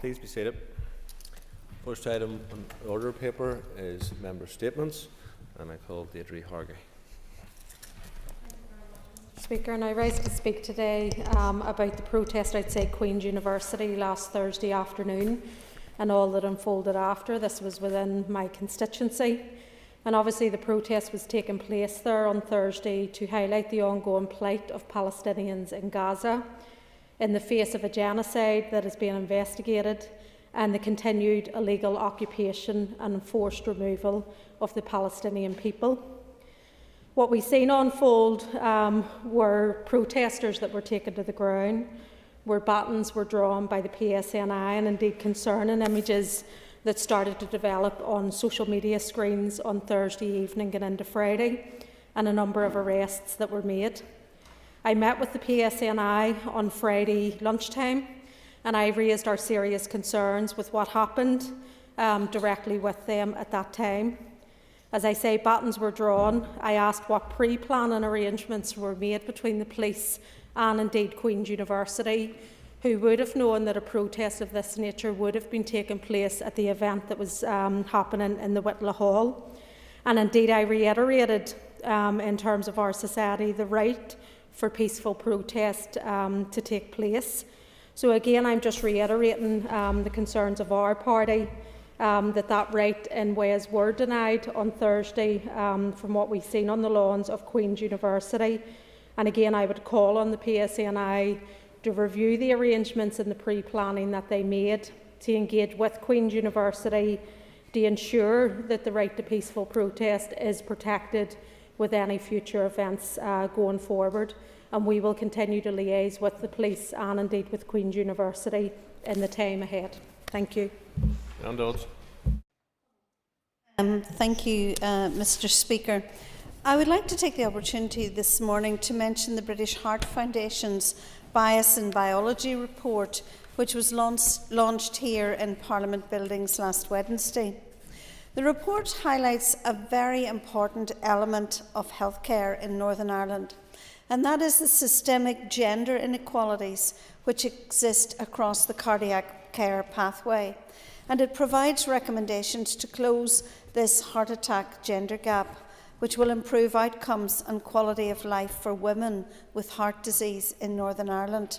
Please be seated. First item on the order paper is member statements, and I call Deirdre Hargey. Speaker, and I rise to speak today about the protest outside Queen's University last Thursday afternoon and all that unfolded after. This was within my constituency, and obviously the protest was taking place there on Thursday to highlight the ongoing plight of Palestinians in Gaza in the face of a genocide that is being investigated and the continued illegal occupation and enforced removal of the Palestinian people. What we've seen unfold were protesters that were taken to the ground, where batons were drawn by the PSNI, and indeed concerning images that started to develop on social media screens on Thursday evening and into Friday, and a number of arrests that were made. I met with the PSNI on Friday lunchtime, and I raised our serious concerns with what happened directly with them at that time. As I say, batons were drawn. I asked what pre-planning arrangements were made between the police and indeed Queen's University, who would have known that a protest of this nature would have been taking place at the event that was happening in the Whitla Hall. And indeed I reiterated in terms of our society the right for peaceful protest to take place. So again, I'm just reiterating the concerns of our party, that right in ways were denied on Thursday from what we've seen on the lawns of Queen's University. And again, I would call on the PSNI to review the arrangements and the pre-planning that they made to engage with Queen's University to ensure that the right to peaceful protest is protected with any future events going forward. And we will continue to liaise with the police and indeed with Queen's University in the time ahead. Thank you. Thank you, Mr. Speaker. I would like to take the opportunity this morning to mention the British Heart Foundation's Bias in Biology report, which was launched here in Parliament buildings last Wednesday. The report highlights a very important element of healthcare in Northern Ireland, and that is the systemic gender inequalities which exist across the cardiac care pathway. And it provides recommendations to close this heart attack gender gap, which will improve outcomes and quality of life for women with heart disease in Northern Ireland.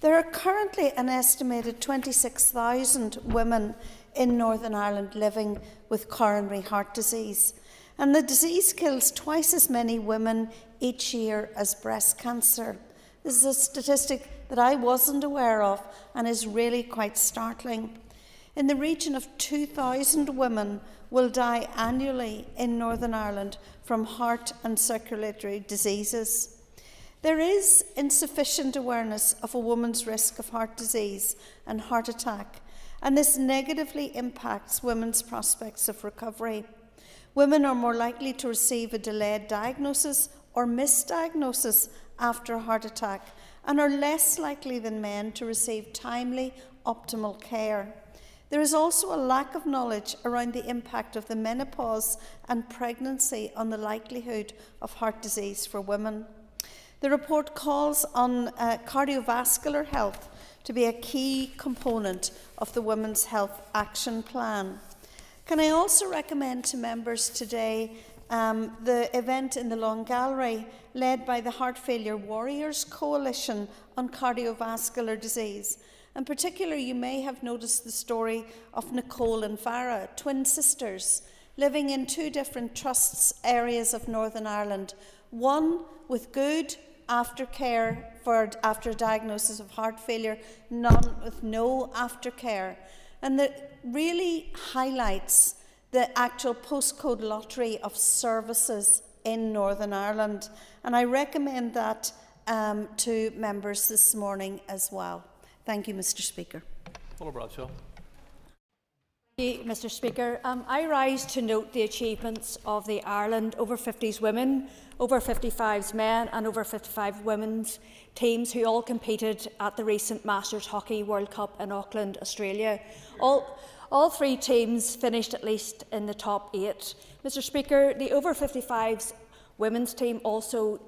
There are currently an estimated 26,000 women in Northern Ireland living with coronary heart disease, and the disease kills twice as many women each year as breast cancer. This is a statistic that I wasn't aware of and is really quite startling. In the region of 2,000 women will die annually in Northern Ireland from heart and circulatory diseases. There is insufficient awareness of a woman's risk of heart disease and heart attack, and this negatively impacts women's prospects of recovery. Women are more likely to receive a delayed diagnosis or misdiagnosis after a heart attack, and are less likely than men to receive timely, optimal care. There is also a lack of knowledge around the impact of the menopause and pregnancy on the likelihood of heart disease for women. The report calls on cardiovascular health to be a key component of the Women's Health Action Plan. Can I also recommend to members today the event in the Long Gallery led by the Heart Failure Warriors Coalition on cardiovascular disease. In particular, you may have noticed the story of Nicole and Farah, twin sisters, living in two different trusts areas of Northern Ireland, one with good aftercare after a diagnosis of heart failure, none with no aftercare. And that really highlights the actual postcode lottery of services in Northern Ireland. And I recommend that to members this morning as well. Thank you, Mr. Speaker. Bradshaw. Thank you, Mr. Speaker. I rise to note the achievements of the Ireland over 50s women, over 55s men and over 55 women's teams who all competed at the recent Masters Hockey World Cup in Auckland, Australia. All three teams finished at least in the top 8. Mr. Speaker, the over 55s women's team also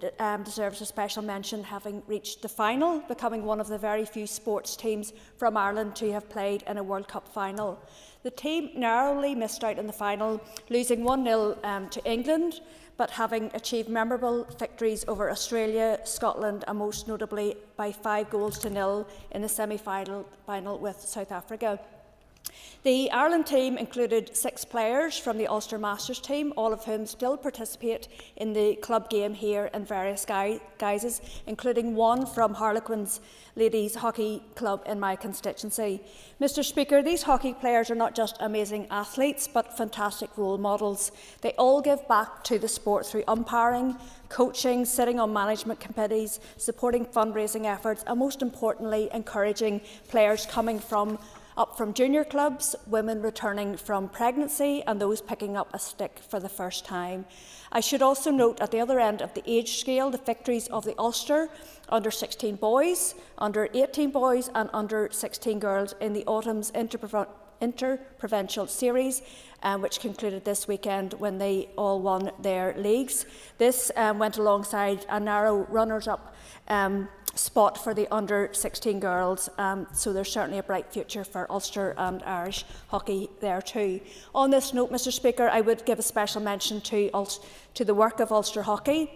deserves a special mention, having reached the final, becoming one of the very few sports teams from Ireland to have played in a World Cup final. The team narrowly missed out in the final, losing 1-0 to England, but having achieved memorable victories over Australia, Scotland and most notably by 5-0 in the semi-final with South Africa. The Ireland team included 6 players from the Ulster Masters team, all of whom still participate in the club game here in various guises, including 1 from Harlequins Ladies Hockey Club in my constituency. Mr Speaker, these hockey players are not just amazing athletes, but fantastic role models. They all give back to the sport through umpiring, coaching, sitting on management committees, supporting fundraising efforts, and most importantly, encouraging players coming up from junior clubs, women returning from pregnancy and those picking up a stick for the first time. I should also note at the other end of the age scale the victories of the Ulster under 16 boys, under 18 boys and under 16 girls in the autumn's interprovincial series, which concluded this weekend when they all won their leagues. This went alongside a narrow runners-up spot for the under-16 girls, so there's certainly a bright future for Ulster and Irish hockey there too. On this note, Mr Speaker, I would give a special mention to the work of Ulster Hockey.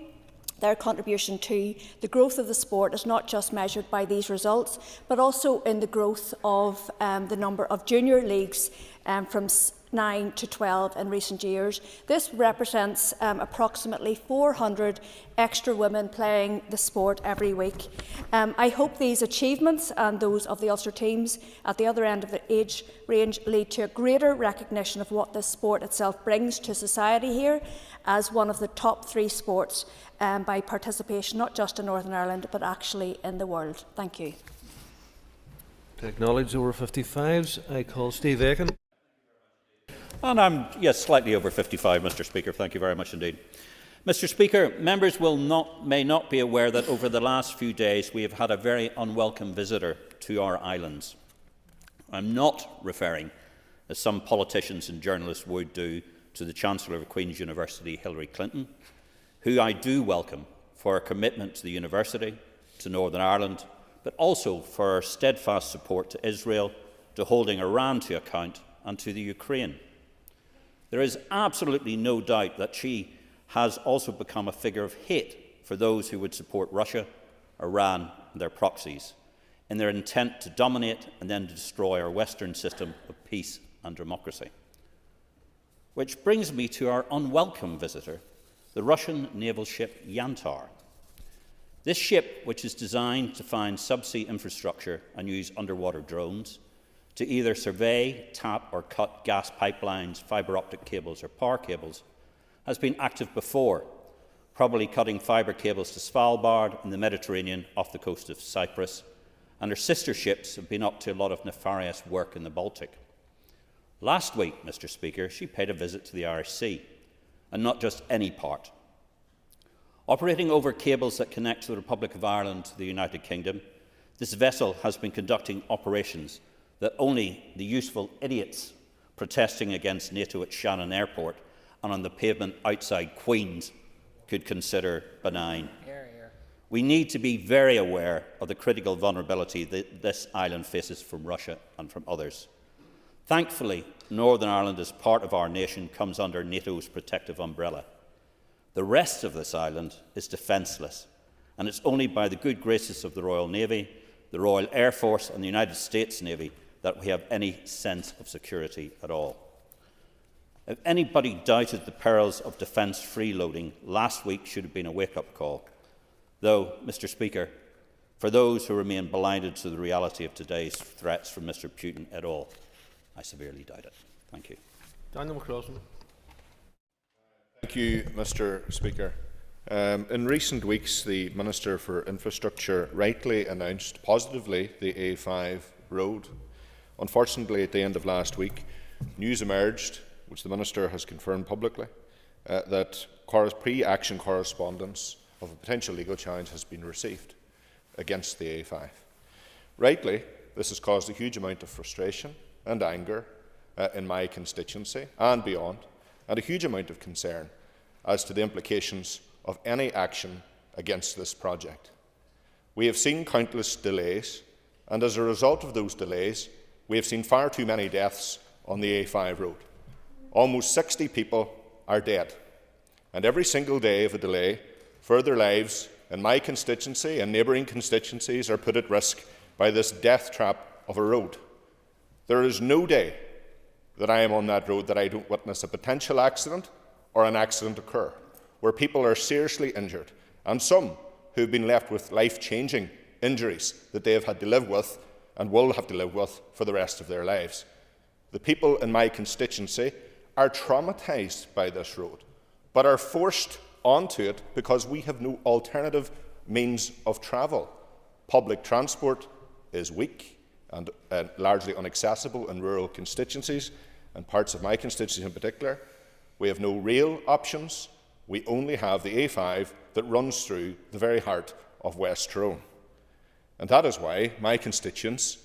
Their contribution to the growth of the sport is not just measured by these results, but also in the growth of the number of junior leagues from 9 to 12 in recent years. This represents approximately 400 extra women playing the sport every week. I hope these achievements and those of the Ulster teams at the other end of the age range lead to a greater recognition of what this sport itself brings to society here as one of the top 3 sports by participation, not just in Northern Ireland, but actually in the world. Thank you. To acknowledge over 55s, I call Steve Aiken. And I'm, yes, slightly over 55, Mr Speaker. Thank you very much indeed. Mr Speaker, members may not be aware that over the last few days we have had a very unwelcome visitor to our islands. I'm not referring, as some politicians and journalists would do, to the Chancellor of Queen's University, Hillary Clinton, who I do welcome for her commitment to the university, to Northern Ireland, but also for her steadfast support to Israel, to holding Iran to account and to the Ukraine. There is absolutely no doubt that she has also become a figure of hate for those who would support Russia, Iran and their proxies in their intent to dominate and then to destroy our Western system of peace and democracy. Which brings me to our unwelcome visitor, the Russian naval ship Yantar. This ship, which is designed to find subsea infrastructure and use underwater drones, to either survey, tap or cut gas pipelines, fibre optic cables or power cables, has been active before, probably cutting fibre cables to Svalbard in the Mediterranean off the coast of Cyprus, and her sister ships have been up to a lot of nefarious work in the Baltic. Last week, Mr Speaker, she paid a visit to the Irish Sea, and not just any part. Operating over cables that connect the Republic of Ireland to the United Kingdom, this vessel has been conducting operations that only the useful idiots protesting against NATO at Shannon Airport and on the pavement outside Queen's could consider benign. We need to be very aware of the critical vulnerability that this island faces from Russia and from others. Thankfully, Northern Ireland as part of our nation comes under NATO's protective umbrella. The rest of this island is defenceless, and it's only by the good graces of the Royal Navy, the Royal Air Force and the United States Navy that we have any sense of security at all. If anybody doubted the perils of defence freeloading, last week should have been a wake-up call. Though, Mr Speaker, for those who remain blinded to the reality of today's threats from Mr Putin et al., I severely doubt it. Thank you. Daniel McCrossan. Thank you, Mr Speaker. In recent weeks, the Minister for Infrastructure rightly announced positively the A5 road. Unfortunately, at the end of last week, news emerged, which the Minister has confirmed publicly, that pre-action correspondence of a potential legal challenge has been received against the A5. Rightly, this has caused a huge amount of frustration and anger in my constituency and beyond, and a huge amount of concern as to the implications of any action against this project. We have seen countless delays, and as a result of those delays, we have seen far too many deaths on the A5 road. Almost 60 people are dead, and every single day of a delay, further lives in my constituency and neighbouring constituencies are put at risk by this death trap of a road. There is no day that I am on that road that I don't witness a potential accident or an accident occur, where people are seriously injured, and some who have been left with life-changing injuries that they have had to live with and will have to live with for the rest of their lives. The people in my constituency are traumatised by this road, but are forced onto it because we have no alternative means of travel. Public transport is weak and largely inaccessible in rural constituencies, and parts of my constituency in particular. We have no rail options. We only have the A5 that runs through the very heart of West Tyrone. And that is why my constituents,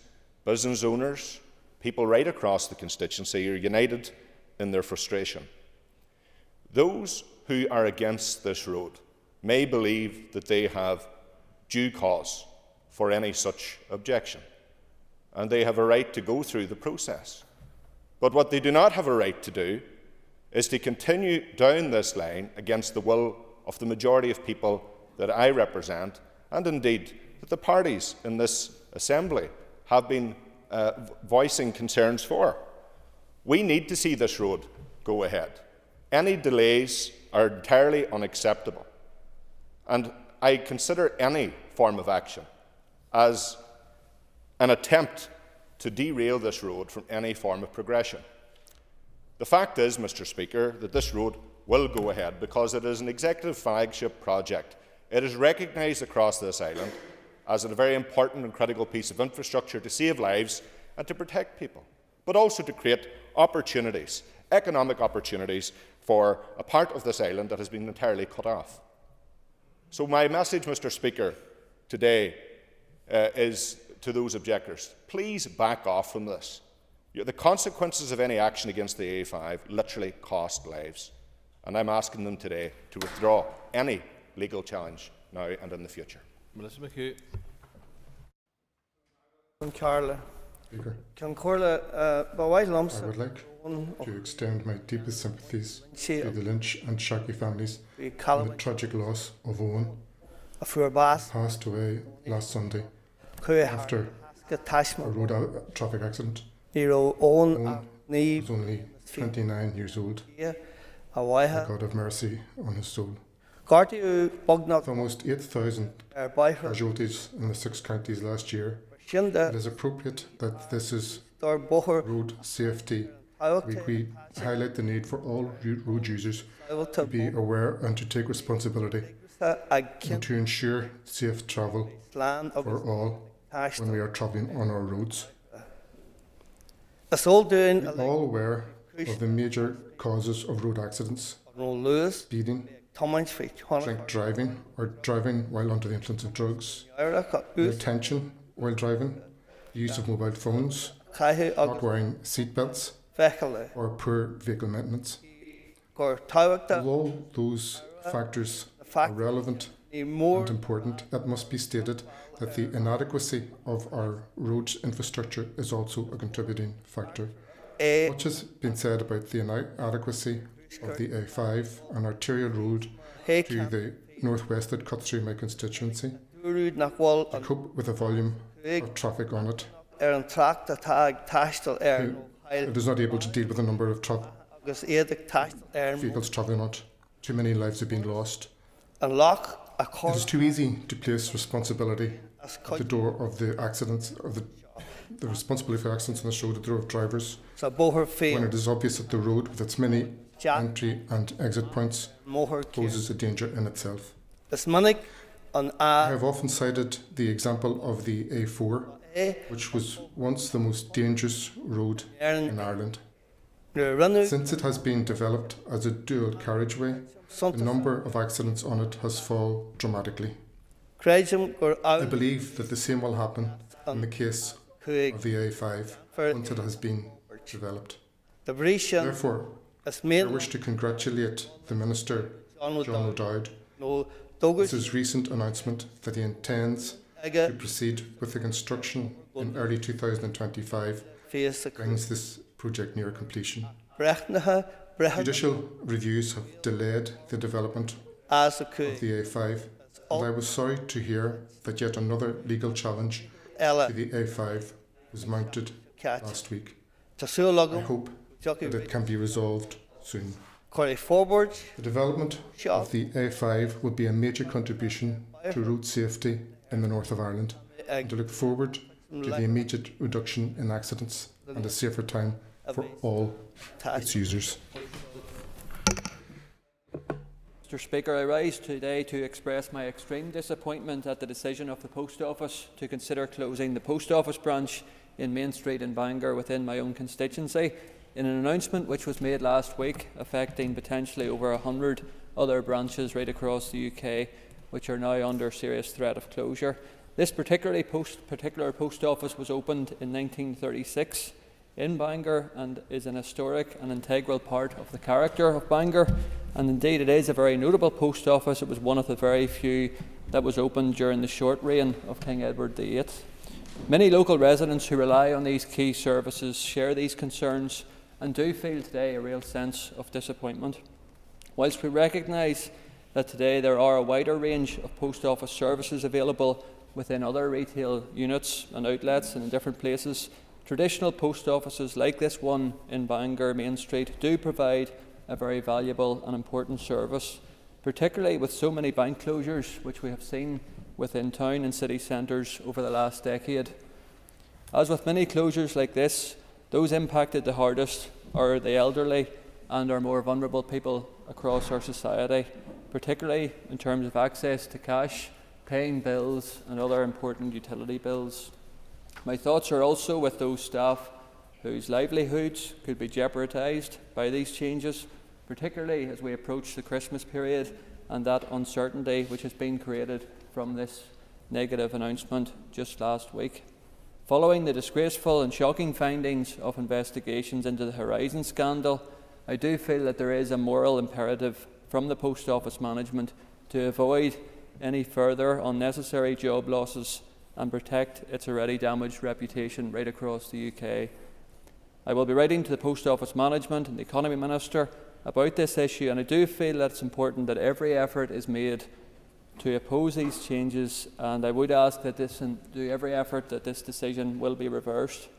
business owners, people right across the constituency are united in their frustration. Those who are against this road may believe that they have due cause for any such objection, and they have a right to go through the process. But what they do not have a right to do is to continue down this line against the will of the majority of people that I represent, and indeed that the parties in this Assembly have been voicing concerns for. We need to see this road go ahead. Any delays are entirely unacceptable, and I consider any form of action as an attempt to derail this road from any form of progression. The fact is, Mr. Speaker, that this road will go ahead because it is an executive flagship project. It is recognised across this island as a very important and critical piece of infrastructure to save lives and to protect people, but also to create opportunities, economic opportunities for a part of this island that has been entirely cut off. So my message, Mr. Speaker, today is to those objectors: please back off from this. The consequences of any action against the A5 literally cost lives, and I'm asking them today to withdraw any legal challenge now and in the future. Minister Acute. Carla. Speaker, I would like to extend my deepest sympathies to the Lynch and Sharkey families in the tragic loss of Owen, who passed away last Sunday after a road traffic accident. Owen was only 29 years old. May God have mercy on his soul. With almost 8,000 casualties in the 6 counties last year, it is appropriate that this is Road Safety Week. We highlight the need for all road users to be aware and to take responsibility and to ensure safe travel for all when we are travelling on our roads. We are all aware of the major causes of road accidents: speeding, drink driving or driving while under the influence of drugs, inattention while driving, the use of mobile phones, not wearing seat belts, or poor vehicle maintenance. Although those factors are relevant and important, it must be stated that the inadequacy of our roads infrastructure is also a contributing factor. Much has been said about the inadequacy of the A5, an arterial road to the northwest that cuts through my constituency, to cope with the volume of traffic on it. It is not able to deal with the number of vehicles travelling on it. Too many lives have been lost. It is too easy to place responsibility at the door of the accidents, of the responsibility for accidents on the road at the door of drivers, when it is obvious that the road, with its many entry and exit points, poses a danger in itself. I have often cited the example of the A4, which was once the most dangerous road in Ireland. Since it has been developed as a dual carriageway, the number of accidents on it has fallen dramatically. I believe that the same will happen in the case of the A5 once it has been developed. Therefore, I wish to congratulate the Minister, John O'Dowd, His recent announcement that he intends to proceed with the construction in early 2025 brings this project near completion. Judicial reviews have delayed the development of the A5, and I was sorry to hear that yet another legal challenge to the A5 was mounted last week. I hope that it can be resolved soon. The development of the A5 would be a major contribution to road safety in the north of Ireland, and to look forward to the immediate reduction in accidents and a safer time for all its users. Mr. Speaker, I rise today to express my extreme disappointment at the decision of the Post Office to consider closing the Post Office branch in Main Street in Bangor within my own constituency, in an announcement which was made last week affecting potentially over 100 other branches right across the UK which are now under serious threat of closure. This particular post office was opened in 1936 in Bangor and is an historic and integral part of the character of Bangor, and indeed it is a very notable post office. It was one of the very few that was opened during the short reign of King Edward VIII. Many local residents who rely on these key services share these concerns and do feel today a real sense of disappointment. Whilst we recognise that today there are a wider range of post office services available within other retail units and outlets and in different places, traditional post offices like this one in Bangor Main Street do provide a very valuable and important service, particularly with so many bank closures which we have seen within town and city centres over the last decade. As with many closures like this, those impacted the hardest are the elderly and our more vulnerable people across our society, particularly in terms of access to cash, paying bills and other important utility bills. My thoughts are also with those staff whose livelihoods could be jeopardised by these changes, particularly as we approach the Christmas period and that uncertainty which has been created from this negative announcement just last week. Following the disgraceful and shocking findings of investigations into the Horizon scandal, I do feel that there is a moral imperative from the Post Office management to avoid any further unnecessary job losses and protect its already damaged reputation right across the UK. I will be writing to the Post Office management and the Economy Minister about this issue, and I do feel that it's important that every effort is made to oppose these changes, and I would ask that do every effort that this decision will be reversed.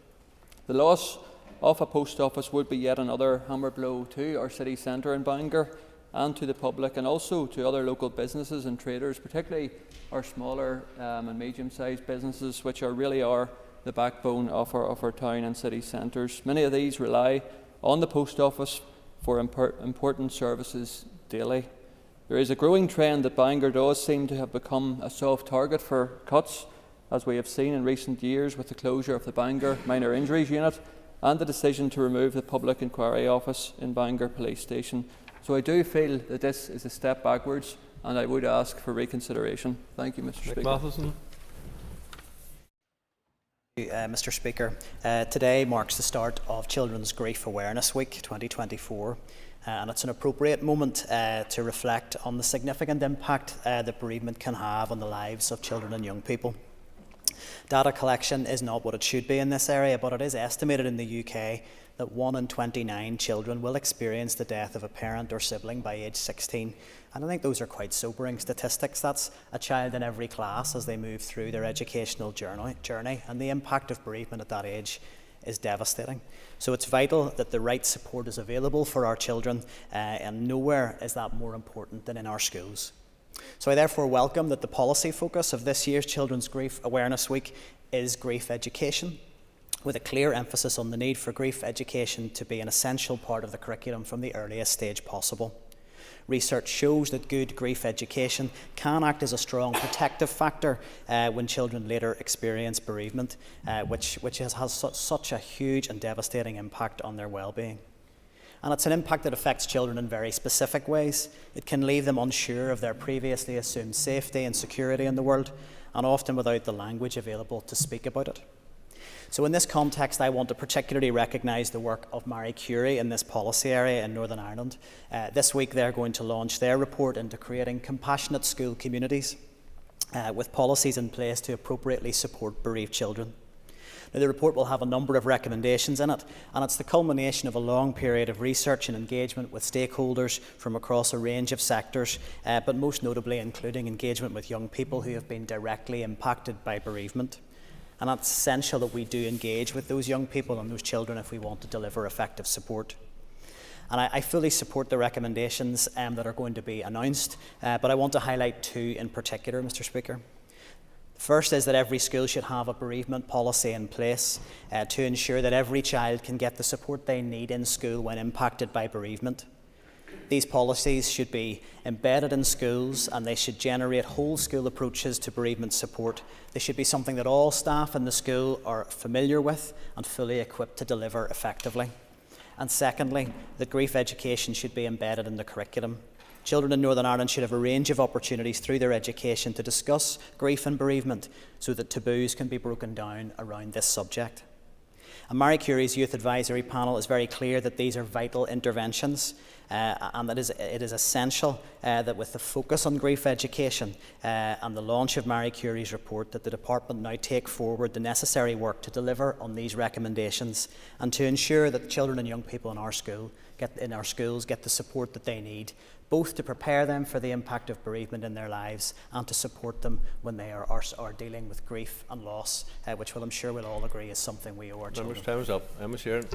The loss of a post office would be yet another hammer blow to our city centre in Bangor and to the public, and also to other local businesses and traders, particularly our smaller and medium-sized businesses, which really are the backbone of our town and city centres. Many of these rely on the post office for important services daily. There is a growing trend that Bangor does seem to have become a soft target for cuts, as we have seen in recent years with the closure of the Bangor Minor Injuries Unit and the decision to remove the Public Inquiry Office in Bangor Police Station. So I do feel that this is a step backwards, and I would ask for reconsideration. Thank you, Mr. Speaker. Mr. Speaker, today marks the start of Children's Grief Awareness Week 2024. And it's an appropriate moment to reflect on the significant impact that bereavement can have on the lives of children and young people. Data collection is not what it should be in this area, but it is estimated in the UK that 1 in 29 children will experience the death of a parent or sibling by age 16. And I think those are quite sobering statistics. That's a child in every class as they move through their educational journey, and the impact of bereavement at that age is devastating. So it's vital that the right support is available for our children, and nowhere is that more important than in our schools. So I therefore welcome that the policy focus of this year's Children's Grief Awareness Week is grief education, with a clear emphasis on the need for grief education to be an essential part of the curriculum from the earliest stage possible. Research shows that good grief education can act as a strong protective factor when children later experience bereavement, which has such a huge and devastating impact on their well-being. And it's an impact that affects children in very specific ways. It can leave them unsure of their previously assumed safety and security in the world, and often without the language available to speak about it. So in this context, I want to particularly recognise the work of Marie Curie in this policy area in Northern Ireland. This week they're going to launch their report into creating compassionate school communities with policies in place to appropriately support bereaved children. Now, the report will have a number of recommendations in it, and it's the culmination of a long period of research and engagement with stakeholders from across a range of sectors, but most notably including engagement with young people who have been directly impacted by bereavement. And it's essential that we do engage with those young people and those children if we want to deliver effective support. And I fully support the recommendations that are going to be announced, but I want to highlight two in particular, Mr. Speaker. First is that every school should have a bereavement policy in place to ensure that every child can get the support they need in school when impacted by bereavement. These policies should be embedded in schools, and they should generate whole school approaches to bereavement support. They should be something that all staff in the school are familiar with and fully equipped to deliver effectively. And secondly, that grief education should be embedded in the curriculum. Children in Northern Ireland should have a range of opportunities through their education to discuss grief and bereavement so that taboos can be broken down around this subject. And Marie Curie's Youth Advisory Panel is very clear that these are vital interventions and that it is essential that with the focus on grief education and the launch of Marie Curie's report, that the Department now take forward the necessary work to deliver on these recommendations and to ensure that children and young people in our schools get the support that they need, both to prepare them for the impact of bereavement in their lives and to support them when they are dealing with grief and loss, which I'm sure we'll all agree is something we owe our children. Members' time is up. Emma Sheeran.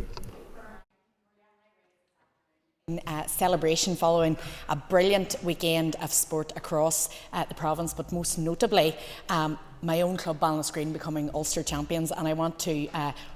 Celebration following a brilliant weekend of sport across the province, but most notably my own club, Ballinasgreen, becoming Ulster champions, and I want to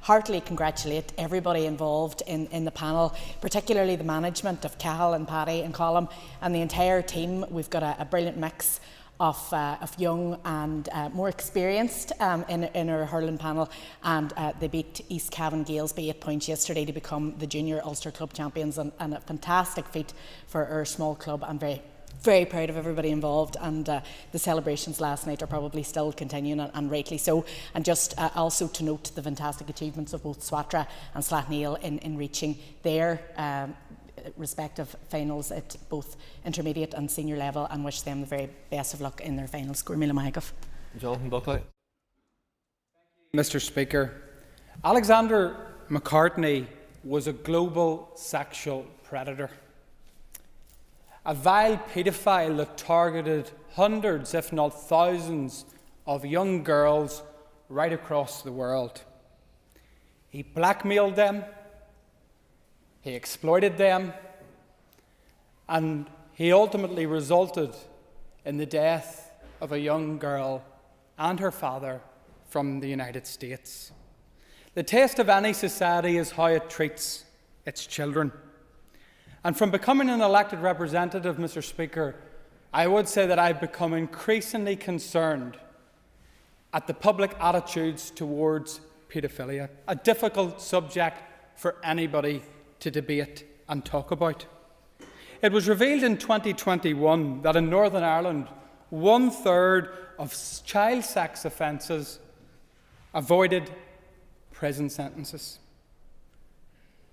heartily congratulate everybody involved in the panel, particularly the management of Cahill and Paddy and Colm and the entire team. We've got a brilliant mix of young and more experienced in our hurling panel, and they beat East Cavan Gaelsby 8 points yesterday to become the junior Ulster club champions, and a fantastic feat for our small club. I'm very proud of everybody involved, and the celebrations last night are probably still continuing, and rightly so. And just also to note the fantastic achievements of both Wastewater and Slaughtneil in reaching their respective finals at both intermediate and senior level, and wish them the very best of luck in their finals. Jonathan Buckley. Mr. Speaker, Alexander McCartney was a global sexual predator, a vile paedophile that targeted hundreds, if not thousands, of young girls right across the world. He blackmailed them, he exploited them, and he ultimately resulted in the death of a young girl and her father from the United States. The test of any society is how it treats its children. And from becoming an elected representative, Mr. Speaker, I would say that I've become increasingly concerned at the public attitudes towards paedophilia, a difficult subject for anybody to debate and talk about. It was revealed in 2021 that in Northern Ireland, 1/3 of child sex offences avoided prison sentences.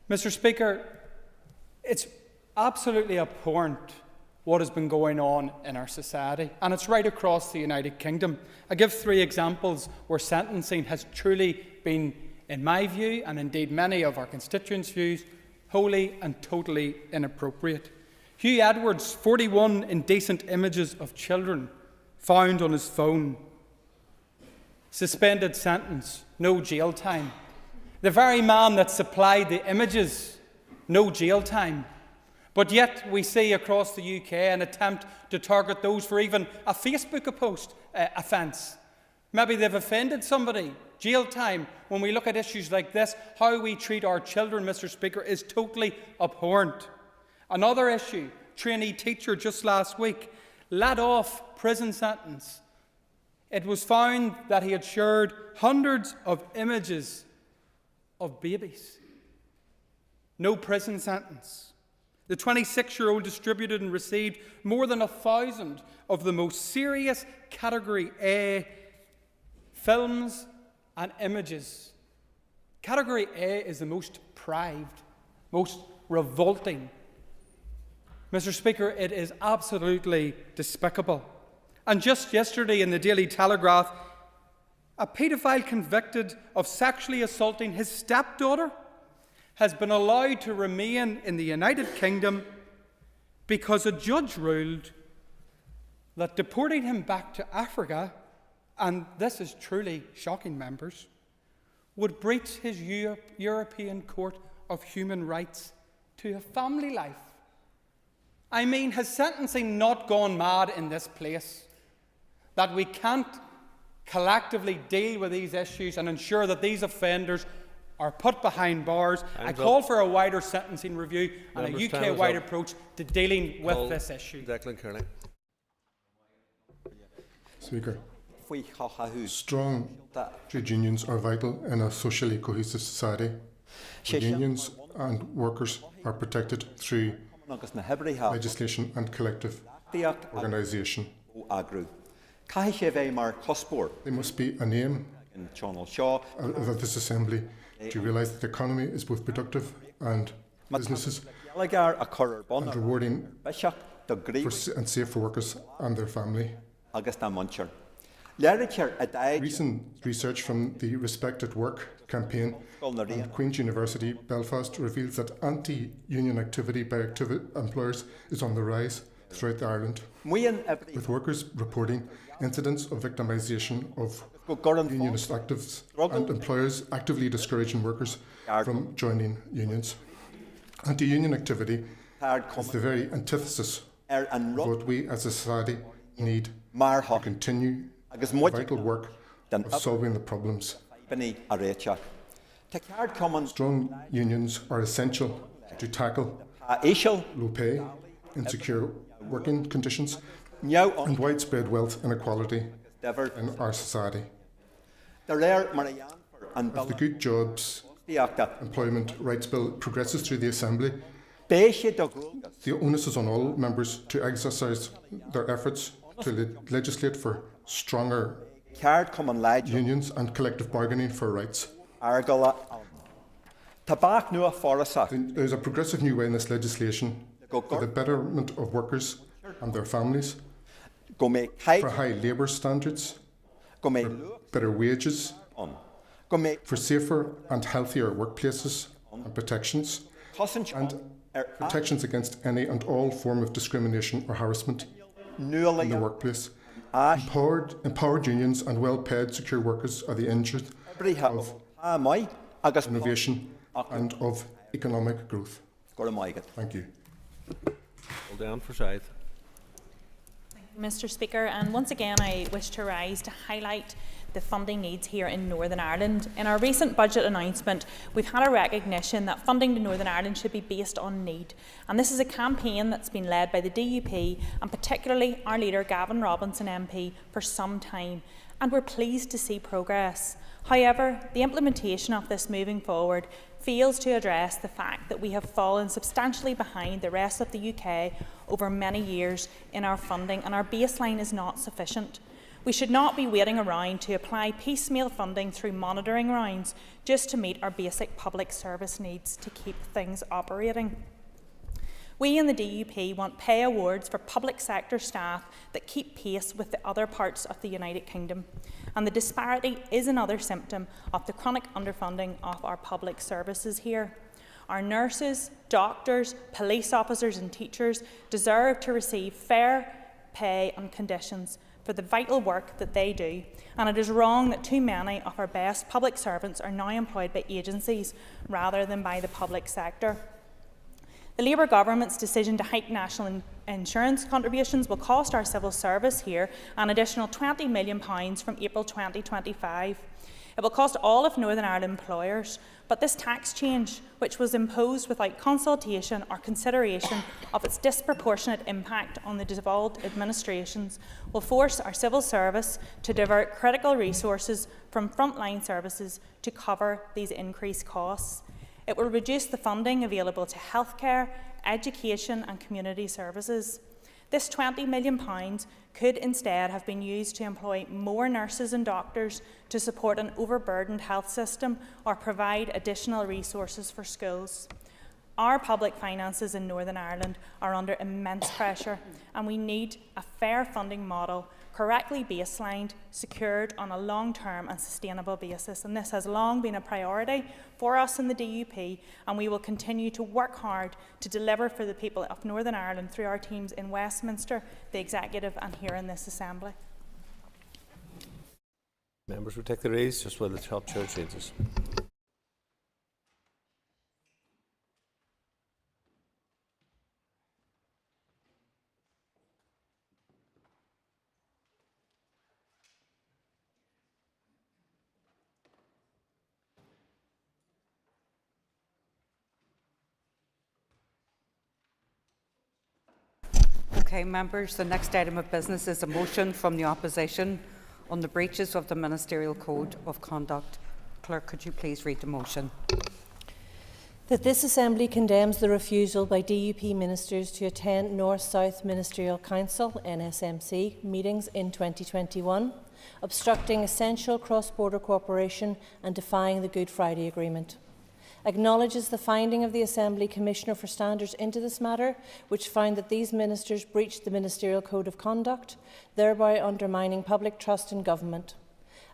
Mr. Speaker, it's absolutely abhorrent what has been going on in our society, and it's right across the United Kingdom. I give 3 examples where sentencing has truly been, in my view, and indeed many of our constituents' views, wholly and totally inappropriate. Hugh Edwards, 41 indecent images of children found on his phone. Suspended sentence, no jail time. The very man that supplied the images, no jail time. But yet we see across the UK an attempt to target those for even a Facebook post offence. Maybe they've offended somebody. Jail time. When we look at issues like this, how we treat our children, Mr. Speaker, is totally abhorrent. Another issue, trainee teacher just last week, let off prison sentence. It was found that he had shared hundreds of images of babies. No prison sentence. The 26-year-old distributed and received more than 1,000 of the most serious Category A films and images Category A is the most deprived, most revolting. Mr. Speaker, it is absolutely despicable. And just yesterday in the Daily Telegraph, a paedophile convicted of sexually assaulting his stepdaughter has been allowed to remain in the United Kingdom because a judge ruled that deporting him back to Africa, and this is truly shocking, members, would breach his European Court of Human Rights to a family life. I mean, has sentencing not gone mad in this place that we can't collectively deal with these issues and ensure that these offenders are put behind bars? I call for a wider sentencing review and a UK-wide approach to dealing with this issue. Speaker, strong trade unions are vital in a socially cohesive society. Unions and workers are protected through legislation and collective organisation. There must be an aim of this Assembly to realise that the economy is both productive and businesses and rewarding and safe for workers and their family. Recent research from the Respect at Work campaign at Queen's University, Belfast, reveals that anti-union activity by employers is on the rise throughout Ireland, with workers reporting incidents of victimisation of unionist activists and employers actively discouraging workers from joining unions. Anti-union activity is the very antithesis of what we as a society need to continue the vital work of solving the problems. Strong unions are essential to tackle low pay, insecure working conditions and widespread wealth inequality in our society. As the Good Jobs Employment Rights Bill progresses through the Assembly, the onus is on all members to exercise their efforts to legislate for stronger unions and collective bargaining for rights. There's a progressive new way in this legislation for the betterment of workers and their families, for high labour standards, for better wages, for safer and healthier workplaces and protections, and protections against any and all form of discrimination or harassment in the workplace. Empowered unions and well-paid secure workers are the engine of innovation and of economic growth. Thank you. Mr. Speaker, and once again I wish to rise to highlight the funding needs here in Northern Ireland. In our recent budget announcement, we've had a recognition that funding to Northern Ireland should be based on need. And this is a campaign that's been led by the DUP and particularly our leader Gavin Robinson MP for some time. And we're pleased to see progress. However, the implementation of this moving forward fails to address the fact that we have fallen substantially behind the rest of the UK over many years in our funding, and our baseline is not sufficient. We should not be waiting around to apply piecemeal funding through monitoring rounds just to meet our basic public service needs to keep things operating. We in the DUP want pay awards for public sector staff that keep pace with the other parts of the United Kingdom. And the disparity is another symptom of the chronic underfunding of our public services here. Our nurses, doctors, police officers and teachers deserve to receive fair pay and conditions for the vital work that they do, and it is wrong that too many of our best public servants are now employed by agencies rather than by the public sector. The Labour government's decision to hike national insurance contributions will cost our civil service here an additional £20 million from April 2025. It will cost all of Northern Ireland employers, but this tax change, which was imposed without consultation or consideration of its disproportionate impact on the devolved administrations, will force our civil service to divert critical resources from frontline services to cover these increased costs. It will reduce the funding available to healthcare, education and community services. This £20 million could instead have been used to employ more nurses and doctors to support an overburdened health system or provide additional resources for schools. Our public finances in Northern Ireland are under immense pressure, and we need a fair funding model, correctly baselined, secured on a long-term and sustainable basis. And this has long been a priority for us in the DUP, and we will continue to work hard to deliver for the people of Northern Ireland through our teams in Westminster, the Executive and here in this Assembly. Members will take the reins just while the top chair changes. Okay, members, the next item of business is a motion from the opposition on the breaches of the Ministerial Code of Conduct. Clerk, could you please read the motion? That this Assembly condemns the refusal by DUP ministers to attend North-South Ministerial Council (NSMC) meetings in 2021, obstructing essential cross-border cooperation and defying the Good Friday Agreement. Acknowledges the finding of the Assembly Commissioner for Standards into this matter, which found that these ministers breached the Ministerial Code of Conduct, thereby undermining public trust in government.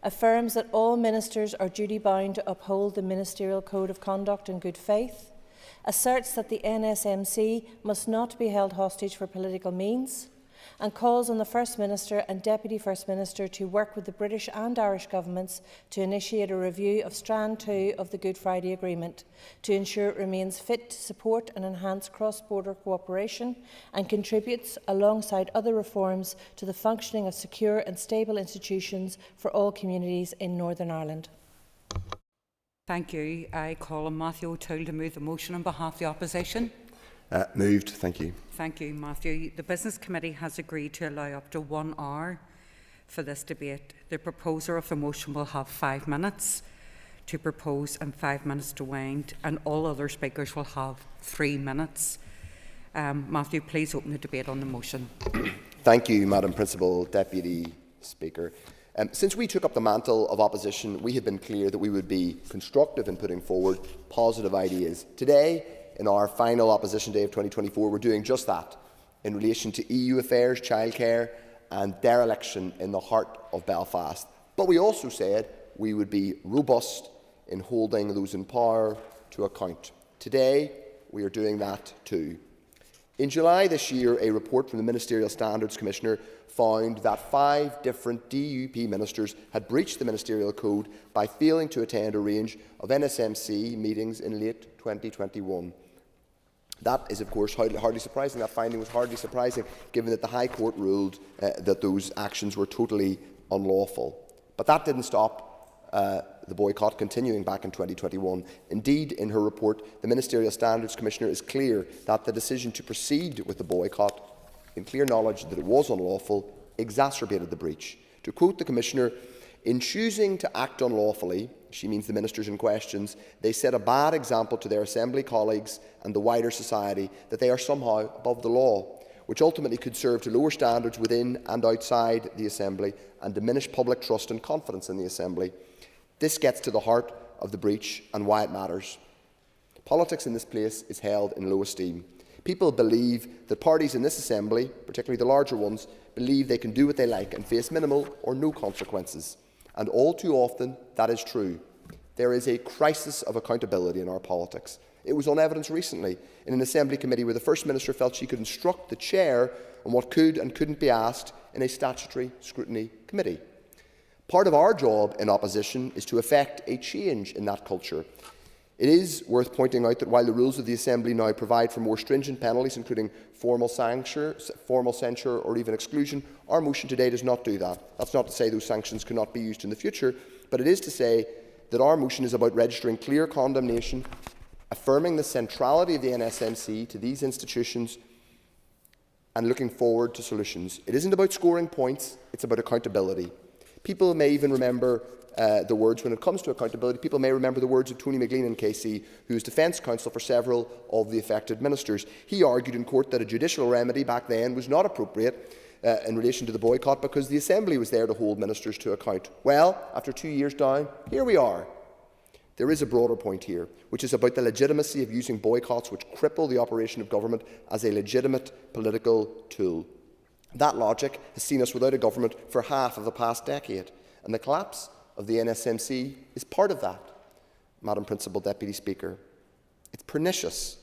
Affirms that all ministers are duty-bound to uphold the Ministerial Code of Conduct in good faith. Asserts that the NSMC must not be held hostage for political means, and calls on the First Minister and Deputy First Minister to work with the British and Irish governments to initiate a review of Strand 2 of the Good Friday Agreement to ensure it remains fit to support and enhance cross-border cooperation and contributes, alongside other reforms, to the functioning of secure and stable institutions for all communities in Northern Ireland. Thank you. I call on Matthew O'Toole to move the motion on behalf of the opposition. Moved. Thank you. Thank you, Matthew. The Business Committee has agreed to allow up to 1 hour for this debate. The proposer of the motion will have 5 minutes to propose and 5 minutes to wind, and all other speakers will have 3 minutes. Matthew, please open the debate on the motion. Thank you, Madam Principal Deputy Speaker. Since we took up the mantle of opposition, we have been clear that we would be constructive in putting forward positive ideas. Today, in our final opposition day of 2024, we're doing just that in relation to EU affairs, childcare and dereliction in the heart of Belfast. But we also said we would be robust in holding those in power to account. Today, we are doing that too. In July this year, a report from the Ministerial Standards Commissioner found that 5 different DUP ministers had breached the Ministerial Code by failing to attend a range of NSMC meetings in late 2021. That is, of course, hardly surprising. That finding was hardly surprising, given that the High Court ruled that those actions were totally unlawful. But that didn't stop the boycott continuing back in 2021. Indeed, in her report, the Ministerial Standards Commissioner is clear that the decision to proceed with the boycott, in clear knowledge that it was unlawful, exacerbated the breach. To quote the Commissioner, "In choosing to act unlawfully," she means the ministers in questions, "they set a bad example to their Assembly colleagues and the wider society that they are somehow above the law, which ultimately could serve to lower standards within and outside the Assembly and diminish public trust and confidence in the Assembly. This gets to the heart of the breach and why it matters. Politics in this place is held in low esteem. People believe that parties in this Assembly, particularly the larger ones, believe they can do what they like and face minimal or no consequences. And all too often, that is true. There is a crisis of accountability in our politics. It was on evidence recently in an Assembly committee where the First Minister felt she could instruct the Chair on what could and couldn't be asked in a statutory scrutiny committee. Part of our job in opposition is to effect a change in that culture. It is worth pointing out that while the rules of the Assembly now provide for more stringent penalties, including formal censure or even exclusion, our motion today does not do that. That's not to say those sanctions cannot be used in the future, but it is to say that our motion is about registering clear condemnation, affirming the centrality of the NSMC to these institutions and looking forward to solutions. It isn't about scoring points, it's about accountability. People may even remember the words, when it comes to accountability, people may remember the words of Tony McLean in KC, who was defence counsel for several of the affected ministers. He argued in court that a judicial remedy back then was not appropriate in relation to the boycott because the Assembly was there to hold ministers to account. Well, after 2 years down, here we are. There is a broader point here, which is about the legitimacy of using boycotts which cripple the operation of government as a legitimate political tool. That logic has seen us without a government for half of the past decade, and the collapse of the NSMC is part of that, Madam Principal Deputy Speaker. It's pernicious.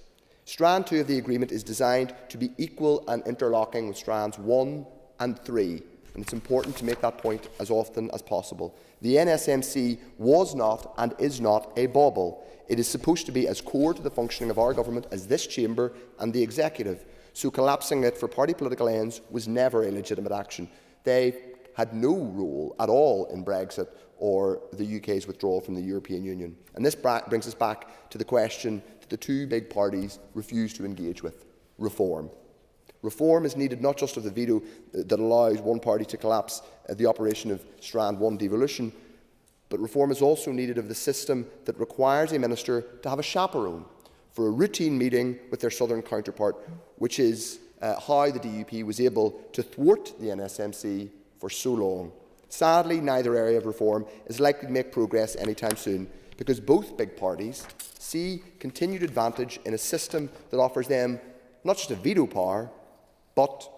Strand 2 of the agreement is designed to be equal and interlocking with strands 1 and 3, and it's important to make that point as often as possible. The NSMC was not and is not a bauble. It is supposed to be as core to the functioning of our government as this chamber and the executive, so collapsing it for party political ends was never a legitimate action. They had no role at all in Brexit or the UK's withdrawal from the European Union. And this brings us back to the question that the two big parties refuse to engage with: reform. Reform is needed not just of the veto that allows one party to collapse the operation of Strand 1 devolution, but reform is also needed of the system that requires a minister to have a chaperone for a routine meeting with their southern counterpart, which is how the DUP was able to thwart the NSMC for so long. Sadly, neither area of reform is likely to make progress anytime soon, because both big parties see continued advantage in a system that offers them not just a veto power, but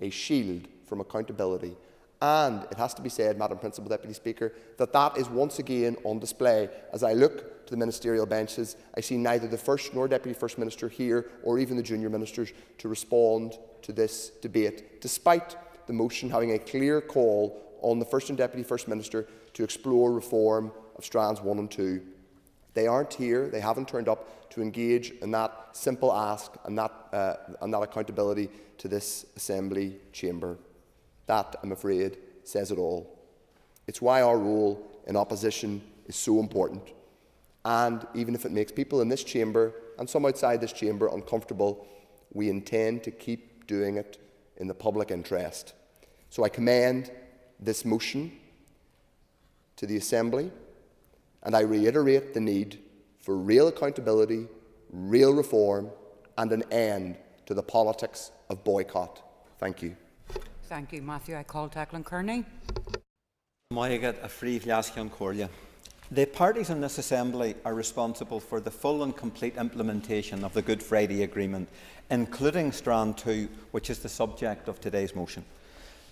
a shield from accountability. And it has to be said, Madam Principal Deputy Speaker, that that is once again on display. As I look to the ministerial benches, I see neither the First nor Deputy First Minister here, or even the junior ministers, to respond to this debate, despite the motion having a clear call on the First and Deputy First Minister to explore reform of strands 1 and 2. They aren't here, they haven't turned up to engage in that simple ask and that accountability to this Assembly chamber. That, I'm afraid, says it all. It's why our role in opposition is so important. And even if it makes people in this chamber and some outside this chamber uncomfortable, we intend to keep doing it in the public interest. So I commend this motion to the Assembly, and I reiterate the need for real accountability, real reform, and an end to the politics of boycott. Thank you. Thank you, Matthew. I call Declan Kearney. The parties in this Assembly are responsible for the full and complete implementation of the Good Friday Agreement, including Strand 2, which is the subject of today's motion.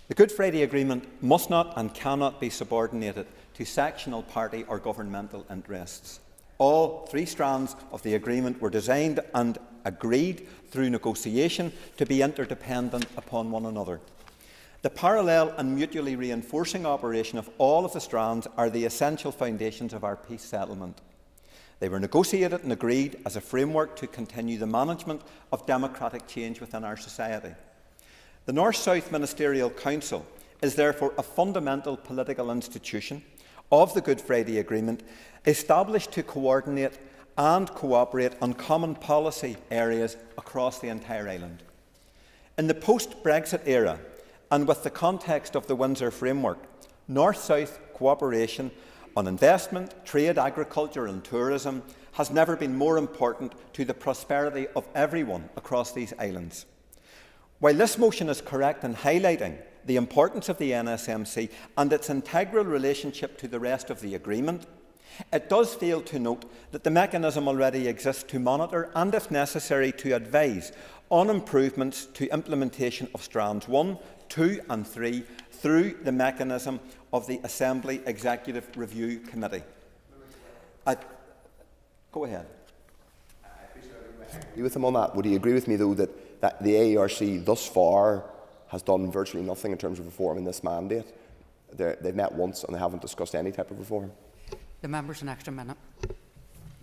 The Good Friday Agreement must not and cannot be subordinated to sectional party or governmental interests. All three strands of the agreement were designed and agreed through negotiation to be interdependent upon one another. The parallel and mutually reinforcing operation of all of the strands are the essential foundations of our peace settlement. They were negotiated and agreed as a framework to continue the management of democratic change within our society. The North-South Ministerial Council is therefore a fundamental political institution of the Good Friday Agreement, established to coordinate and cooperate on common policy areas across the entire island. In the post-Brexit era, and with the context of the Windsor Framework, North-South cooperation on investment, trade, agriculture and tourism has never been more important to the prosperity of everyone across these islands. While this motion is correct in highlighting the importance of the NSMC and its integral relationship to the rest of the agreement, it does fail to note that the mechanism already exists to monitor and, if necessary, to advise on improvements to implementation of strands 1, 2 and 3 through the mechanism of the Assembly Executive Review Committee. Go ahead. I agree with him on that. Would he agree with me, though, that the AERC thus far has done virtually nothing in terms of reform in this mandate? They've met once and they haven't discussed any type of reform. The member's an extra minute.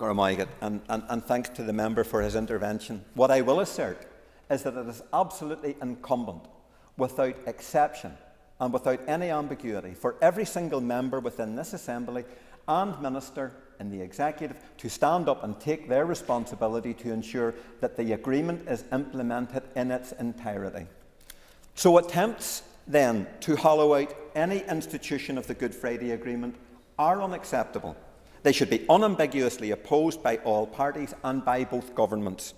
And thanks to the member for his intervention. What I will assert is that it is absolutely incumbent, without exception and without any ambiguity, for every single member within this Assembly and minister in the Executive to stand up and take their responsibility to ensure that the agreement is implemented in its entirety. So attempts then to hollow out any institution of the Good Friday Agreement are unacceptable. They should be unambiguously opposed by all parties and by both governments.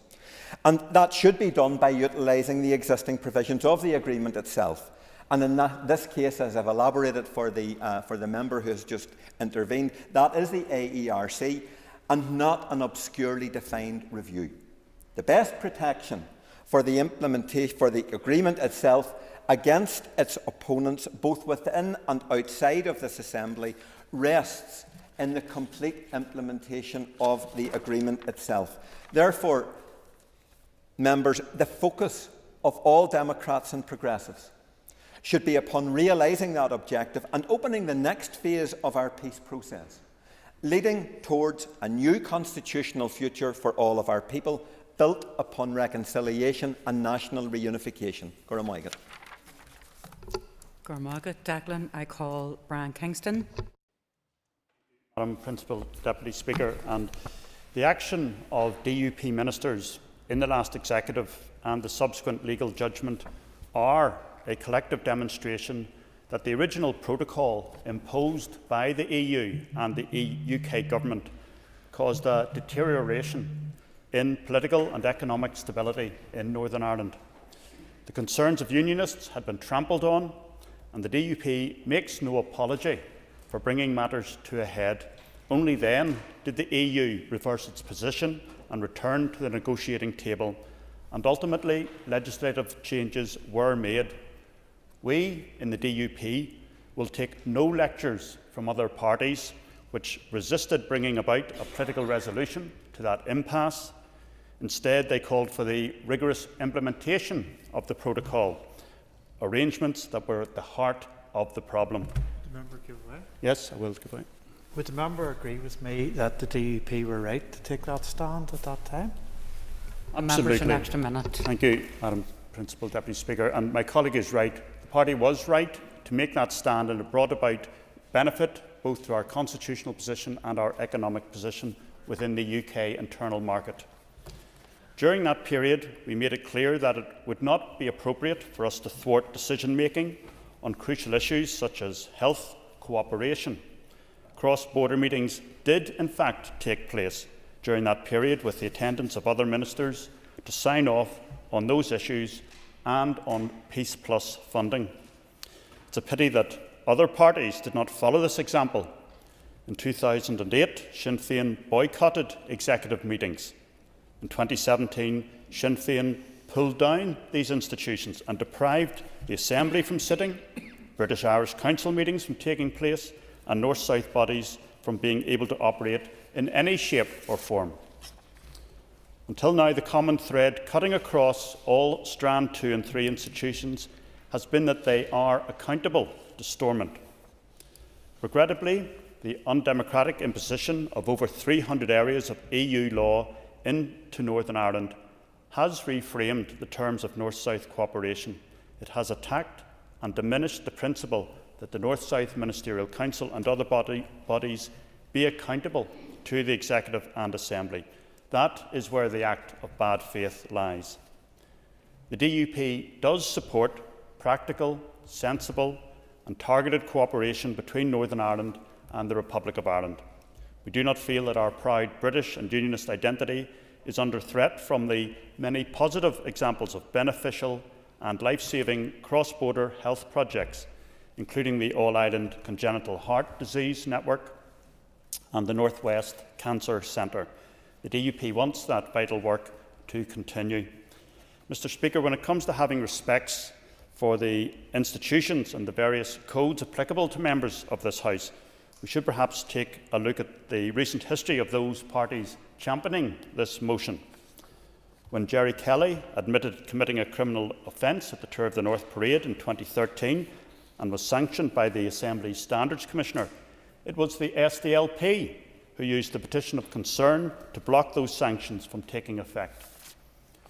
And that should be done by utilising the existing provisions of the agreement itself. And in this case, as I've elaborated for the member who has just intervened, that is the AERC and not an obscurely defined review. The best protection for the implementation for the agreement itself against its opponents, both within and outside of this Assembly, rests in the complete implementation of the agreement itself. Therefore, members, the focus of all Democrats and Progressives should be upon realising that objective and opening the next phase of our peace process, leading towards a new constitutional future for all of our people, built upon reconciliation and national reunification. Gormagat. Gormagat, Declan. I call Brian Kingston. Madam Principal Deputy Speaker, and the action of DUP ministers in the last executive and the subsequent legal judgment are a collective demonstration that the original protocol imposed by the EU and the UK government caused a deterioration in political and economic stability in Northern Ireland. The concerns of unionists had been trampled on, and the DUP makes no apology for bringing matters to a head. Only then did the EU reverse its position and return to the negotiating table, and ultimately legislative changes were made. We in the DUP will take no lectures from other parties which resisted bringing about a political resolution to that impasse. Instead, they called for the rigorous implementation of the protocol, arrangements that were at the heart of the problem. Would the member give way? Yes, I will give way. Would the member agree with me that the DUP were right to take that stand at that time? Absolutely. An extra minute. Thank you, Madam Principal Deputy Speaker. And my colleague is right. The party was right to make that stand, and it brought about benefit both to our constitutional position and our economic position within the UK internal market. During that period, we made it clear that it would not be appropriate for us to thwart decision-making on crucial issues such as health cooperation. Cross-border meetings did, in fact, take place during that period with the attendance of other ministers to sign off on those issues and on Peace Plus funding. It's a pity that other parties did not follow this example. In 2008, Sinn Féin boycotted executive meetings. In 2017, Sinn Féin pulled down these institutions and deprived the Assembly from sitting, British-Irish Council meetings from taking place, and North-South bodies from being able to operate in any shape or form. Until now, the common thread cutting across all Strand 2 and 3 institutions has been that they are accountable to Stormont. Regrettably, the undemocratic imposition of over 300 areas of EU law into Northern Ireland has reframed the terms of North-South cooperation. It has attacked and diminished the principle that the North-South Ministerial Council and other bodies be accountable to the Executive and Assembly. That is where the act of bad faith lies. The DUP does support practical, sensible and targeted cooperation between Northern Ireland and the Republic of Ireland. We do not feel that our proud British and Unionist identity is under threat from the many positive examples of beneficial and life-saving cross-border health projects, including the All-Ireland Congenital Heart Disease Network and the North West Cancer Centre. The DUP wants that vital work to continue. Mr. Speaker, when it comes to having respects for the institutions and the various codes applicable to members of this House, we should perhaps take a look at the recent history of those parties championing this motion. When Jerry Kelly admitted committing a criminal offence at the Tour of the North Parade in 2013 and was sanctioned by the Assembly's Standards Commissioner, it was the SDLP who used the petition of concern to block those sanctions from taking effect.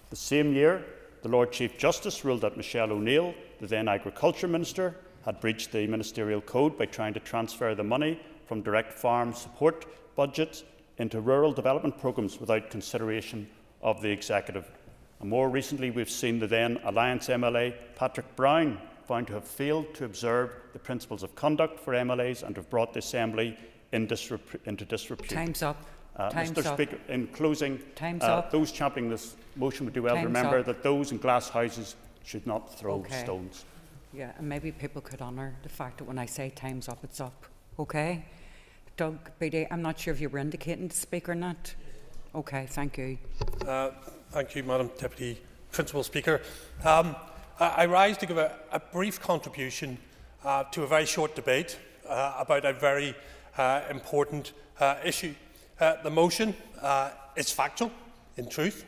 The same year, the Lord Chief Justice ruled that Michelle O'Neill, the then Agriculture Minister, had breached the Ministerial Code by trying to transfer the money from direct farm support budgets into rural development programmes without consideration of the Executive. And more recently, we've seen the then Alliance MLA Patrick Brown found to have failed to observe the principles of conduct for MLAs and have brought the Assembly into disrepute. Time's up. Mr. Speaker, in closing, up. those championing this motion would do well to remember that those in glass houses should not throw stones. Yeah, and maybe people could honour the fact that when I say time's up, it's up. Okay? Doug Beattie, I'm not sure if you were indicating to speak or not. Okay, thank you. Thank you, Madam Deputy Principal Speaker. I rise to give a brief contribution to a very short debate about a very important issue. The motion is factual, in truth,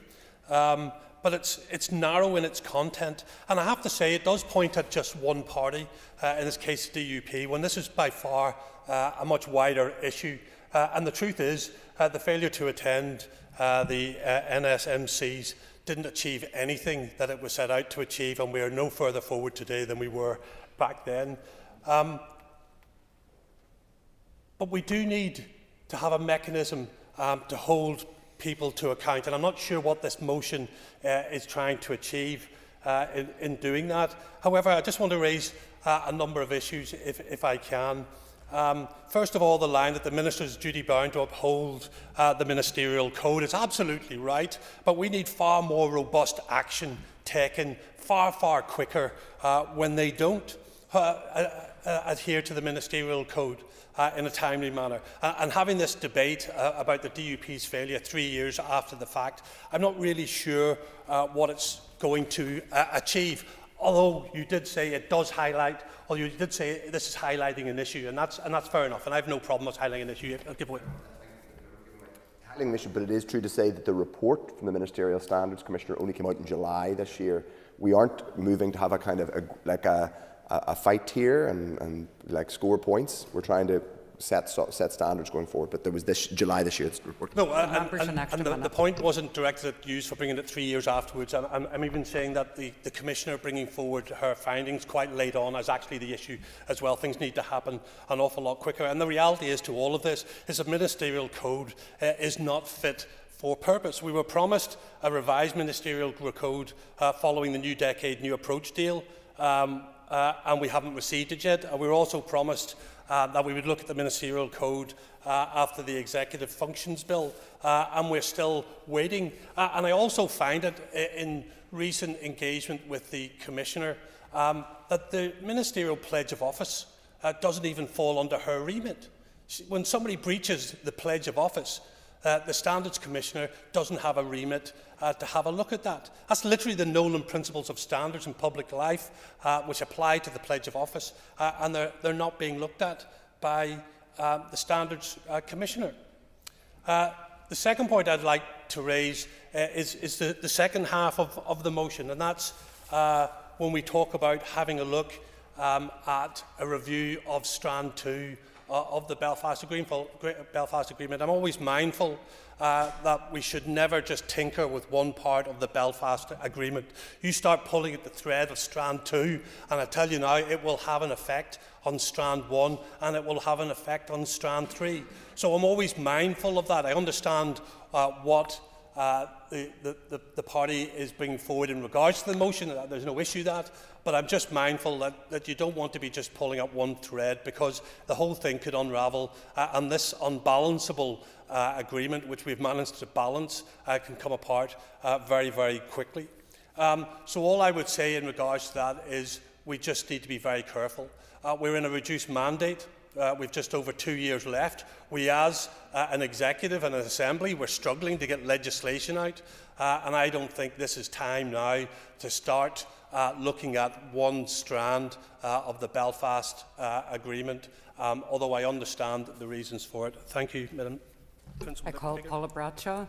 but it's narrow in its content. And I have to say, it does point at just one party, in this case the DUP, when this is by far a much wider issue. And the truth is, the failure to attend the NSMCs didn't achieve anything that it was set out to achieve, and we are no further forward today than we were back then. But we do need to have a mechanism to hold people to account, and I'm not sure what this motion is trying to achieve in doing that. However, I just want to raise a number of issues, if I can. First of all, the line that the Minister is duty bound to uphold the Ministerial Code is absolutely right, but we need far more robust action taken far quicker when they don't adhere to the Ministerial Code in a timely manner. And having this debate about the DUP's failure 3 years after the fact, I'm not really sure what it's going to achieve. Although you did say it does highlight, or you did say this is highlighting an issue, and that's fair enough, and I have no problem with highlighting an issue. I'll give away. Highlighting an issue, but it is true to say that the report from the Ministerial Standards Commissioner only came out in July this year. We aren't moving to have a kind of a fight here and like score points. We're trying to set standards going forward, but there was this July this year. No, and the point wasn't directed at you for bringing it 3 years afterwards. I'm even saying that the Commissioner bringing forward her findings quite late on is actually the issue as well. Things need to happen an awful lot quicker. And the reality is to all of this is the Ministerial Code is not fit for purpose. We were promised a revised Ministerial Code following the New Decade, New Approach deal, and we haven't received it yet. And we were also promised that we would look at the Ministerial Code after the Executive Functions Bill, and we're still waiting. And I also find it in recent engagement with the Commissioner that the Ministerial Pledge of Office doesn't even fall under her remit. When somebody breaches the Pledge of Office, the Standards Commissioner doesn't have a remit to have a look at that. That's literally the Nolan principles of standards in public life, which apply to the Pledge of Office, and they're not being looked at by the Standards Commissioner. The second point I'd like to raise is the second half of the motion, and that's when we talk about having a look at a review of Strand 2 of the Belfast Agreement. I'm always mindful that we should never just tinker with one part of the Belfast Agreement. You start pulling at the thread of Strand 2, and I tell you now, it will have an effect on Strand 1, and it will have an effect on Strand 3. So I'm always mindful of that. I understand what the party is bringing forward in regards to the motion. There's no issue that, but I'm just mindful that you don't want to be just pulling up one thread, because the whole thing could unravel, and this unbalanceable agreement, which we've managed to balance, can come apart very quickly. So all I would say in regards to that is we just need to be very careful. We're in a reduced mandate. We've just over 2 years left. We, as an executive and an assembly, we're struggling to get legislation out, and I don't think this is time now to start looking at one strand of the Belfast Agreement, although I understand the reasons for it. Thank you, Madam Principal. I call Paula Bradshaw.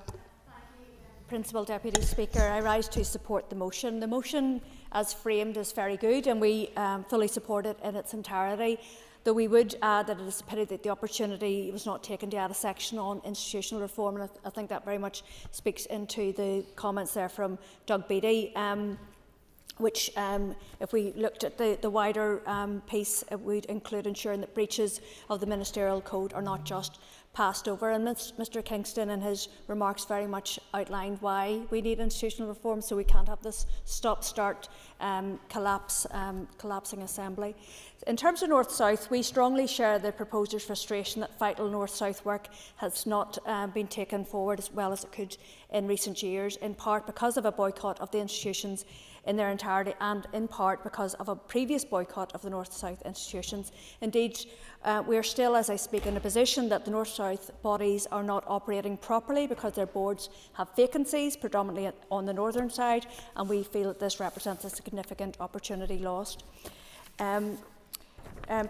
Principal Deputy Speaker, I rise to support the motion. The motion, as framed, is very good, and we fully support it in its entirety. Though we would add that it is a pity that the opportunity was not taken to add a section on institutional reform, and I think that very much speaks into the comments there from Doug Beattie, which, if we looked at the wider piece, it would include ensuring that breaches of the Ministerial Code are not just passed over. And Mr Kingston in his remarks very much outlined why we need institutional reform, so we can't have this stop-start collapsing assembly. In terms of North-South, we strongly share the proposer's frustration that vital North-South work has not been taken forward as well as it could in recent years, in part because of a boycott of the institutions in their entirety and in part because of a previous boycott of the North-South institutions. Indeed, we are still, as I speak, in a position that the North-South bodies are not operating properly because their boards have vacancies, predominantly on the northern side, and we feel that this represents a significant opportunity lost.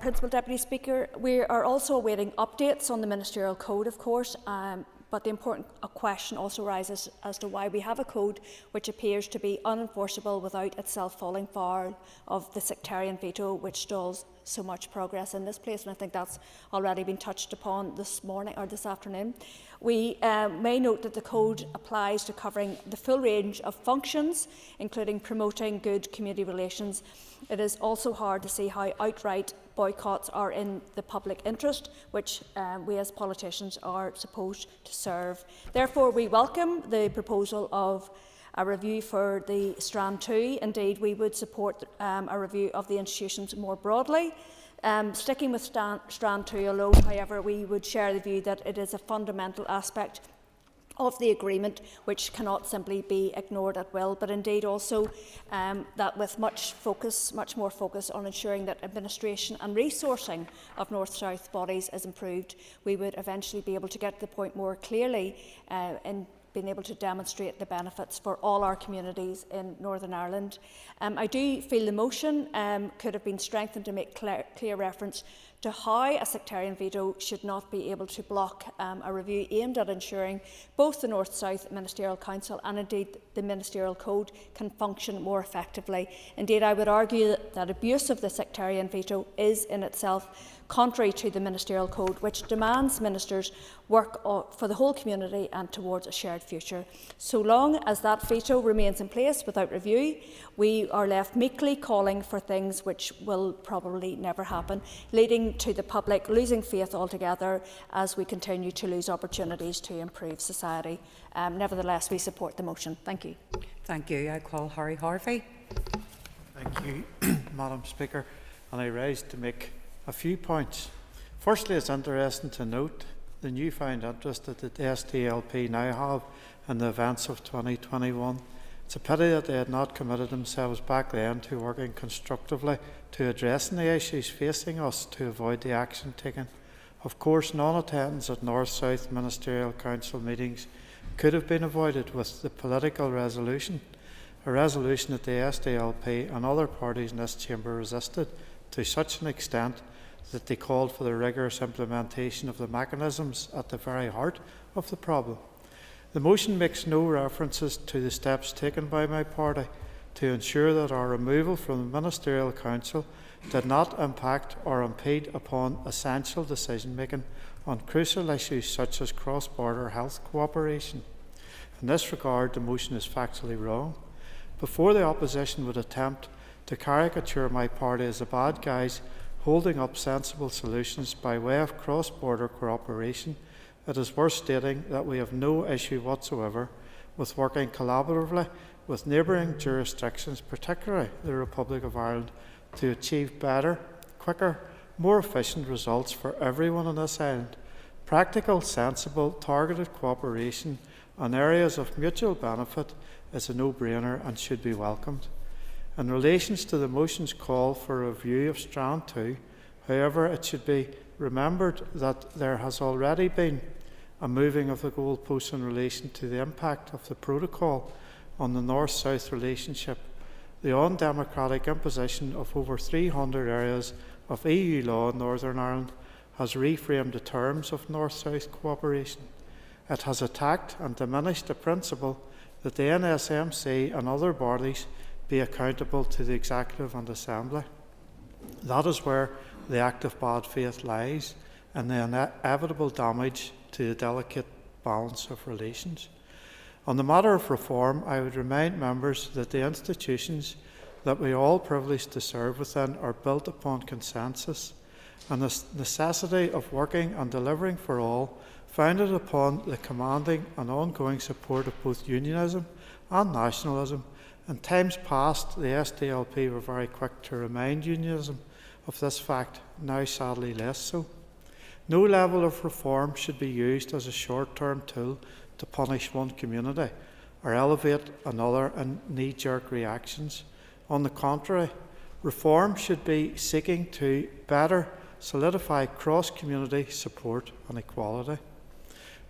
Principal Deputy Speaker, we are also awaiting updates on the Ministerial Code, of course, but the important question also arises as to why we have a code which appears to be unenforceable without itself falling foul of the sectarian veto which stalls so much progress in this place, and I think that's already been touched upon this morning or this afternoon. We may note that the code applies to covering the full range of functions, including promoting good community relations. It is also hard to see how outright boycotts are in the public interest, which we as politicians are supposed to serve. Therefore, we welcome the proposal of a review for the Strand 2. Indeed, we would support a review of the institutions more broadly. Sticking with Strand 2 alone, however, we would share the view that it is a fundamental aspect of the agreement which cannot simply be ignored at will, but indeed also that with much more focus on ensuring that administration and resourcing of North-South bodies is improved, we would eventually be able to get to the point more clearly in being able to demonstrate the benefits for all our communities in Northern Ireland. I do feel the motion could have been strengthened to make clear reference to how a sectarian veto should not be able to block a review aimed at ensuring both the North-South Ministerial Council and indeed the Ministerial Code can function more effectively. Indeed, I would argue that abuse of the sectarian veto is in itself contrary to the Ministerial Code, which demands ministers work for the whole community and towards a shared future. So long as that veto remains in place without review, we are left meekly calling for things which will probably never happen, leading to the public losing faith altogether as we continue to lose opportunities to improve society. Nevertheless, we support the motion. Thank you. Thank you. I call Harry Harvey. Thank you, Madam Speaker. And I rise to make a few points. Firstly, it's interesting to note the newfound interest that the SDLP now have in the events of 2021. It's a pity that they had not committed themselves back then to working constructively to addressing the issues facing us to avoid the action taken. Of course, non-attendance at North-South Ministerial Council meetings could have been avoided with the political resolution, a resolution that the SDLP and other parties in this chamber resisted to such an extent that they called for the rigorous implementation of the mechanisms at the very heart of the problem. The motion makes no references to the steps taken by my party to ensure that our removal from the Ministerial Council did not impact or impede upon essential decision-making on crucial issues such as cross-border health cooperation. In this regard, the motion is factually wrong. Before the opposition would attempt to caricature my party as the bad guys holding up sensible solutions by way of cross-border cooperation, it is worth stating that we have no issue whatsoever with working collaboratively with neighbouring jurisdictions, particularly the Republic of Ireland, to achieve better, quicker, more efficient results for everyone on this island. Practical, sensible, targeted cooperation on areas of mutual benefit is a no-brainer and should be welcomed. In relation to the motion's call for a review of Strand 2, however, it should be remembered that there has already been a moving of the goalposts in relation to the impact of the protocol on the North-South relationship. The undemocratic imposition of over 300 areas of EU law in Northern Ireland has reframed the terms of North-South cooperation. It has attacked and diminished the principle that the NSMC and other bodies be accountable to the Executive and Assembly. That is where the act of bad faith lies, and the inevitable damage to the delicate balance of relations. On the matter of reform, I would remind members that the institutions that we are all privileged to serve within are built upon consensus, and the necessity of working and delivering for all, founded upon the commanding and ongoing support of both unionism and nationalism. In times past, the SDLP were very quick to remind unionism of this fact, now sadly less so. No level of reform should be used as a short-term tool to punish one community or elevate another in knee-jerk reactions. On the contrary, reform should be seeking to better solidify cross-community support and equality.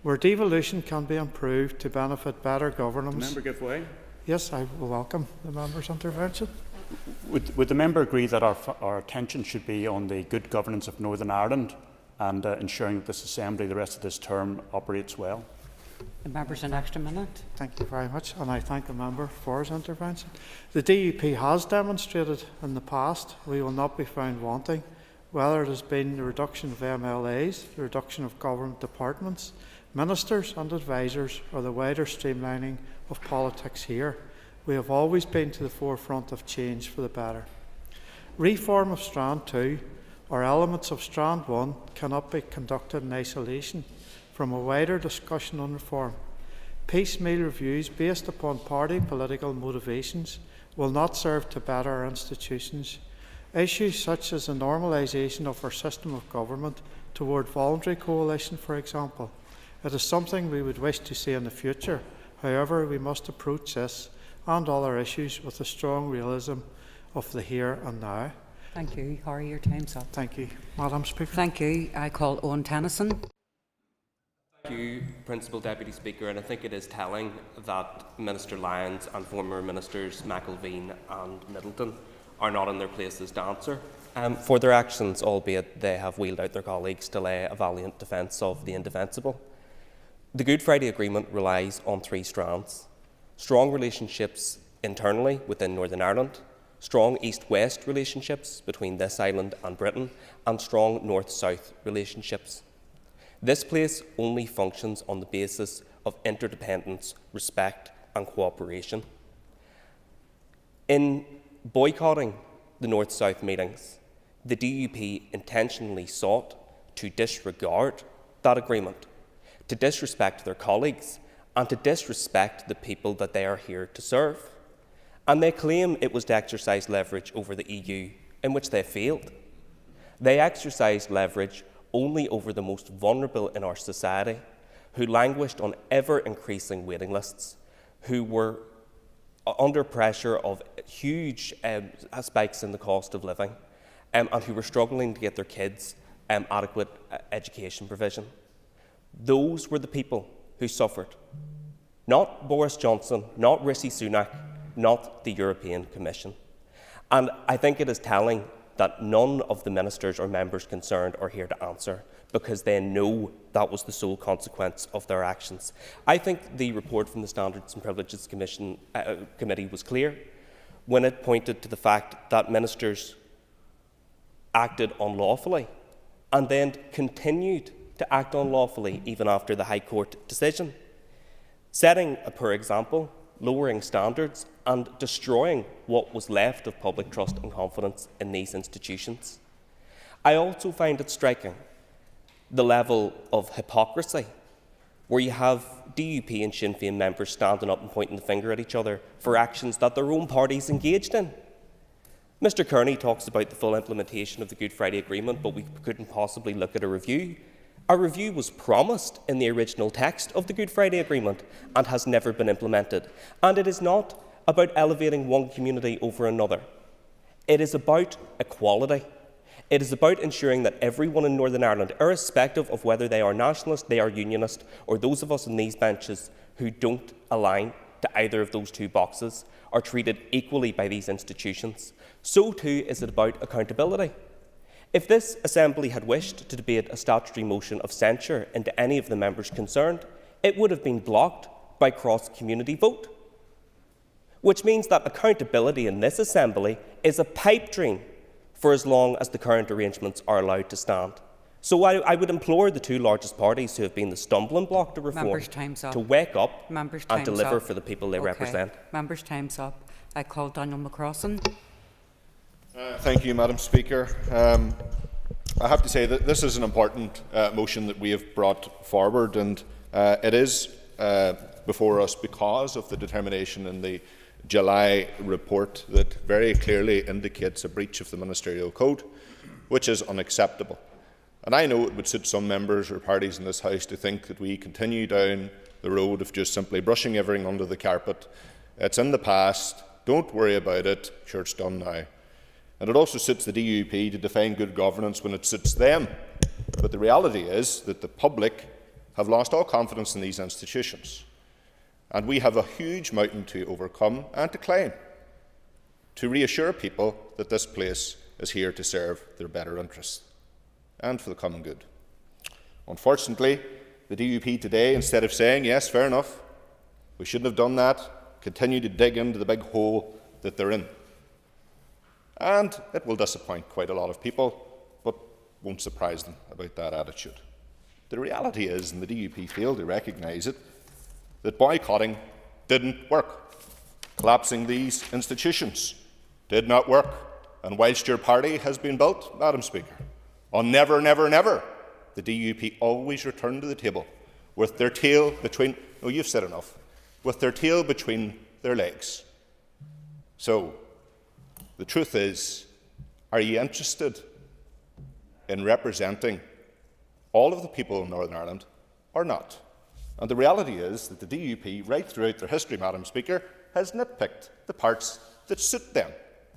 Where devolution can be improved to benefit better governance. The member give way. Yes, I will welcome the member's intervention. Would the member agree that our attention should be on the good governance of Northern Ireland and ensuring that this Assembly, the rest of this term, operates well? The member's an extra minute. Thank you very much, and I thank the member for his intervention. The DUP has demonstrated in the past we will not be found wanting, whether it has been the reduction of MLAs, the reduction of government departments, ministers and advisers, or the wider streamlining of politics here. We have always been to the forefront of change for the better. Reform of Strand 2 or elements of Strand 1 cannot be conducted in isolation from a wider discussion on reform. Piecemeal reviews based upon party political motivations will not serve to better our institutions. Issues such as the normalisation of our system of government toward voluntary coalition, for example, it is something we would wish to see in the future. However, we must approach this and other issues with a strong realism of the here and now. Thank you. Harry, your time's up. Thank you, Madam Speaker. Thank you. I call Owen Tennyson. Thank you, Principal Deputy Speaker, and I think it is telling that Minister Lyons and former Ministers McElveen and Middleton are not in their places to answer for their actions, albeit they have wheeled out their colleagues to lay a valiant defence of the indefensible. The Good Friday Agreement relies on three strands: strong relationships internally within Northern Ireland, strong East-West relationships between this island and Britain, and strong North-South relationships. This place only functions on the basis of interdependence, respect and cooperation. In boycotting the North-South meetings, the DUP intentionally sought to disregard that agreement, to disrespect their colleagues and to disrespect the people that they are here to serve. And they claim it was to exercise leverage over the EU, in which they failed. They exercised leverage only over the most vulnerable in our society, who languished on ever-increasing waiting lists, who were under pressure of huge spikes in the cost of living, and who were struggling to get their kids adequate education provision. Those were the people who suffered. Not Boris Johnson, not Rishi Sunak, not the European Commission. And I think it is telling that none of the ministers or members concerned are here to answer, because they know that was the sole consequence of their actions. I think the report from the Standards and Privileges Committee was clear when it pointed to the fact that ministers acted unlawfully and then continued to act unlawfully even after the High Court decision, setting a poor example, lowering standards and destroying what was left of public trust and confidence in these institutions. I also find it striking the level of hypocrisy where you have DUP and Sinn Féin members standing up and pointing the finger at each other for actions that their own parties engaged in. Mr Kearney talks about the full implementation of the Good Friday Agreement, but we couldn't possibly look at a review. A review was promised in the original text of the Good Friday Agreement and has never been implemented. And it is not about elevating one community over another. It is about equality. It is about ensuring that everyone in Northern Ireland, irrespective of whether they are nationalist, they are unionist, or those of us in these benches who don't align to either of those two boxes, are treated equally by these institutions. So too is it about accountability. If this Assembly had wished to debate a statutory motion of censure into any of the members concerned, it would have been blocked by cross-community vote, which means that accountability in this Assembly is a pipe dream for as long as the current arrangements are allowed to stand. So I would implore the two largest parties who have been the stumbling block to reform to wake up and deliver for the people they represent. Members' time's up. I call Daniel McCrossan. Thank you, Madam Speaker. I have to say that this is an important motion that we have brought forward, and it is before us because of the determination in the July report that very clearly indicates a breach of the Ministerial Code, which is unacceptable. And I know it would suit some members or parties in this House to think that we continue down the road of just simply brushing everything under the carpet. It's in the past, don't worry about it, sure it's done now. And it also suits the DUP to define good governance when it suits them. But the reality is that the public have lost all confidence in these institutions. And we have a huge mountain to overcome and to climb, to reassure people that this place is here to serve their better interests and for the common good. Unfortunately, the DUP today, instead of saying, yes, fair enough, we shouldn't have done that, continue to dig into the big hole that they're in. And it will disappoint quite a lot of people, but won't surprise them about that attitude. The reality is, and the DUP failed to recognise it, that boycotting didn't work. Collapsing these institutions did not work. And whilst your party has been built, Madam Speaker, on never, never, never, the DUP always returned to the table with their tail between, no, you've said enough, with their tail between their legs. So, the truth is, are you interested in representing all of the people of Northern Ireland or not? And the reality is that the DUP, right throughout their history, Madam Speaker, has nitpicked the parts that suit them,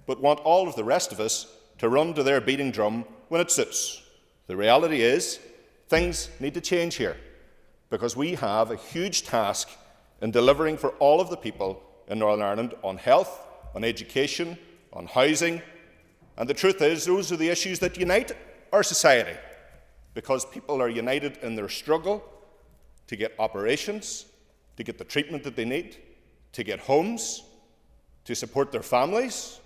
but want all of the rest of us to run to their beating drum when it suits. The reality is, things need to change here, because we have a huge task in delivering for all of the people in Northern Ireland on health, on education, on housing, and the truth is, those are the issues that unite our society, because people are united in their struggle to get operations, to get the treatment that they need, to get homes, to support their families.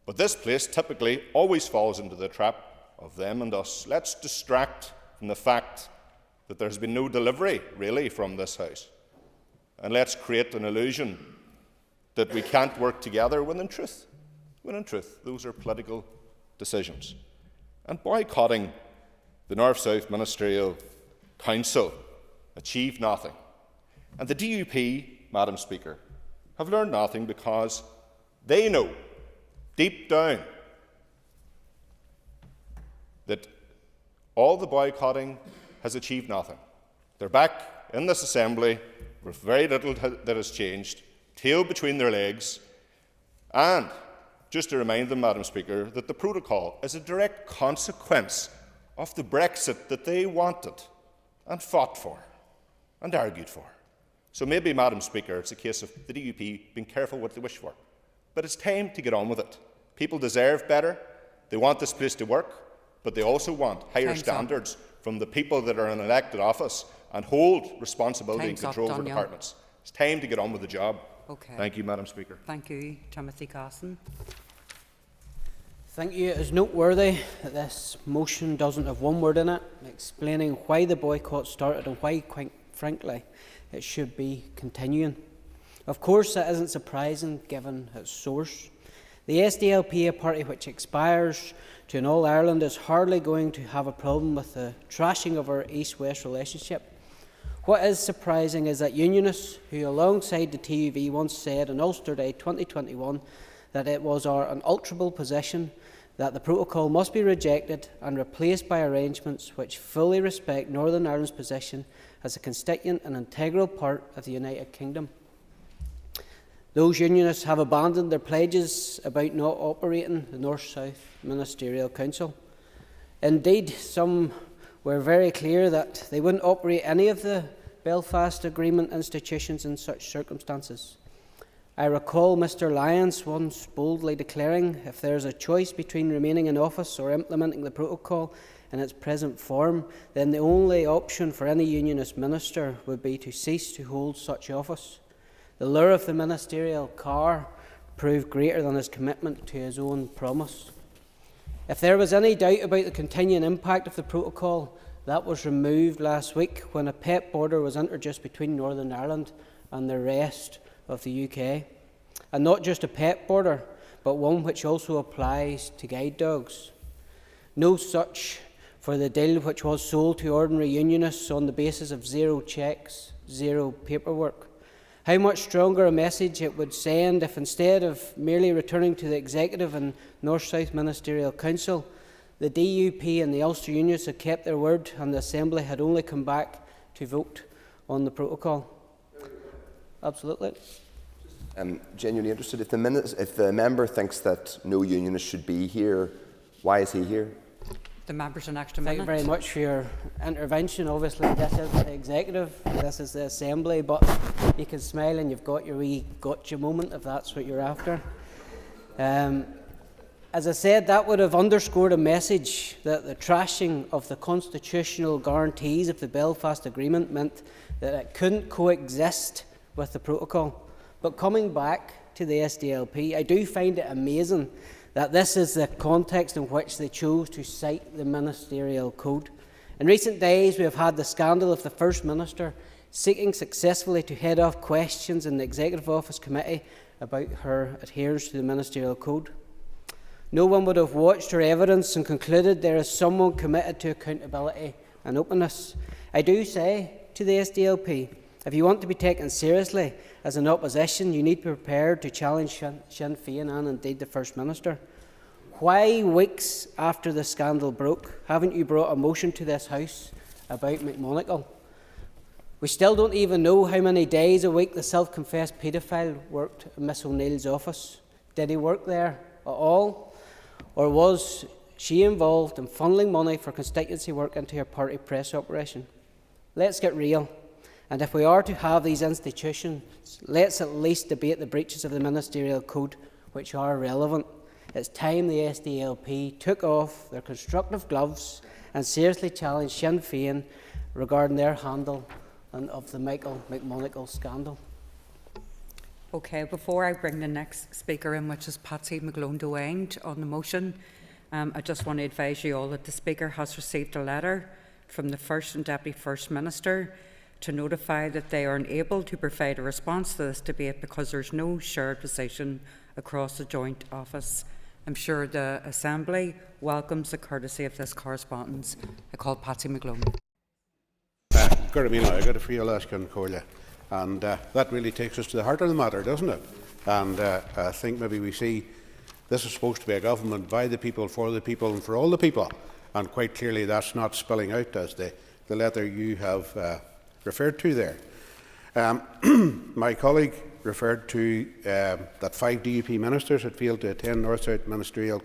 But this place typically always falls into the trap of them and us. Let's distract from the fact that there's been no delivery, really, from this House. And let's create an illusion that we can't work together when in truth, those are political decisions. And boycotting the North-South Ministerial Council achieved nothing. And the DUP, Madam Speaker, have learned nothing because they know, deep down, that all the boycotting has achieved nothing. They're back in this Assembly with very little that has changed, tail between their legs, and just to remind them, Madam Speaker, that the protocol is a direct consequence of the Brexit that they wanted and fought for and argued for. So maybe, Madam Speaker, it's a case of the DUP being careful what they wish for. But it's time to get on with it. People deserve better. They want this place to work, but they also want higher standards from the people that are in elected office and hold responsibility and control over departments. It's time to get on with the job. Okay. Thank you, Madam Speaker. Thank you, Timothy Carson. Thank you. It is noteworthy that this motion doesn't have one word in it explaining why the boycott started and why, quite frankly, it should be continuing. Of course, that isn't surprising given its source. The SDLP, a party which aspires to an All-Ireland, is hardly going to have a problem with the trashing of our East-West relationship. What is surprising is that unionists, who alongside the TUV once said on Ulster Day 2021 that it was our unalterable position that the protocol must be rejected and replaced by arrangements which fully respect Northern Ireland's position as a constituent and integral part of the United Kingdom. Those unionists have abandoned their pledges about not operating the North-South Ministerial Council. Indeed, some were very clear that they wouldn't operate any of the Belfast Agreement institutions in such circumstances. I recall Mr Lyons once boldly declaring, if there is a choice between remaining in office or implementing the protocol in its present form, then the only option for any unionist minister would be to cease to hold such office. The lure of the ministerial car proved greater than his commitment to his own promise. If there was any doubt about the continuing impact of the protocol, that was removed last week when a pet border was introduced between Northern Ireland and the rest of the UK. And not just a pet border, but one which also applies to guide dogs. No such for the deal which was sold to ordinary unionists on the basis of zero checks, zero paperwork. How much stronger a message it would send if, instead of merely returning to the Executive and North-South Ministerial Council, the DUP and the Ulster Unions had kept their word and the Assembly had only come back to vote on the protocol. Absolutely. I'm genuinely interested. If the member thinks that no unionist should be here, why is he here? The member's an extra minute. Thank you very much for your intervention. Obviously, this is the Executive, this is the Assembly, but you can smile and you've got your wee gotcha moment if that's what you're after. As I said, that would have underscored a message that the trashing of the constitutional guarantees of the Belfast Agreement meant that it couldn't coexist with the protocol. But coming back to the SDLP, I do find it amazing that this is the context in which they chose to cite the Ministerial Code. In recent days, we have had the scandal of the First Minister seeking successfully to head off questions in the Executive Office Committee about her adherence to the Ministerial Code. No one would have watched her evidence and concluded there is someone committed to accountability and openness. I do say to the SDLP, if you want to be taken seriously as an opposition, you need to be prepared to challenge Sinn Féin and indeed the First Minister. Why, weeks after the scandal broke, haven't you brought a motion to this House about McMonagle? We still don't even know how many days a week the self-confessed paedophile worked in Miss O'Neill's office. Did he work there at all? Or was she involved in funneling money for constituency work into her party press operation? Let's get real. And if we are to have these institutions, let's at least debate the breaches of the Ministerial Code which are relevant. It's time the SDLP took off their constructive gloves and seriously challenged Sinn Féin regarding their handle of the Michael McMonagle scandal. Okay, before I bring the next speaker in, which is Patsy McGlone-Dewayne, on the motion, I just want to advise you all that the Speaker has received a letter from the First and Deputy First Minister to notify that they are unable to provide a response to this debate because there is no shared position across the joint office. I'm sure the Assembly welcomes the courtesy of this correspondence. I call Patsy McGlone. And that really takes us to the heart of the matter, doesn't it? And I think maybe we see this is supposed to be a government by the people, for the people and for all the people. And quite clearly that's not spelling out as the letter you have referred to there. My colleague referred to that 5 DUP ministers had failed to attend North-South Ministerial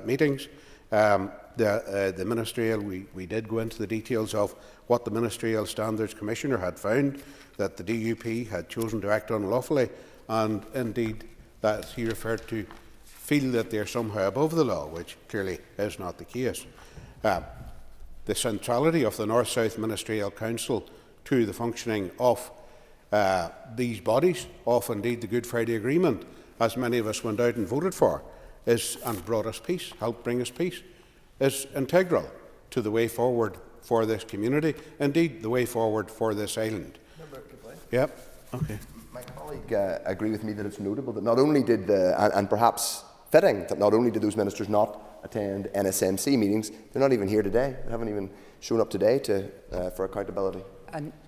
meetings. The Ministerial, we did go into the details of what the Ministerial Standards Commissioner had found, that the DUP had chosen to act unlawfully, and indeed that he referred to feel that they are somehow above the law, which clearly is not the case. The centrality of the North-South Ministerial Council to the functioning of these bodies, of indeed the Good Friday Agreement, as many of us went out and voted for, and brought us peace, helped bring us peace, is integral to the way forward for this community, indeed the way forward for this island. Yep. Okay. My colleague agree with me that it's notable that not only did and perhaps fitting that not only did those ministers not attend NSMC meetings, they're not even here today. They haven't even shown up today for accountability.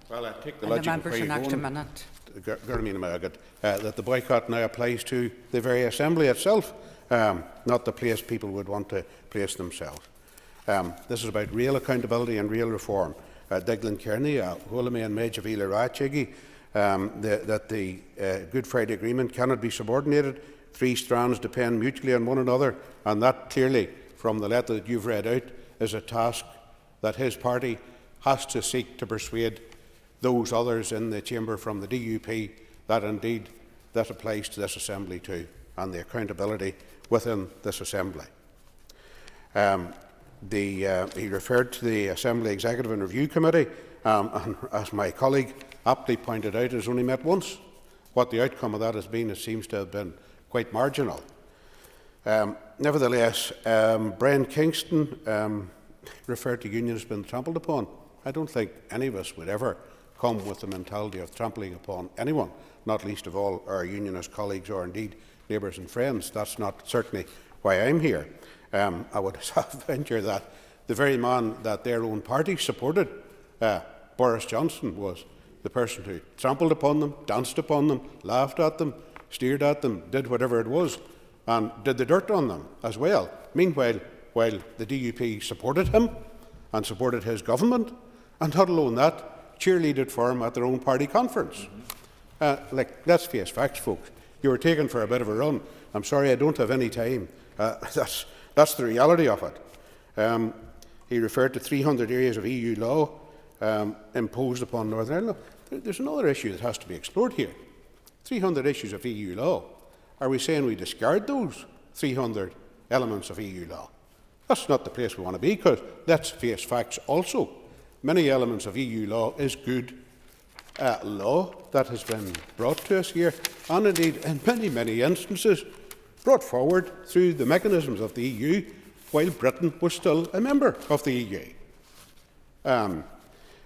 Well, I take the and logic the member's an extra minute. That the boycott now applies to the very Assembly itself, not the place people would want to place themselves. This is about real accountability and real reform. Diglin Kearney, Holame and Major Vila Rachigi, that the Good Friday Agreement cannot be subordinated. 3 strands depend mutually on one another, and that clearly, from the letter that you've read out, is a task that his party has to seek to persuade those others in the chamber from the DUP that indeed that applies to this Assembly too, and the accountability within this Assembly. He referred to the Assembly Executive and Review Committee, and as my colleague aptly pointed out, it has only met once. What the outcome of that has been, it seems to have been quite marginal. Nevertheless, Brian Kingston referred to unions being trampled upon. I don't think any of us would ever come with the mentality of trampling upon anyone, not least of all our unionist colleagues or indeed neighbours and friends. That's not certainly why I'm here. I would venture that the very man that their own party supported, Boris Johnson, was the person who trampled upon them, danced upon them, laughed at them, steered at them, did whatever it was, and did the dirt on them as well. Meanwhile, while the DUP supported him and supported his government, and not alone that, cheerleaded for him at their own party conference. Let's face facts, folks. You were taken for a bit of a run. I'm sorry, I don't have any time. That's the reality of it. He referred to 300 areas of EU law imposed upon Northern Ireland. There's another issue that has to be explored here. 300 issues of EU law. Are we saying we discard those 300 elements of EU law? That's not the place we want to be, because let's face facts also. Many elements of EU law is good law that has been brought to us here, and indeed in many, many instances brought forward through the mechanisms of the EU while Britain was still a member of the EU.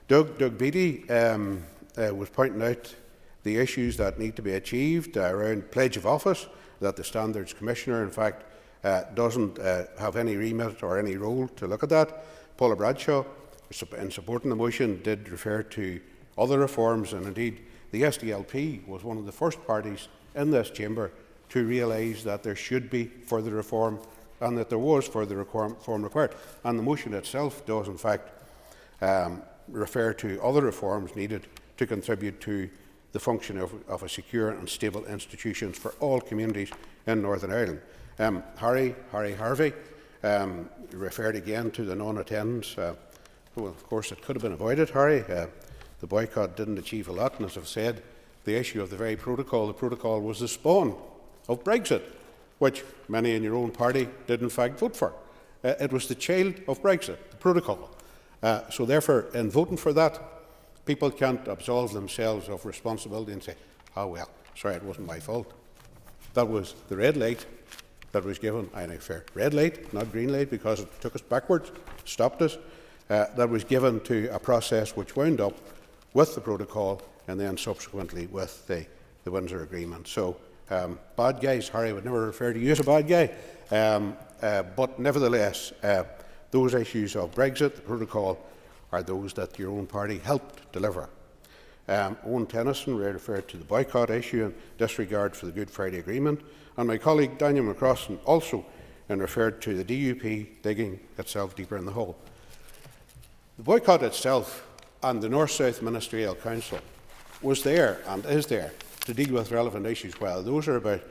Doug Beattie was pointing out the issues that need to be achieved around pledge of office, that the Standards Commissioner, in fact, doesn't have any remit or any role to look at that. Paula Bradshaw, in supporting the motion, did refer to other reforms, and indeed the SDLP was one of the first parties in this chamber to realise that there should be further reform and that there was further reform required. And the motion itself does, in fact, refer to other reforms needed to contribute to the function of a secure and stable institutions for all communities in Northern Ireland. Harry Harvey referred again to the non-attendance. Well, of course, it could have been avoided, Harry. The boycott didn't achieve a lot, and as I've said, the issue of the very protocol, the protocol was the spawn of Brexit, which many in your own party did in fact vote for. It was the child of Brexit, the protocol. So therefore, in voting for that, people can't absolve themselves of responsibility and say, oh well, sorry, it wasn't my fault. That was the red light that was given, and a fair red light, not green light, because it took us backwards, stopped us, that was given to a process which wound up with the protocol and then subsequently with the Windsor Agreement. So, bad guys, Harry would never refer to you as a bad guy, but nevertheless, those issues of Brexit, the protocol, are those that your own party helped deliver. Owen Tennyson referred to the boycott issue in disregard for the Good Friday Agreement, and my colleague Daniel McCrossan also referred to the DUP digging itself deeper in the hole. The boycott itself and the North-South Ministerial Council was there and is there to deal with relevant issues, whether those are about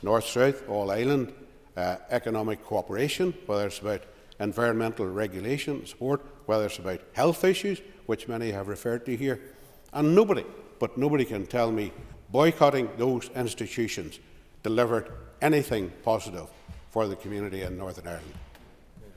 North-South, all-island, economic cooperation, whether it's about environmental regulation and support, whether it's about health issues, which many have referred to here. And nobody can tell me boycotting those institutions delivered anything positive for the community in Northern Ireland.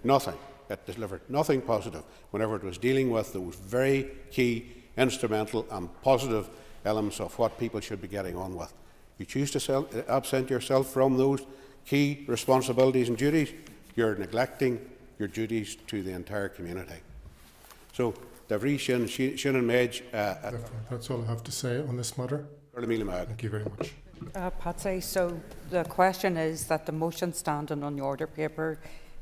Nothing. It delivered nothing positive whenever it was dealing with those very key, instrumental and positive elements of what people should be getting on with. You choose to absent yourself from those key responsibilities and duties, you're neglecting your duties to the entire community. So, Shin and Madge. That's all I have to say on this matter. Thank you very much. Patsy, so the question is that the motion standing on the order paper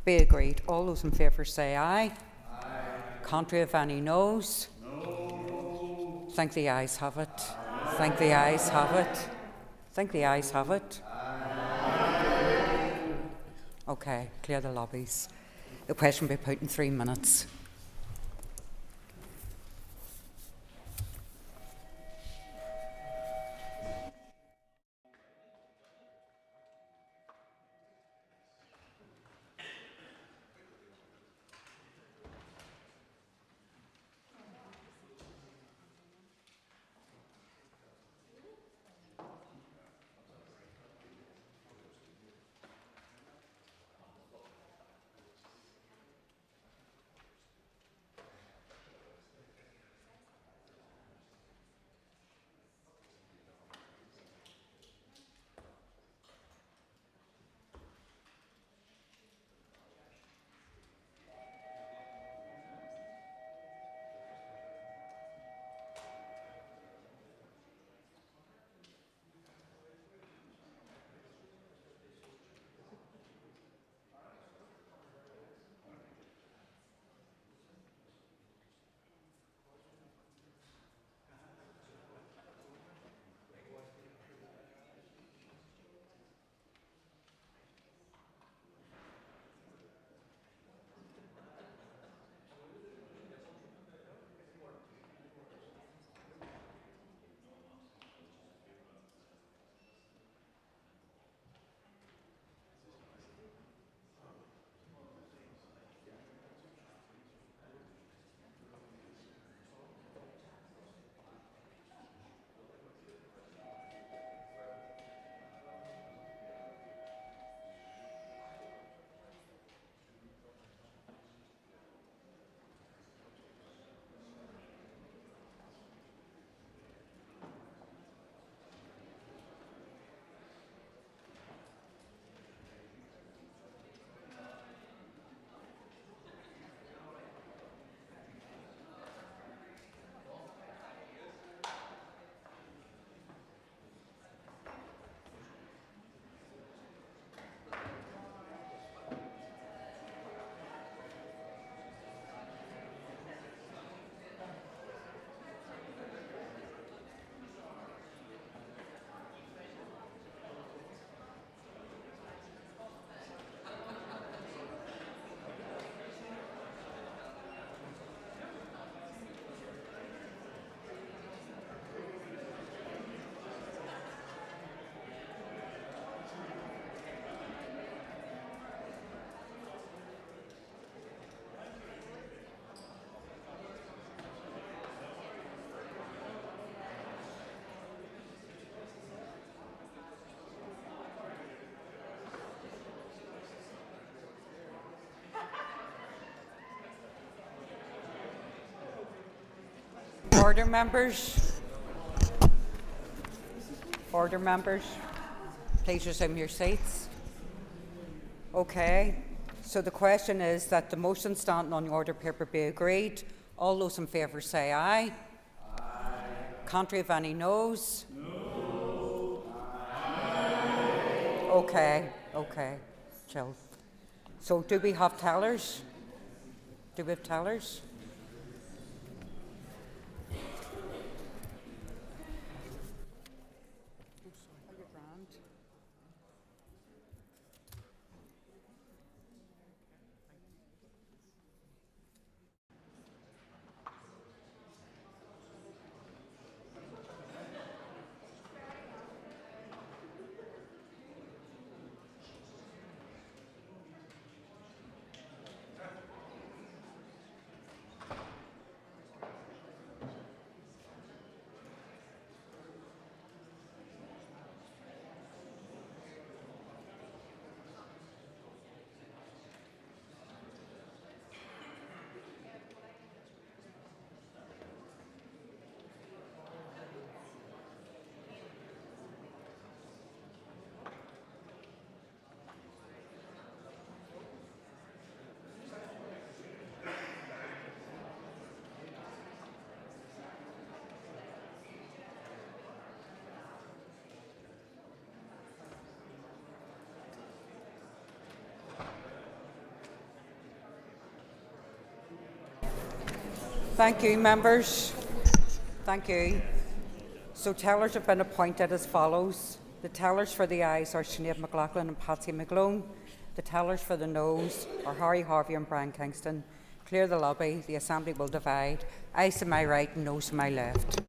be agreed. All those in favour say aye. Aye. Contrary if any noes? No. Think the ayes have it. Aye. Think the ayes have it. Think the ayes have it. Aye. Okay, clear the lobbies. The question will be put in 3 minutes. Order, members. Order, members. Please resume your seats. Okay. So the question is that the motion standing on the order paper be agreed. All those in favour say aye. Aye. Contrary of any noes? No. Aye. Okay. Okay. Chill. So do we have tellers? Do we have tellers? Thank you, members. Thank you. So tellers have been appointed as follows. The tellers for the ayes are Sinead McLaughlin and Patsy McGlone. The tellers for the noes are Harry Harvey and Brian Kingston. Clear the lobby. The Assembly will divide. Ayes to my right and noes to my left.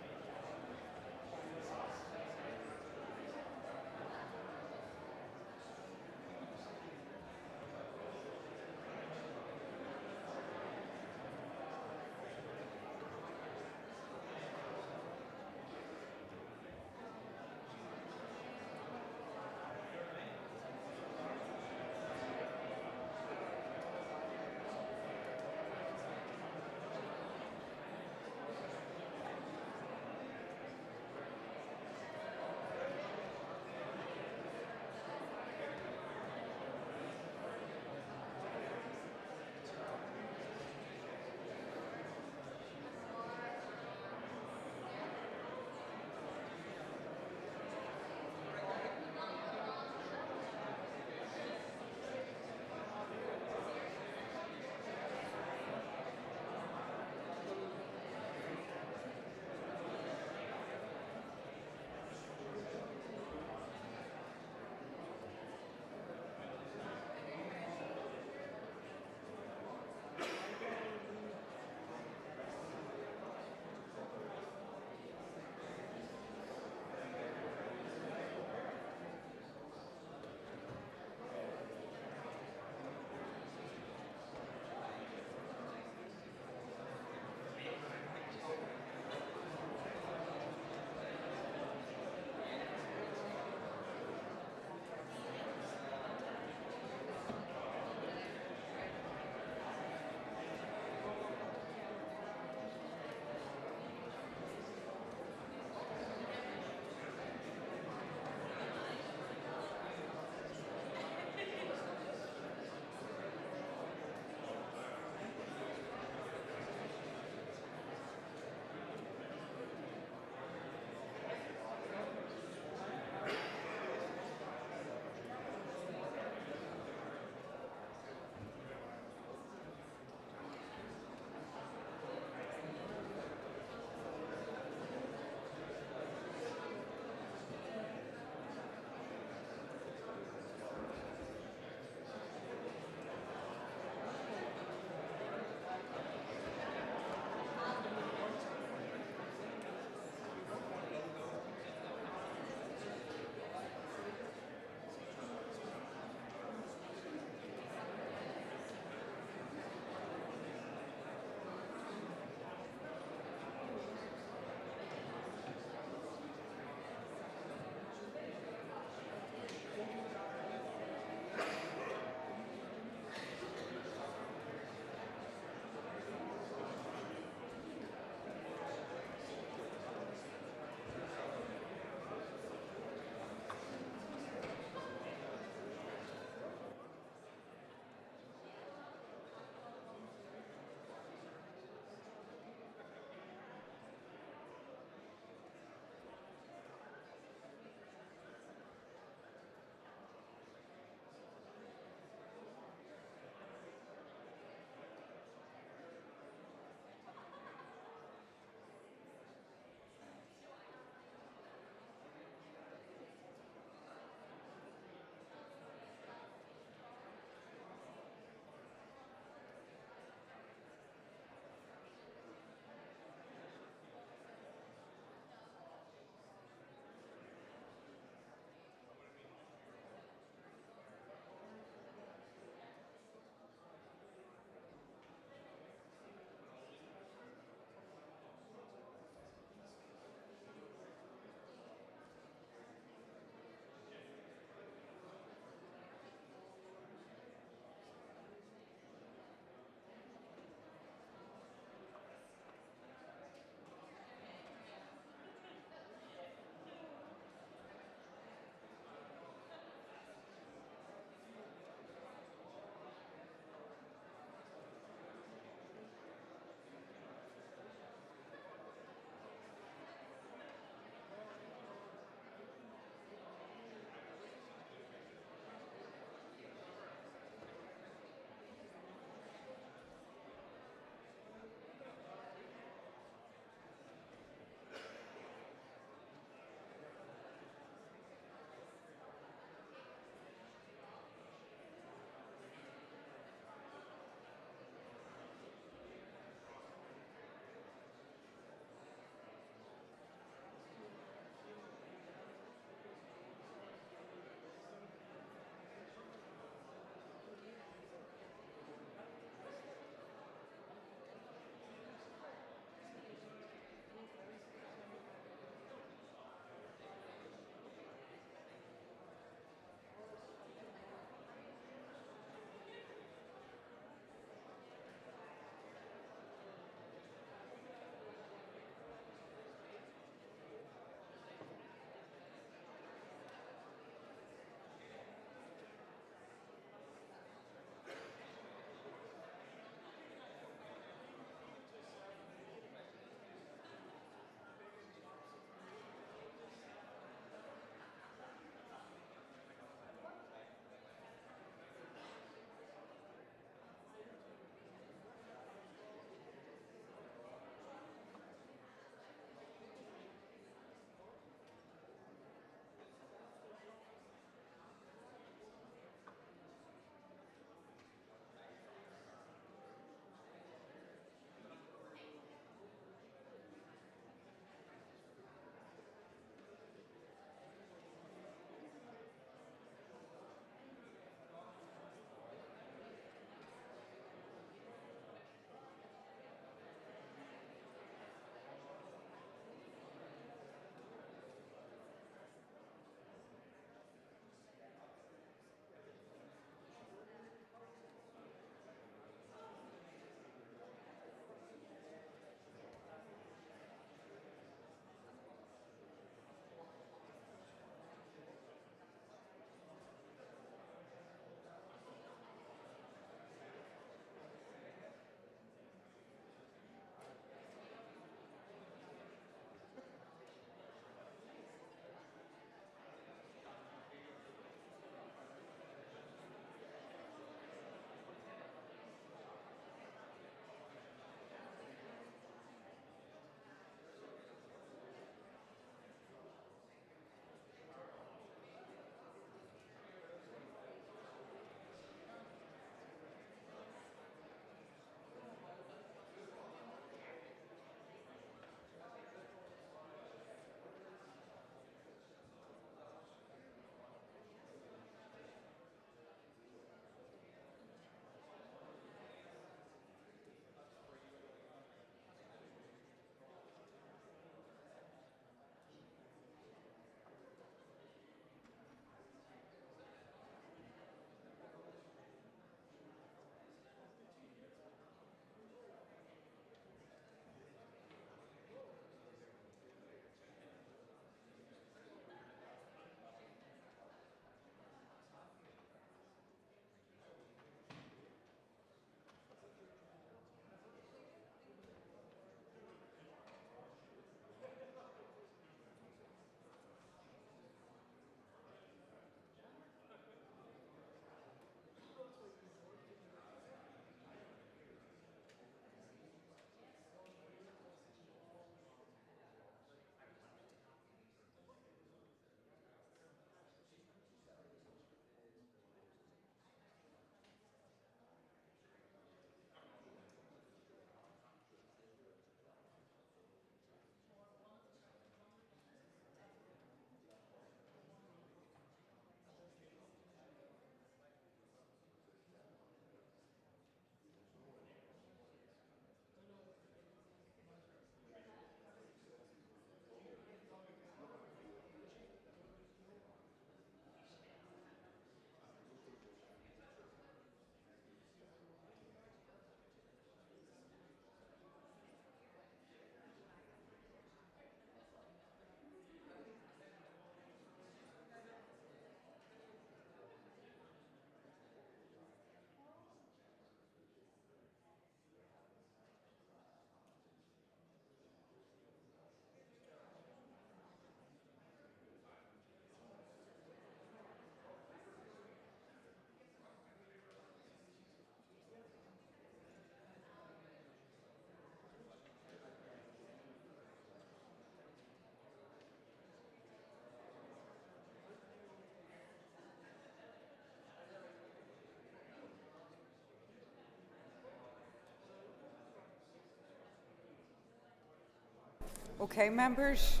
Okay, members.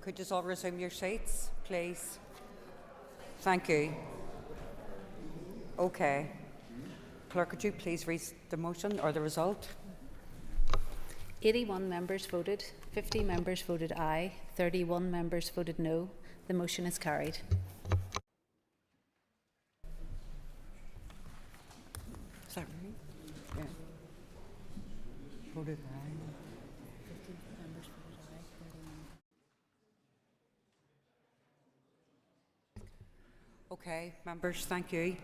Could you all resume your seats, please? Thank you. Okay. Clerk, could you please read the motion or the result? 81 members voted, 50 members voted aye, 31 members voted no. The motion is carried. Is that right? Yeah. Voted aye. 50 members voted aye, 31. Okay, members, thank you.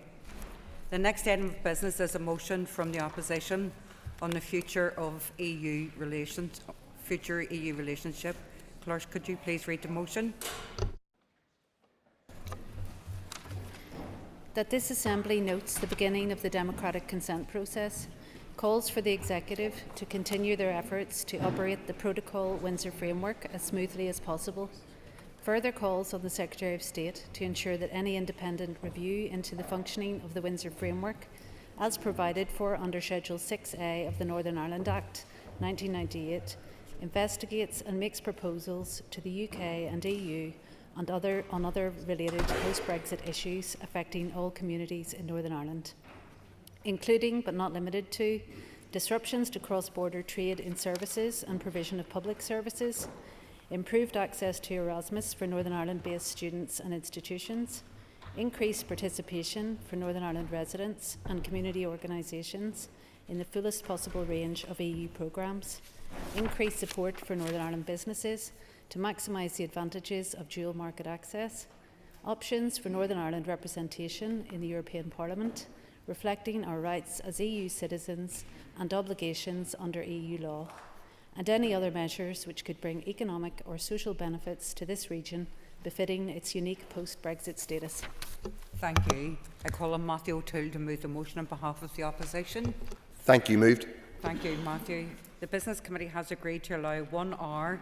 The next item of business is a motion from the opposition on the future of EU relations, future EU relationship. Clerk, could you please read the motion? That this Assembly notes the beginning of the democratic consent process, calls for the Executive to continue their efforts to operate the Protocol Windsor Framework as smoothly as possible, further calls on the Secretary of State to ensure that any independent review into the functioning of the Windsor Framework, as provided for under Schedule 6A of the Northern Ireland Act 1998, investigates and makes proposals to the UK and EU on other related post-Brexit issues affecting all communities in Northern Ireland, including but not limited to disruptions to cross-border trade in services and provision of public services, improved access to Erasmus for Northern Ireland-based students and institutions, increased participation for Northern Ireland residents and community organisations in the fullest possible range of EU programmes, increased support for Northern Ireland businesses to maximise the advantages of dual market access, options for Northern Ireland representation in the European Parliament, reflecting our rights as EU citizens and obligations under EU law, and any other measures which could bring economic or social benefits to this region befitting its unique post-Brexit status. Thank you. I call on Matthew O'Toole to move the motion on behalf of the opposition. Thank you. Moved. Thank you, Matthew. The Business Committee has agreed to allow 1 hour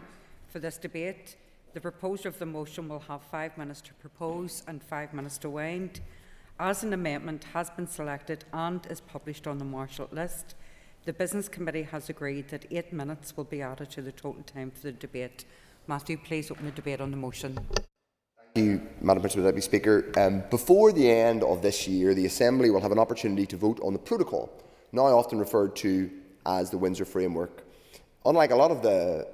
for this debate. The proposer of the motion will have 5 minutes to propose and 5 minutes to wind. As an amendment has been selected and is published on the Marshall list, the Business Committee has agreed that 8 minutes will be added to the total time for the debate. Matthew, please open the debate on the motion. Thank you, Madam Principal Deputy Speaker. Before the end of this year, the Assembly will have an opportunity to vote on the protocol, now often referred to as the Windsor Framework. Unlike a lot of the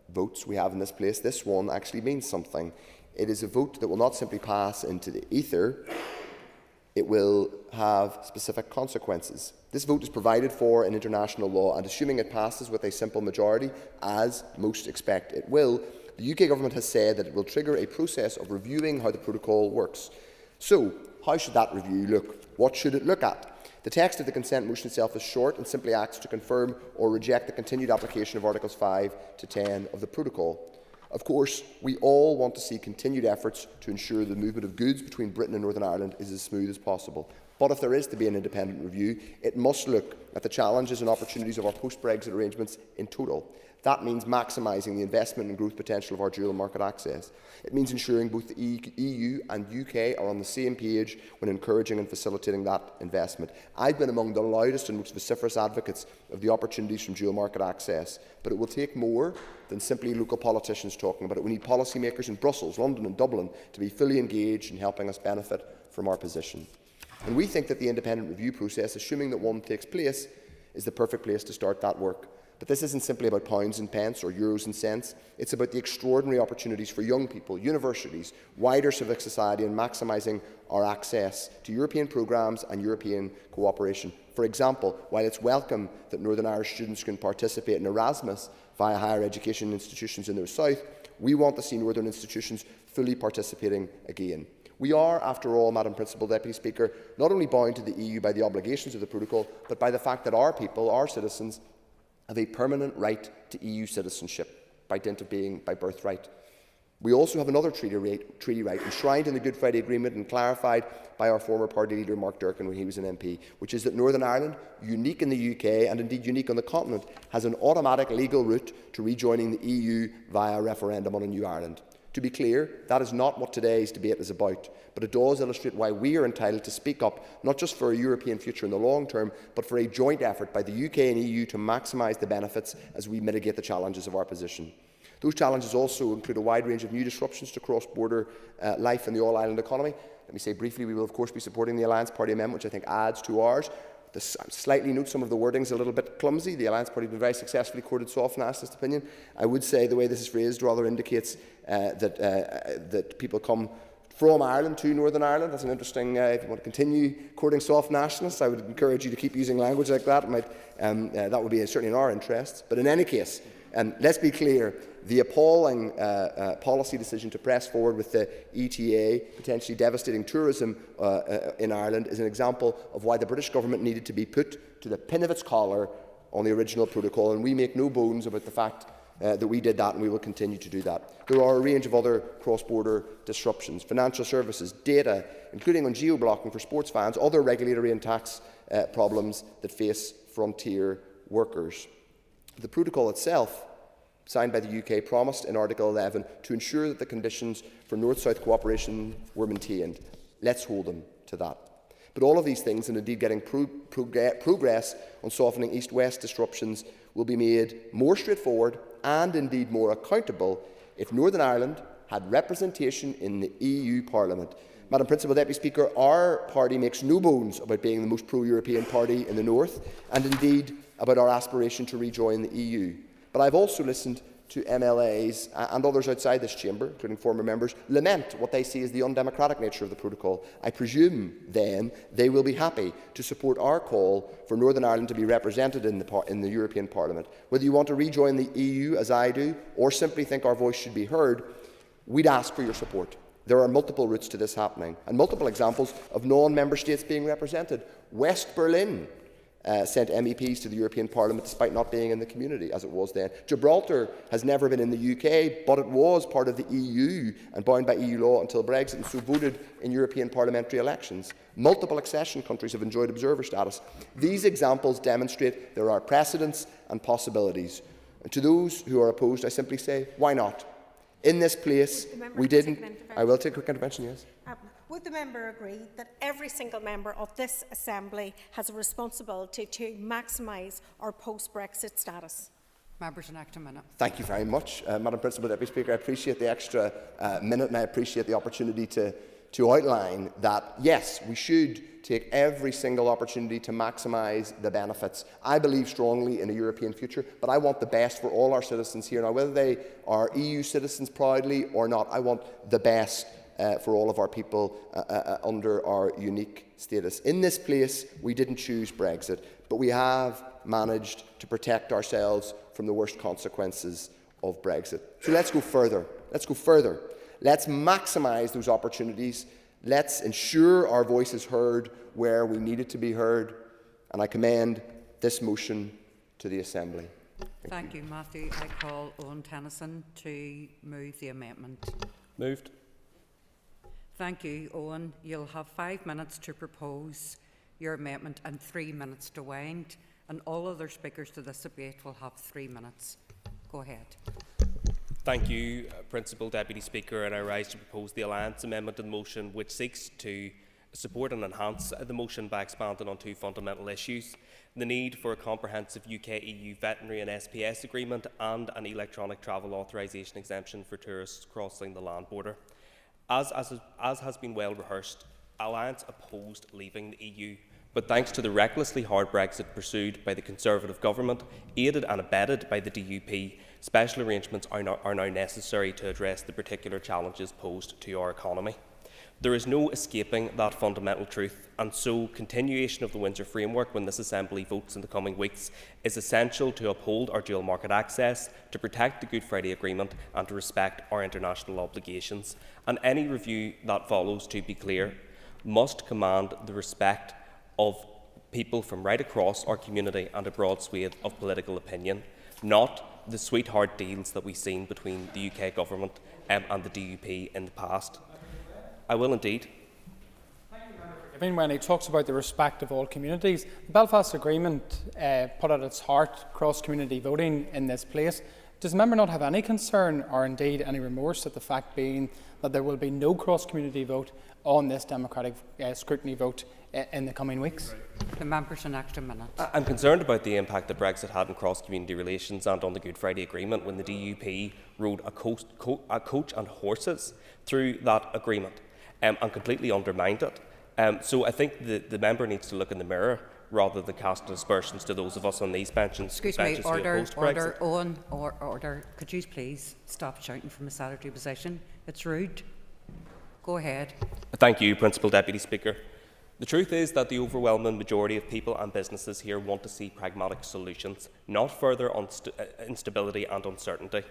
votes we have in this place, this one actually means something. It is a vote that will not simply pass into the ether, it will have specific consequences. This vote is provided for in international law, and assuming it passes with a simple majority, as most expect it will, the UK Government has said that it will trigger a process of reviewing how the protocol works. So, how should that review look? What should it look at? The text of the consent motion itself is short and simply acts to confirm or reject the continued application of Articles 5 to 10 of the protocol. Of course, we all want to see continued efforts to ensure the movement of goods between Britain and Northern Ireland is as smooth as possible. But if there is to be an independent review, it must look at the challenges and opportunities of our post-Brexit arrangements in total. That means maximising the investment and growth potential of our dual market access. It means ensuring both the EU and UK are on the same page when encouraging and facilitating that investment. I've been among the loudest and most vociferous advocates of the opportunities from dual market access, but it will take more than simply local politicians talking about it. We need policymakers in Brussels, London and Dublin to be fully engaged in helping us benefit from our position. And we think that the independent review process, assuming that one takes place, is the perfect place to start that work. But this isn't simply about pounds and pence or euros and cents. It's about the extraordinary opportunities for young people, universities, wider civic society, and maximising our access to European programmes and European cooperation. For example, while it's welcome that Northern Irish students can participate in Erasmus via higher education institutions in their south, we want to see Northern institutions fully participating again. We are, after all, Madam Principal Deputy Speaker, not only bound to the EU by the obligations of the protocol, but by the fact that our people, our citizens, have a permanent right to EU citizenship by dint of being by birthright. We also have another treaty right enshrined in the Good Friday Agreement and clarified by our former party leader Mark Durkan when he was an MP, which is that Northern Ireland, unique in the UK and indeed unique on the continent, has an automatic legal route to rejoining the EU via referendum on a new Ireland. To be clear, that is not what today's debate is about, but it does illustrate why we are entitled to speak up, not just for a European future in the long term, but for a joint effort by the UK and EU to maximise the benefits as we mitigate the challenges of our position. Those challenges also include a wide range of new disruptions to cross-border life in the all-island economy. Let me say briefly, we will of course be supporting the Alliance Party amendment, which I think adds to ours. Slightly note some of the wordings a little bit clumsy. The Alliance Party has been very successfully quoted soft nationalist opinion. I would say the way this is phrased rather indicates that people come from Ireland to Northern Ireland. That's an interesting, if you want to continue quoting soft nationalists, I would encourage you to keep using language like that. That would be certainly in our interests. But in any case, let's be clear, the appalling policy decision to press forward with the ETA, potentially devastating tourism in Ireland, is an example of why the British government needed to be put to the pin of its collar on the original protocol, and we make no bones about the fact that we did that, and we will continue to do that. There are a range of other cross-border disruptions, financial services, data, including on geo-blocking for sports fans, other regulatory and tax problems that face frontier workers. The protocol itself, signed by the UK, promised in Article 11 to ensure that the conditions for North-South cooperation were maintained. Let's hold them to that. But all of these things, and indeed getting progress on softening East-West disruptions, will be made more straightforward and indeed more accountable if Northern Ireland had representation in the EU Parliament. Madam Principal Deputy Speaker, our party makes no bones about being the most pro-European party in the North, and indeed about our aspiration to rejoin the EU. But I've also listened to MLAs and others outside this chamber, including former members, lament what they see as the undemocratic nature of the protocol. I presume, then, they will be happy to support our call for Northern Ireland to be represented in the European Parliament. Whether you want to rejoin the EU, as I do, or simply think our voice should be heard, we'd ask for your support. There are multiple routes to this happening, and multiple examples of non-member states being represented. West Berlin sent MEPs to the European Parliament despite not being in the community, as it was then. Gibraltar has never been in the UK, but it was part of the EU and bound by EU law until Brexit, and so voted in European parliamentary elections. Multiple accession countries have enjoyed observer status. These examples demonstrate there are precedents and possibilities. And to those who are opposed, I simply say, why not? In this place, we didn't... I will take a quick intervention, yes. Would the member agree that every single member of this Assembly has a responsibility to maximise our post-Brexit status? Members, an extra minute. Thank you very much, Madam Principal Deputy Speaker. I appreciate the extra minute, and I appreciate the opportunity to outline that, yes, we should take every single opportunity to maximise the benefits. I believe strongly in a European future, but I want the best for all our citizens here. Now, whether they are EU citizens proudly or not, I want the best for all of our people under our unique status. In this place, we didn't choose Brexit, but we have managed to protect ourselves from the worst consequences of Brexit. So let's go further. Let's go further. Let's maximise those opportunities. Let's ensure our voice is heard where we need it to be heard. And I commend this motion to the Assembly. Thank you, Matthew. I call Owen Tennyson to move the amendment. Moved. Thank you, Owen. You'll have 5 minutes to propose your amendment and 3 minutes to wind, and all other speakers to this debate will have 3 minutes. Go ahead. Thank you, Principal Deputy Speaker, and I rise to propose the Alliance Amendment to the motion, which seeks to support and enhance the motion by expanding on two fundamental issues: the need for a comprehensive UK-EU veterinary and SPS agreement and an electronic travel authorisation exemption for tourists crossing the land border. As has been well rehearsed, Alliance opposed leaving the EU, but thanks to the recklessly hard Brexit pursued by the Conservative government, aided and abetted by the DUP, special arrangements are now necessary to address the particular challenges posed to our economy. There is no escaping that fundamental truth, and so continuation of the Windsor Framework when this Assembly votes in the coming weeks is essential to uphold our dual market access, to protect the Good Friday Agreement and to respect our international obligations. And any review that follows, to be clear, must command the respect of people from right across our community and a broad swathe of political opinion, not the sweetheart deals that we've seen between the UK Government and the DUP in the past. I will indeed. When he talks about the respect of all communities, the Belfast Agreement put at its heart cross-community voting in this place. Does the member not have any concern or indeed any remorse at the fact being that there will be no cross-community vote on this democratic scrutiny vote in the coming weeks? The member for an extra minute. I'm concerned about the impact that Brexit had on cross-community relations and on the Good Friday Agreement when the DUP rode a coach and horses through that agreement and completely undermined it. So I think the member needs to look in the mirror rather than casting aspersions to those of us on these benches. Excuse me, order, Owen, order. Could you please stop shouting from a salary position? It's rude. Go ahead. Thank you, Principal Deputy Speaker. The truth is that the overwhelming majority of people and businesses here want to see pragmatic solutions, not further instability and uncertainty.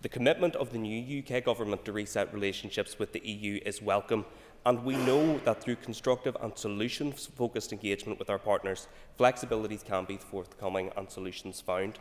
The commitment of the new UK Government to reset relationships with the EU is welcome, and we know that through constructive and solutions-focused engagement with our partners, flexibilities can be forthcoming and solutions found.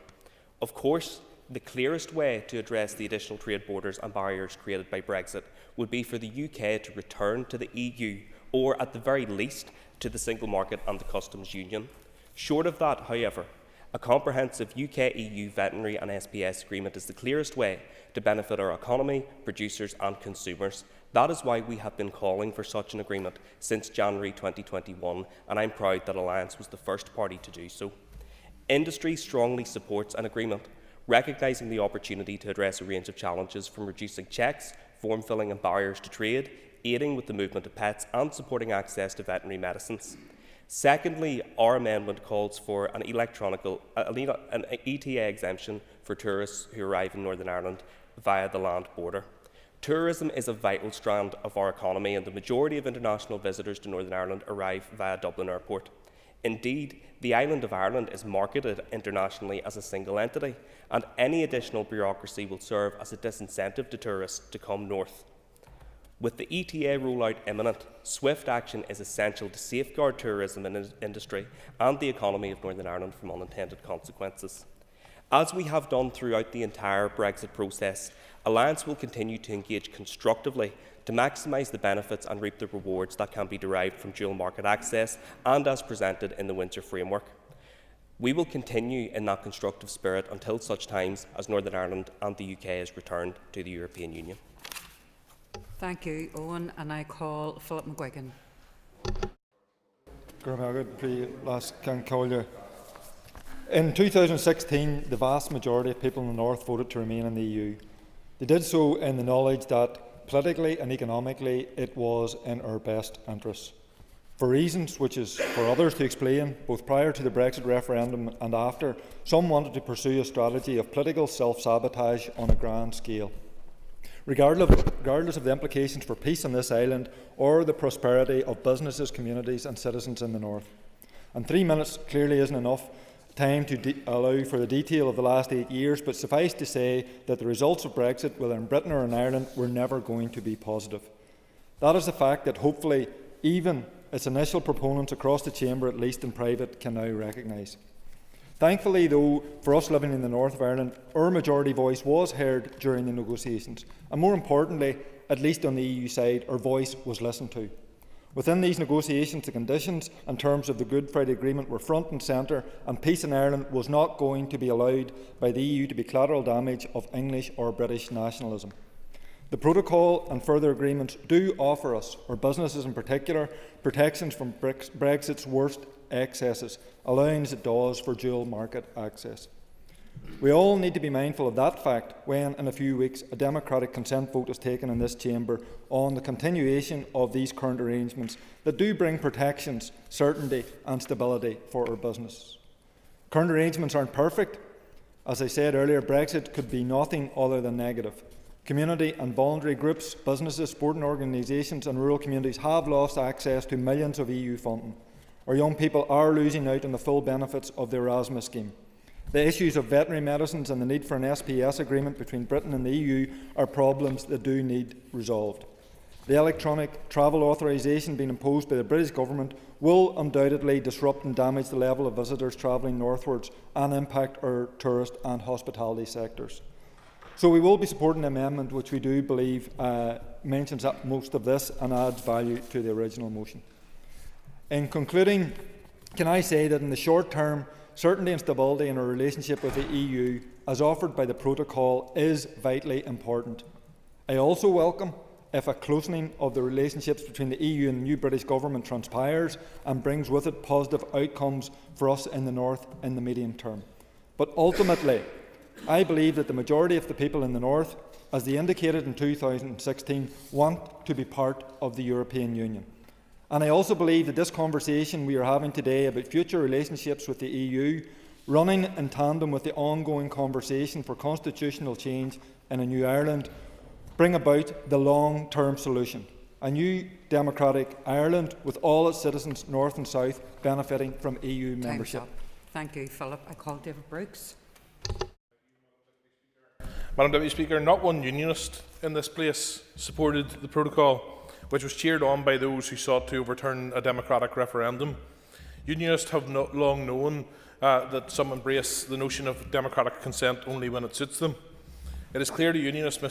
Of course, the clearest way to address the additional trade borders and barriers created by Brexit would be for the UK to return to the EU, or at the very least to the single market and the customs union. Short of that, however, a comprehensive UK-EU veterinary and SPS agreement is the clearest way to benefit our economy, producers and consumers. That is why we have been calling for such an agreement since January 2021, and I'm proud that Alliance was the first party to do so. Industry strongly supports an agreement, recognising the opportunity to address a range of challenges from reducing checks, form filling and barriers to trade, aiding with the movement of pets and supporting access to veterinary medicines. Secondly, our amendment calls for an ETA exemption for tourists who arrive in Northern Ireland via the land border. Tourism is a vital strand of our economy, and the majority of international visitors to Northern Ireland arrive via Dublin Airport. Indeed, the island of Ireland is marketed internationally as a single entity, and any additional bureaucracy will serve as a disincentive to tourists to come north. With the ETA rollout imminent, swift action is essential to safeguard tourism industry and the economy of Northern Ireland from unintended consequences. As we have done throughout the entire Brexit process, Alliance will continue to engage constructively to maximise the benefits and reap the rewards that can be derived from dual market access and as presented in the Windsor Framework. We will continue in that constructive spirit until such times as Northern Ireland and the UK is returned to the European Union. Thank you, Owen, and I call Philip McGuigan. In 2016, the vast majority of people in the North voted to remain in the EU. They did so in the knowledge that politically and economically it was in our best interests. For reasons which is for others to explain, both prior to the Brexit referendum and after, some wanted to pursue a strategy of political self-sabotage on a grand scale. Regardless of the implications for peace on this island or the prosperity of businesses, communities and citizens in the North. And 3 minutes clearly isn't enough time to allow for the detail of the last 8 years, but suffice to say that the results of Brexit, whether in Britain or in Ireland, were never going to be positive. That is a fact that hopefully even its initial proponents across the chamber, at least in private, can now recognise. Thankfully, though, for us living in the north of Ireland, our majority voice was heard during the negotiations, and more importantly, at least on the EU side, our voice was listened to. Within these negotiations, the conditions and terms of the Good Friday Agreement were front and centre, and peace in Ireland was not going to be allowed by the EU to be collateral damage of English or British nationalism. The protocol and further agreements do offer us, or businesses in particular, protections from Brexit's worst excesses, allowing as it does for dual market access. We all need to be mindful of that fact when, in a few weeks, a democratic consent vote is taken in this chamber on the continuation of these current arrangements that do bring protections, certainty and stability for our business. Current arrangements aren't perfect. As I said earlier, Brexit could be nothing other than negative. Community and voluntary groups, businesses, sporting organisations and rural communities have lost access to millions of EU funding. Our young people are losing out on the full benefits of the Erasmus scheme. The issues of veterinary medicines and the need for an SPS agreement between Britain and the EU are problems that do need resolved. The electronic travel authorisation being imposed by the British Government will undoubtedly disrupt and damage the level of visitors travelling northwards and impact our tourist and hospitality sectors. So we will be supporting an amendment which we do believe mentions most of this and adds value to the original motion. In concluding, can I say that in the short term, certainty and stability in our relationship with the EU, as offered by the protocol, is vitally important. I also welcome if a closening of the relationships between the EU and the new British Government transpires and brings with it positive outcomes for us in the North in the medium term. But ultimately, I believe that the majority of the people in the North, as they indicated in 2016, want to be part of the European Union. And I also believe that this conversation we are having today about future relationships with the EU, running in tandem with the ongoing conversation for constitutional change in a new Ireland, bring about the long-term solution, a new democratic Ireland with all its citizens, north and south, benefiting from EU membership. Thank you, Philip. I call David Brooks. Madam Deputy Speaker, not one unionist in this place supported the protocol, which was cheered on by those who sought to overturn a democratic referendum. Unionists have long known that some embrace the notion of democratic consent only when it suits them. It is clear to Unionists,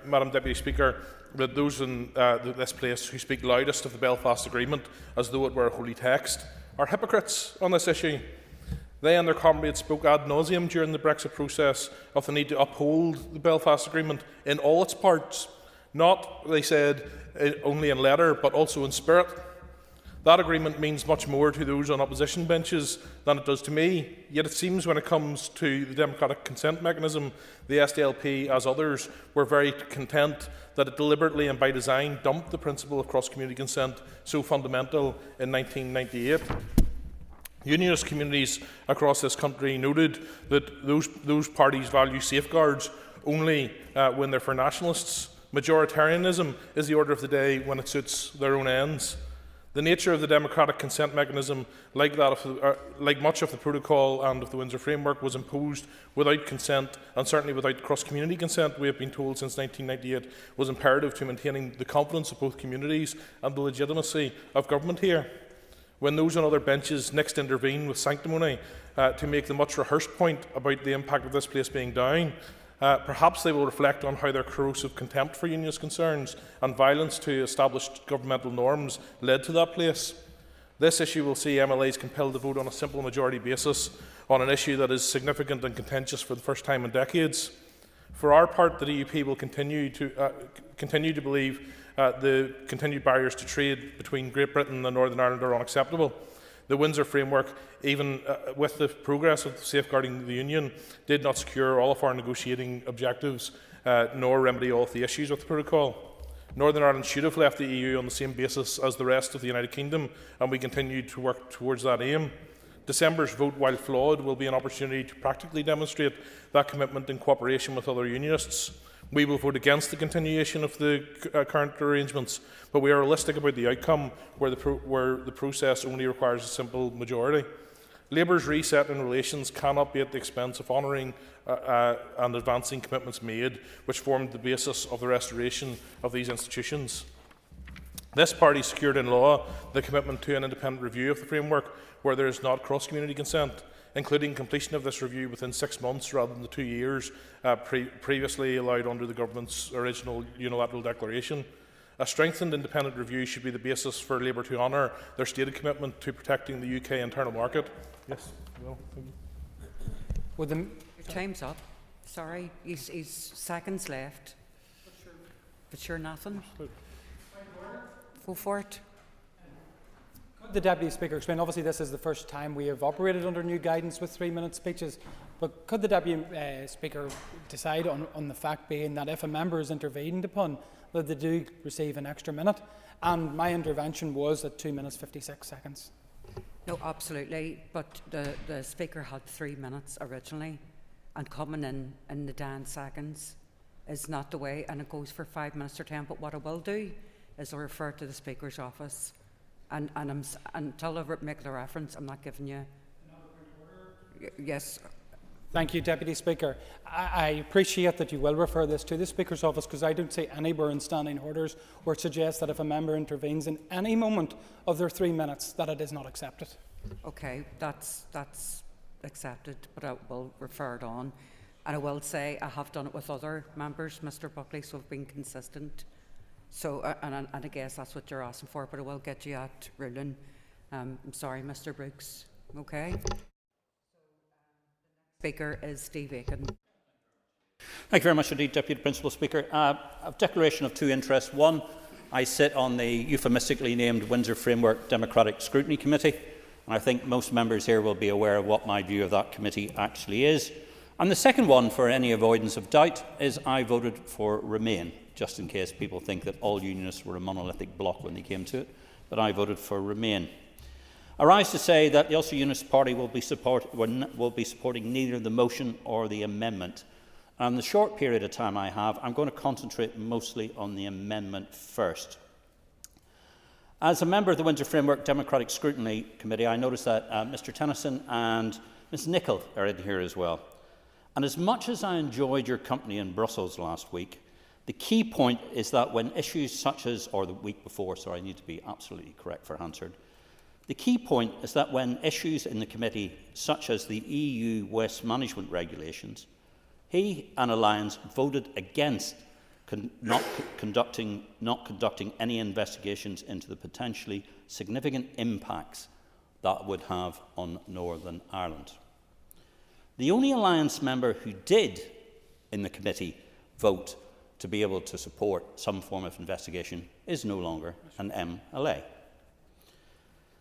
Madam Deputy Speaker, that those in this place who speak loudest of the Belfast Agreement as though it were a holy text are hypocrites on this issue. They and their comrades spoke ad nauseum during the Brexit process of the need to uphold the Belfast Agreement in all its parts, not, they said, only in letter, but also in spirit. That agreement means much more to those on opposition benches than it does to me, yet it seems when it comes to the democratic consent mechanism, the SDLP, as others, were very content that it deliberately and by design dumped the principle of cross-community consent, so fundamental, in 1998. Unionist communities across this country noted that those parties value safeguards only when they're for nationalists. Majoritarianism is the order of the day when it suits their own ends. The nature of the democratic consent mechanism, like much of the protocol and of the Windsor Framework, was imposed without consent, and certainly without cross-community consent, we have been told since 1998, was imperative to maintaining the confidence of both communities and the legitimacy of government here. When those on other benches next intervene with sanctimony to make the much rehearsed point about the impact of this place being down, perhaps they will reflect on how their corrosive contempt for unionist concerns and violence to established governmental norms led to that place. This issue will see MLAs compelled to vote on a simple majority basis on an issue that is significant and contentious for the first time in decades. For our part, the DUP will continue to believe the continued barriers to trade between Great Britain and Northern Ireland are unacceptable. The Windsor Framework, even with the progress of safeguarding the Union, did not secure all of our negotiating objectives, nor remedy all of the issues with the protocol. Northern Ireland should have left the EU on the same basis as the rest of the United Kingdom, and we continue to work towards that aim. December's vote, while flawed, will be an opportunity to practically demonstrate that commitment in cooperation with other Unionists. We will vote against the continuation of the current arrangements, but we are realistic about the outcome where the process only requires a simple majority. Labour's reset in relations cannot be at the expense of honouring and advancing commitments made, which formed the basis of the restoration of these institutions. This party secured in law the commitment to an independent review of the framework where there is not cross-community consent, including completion of this review within 6 months rather than the 2 years previously allowed under the government's original unilateral declaration. A strengthened independent review should be the basis for Labour to honour their stated commitment to protecting the UK internal market. Yes, well, thank you. Your time's up. Sorry, he's seconds left. But sure nothing. Go for it. The Deputy Speaker explain, obviously this is the first time we have operated under new guidance with 3-minute speeches, but could the Deputy Speaker decide on the fact being that if a member is intervened upon, that they do receive an extra minute? And my intervention was at 2 minutes 56 seconds. No, absolutely, but the Speaker had 3 minutes originally, and coming in the 10 seconds is not the way, and it goes for 5 minutes or 10, but what I will do is I'll refer to the Speaker's office. And until I make the reference, I'm not giving you. Yes. Thank you, Deputy Speaker. I appreciate that you will refer this to the Speaker's office, because I don't see anywhere in standing orders where it suggests that if a member intervenes in any moment of their 3 minutes, that it is not accepted. Okay, that's accepted, but I will refer it on. And I will say I have done it with other members, Mr. Buckley, so I've been consistent. So, and I guess that's what you're asking for, but I will get you at ruling I'm sorry, Mr Brooks. Okay. Speaker is Steve Aiken. Thank you very much indeed, Deputy Principal Speaker. A declaration of two interests. One, I sit on the euphemistically named Windsor Framework Democratic Scrutiny Committee, and I think most members here will be aware of what my view of that committee actually is. And the second one, for any avoidance of doubt, is I voted for Remain, just in case people think that all unionists were a monolithic bloc when they came to it, but I voted for Remain. I rise to say that the Ulster Unionist Party will be supporting neither the motion or the amendment. And the short period of time I have, I'm going to concentrate mostly on the amendment first. As a member of the Windsor Framework Democratic Scrutiny Committee, I noticed that Mr Tennyson and Ms Nicholl are in here as well. And as much as I enjoyed your company in Brussels last week, the key point is that when issues such as, or the week before, so I need to be absolutely correct for Hansard, the key point is that when issues in the committee, such as the EU waste management regulations, he and Alliance voted against not conducting any investigations into the potentially significant impacts that would have on Northern Ireland. The only Alliance member who did, in the committee, vote to be able to support some form of investigation is no longer an MLA.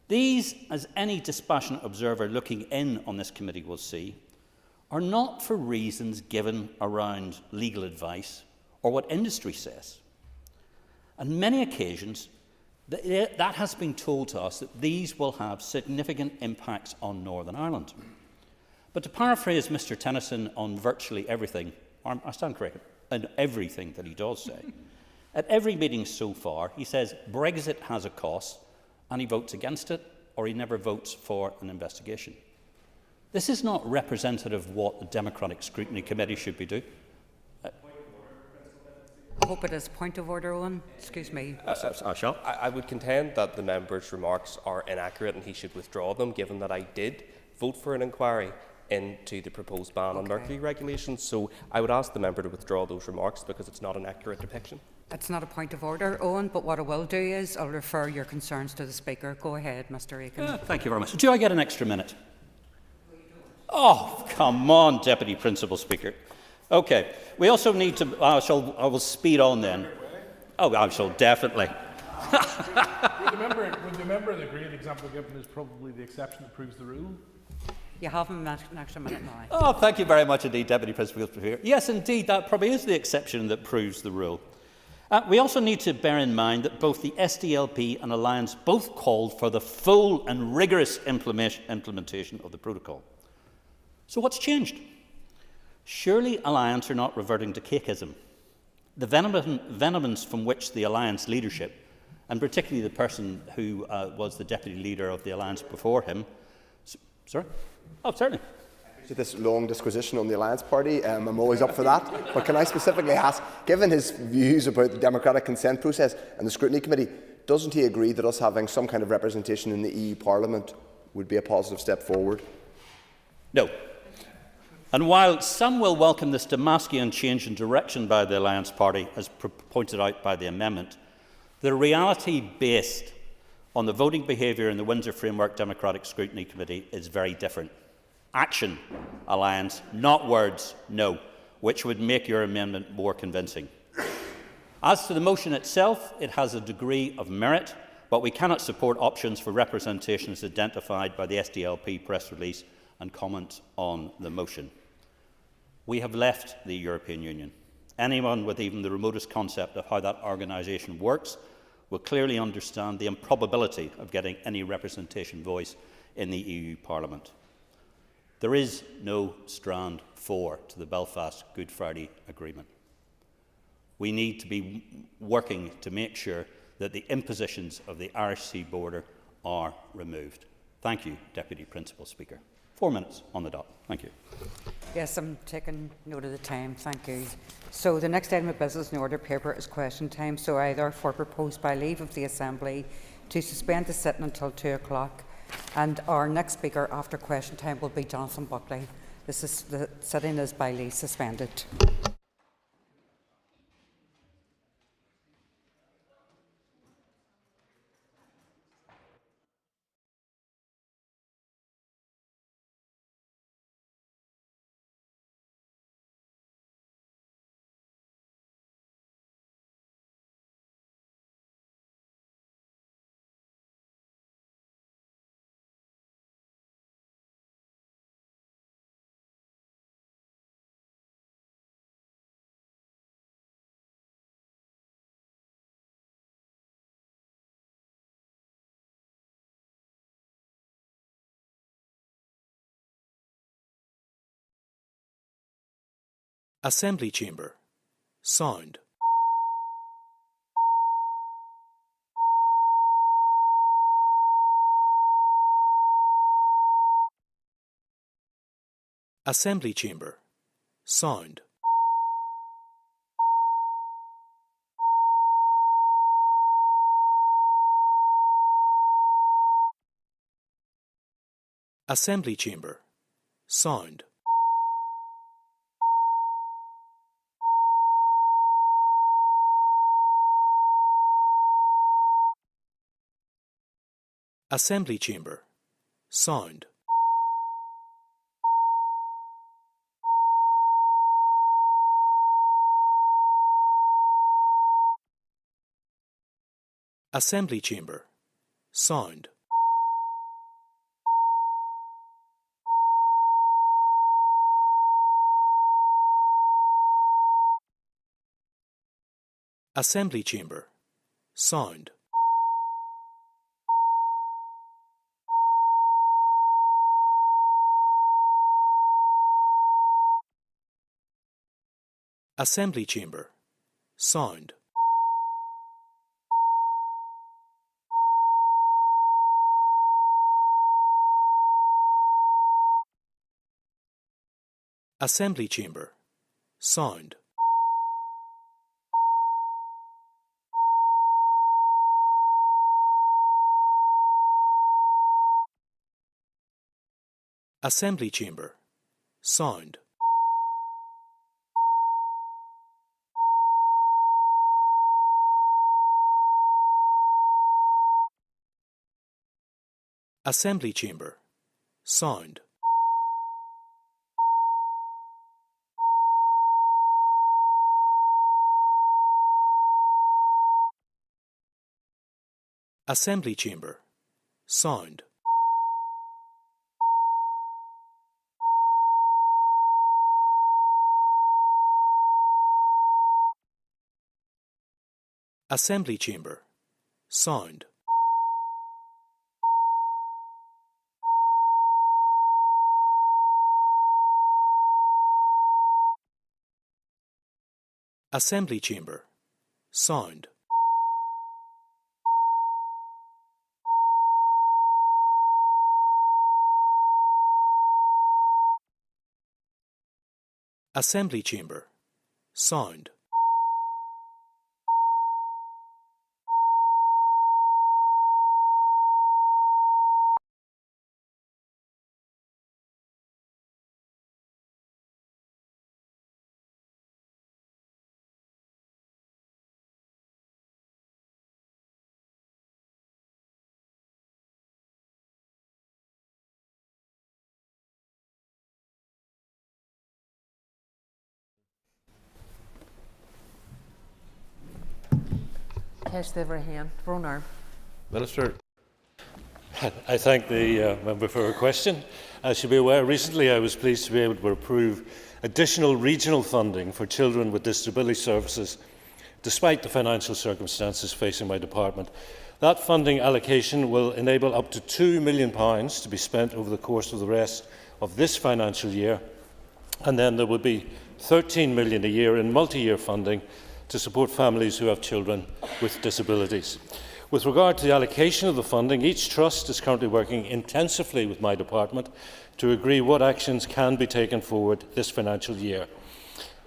These, as any dispassionate observer looking in on this committee will see, are not for reasons given around legal advice or what industry says. On many occasions, that has been told to us that these will have significant impacts on Northern Ireland. But to paraphrase Mr Tennyson on virtually everything, I stand corrected, on everything that he does say, at every meeting so far, he says Brexit has a cost, and he votes against it, or he never votes for an investigation. This is not representative of what the Democratic Scrutiny Committee should be doing. I hope it is point of order, Owen. Excuse me. I would contend that the member's remarks are inaccurate and he should withdraw them, given that I did vote for an inquiry into the proposed ban on mercury regulations. So I would ask the member to withdraw those remarks because it's not an accurate depiction. It's not a point of order, Owen, but what I will do is I'll refer your concerns to the Speaker. Go ahead, Mr Aiken. Thank you very much. Do I get an extra minute? Oh, come on, Deputy Principal Speaker. Okay. We also need to... I will speed on then. Oh, I shall definitely. Would the member agree the example given is probably the exception that proves the rule? You have an extra minute now. Oh, thank you very much indeed, Deputy Principal Speaker. Yes, indeed, that probably is the exception that proves the rule. We also need to bear in mind that both the SDLP and Alliance both called for the full and rigorous implementation of the protocol. So what's changed? Surely Alliance are not reverting to cakeism. The vehemence from which the Alliance leadership, and particularly the person who was the deputy leader of the Alliance before him... Sorry? Oh, certainly. This long disquisition on the Alliance Party, I'm always up for that. But can I specifically ask, given his views about the democratic consent process and the Scrutiny Committee, doesn't he agree that us having some kind of representation in the EU Parliament would be a positive step forward? No. And while some will welcome this Damascene change in direction by the Alliance Party, as pointed out by the amendment, the reality based on the voting behaviour in the Windsor Framework Democratic Scrutiny Committee is very different. Action, Alliance, not words, no, which would make your amendment more convincing. As to the motion itself, it has a degree of merit, but we cannot support options for representation as identified by the SDLP press release and comment on the motion. We have left the European Union. Anyone with even the remotest concept of how that organisation works will clearly understand the improbability of getting any representation voice in the EU Parliament. There is no strand 4 to the Belfast Good Friday Agreement. We need to be working to make sure that the impositions of the Irish Sea border are removed. Thank you, Deputy Principal Speaker. 4 minutes on the dot. Thank you. Yes, I'm taking note of the time. Thank you. So the next item of business in the order paper is question time. So I therefore propose by leave of the Assembly to suspend the sitting until 2 o'clock. And our next speaker after question time will be Jonathan Buckley. The sitting is by leave suspended. Assembly Chamber. Sound. Assembly Chamber. Sound. Assembly Chamber. Sound. Assembly Chamber. Sound. Assembly Chamber. Sound. Assembly Chamber. Sound. Assembly Chamber. Sound. Assembly Chamber. Sound. Assembly Chamber. Sound. Assembly Chamber. Sound. Assembly Chamber. Sound. Assembly Chamber. Sound. Assembly Chamber. Sound. Assembly Chamber. Sound. Minister. I thank the member for her question. As you'll be aware, recently I was pleased to be able to approve additional regional funding for children with disability services, despite the financial circumstances facing my department. That funding allocation will enable up to £2 million to be spent over the course of the rest of this financial year, and then there will be £13 million a year in multi-year funding to support families who have children with disabilities. With regard to the allocation of the funding, each trust is currently working intensively with my department to agree what actions can be taken forward this financial year.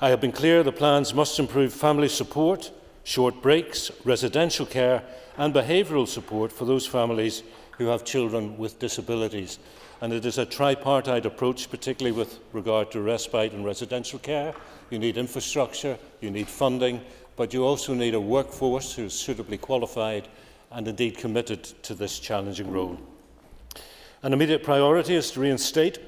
I have been clear the plans must improve family support, short breaks, residential care and behavioural support for those families who have children with disabilities. And it is a tripartite approach, particularly with regard to respite and residential care. You need infrastructure, you need funding, but you also need a workforce who is suitably qualified and indeed committed to this challenging role. An immediate priority is to reinstate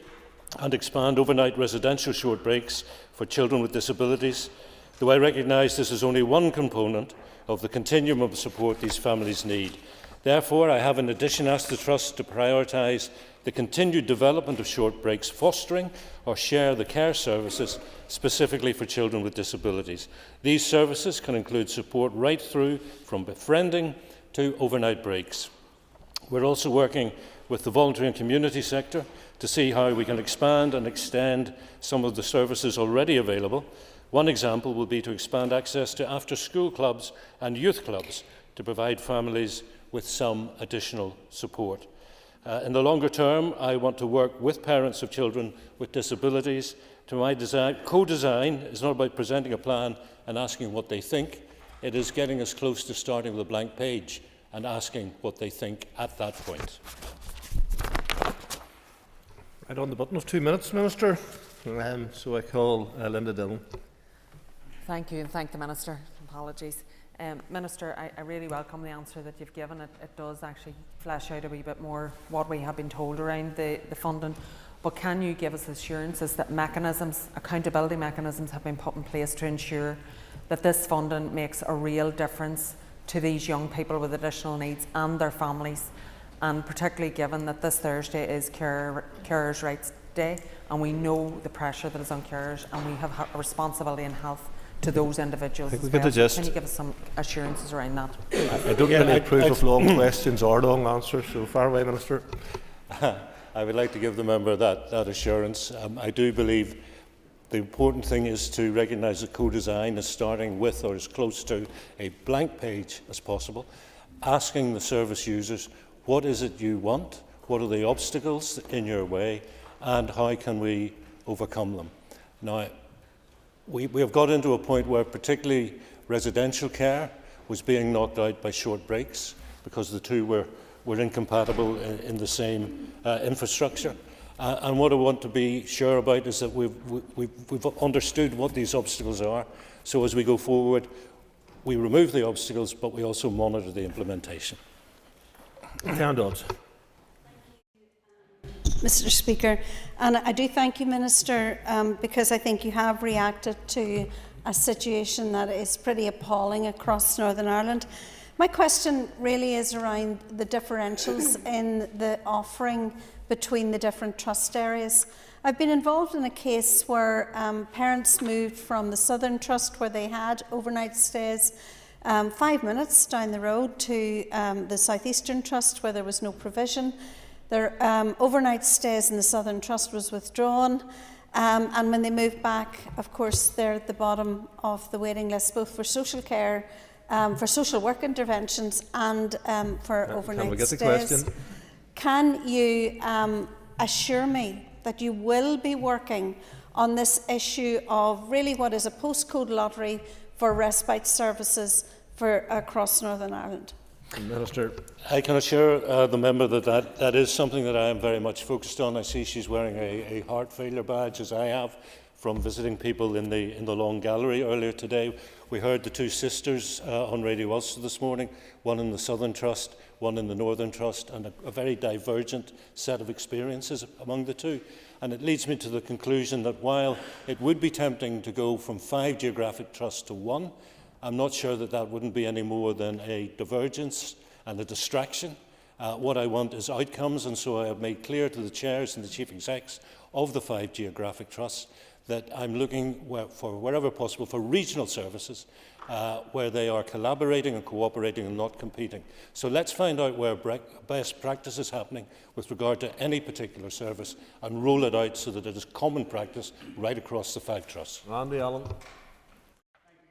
and expand overnight residential short breaks for children with disabilities, though I recognise this is only one component of the continuum of support these families need. Therefore, I have in addition asked the Trust to prioritise the continued development of short breaks, fostering or share the care services specifically for children with disabilities. These services can include support right through from befriending to overnight breaks. We're also working with the voluntary and community sector to see how we can expand and extend some of the services already available, One example will be to expand access to after-school clubs and youth clubs to provide families with some additional support. In the longer term, I want to work with parents of children with disabilities. To my design, co-design is not about presenting a plan and asking what they think. It is getting us close to starting with a blank page and asking what they think at that point. Right on the button of 2 minutes, Minister. So I call Linda Dillon. Thank you, and thank the Minister. Apologies. Minister, I really welcome the answer that you've given. It does actually flesh out a wee bit more what we have been told around the funding. But can you give us assurances that mechanisms, accountability mechanisms, have been put in place to ensure that this funding makes a real difference to these young people with additional needs and their families, and particularly given that this Thursday is Carers' Rights Day, and we know the pressure that is on carers, and we have a responsibility in health to those individuals as well. Can you give us some assurances around that? I don't really approve of long questions or long answers, so far away, Minister. I would like to give the member that assurance. I do believe the important thing is to recognise that co-design is starting with or as close to a blank page as possible, asking the service users, what is it you want, what are the obstacles in your way, and how can we overcome them. Now, we have got into a point where particularly residential care was being knocked out by short breaks because the two were incompatible in the same infrastructure. And what I want to be sure about is that we've understood what these obstacles are. So as we go forward, we remove the obstacles, but we also monitor the implementation. Mr. Speaker, and I do thank you, Minister, because I think you have reacted to a situation that is pretty appalling across Northern Ireland. My question really is around the differentials in the offering between the different trust areas. I've been involved in a case where parents moved from the Southern Trust, where they had overnight stays, 5 minutes down the road, to the South Eastern Trust, where there was no provision. Their overnight stays in the Southern Trust was withdrawn, and when they moved back, of course, they're at the bottom of the waiting list, both for social care, for social work interventions, and for overnight stays. Can we get the question? Can you assure me that you will be working on this issue of really what is a postcode lottery for respite services for across Northern Ireland? Minister, I can assure the member that is something that I am very much focused on. I see she's wearing a heart failure badge, as I have, from visiting people in the Long Gallery earlier today. We heard the two sisters on Radio Ulster this morning, one in the Southern Trust, one in the Northern Trust, and a very divergent set of experiences among the two. And it leads me to the conclusion that while it would be tempting to go from 5 geographic trusts to 1, I'm not sure that that wouldn't be any more than a divergence and a distraction. What I want is outcomes, and so I have made clear to the chairs and the chief execs of the 5 geographic trusts that I'm looking for, wherever possible, for regional services where they are collaborating and cooperating and not competing. So let's find out where best practice is happening with regard to any particular service and roll it out so that it is common practice right across the 5 trusts. Randy Allen.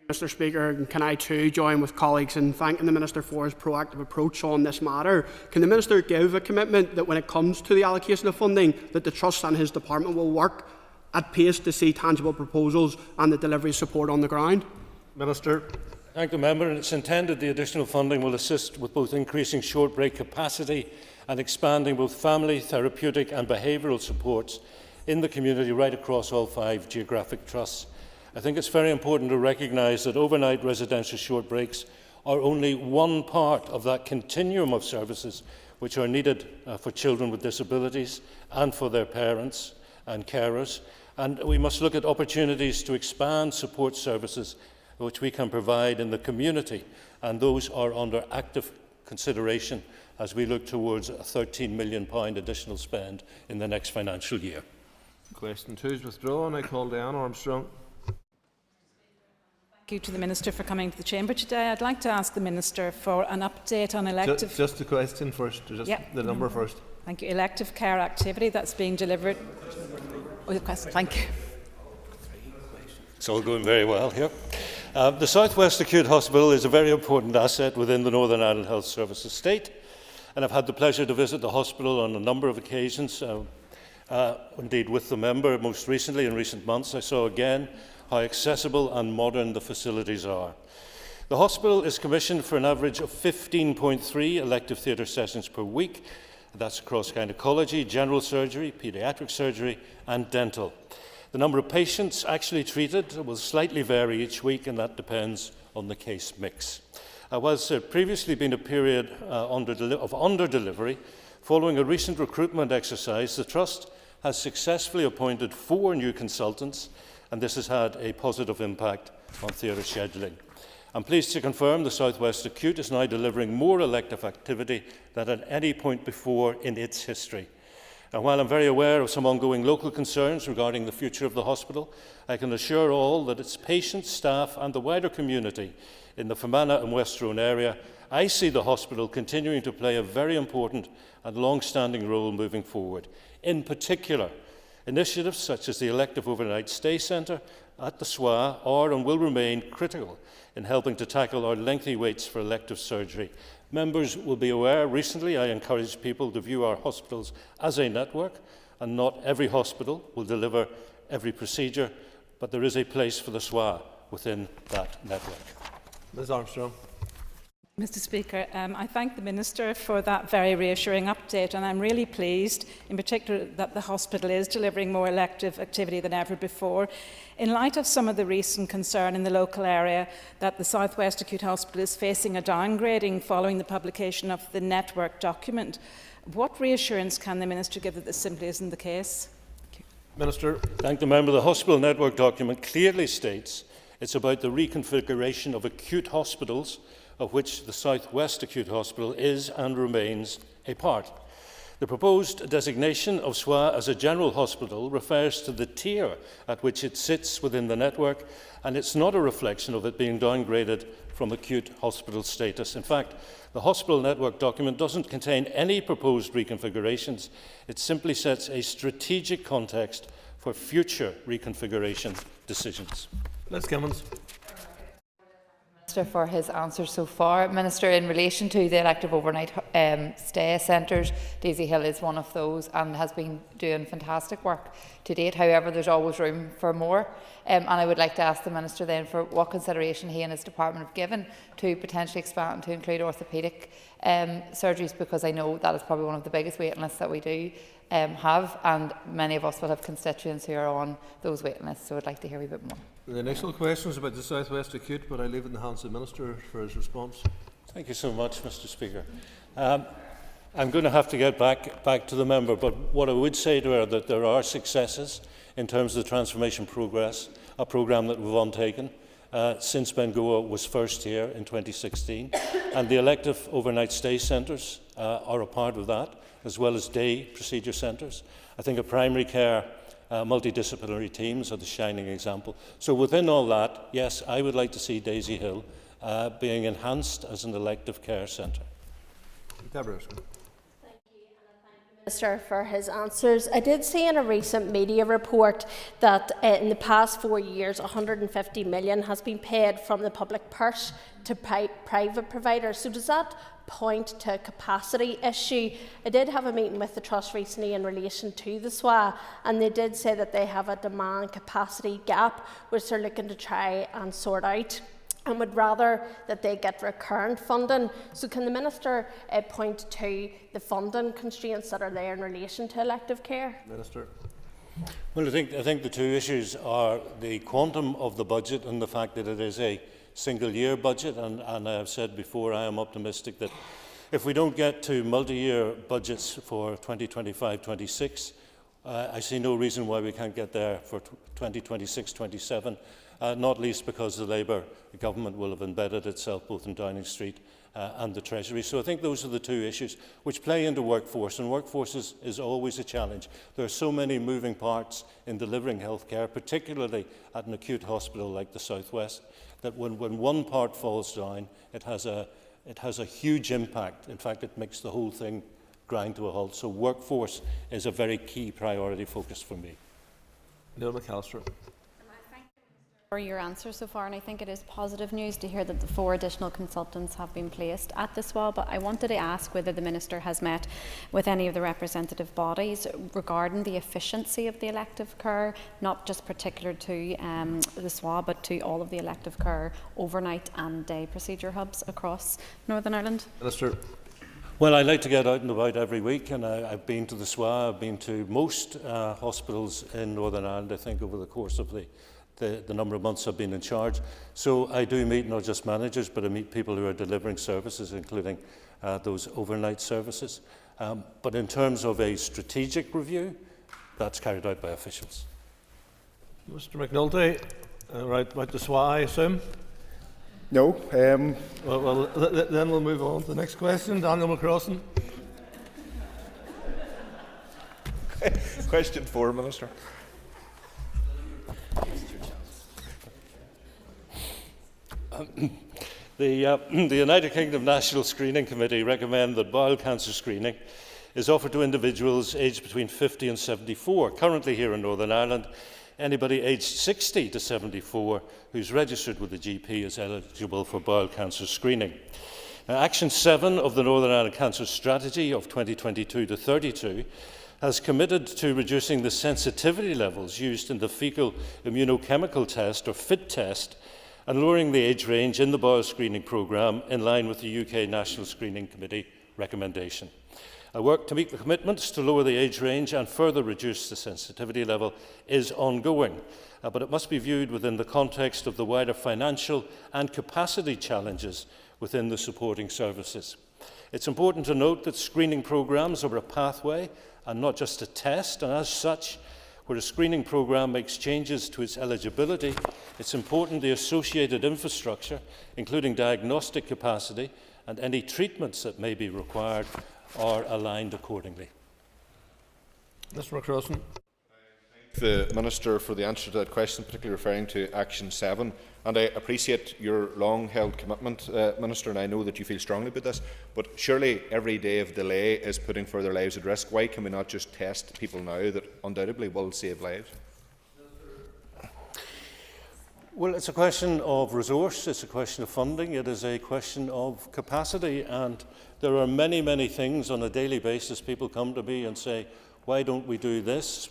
Mr. Speaker, can I too join with colleagues in thanking the Minister for his proactive approach on this matter? Can the Minister give a commitment that when it comes to the allocation of funding, that the Trust and his department will work at pace to see tangible proposals and the delivery of support on the ground? Minister. Thank the member. And it's intended the additional funding will assist with both increasing short break capacity and expanding both family, therapeutic and behavioural supports in the community right across all 5 geographic trusts. I think it's very important to recognise that overnight residential short breaks are only one part of that continuum of services which are needed for children with disabilities and for their parents and carers. And we must look at opportunities to expand support services which we can provide in the community, and those are under active consideration as we look towards a £13 million additional spend in the next financial year. Question 2 is withdrawn. I call Diana Armstrong. Thank you to the Minister for coming to the Chamber today. I'd like to ask the Minister for an update on elective... Just the question first, just the number first. Thank you. Elective care activity that's being delivered... Oh, the question. Thank you. It's all going very well here. The South West Acute Hospital is a very important asset within the Northern Ireland Health Service estate, and I've had the pleasure to visit the hospital on a number of occasions, indeed with the member. Most recently, in recent months, I saw again how accessible and modern the facilities are. The hospital is commissioned for an average of 15.3 elective theatre sessions per week. That's across gynaecology, general surgery, paediatric surgery and dental. The number of patients actually treated will slightly vary each week, and that depends on the case mix. Whilst there had previously been a period of under-delivery, following a recent recruitment exercise, the Trust has successfully appointed 4 new consultants, and this has had a positive impact on theatre scheduling. I'm pleased to confirm the South West Acute is now delivering more elective activity than at any point before in its history. And while I'm very aware of some ongoing local concerns regarding the future of the hospital, I can assure all that its patients, staff and the wider community in the Fermanagh and West Roan area, I see the hospital continuing to play a very important and long-standing role moving forward. In particular, initiatives such as the elective overnight stay centre at the SWA are and will remain critical in helping to tackle our lengthy waits for elective surgery. Members will be aware, recently I encouraged people to view our hospitals as a network, and not every hospital will deliver every procedure, but there is a place for the SWA within that network. Ms Armstrong. Mr Speaker, I thank the Minister for that very reassuring update, and I'm really pleased in particular that the hospital is delivering more elective activity than ever before. In light of some of the recent concern in the local area that the South West Acute Hospital is facing a downgrading following the publication of the network document, what reassurance can the Minister give that this simply isn't the case? Minister. Thank the member. The hospital network document clearly states it's about the reconfiguration of acute hospitals, of which the South West Acute Hospital is and remains a part. The proposed designation of SWA as a general hospital refers to the tier at which it sits within the network, and it's not a reflection of it being downgraded from acute hospital status. In fact, the hospital network document doesn't contain any proposed reconfigurations. It simply sets a strategic context for future reconfiguration decisions. Liz Kimmins. For his answers so far. Minister, in relation to the elective overnight stay centres, Daisy Hill is one of those and has been doing fantastic work to date. However, there's always room for more, and I would like to ask the Minister then for what consideration he and his department have given to potentially expand to include orthopaedic surgeries, because I know that is probably one of the biggest waiting lists that we do have, and many of us will have constituents who are on those waiting lists, so I'd like to hear a bit more. The initial questions about the South West Acute, but I leave it in the hands of the Minister for his response. Thank you so much, Mr Speaker. I'm going to have to get back to the member, but what I would say to her that there are successes in terms of the transformation progress, a programme that we've undertaken since Bengoa was first here in 2016, and the elective overnight stay centres are a part of that, as well as day procedure centres. I think a primary care multidisciplinary teams are the shining example. So within all that, yes, I would like to see Daisy Hill being enhanced as an elective care centre. Deborah. Minister for his answers. I did see in a recent media report that in the past 4 years 150 million has been paid from the public purse to private providers. So does that point to a capacity issue? I did have a meeting with the Trust recently in relation to the SWA, and they did say that they have a demand capacity gap which they're looking to try and sort out, and would rather that they get recurrent funding. So can the Minister point to the funding constraints that are there in relation to elective care? Minister. Well, I think the two issues are the quantum of the budget and the fact that it is a single-year budget, and I have said before I am optimistic that if we don't get to multi-year budgets for 2025-26, I see no reason why we can't get there for 2026-27. Not least because the Labour government will have embedded itself both in Downing Street and the Treasury. So I think those are the two issues which play into workforce, and workforce is always a challenge. There are so many moving parts in delivering healthcare, particularly at an acute hospital like the South West, that when one part falls down, it has a huge impact. In fact, it makes the whole thing grind to a halt. So workforce is a very key priority focus for me. Neil McAllister. for your answer so far, and I think it is positive news to hear that the 4 additional consultants have been placed at the SWA, but I wanted to ask whether the Minister has met with any of the representative bodies regarding the efficiency of the elective care, not just particular to the SWA, but to all of the elective care overnight and day procedure hubs across Northern Ireland. Minister. Well, I like to get out and about every week, and I've been to the SWA, I've been to most hospitals in Northern Ireland, I think, over the course of the number of months I've been in charge. So I do meet not just managers, but I meet people who are delivering services, including those overnight services. But in terms of a strategic review, that's carried out by officials. Mr McNulty, right about the SWA, I assume? No. Then we'll move on to the next question. Daniel McCrossan. Question 4, Minister. The United Kingdom National Screening Committee recommend that bowel cancer screening is offered to individuals aged between 50 and 74. Currently here in Northern Ireland, anybody aged 60 to 74 who's registered with the GP is eligible for bowel cancer screening. Now, Action 7 of the Northern Ireland Cancer Strategy of 2022 to 32 has committed to reducing the sensitivity levels used in the fecal immunochemical test, or FIT test, and lowering the age range in the bowel screening programme in line with the UK National Screening Committee recommendation. Our work to meet the commitments to lower the age range and further reduce the sensitivity level is ongoing, but it must be viewed within the context of the wider financial and capacity challenges within the supporting services. It's important to note that screening programmes are a pathway and not just a test, and as such, where a screening programme makes changes to its eligibility, it's important the associated infrastructure, including diagnostic capacity and any treatments that may be required, are aligned accordingly. Mr McCrossan. The Minister for the answer to that question, particularly referring to Action 7. And I appreciate your long-held commitment, Minister, and I know that you feel strongly about this, but surely every day of delay is putting further lives at risk. Why can we not just test people now that undoubtedly will save lives? Well, it's a question of resource, it's a question of funding, it is a question of capacity, and there are many, many things on a daily basis. People come to me and say, why don't we do this?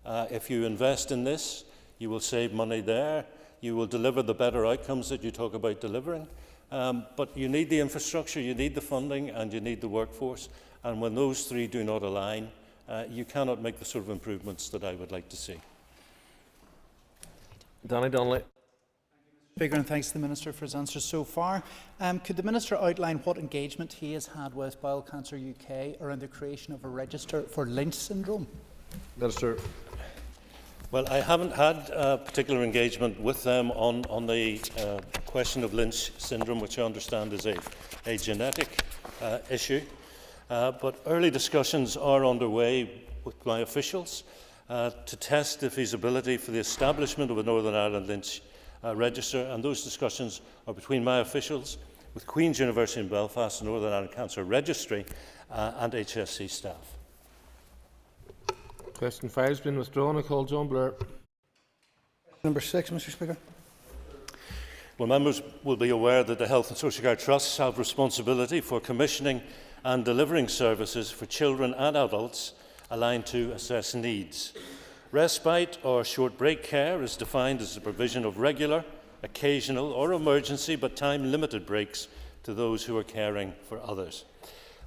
If you invest in this, you will save money there, you will deliver the better outcomes that you talk about delivering. But you need the infrastructure, you need the funding, and you need the workforce. And when those three do not align, you cannot make the sort of improvements that I would like to see. Danny Donnelly. Speaker, and thanks to the Minister for his answers so far. Could the Minister outline what engagement he has had with Bowel Cancer UK around the creation of a register for Lynch syndrome? Minister. Well, I haven't had particular engagement with them on the question of Lynch syndrome, which I understand is a genetic issue. But early discussions are underway with my officials to test the feasibility for the establishment of a Northern Ireland Lynch register, and those discussions are between my officials, with Queen's University in Belfast, Northern Ireland Cancer Registry, and HSC staff. Question 5 has been withdrawn. I call John Blair. Number 6, Mr. Speaker. Well, members will be aware that the Health and Social Care Trusts have responsibility for commissioning and delivering services for children and adults aligned to assess needs. Respite or short break care is defined as the provision of regular, occasional or emergency but time-limited breaks to those who are caring for others.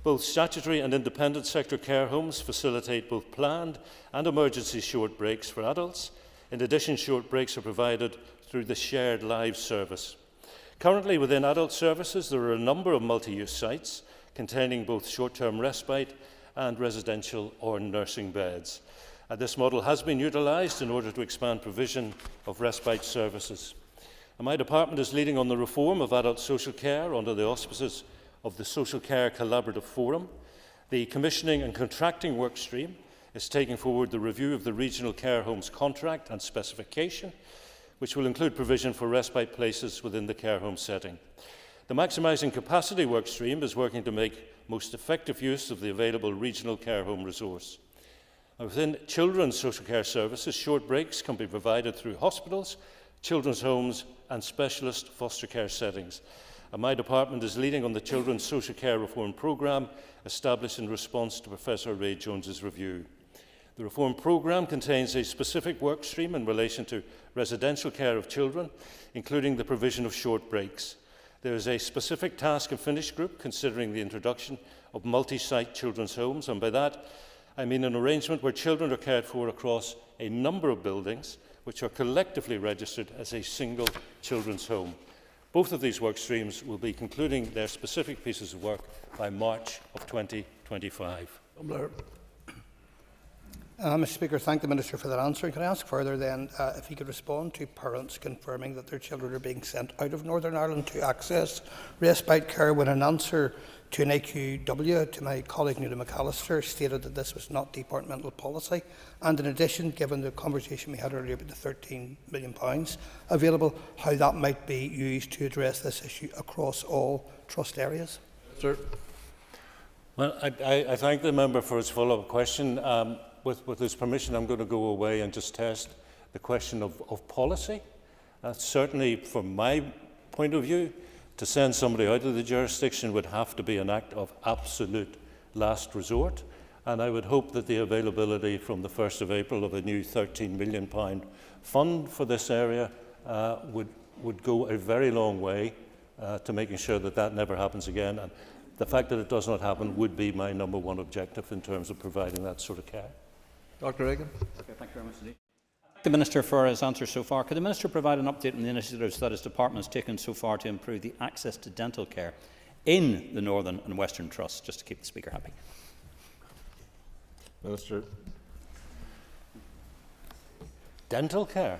Both statutory and independent sector care homes facilitate both planned and emergency short breaks for adults. In addition, short breaks are provided through the Shared Lives service. Currently, within adult services, there are a number of multi-use sites containing both short-term respite and residential or nursing beds. This model has been utilised in order to expand provision of respite services. My department is leading on the reform of adult social care under the auspices of the Social Care Collaborative Forum. The commissioning and contracting work stream is taking forward the review of the regional care homes contract and specification, which will include provision for respite places within the care home setting. The maximising capacity work stream is working to make most effective use of the available regional care home resource. Within children's social care services, short breaks can be provided through hospitals, children's homes and specialist foster care settings. And my department is leading on the Children's Social Care Reform Programme established in response to Professor Ray Jones's review. The reform programme contains a specific work stream in relation to residential care of children, including the provision of short breaks. There is a specific task and finish group considering the introduction of multi-site children's homes, and by that I mean an arrangement where children are cared for across a number of buildings which are collectively registered as a single children's home. Both of these work streams will be concluding their specific pieces of work by March of 2025. Mr. Speaker, thank the Minister for that answer. Can I ask further then if he could respond to parents confirming that their children are being sent out of Northern Ireland to access respite care, when an answer to an AQW to my colleague Nuala McAllister stated that this was not departmental policy, and in addition, given the conversation we had earlier about the £13 million available, how that might be used to address this issue across all trust areas? Sir. Well, I thank the member for his follow-up question. With his permission, I'm going to go away and just test the question of policy. Certainly, from my point of view, to send somebody out of the jurisdiction would have to be an act of absolute last resort. And I would hope that the availability from the 1st of April of a new £13 million fund for this area would go a very long way to making sure that that never happens again. And the fact that it does not happen would be my #1 objective in terms of providing that sort of care. Dr. Reagan. Okay, thank you very much indeed. Thank the Minister for his answer so far. Could the Minister provide an update on the initiatives that his department has taken so far to improve the access to dental care in the Northern and Western Trusts, just to keep the Speaker happy? Minister. Dental care?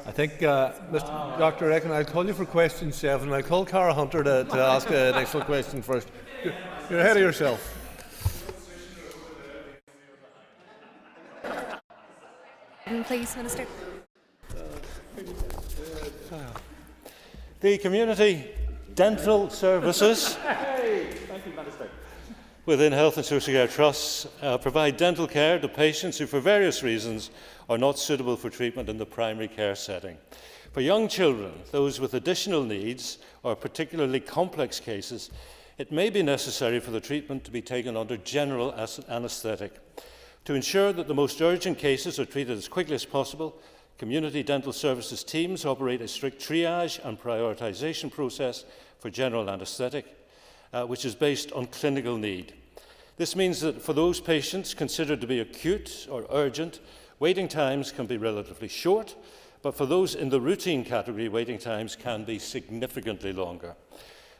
I think, Dr. Reagan, I'll call you for question 7. I'll call Cara Hunter to ask an additional question first. You're ahead of yourself. Please, Minister. The community dental services within health and social care trusts provide dental care to patients who, for various reasons, are not suitable for treatment in the primary care setting. For young children, those with additional needs or particularly complex cases, it may be necessary for the treatment to be taken under general anaesthetic. To ensure that the most urgent cases are treated as quickly as possible, community dental services teams operate a strict triage and prioritisation process for general anaesthetic, which is based on clinical need. This means that for those patients considered to be acute or urgent, waiting times can be relatively short, but for those in the routine category, waiting times can be significantly longer.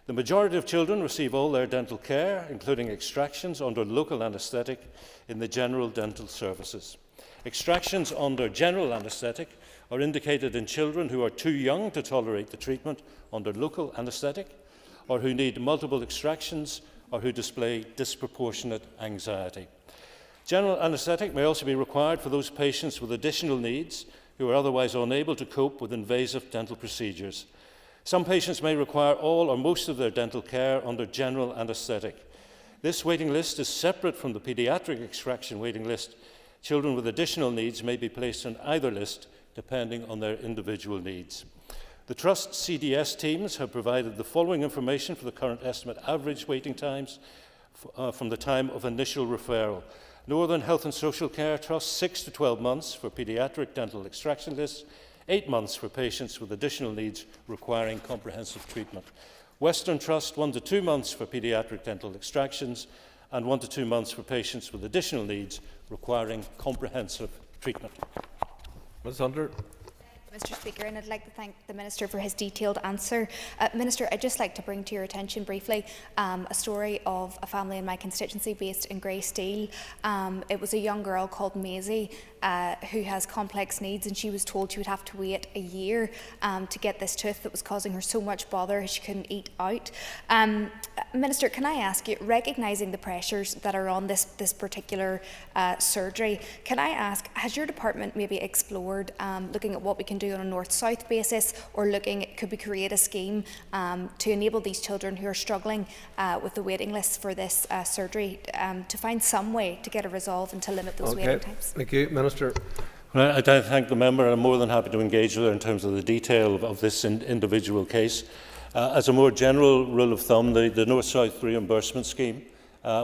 The majority of children receive all their dental care, including extractions under local anaesthetic, in the general dental services. Extractions under general anaesthetic are indicated in children who are too young to tolerate the treatment under local anaesthetic, or who need multiple extractions, or who display disproportionate anxiety. General anaesthetic may also be required for those patients with additional needs who are otherwise unable to cope with invasive dental procedures. Some patients may require all or most of their dental care under general anaesthetic. This waiting list is separate from the paediatric extraction waiting list. Children with additional needs may be placed on either list depending on their individual needs. The Trust CDS teams have provided the following information for the current estimate average waiting times from the time of initial referral. Northern Health and Social Care Trust, 6 to 12 months for paediatric dental extraction lists, 8 months for patients with additional needs requiring comprehensive treatment. Western Trust, 1 to 2 months for paediatric dental extractions and 1 to 2 months for patients with additional needs requiring comprehensive treatment. Ms. Hunter. Mr. Speaker, and I'd like to thank the Minister for his detailed answer. Minister, I'd just like to bring to your attention briefly a story of a family in my constituency based in Grey Steel. It was a young girl called Maisie who has complex needs, and she was told she would have to wait a year to get this tooth that was causing her so much bother she couldn't eat out. Minister, can I ask you, recognising the pressures that are on this particular surgery, can I ask, has your department maybe explored looking at what we can do on a north-south basis, or looking at could we create a scheme to enable these children who are struggling with the waiting lists for this surgery to find some way to get a resolve and to limit those waiting times? Thank you, Minister. Well, I thank the member, and I'm more than happy to engage with her in terms of the detail of this individual case. As a more general rule of thumb, the North-South reimbursement scheme,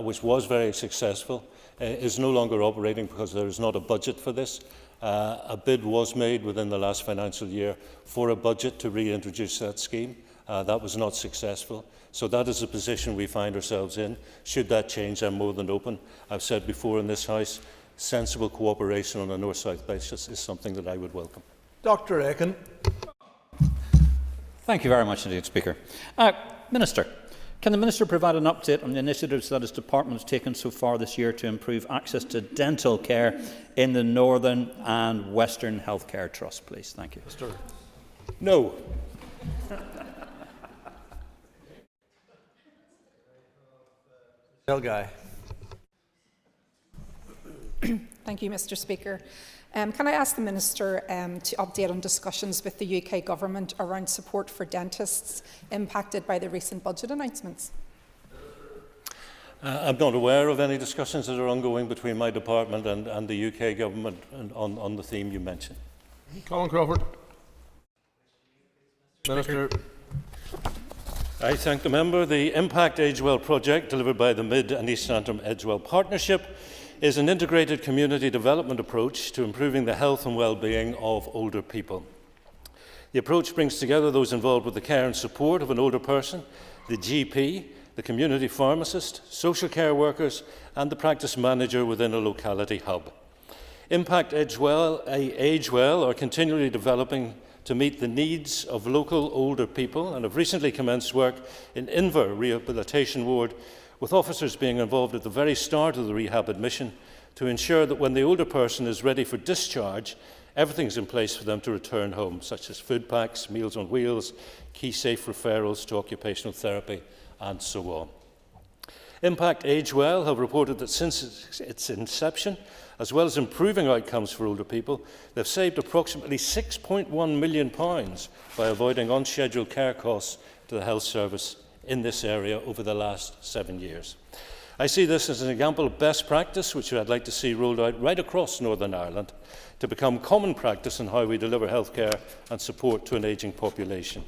which was very successful, is no longer operating because there is not a budget for this. A bid was made within the last financial year for a budget to reintroduce that scheme. That was not successful. So that is the position we find ourselves in. Should that change, I'm more than open. I've said before in this House, sensible cooperation on a north-south basis is something that I would welcome. Dr. Aiken. Thank you very much indeed, Speaker. Minister, can the Minister provide an update on the initiatives that his department has taken so far this year to improve access to dental care in the Northern and Western Healthcare Trust, please? Thank you. Mr. No. Guy. Thank you, Mr. Speaker. Can I ask the Minister to update on discussions with the UK Government around support for dentists impacted by the recent budget announcements? I'm not aware of any discussions that are ongoing between my department and the UK Government on the theme you mentioned. Colin Crawford. Minister. I thank the member. The Impact Agewell project, delivered by the Mid and East Antrim Edgewell Partnership, is an integrated community development approach to improving the health and well-being of older people. The approach brings together those involved with the care and support of an older person, the GP, the community pharmacist, social care workers, and the practice manager within a locality hub. Impact Agewell are continually developing to meet the needs of local older people and have recently commenced work in Inver Rehabilitation Ward, with officers being involved at the very start of the rehab admission to ensure that when the older person is ready for discharge, everything's in place for them to return home, such as food packs, meals on wheels, key safe referrals to occupational therapy, and so on. Impact Agewell have reported that since its inception, as well as improving outcomes for older people, they've saved approximately £6.1 million by avoiding unscheduled care costs to the health service in this area over the last 7 years. I see this as an example of best practice which I'd like to see rolled out right across Northern Ireland to become common practice in how we deliver healthcare and support to an ageing population.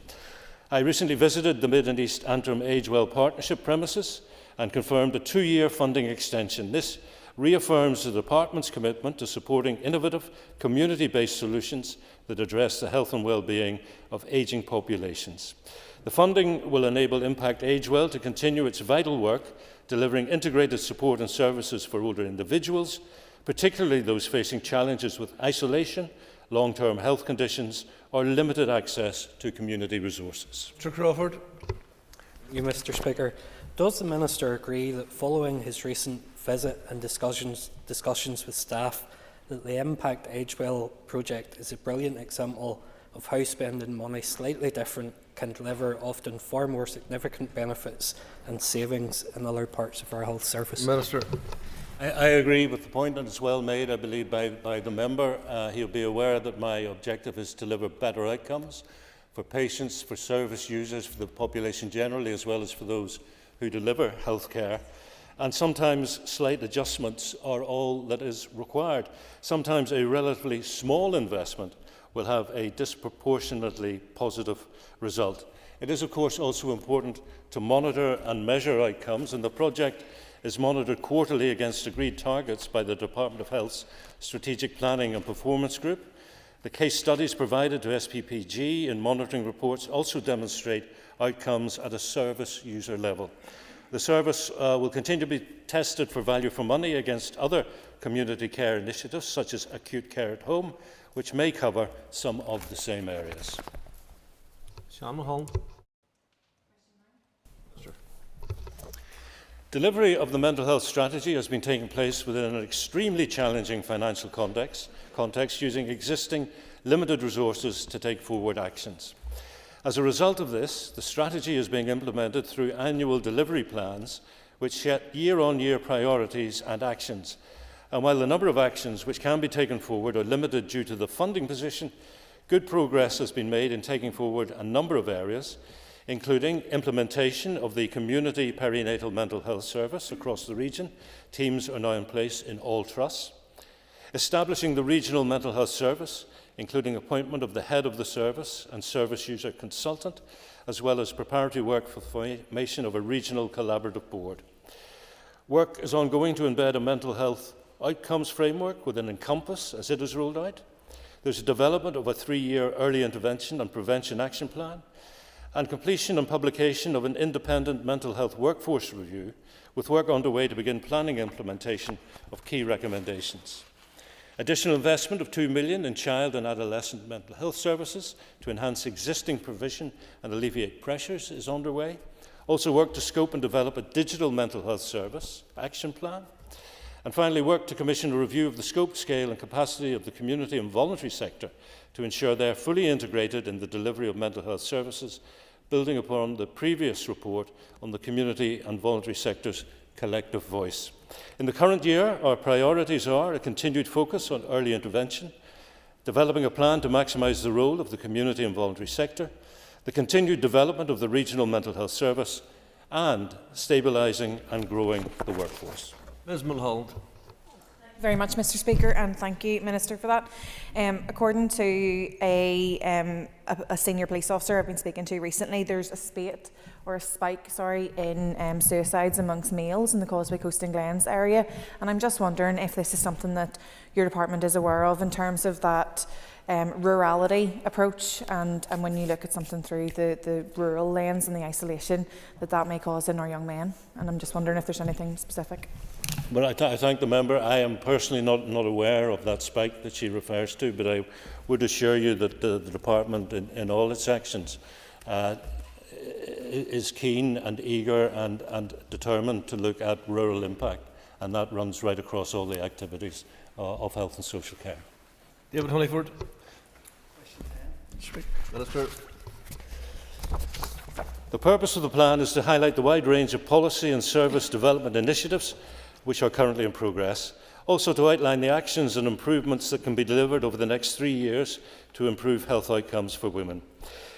I recently visited the Mid and East Antrim Agewell Partnership premises and confirmed a 2-year funding extension. This reaffirms the Department's commitment to supporting innovative, community-based solutions that address the health and well-being of ageing populations. The funding will enable Impact Agewell to continue its vital work, delivering integrated support and services for older individuals, particularly those facing challenges with isolation, long-term health conditions, or limited access to community resources. Mr. Crawford. Thank you, Mr. Speaker. Does the Minister agree that following his recent visit and discussions with staff, that the Impact Agewell project is a brilliant example of how spending money slightly different can deliver often far more significant benefits and savings in other parts of our health service? Minister. I agree with the point, and it's well made, I believe, by the member. He'll be aware that my objective is to deliver better outcomes for patients, for service users, for the population generally, as well as for those who deliver healthcare. And sometimes slight adjustments are all that is required. Sometimes a relatively small investment will have a disproportionately positive result. It is, of course, also important to monitor and measure outcomes, and the project is monitored quarterly against agreed targets by the Department of Health's Strategic Planning and Performance Group. The case studies provided to SPPG in monitoring reports also demonstrate outcomes at a service user level. The service will continue to be tested for value for money against other community care initiatives, such as Acute Care at Home, which may cover some of the same areas. Delivery of the mental health strategy has been taking place within an extremely challenging financial context using existing limited resources to take forward actions. As a result of this, the strategy is being implemented through annual delivery plans which set year-on-year priorities and actions. And while the number of actions which can be taken forward are limited due to the funding position, good progress has been made in taking forward a number of areas, including implementation of the Community Perinatal Mental Health Service across the region. Teams are now in place in all trusts. establishing the regional mental health service, including appointment of the head of the service and service user consultant, as well as preparatory work for formation of a regional collaborative board. Work is ongoing to embed a mental health outcomes framework within Encompass as it is rolled out. There's a development of a 3-year early intervention and prevention action plan, and completion and publication of an independent mental health workforce review, with work underway to begin planning implementation of key recommendations. Additional investment of £2 million in child and adolescent mental health services to enhance existing provision and alleviate pressures is underway. Also work to scope and develop a digital mental health service action plan. And finally, work to commission a review of the scope, scale and capacity of the community and voluntary sector to ensure they are fully integrated in the delivery of mental health services, building upon the previous report on the community and voluntary sector's collective voice. In the current year, our priorities are a continued focus on early intervention, developing a plan to maximise the role of the community and voluntary sector, the continued development of the regional mental health service, and stabilising and growing the workforce. Ms Mulholland. Very much, Mr. Speaker, and thank you, Minister, for that. According to a senior police officer I've been speaking to recently, there's a spike in suicides amongst males in the Causeway Coast and Glens area, and I'm just wondering if this is something that your department is aware of in terms of that rurality approach, and when you look at something through the rural lens and the isolation that may cause in our young men, and I'm just wondering if there's anything specific. Well, I thank the member. I am personally not aware of that spike that she refers to, but I would assure you that the department in all its actions is keen and eager and determined to look at rural impact, and that runs right across all the activities of health and social care. David Honeyford. Minister. The purpose of the plan is to highlight the wide range of policy and service development initiatives which are currently in progress, also to outline the actions and improvements that can be delivered over the next 3 years to improve health outcomes for women.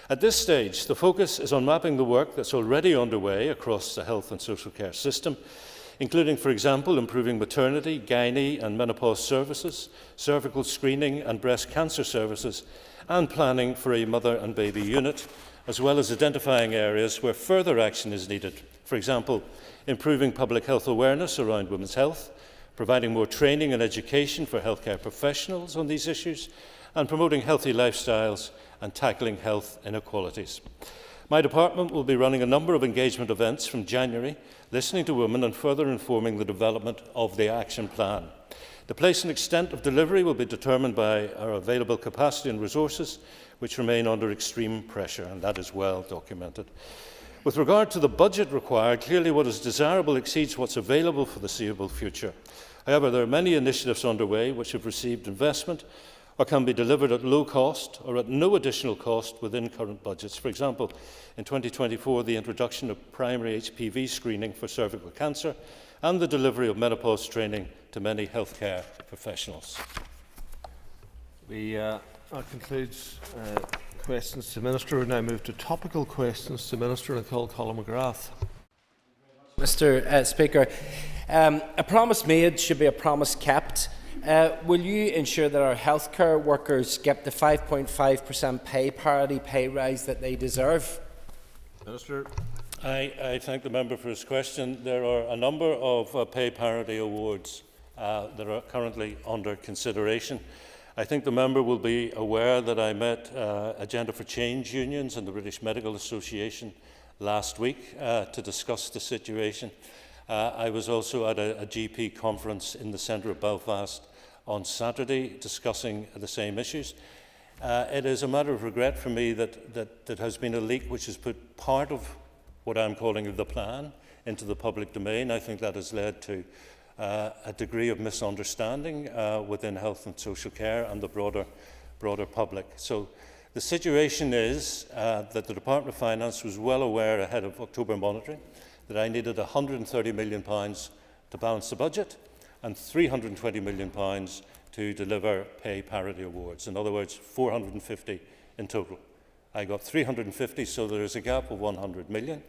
At this stage, the focus is on mapping the work that's already underway across the health and social care system, including, for example, improving maternity, gynae and menopause services, cervical screening and breast cancer services, and planning for a mother and baby unit, as well as identifying areas where further action is needed. For example, improving public health awareness around women's health, providing more training and education for healthcare professionals on these issues, and promoting healthy lifestyles and tackling health inequalities. My department will be running a number of engagement events from January, listening to women and further informing the development of the action plan. The place and extent of delivery will be determined by our available capacity and resources, which remain under extreme pressure, and that is well documented. With regard to the budget required, clearly what is desirable exceeds what's available for the foreseeable future. However, there are many initiatives underway which have received investment or can be delivered at low cost or at no additional cost within current budgets. For example, in 2024, the introduction of primary HPV screening for cervical cancer and the delivery of menopause training to many healthcare professionals. That concludes questions to Minister. We now move to topical questions to Minister, and I call Colin McGrath. Mr. Speaker, a promise made should be a promise kept. Will you ensure that our healthcare workers get the 5.5% pay parity pay rise that they deserve? Minister. I thank the member for his question. There are a number of pay parity awards that are currently under consideration. I think the member will be aware that I met Agenda for Change unions and the British Medical Association last week to discuss the situation. I was also at a GP conference in the centre of Belfast on Saturday discussing the same issues. It is a matter of regret for me that there has been a leak which has put part of what I'm calling the plan into the public domain. I think that has led to a degree of misunderstanding within health and social care and the broader public. So the situation is that the Department of Finance was well aware ahead of October monitoring that I needed £130 million to balance the budget and £320 million to deliver pay parity awards. In other words, 450 in total. I got 350, so there is a gap of 100 million.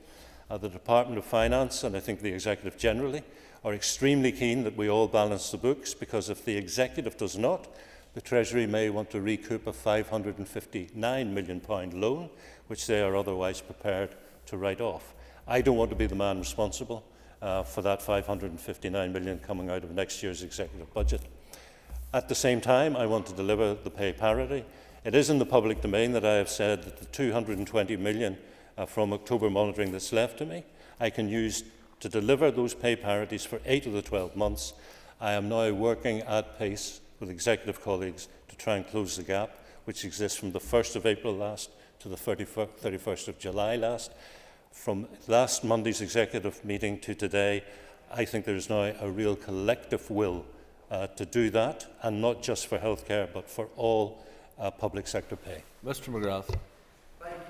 The Department of Finance, and I think the Executive generally, are extremely keen that we all balance the books, because if the Executive does not, the Treasury may want to recoup a £559 million loan, which they are otherwise prepared to write off. I don't want to be the man responsible for that £559 million coming out of next year's executive budget. At the same time, I want to deliver the pay parity. It is in the public domain that I have said that the £220 million from October monitoring that's left to me, I can use to deliver those pay parities for 8 of the 12 months. I am now working at pace with executive colleagues to try and close the gap, which exists from the 1st of April last to the 31st of July last. From last Monday's executive meeting to today, I think there is now a real collective will to do that, and not just for healthcare, but for all public sector pay. Mr. McGrath.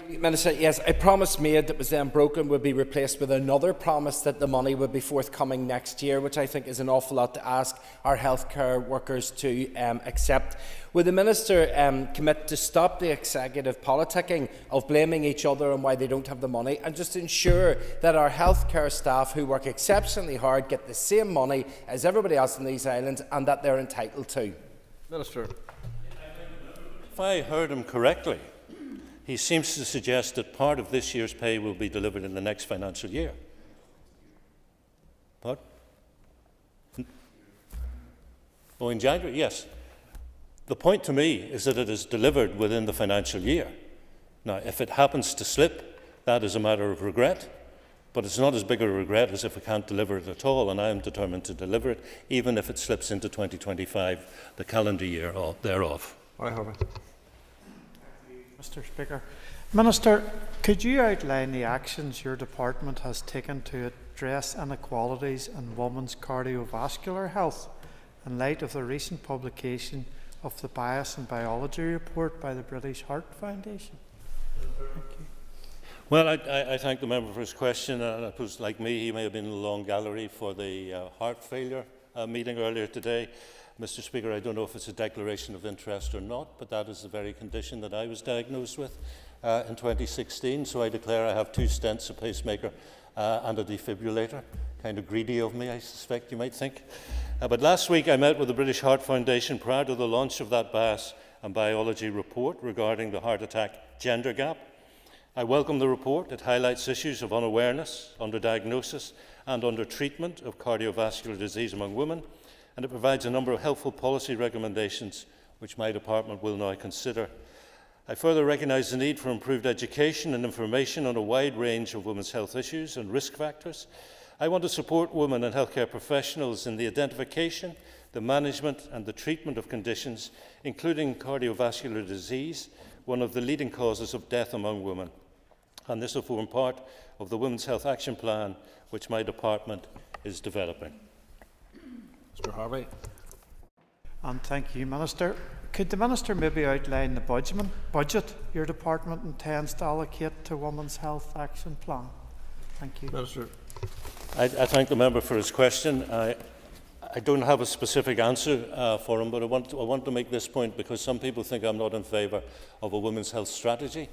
Minister, yes, a promise made that was then broken would be replaced with another promise that the money would be forthcoming next year, which I think is an awful lot to ask our healthcare workers to accept. Will the Minister commit to stop the executive politicking of blaming each other on why they don't have the money, and just ensure that our healthcare staff who work exceptionally hard get the same money as everybody else in these islands and that they're entitled to? Minister. If I heard him correctly, he seems to suggest that part of this year's pay will be delivered in the next financial year. What? Oh, in January? Yes. The point to me is that it is delivered within the financial year. Now, if it happens to slip, that is a matter of regret, but it's not as big a regret as if I can't deliver it at all, and I am determined to deliver it, even if it slips into 2025, the calendar year thereof. Mr. Speaker. Minister, could you outline the actions your department has taken to address inequalities in women's cardiovascular health in light of the recent publication of the Bias in Biology report by the British Heart Foundation? Thank you. Well, I thank the member for his question, and I suppose, like me, he may have been in the long gallery for the heart failure meeting earlier today. Mr. Speaker, I don't know if it's a declaration of interest or not, but that is the very condition that I was diagnosed with in 2016. So I declare I have 2 stents, a pacemaker, and a defibrillator. Kind of greedy of me, I suspect you might think. But last week I met with the British Heart Foundation prior to the launch of that Bias and Biology report regarding the heart attack gender gap. I welcome the report. It highlights issues of unawareness, underdiagnosis, and undertreatment of cardiovascular disease among women, and it provides a number of helpful policy recommendations which my department will now consider. I further recognise the need for improved education and information on a wide range of women's health issues and risk factors. I want to support women and healthcare professionals in the identification, the management and the treatment of conditions, including cardiovascular disease, one of the leading causes of death among women. And this will form part of the Women's Health Action Plan, which my department is developing. Mr. Harvey. And thank you, Minister. Could the Minister maybe outline the budget your department intends to allocate to Women's Health Action Plan? Thank you. Minister. I thank the member for his question. I don't have a specific answer for him, but I want to make this point because some people think I'm not in favour of a women's health strategy.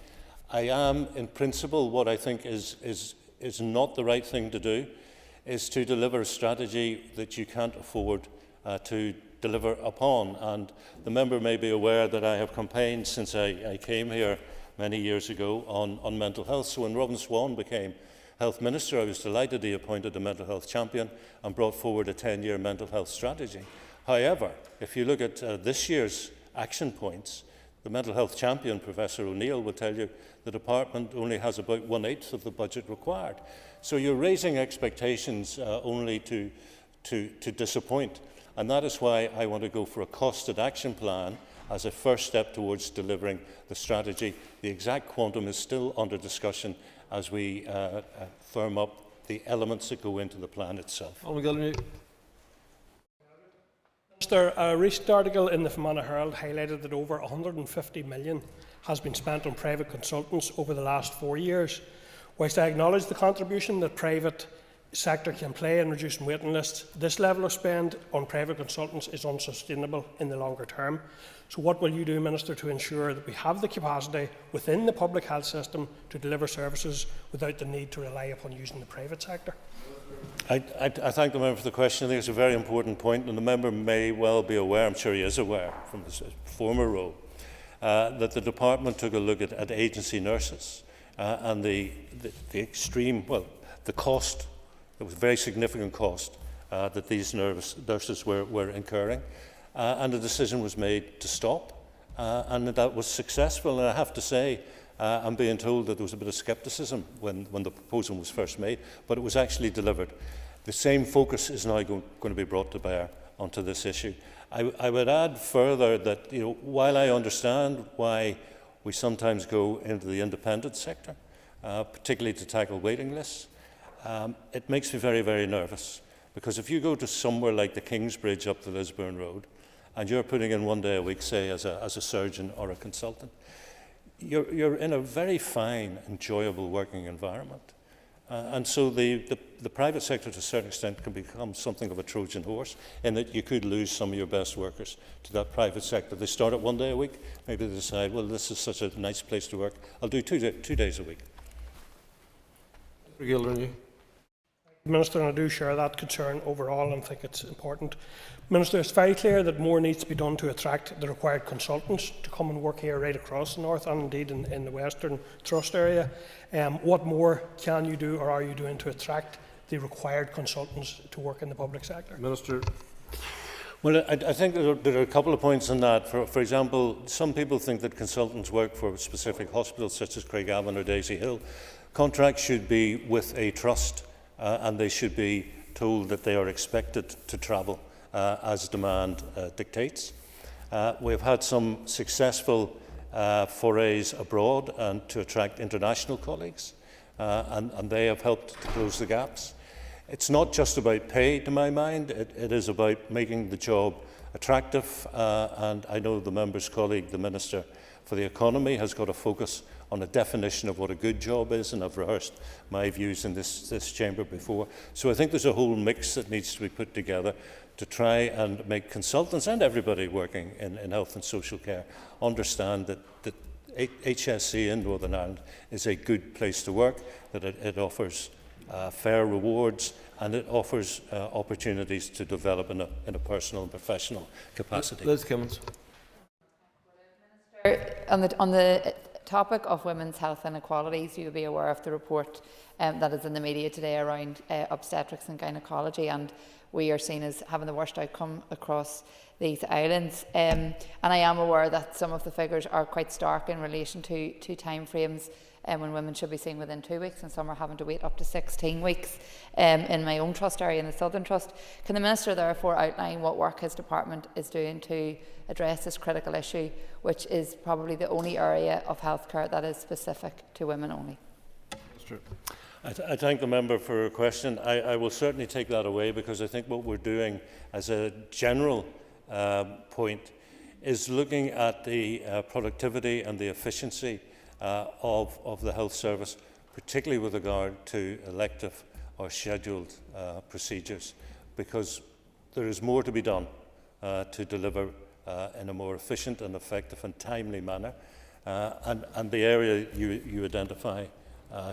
I am, in principle. What I think is not the right thing to do is to deliver a strategy that you can't afford to deliver upon. And the member may be aware that I have campaigned since I came here many years ago on mental health. So when Robin Swan became Health Minister, I was delighted he appointed a mental health champion and brought forward a 10-year mental health strategy. However, if you look at this year's action points, the mental health champion, Professor O'Neill, will tell you the department only has about 1/8 of the budget required. So you're raising expectations only to disappoint. And that is why I want to go for a costed action plan as a first step towards delivering the strategy. The exact quantum is still under discussion as we firm up the elements that go into the plan itself. Minister, a recent article in the Fermanagh Herald highlighted that over £150 million has been spent on private consultants over the last 4 years. Whilst I acknowledge the contribution that private sector can play in reducing waiting lists, this level of spend on private consultants is unsustainable in the longer term. So what will you do, Minister, to ensure that we have the capacity within the public health system to deliver services without the need to rely upon using the private sector? I thank the member for the question. I think it's a very important point, and the member may well be aware, I'm sure he is aware from his former role, that the department took a look at agency nurses and the extreme, well, the cost. It was a very significant cost that these nurses were incurring, and a decision was made to stop, and that was successful. And I have to say, I'm being told that there was a bit of scepticism when the proposal was first made, but it was actually delivered. The same focus is now going to be brought to bear onto this issue. I would add further that, while I understand why we sometimes go into the independent sector, particularly to tackle waiting lists, it makes me very, very nervous, because if you go to somewhere like the Kingsbridge up the Lisburn Road and you're putting in 1 day a week, say, as a surgeon or a consultant, you're in a very fine, enjoyable working environment. And so the private sector, to a certain extent, can become something of a Trojan horse, in that you could lose some of your best workers to that private sector. They start at 1 day a week, maybe they decide, well, this is such a nice place to work, I'll do 2 days a week. Minister, and I do share that concern overall and think it's important. Minister, it's very clear that more needs to be done to attract the required consultants to come and work here right across the north and indeed in the Western Trust area. What more can you do or are you doing to attract the required consultants to work in the public sector? Minister. Well, I think there are a couple of points on that. For example, some people think that consultants work for specific hospitals such as Craigavon or Daisy Hill. Contracts should be with a trust, and they should be told that they are expected to travel as demand dictates. We've had some successful forays abroad and to attract international colleagues, and they have helped to close the gaps. It's not just about pay, to my mind. It is about making the job attractive, and I know the member's colleague, the Minister for the Economy, has got a focus on a definition of what a good job is, and I've rehearsed my views in this chamber before. So I think there's a whole mix that needs to be put together to try and make consultants and everybody working in health and social care understand that HSC in Northern Ireland is a good place to work, that it offers fair rewards, and it offers opportunities to develop in a personal and professional capacity. Liz Kimmins. On the topic of women's health inequalities, you'll be aware of the report that is in the media today around obstetrics and gynecology, and we are seen as having the worst outcome across these islands. And I am aware that some of the figures are quite stark in relation to time frames when women should be seen within 2 weeks, and some are having to wait up to 16 weeks in my own trust area, in the Southern Trust. Can the Minister therefore outline what work his department is doing to address this critical issue, which is probably the only area of healthcare that is specific to women only? I thank the member for her question. I will certainly take that away, because I think what we're doing as a general point is looking at the productivity and the efficiency of the health service, particularly with regard to elective or scheduled procedures, because there is more to be done to deliver in a more efficient and effective and timely manner, and the area you identify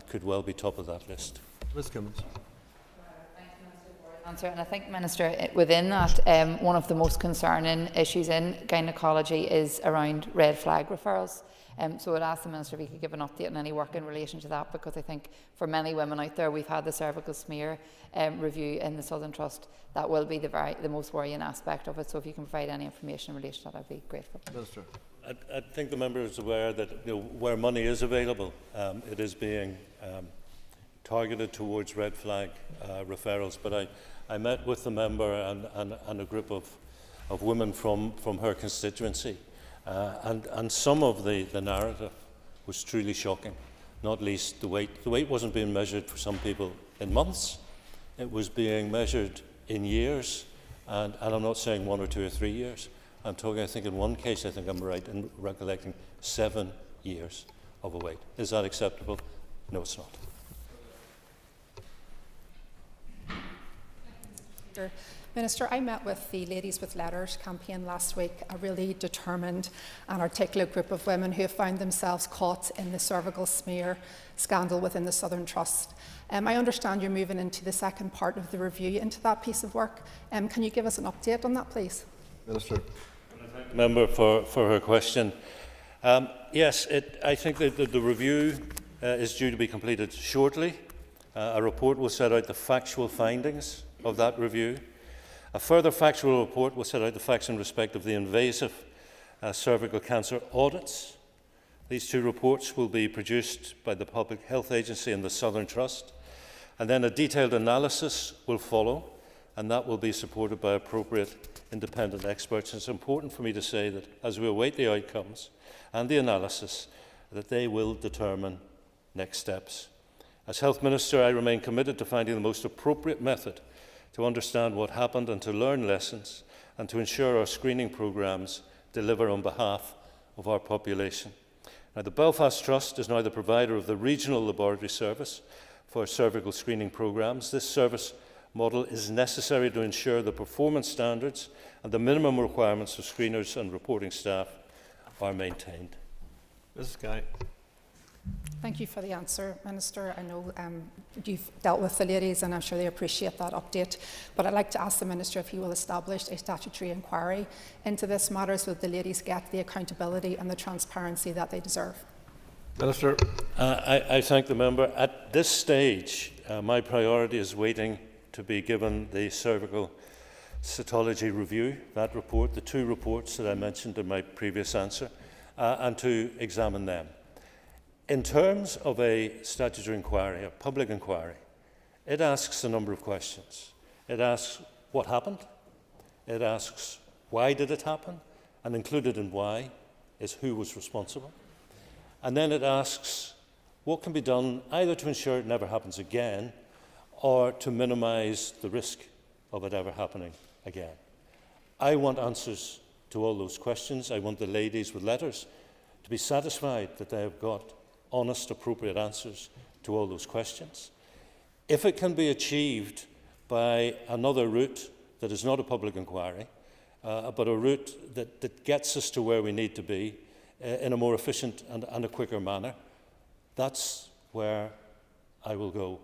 could well be top of that list. Ms. Kimmins. Answer. And I think, Minister, within that, one of the most concerning issues in gynaecology is around red flag referrals. So I'd ask the Minister if he could give an update on any work in relation to that, because I think for many women out there, we've had the cervical smear review in the Southern Trust. That will be the most worrying aspect of it. So if you can provide any information in relation to that, I'd be grateful. Minister. I think the member is aware that where money is available, it is being targeted towards red flag referrals. But I met with the member and a group of women from her constituency, and some of the narrative was truly shocking, not least the weight. The weight wasn't being measured for some people in months, it was being measured in years, and I'm not saying 1 or 2 or 3 years. I'm talking, I think in one case, I think I'm right in recollecting 7 years of a wait. Is that acceptable? No, it's not. Minister, I met with the Ladies with Letters campaign last week, a really determined and articulate group of women who have found themselves caught in the cervical smear scandal within the Southern Trust. I understand you're moving into the second part of the review into that piece of work. Can you give us an update on that, please? Minister. Member for her question. Yes, I think that the review is due to be completed shortly. A report will set out the factual findings of that review. A further factual report will set out the facts in respect of the invasive cervical cancer audits. These two reports will be produced by the Public Health Agency and the Southern Trust, and then a detailed analysis will follow, and that will be supported by appropriate independent experts. It's important for me to say that as we await the outcomes and the analysis, that they will determine next steps. As Health Minister, I remain committed to finding the most appropriate method to understand what happened and to learn lessons, and to ensure our screening programmes deliver on behalf of our population. Now, the Belfast Trust is now the provider of the regional laboratory service for cervical screening programmes. This service model is necessary to ensure the performance standards and the minimum requirements of screeners and reporting staff are maintained. Mrs. Guy. Thank you for the answer, Minister. I know you've dealt with the ladies and I'm sure they appreciate that update. But I'd like to ask the Minister if he will establish a statutory inquiry into this matter so that the ladies get the accountability and the transparency that they deserve. Minister. I thank the member. At this stage, my priority is waiting to be given the cervical cytology review, that report, the two reports that I mentioned in my previous answer, and to examine them. In terms of a statutory inquiry, a public inquiry, it asks a number of questions. It asks what happened, it asks why did it happen, and included in why is who was responsible. And then it asks what can be done either to ensure it never happens again or to minimise the risk of it ever happening again. I want answers to all those questions. I want the ladies with letters to be satisfied that they have got honest, appropriate answers to all those questions. If it can be achieved by another route that is not a public inquiry, but a route that gets us to where we need to be in a more efficient and a quicker manner, that's where I will go.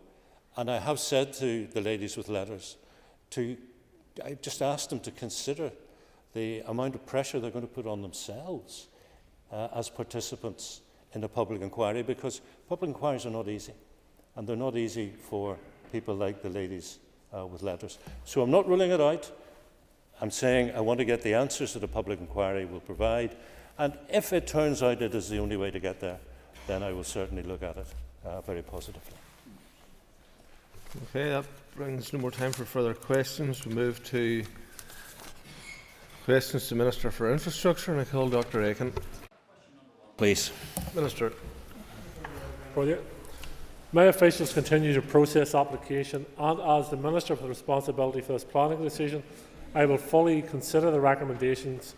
And I have said to the ladies with letters, I just asked them to consider the amount of pressure they're going to put on themselves as participants in a public inquiry, because public inquiries are not easy, and they're not easy for people like the ladies with letters. So I'm not ruling it out. I'm saying I want to get the answers that a public inquiry will provide, and if it turns out it is the only way to get there, then I will certainly look at it very positively. Okay, that brings no more time for further questions. We move to questions to Minister for Infrastructure, and I call Dr. Aiken. Please. Minister. My officials continue to process application, and as the Minister with responsibility for this planning decision, I will fully consider the recommendations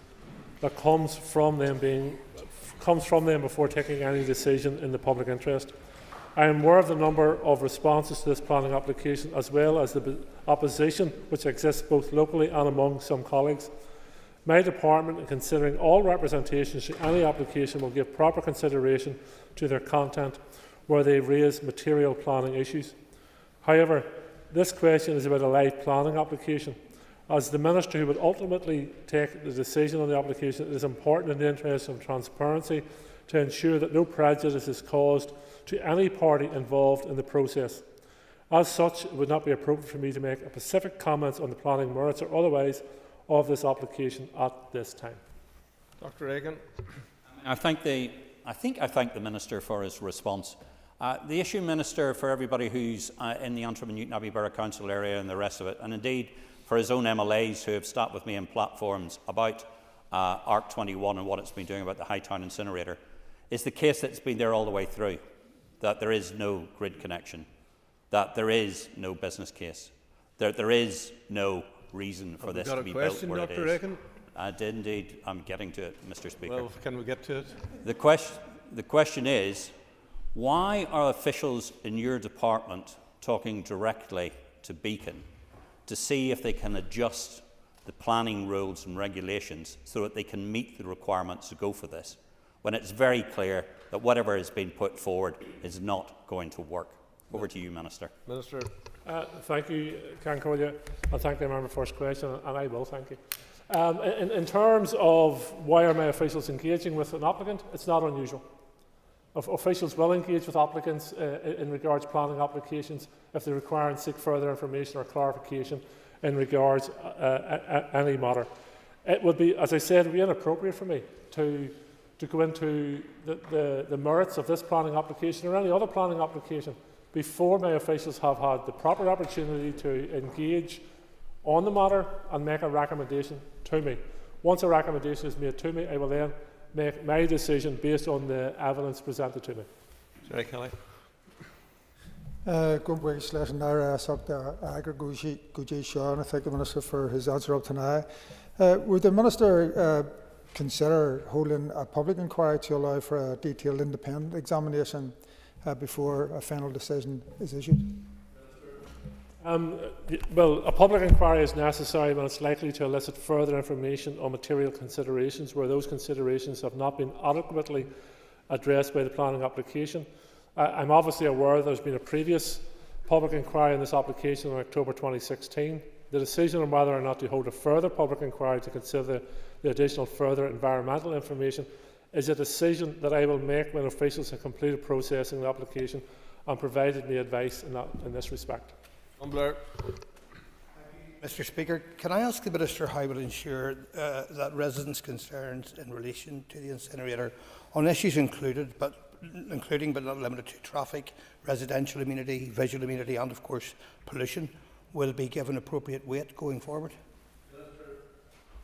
that comes from them before taking any decision in the public interest. I am aware of the number of responses to this planning application, as well as the opposition which exists both locally and among some colleagues. My department, in considering all representations to any application, will give proper consideration to their content where they raise material planning issues. However, this question is about a live planning application. As the Minister who would ultimately take the decision on the application, it is important in the interest of transparency to ensure that no prejudice is caused to any party involved in the process. As such, it would not be appropriate for me to make specific comments on the planning merits or otherwise of this application at this time. Dr. Aiken. I thank the Minister for his response. The issue, Minister, for everybody who's in the Antrim and Newton Abbey Borough Council area and the rest of it, and indeed for his own MLAs who have sat with me in platforms about ARC 21 and what it's been doing about the Hightown incinerator, is the case that's been there all the way through, that there is no grid connection, that there is no business case, that there is no reason for this to be built where Dr. it is. Aiken? I did indeed. I'm getting to it, Mr. Speaker. Well, can we get to it? The question is, why are officials in your department talking directly to Beacon to see if they can adjust the planning rules and regulations so that they can meet the requirements to go for this, when it's very clear that whatever has been put forward is not going to work. Over to you, Minister. Minister. Thank you, Concordia. I thank the member for his question, and I will thank you. In terms of why are my officials engaging with an applicant, it's not unusual. Officials will engage with applicants in regards to planning applications if they require and seek further information or clarification in regards any matter. It would be, as I said, it would be inappropriate for me to go into the merits of this planning application or any other planning application before my officials have had the proper opportunity to engage on the matter and make a recommendation to me. Once a recommendation is made to me, I will then make my decision based on the evidence presented to me. Jerry Kelly. Good week, Slesson. There, Dr. Agar Guji Shaw, and I thank the Minister for his answer up tonight. Would the Minister consider holding a public inquiry to allow for a detailed independent examination before a final decision is issued? Well, a public inquiry is necessary when it's likely to elicit further information on material considerations where those considerations have not been adequately addressed by the planning application. I'm obviously aware there's been a previous public inquiry in this application in October 2016. The decision on whether or not to hold a further public inquiry to consider the additional further environmental information is a decision that I will make when officials have completed processing the application and provided me advice in this respect. Blair. Mr. Speaker, can I ask the Minister how he will ensure that residents' concerns in relation to the incinerator on issues including but not limited to traffic, residential amenity, visual amenity and of course pollution will be given appropriate weight going forward?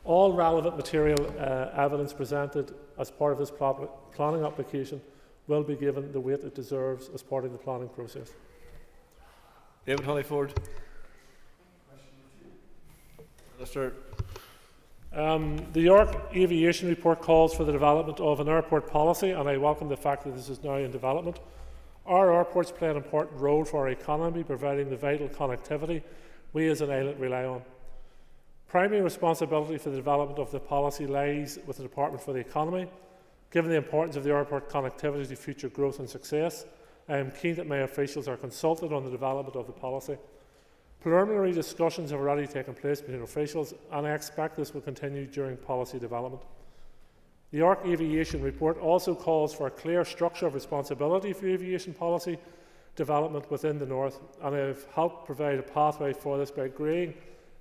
All relevant material evidence presented as part of this planning application will be given the weight it deserves as part of the planning process. David Honeyford. Minister. The York Aviation Report calls for the development of an airport policy, and I welcome the fact that this is now in development. Our airports play an important role for our economy, providing the vital connectivity we as an island rely on. Primary responsibility for the development of the policy lies with the Department for the Economy. Given the importance of the airport connectivity to future growth and success, I am keen that my officials are consulted on the development of the policy. Preliminary discussions have already taken place between officials, and I expect this will continue during policy development. The York Aviation Report also calls for a clear structure of responsibility for aviation policy development within the North, and I have helped provide a pathway for this by agreeing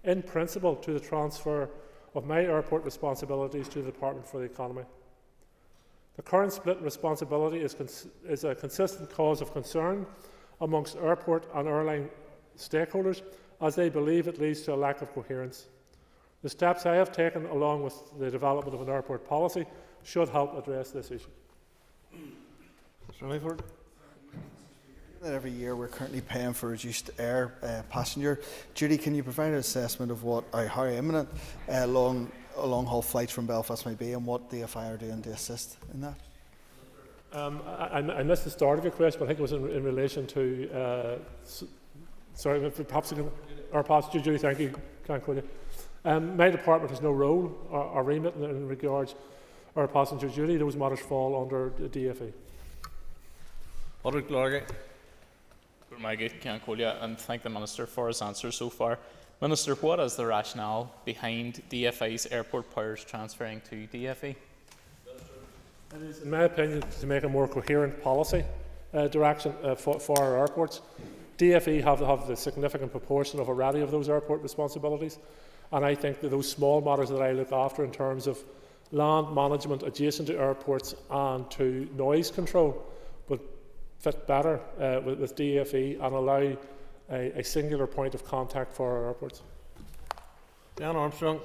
in principle to the transfer of my airport responsibilities to the Department for the Economy. The current split responsibility is a consistent cause of concern amongst airport and airline stakeholders, as they believe it leads to a lack of coherence. The steps I have taken, along with the development of an airport policy, should help address this issue. Mr. Hayford. That every year we're currently paying for reduced air passenger duty. Can you provide an assessment of how imminent long-haul flights from Belfast may be and what the DFI are doing to assist in that? I missed the start of your question, but I think it was in relation to sorry, perhaps our passenger duty. Thank you, Concordia. My department has no role or remit in regards to our passenger duty. Those matters fall under the DFE. Patrick Largate. And thank the Minister for his answer so far. Minister, what is the rationale behind DFI's airport powers transferring to DFE? It is, in my opinion, to make a more coherent policy direction for our airports. DFE have the significant proportion of already of those airport responsibilities, and I think that those small matters that I look after in terms of land management adjacent to airports and to noise control would fit better with DFE and allow a singular point of contact for our airports. Dan Armstrong.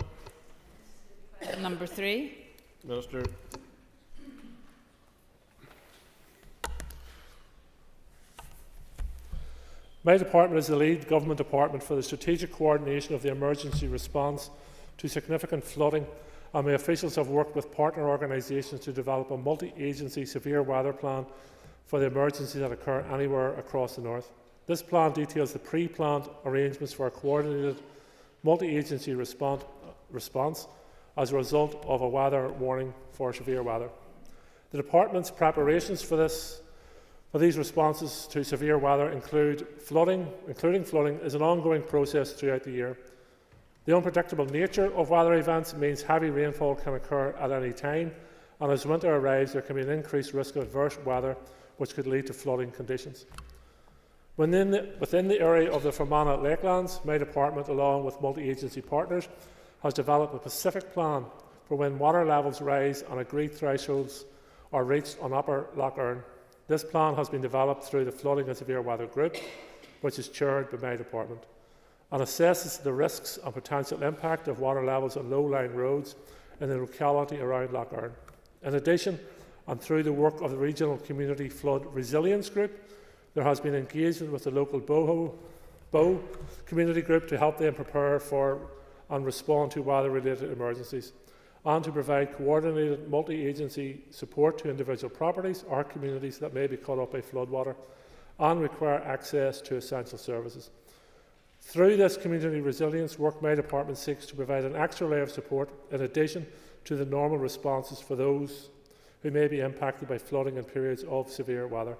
Number 3. Minister. My department is the lead government department for the strategic coordination of the emergency response to significant flooding, and my officials have worked with partner organisations to develop a multi-agency severe weather plan for the emergencies that occur anywhere across the North. This plan details the pre-planned arrangements for a coordinated multi-agency response as a result of a weather warning for severe weather. The Department's preparations for these responses to severe weather including flooding, is an ongoing process throughout the year. The unpredictable nature of weather events means heavy rainfall can occur at any time, and as winter arrives, there can be an increased risk of adverse weather which could lead to flooding conditions. Within the area of the Fermanagh Lakelands, my department, along with multi-agency partners, has developed a specific plan for when water levels rise and agreed thresholds are reached on Upper Lough Erne. This plan has been developed through the Flooding and Severe Weather Group, which is chaired by my department, and assesses the risks and potential impact of water levels on low-lying roads in the locality around Lough Erne. In addition, and through the work of the Regional Community Flood Resilience Group, there has been engagement with the local Bow community group to help them prepare for and respond to weather-related emergencies, and to provide coordinated multi-agency support to individual properties or communities that may be caught up by floodwater and require access to essential services. Through this community resilience work, my department seeks to provide an extra layer of support in addition to the normal responses for those who may be impacted by flooding in periods of severe weather.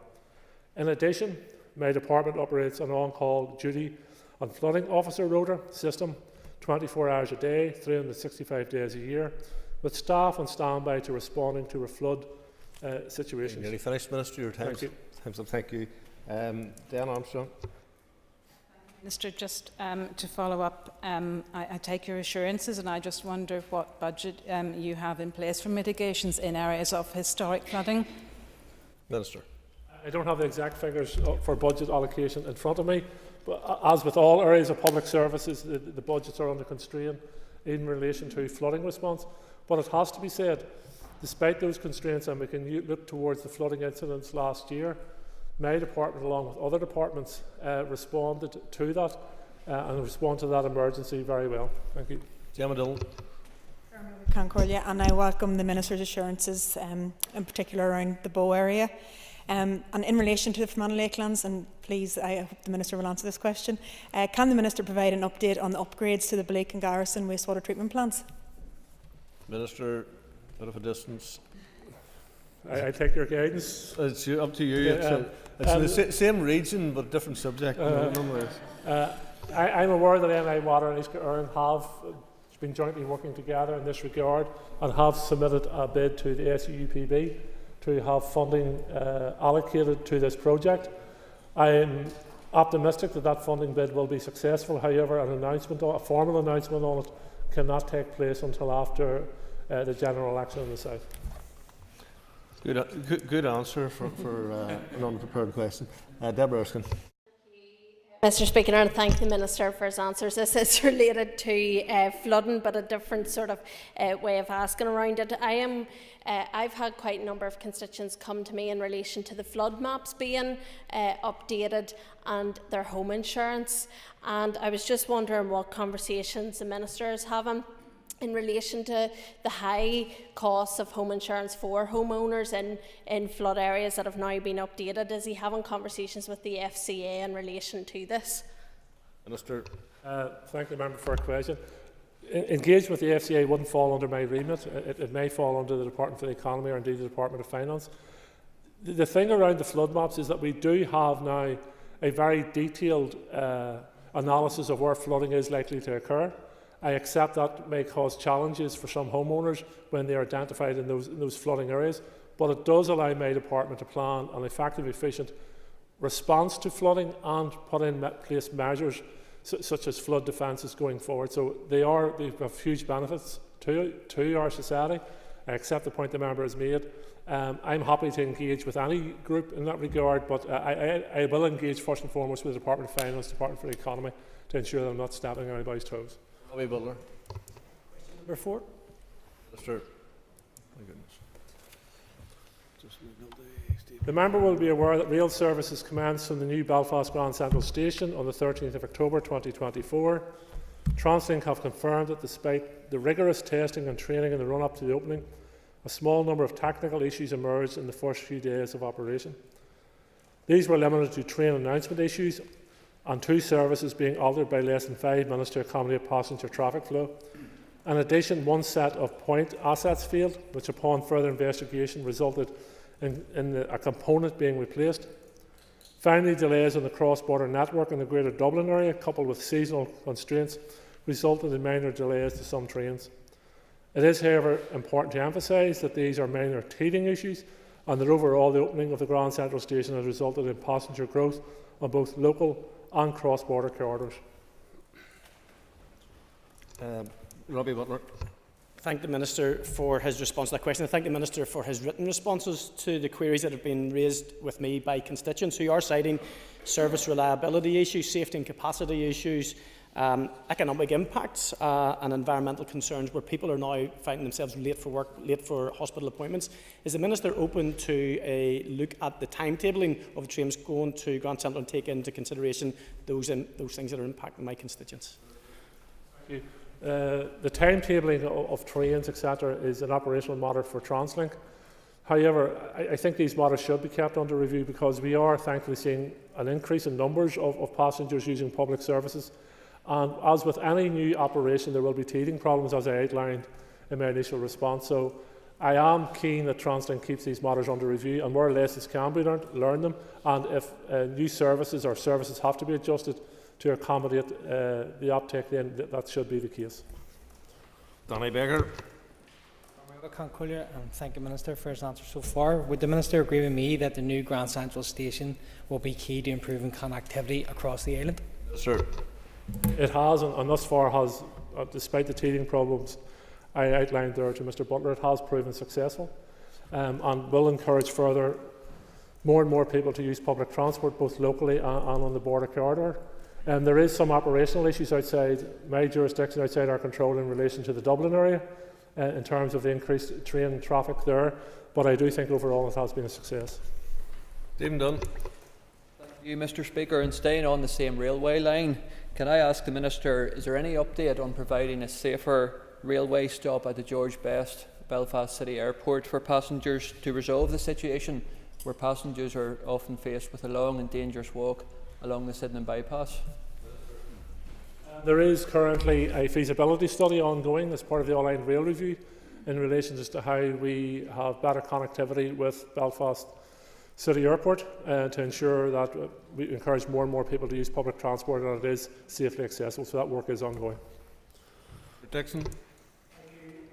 In addition, my department operates an on-call duty and flooding officer rota system 24 hours a day, 365 days a year, with staff on standby to responding to a flood situations. Nearly finished, Minister. Your time's up. Time's up. Thank you. Dan Armstrong. Minister, just to follow up, I take your assurances, and I just wonder what budget you have in place for mitigations in areas of historic flooding. Minister. I don't have the exact figures for budget allocation in front of me, but as with all areas of public services, the budgets are under constraint in relation to flooding response. But it has to be said, despite those constraints, and we can look towards the flooding incidents last year, my department, along with other departments, responded to that and responded to that emergency very well. Thank you. Gemma Dillon. Concordia, and I welcome the Minister's assurances, in particular around the Bow area. And in relation to the Fermanagh Lakelands, and please, I hope the Minister will answer this question, can the Minister provide an update on the upgrades to the Blake and Garrison wastewater treatment plants? Minister, bit of a distance. I take your guidance. It's up to you. Yeah, it's the same region but different subject. I'm aware that NI Water and East Erne have been jointly working together in this regard and have submitted a bid to the SUPB to have funding allocated to this project. I am optimistic that that funding bid will be successful. However, a formal announcement on it cannot take place until after the general election in the South. Good answer for an unprepared question. Deborah Erskine. Mr. Speaker, and thank the Minister for his answers. This is related to flooding, but a different sort of way of asking around it. I've had quite a number of constituents come to me in relation to the flood maps being updated and their home insurance, and I was just wondering what conversations the Minister is having in relation to the high costs of home insurance for homeowners in flood areas that have now been updated. Is he having conversations with the FCA in relation to this? Minister. Thank the member for a question. Engagement with the FCA wouldn't fall under my remit. It may fall under the Department for the Economy or indeed the Department of Finance. The thing around the flood maps is that we do have now a very detailed analysis of where flooding is likely to occur. I accept that may cause challenges for some homeowners when they are identified in those flooding areas, but it does allow my department to plan an effective, efficient response to flooding and put in place measures such as flood defences going forward. So they have huge benefits to our society. I accept the point the member has made. I'm happy to engage with any group in that regard, but I will engage first and foremost with the Department of Finance, Department for the Economy, to ensure that I'm not stepping on anybody's toes. Bobby Butler. Number 4. Minister. My goodness. The member will be aware that rail services commenced from the new Belfast Grand Central Station on the 13th of October 2024. Translink have confirmed that despite the rigorous testing and training in the run-up to the opening, a small number of technical issues emerged in the first few days of operation. These were limited to train announcement issues and 2 services being altered by less than 5 minutes to accommodate passenger traffic flow. In addition, 1 set of point assets failed, which upon further investigation resulted in a component being replaced. Finally, delays on the cross-border network in the Greater Dublin area, coupled with seasonal constraints, resulted in minor delays to some trains. It is, however, important to emphasise that these are minor teething issues, and that overall the opening of the Grand Central Station has resulted in passenger growth on both local and cross-border corridors. Robbie Butler. Thank the Minister for his response to that question. I thank the Minister for his written responses to the queries that have been raised with me by constituents who are citing service reliability issues, safety and capacity issues, economic impacts and environmental concerns where people are now finding themselves late for work, late for hospital appointments. Is the Minister open to a look at the timetabling of trains going to Grand Central and take into consideration those things that are impacting my constituents? Thank you. The timetabling of trains, etc., is an operational matter for TransLink. However, I think these matters should be kept under review because we are thankfully seeing an increase in numbers of passengers using public services. And as with any new operation, there will be teething problems, as I outlined in my initial response. So I am keen that TransLink keeps these matters under review, and where lessons can be learned, learn them. And if new services or services have to be adjusted to accommodate the uptake, then that should be the case. Danny Baker. And thank the Minister for his answer so far. Would the Minister agree with me that the new Grand Central Station will be key to improving connectivity across the island? Sir. It has, and thus far has, despite the teething problems I outlined there to Mr Butler, it has proven successful and will encourage more and more people to use public transport, both locally and on the border corridor. There is some operational issues outside my jurisdiction, outside our control in relation to the Dublin area in terms of the increased train traffic there, but I do think overall it has been a success. Stephen Dunn. Thank you, Mr Speaker. And staying on the same railway line, can I ask the Minister, is there any update on providing a safer railway stop at the George Best Belfast City Airport for passengers to resolve the situation where passengers are often faced with a long and dangerous walk along the Sydenham bypass? There is currently a feasibility study ongoing as part of the All-Ireland Rail Review in relation as to how we have better connectivity with Belfast City Airport to ensure that we encourage more and more people to use public transport and it is safely accessible. So that work is ongoing. Dixon.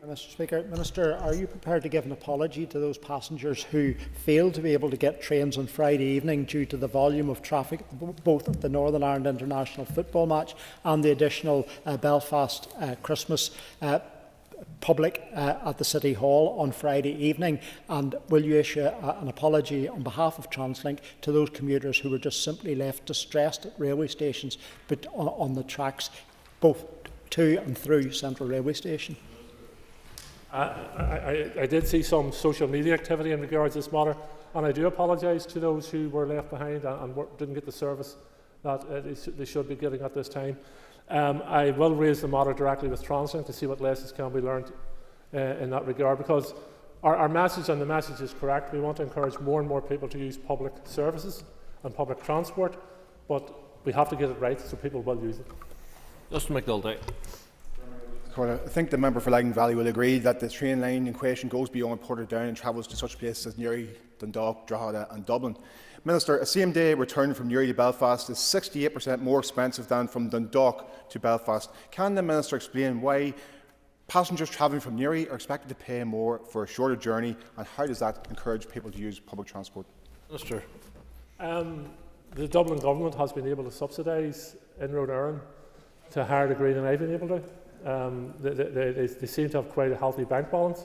Mr Speaker, Minister, are you prepared to give an apology to those passengers who failed to be able to get trains on Friday evening due to the volume of traffic, both at the Northern Ireland International football match and the additional Belfast Christmas public at the City Hall on Friday evening? And will you issue an apology on behalf of TransLink to those commuters who were just simply left distressed at railway stations but on the tracks, both to and through Central Railway Station? I did see some social media activity in regards to this matter, and I do apologise to those who were left behind and didn't get the service that they should be getting at this time. I will raise the matter directly with TransLink to see what lessons can be learned in that regard, because our message, and the message is correct, we want to encourage more and more people to use public services and public transport, but we have to get it right so people will use it. Justin McNulty. I think the member for Lagan Valley will agree that the train line in question goes beyond Portadown and travels to such places as Newry, Dundalk, Drogheda and Dublin. Minister, a same-day return from Newry to Belfast is 68% more expensive than from Dundalk to Belfast. Can the Minister explain why passengers travelling from Newry are expected to pay more for a shorter journey, and how does that encourage people to use public transport? Minister. The Dublin government has been able to subsidise inroad Ireland to a higher degree than I've been able to. They seem to have quite a healthy bank balance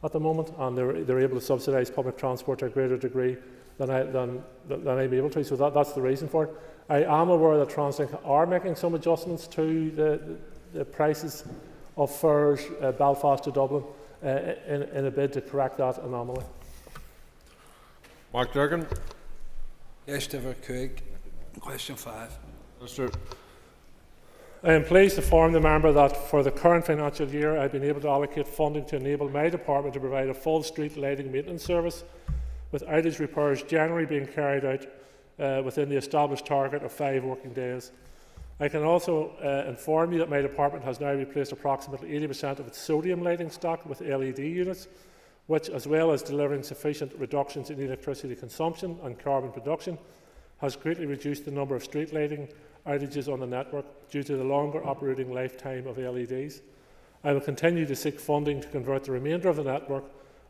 at the moment, and they're able to subsidise public transport to a greater degree than I'm able to. So that's the reason for it. I am aware that TransLink are making some adjustments to the prices of fares Belfast to Dublin in a bid to correct that anomaly. Mark Durgan. Yes, Stephen Cook. Question 5. Minister. I am pleased to inform the member that for the current financial year I have been able to allocate funding to enable my department to provide a full street lighting maintenance service, with outage repairs generally being carried out within the established target of 5 working days. I can also inform you that my department has now replaced approximately 80% of its sodium lighting stock with LED units, which, as well as delivering sufficient reductions in electricity consumption and carbon production, has greatly reduced the number of street lighting outages on the network due to the longer operating lifetime of LEDs. I will continue to seek funding to convert the remainder of the network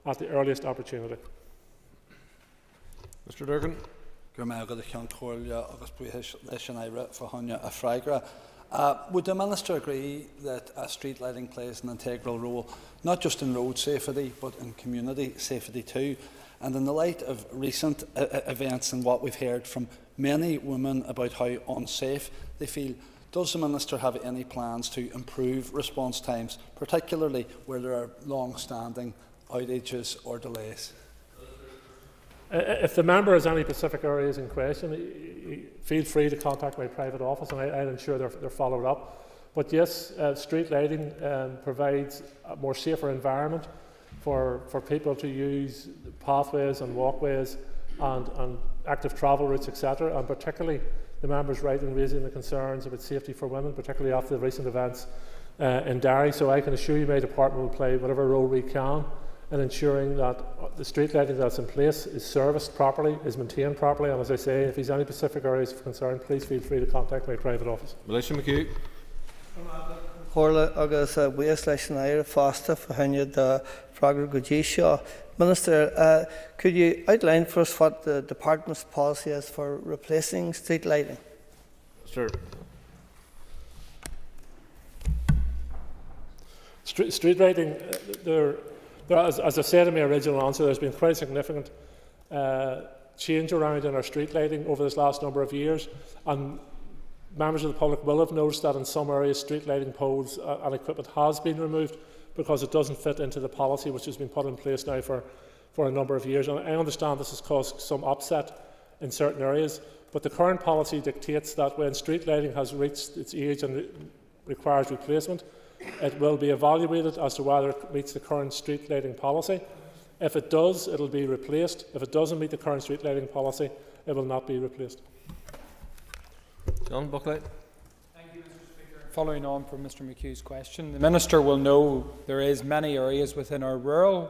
at the earliest opportunity. Mr. Durgan. Would the Minister agree that street lighting plays an integral role, not just in road safety, but in community safety too? And in the light of recent events and what we've heard from many women about how unsafe they feel, does the Minister have any plans to improve response times, particularly where there are long-standing outages or delays? If the member has any specific areas in question, feel free to contact my private office and I'll ensure they're followed up. But yes, street lighting provides a more safer environment for people to use pathways and walkways and active travel routes, etc. And particularly, the member's right in raising the concerns about safety for women, particularly after the recent events in Derry. So I can assure you my department will play whatever role we can in ensuring that the street lighting that's in place is serviced properly, is maintained properly, and as I say, if there's any specific areas of concern, please feel free to contact my private office. Melissa McHugh. Chorla agus buas leis an éire fásta fahaine de Fragar Gujee seo. Minister, could you outline for us what the department's policy is for replacing street lighting? Sure. Street lighting, as I said in my original answer, there's been quite a significant change around in our street lighting over this last number of years, and members of the public will have noticed that in some areas street lighting poles and equipment has been removed because it doesn't fit into the policy which has been put in place now for a number of years. And I understand this has caused some upset in certain areas, but the current policy dictates that when street lighting has reached its age and requires replacement, it will be evaluated as to whether it meets the current street lighting policy. If it does, it will be replaced. If it doesn't meet the current street lighting policy, it will not be replaced. John Buckley. Thank you, Mr. Speaker. Following on from Mr. McHugh's question, the Minister will know there is many areas within our rural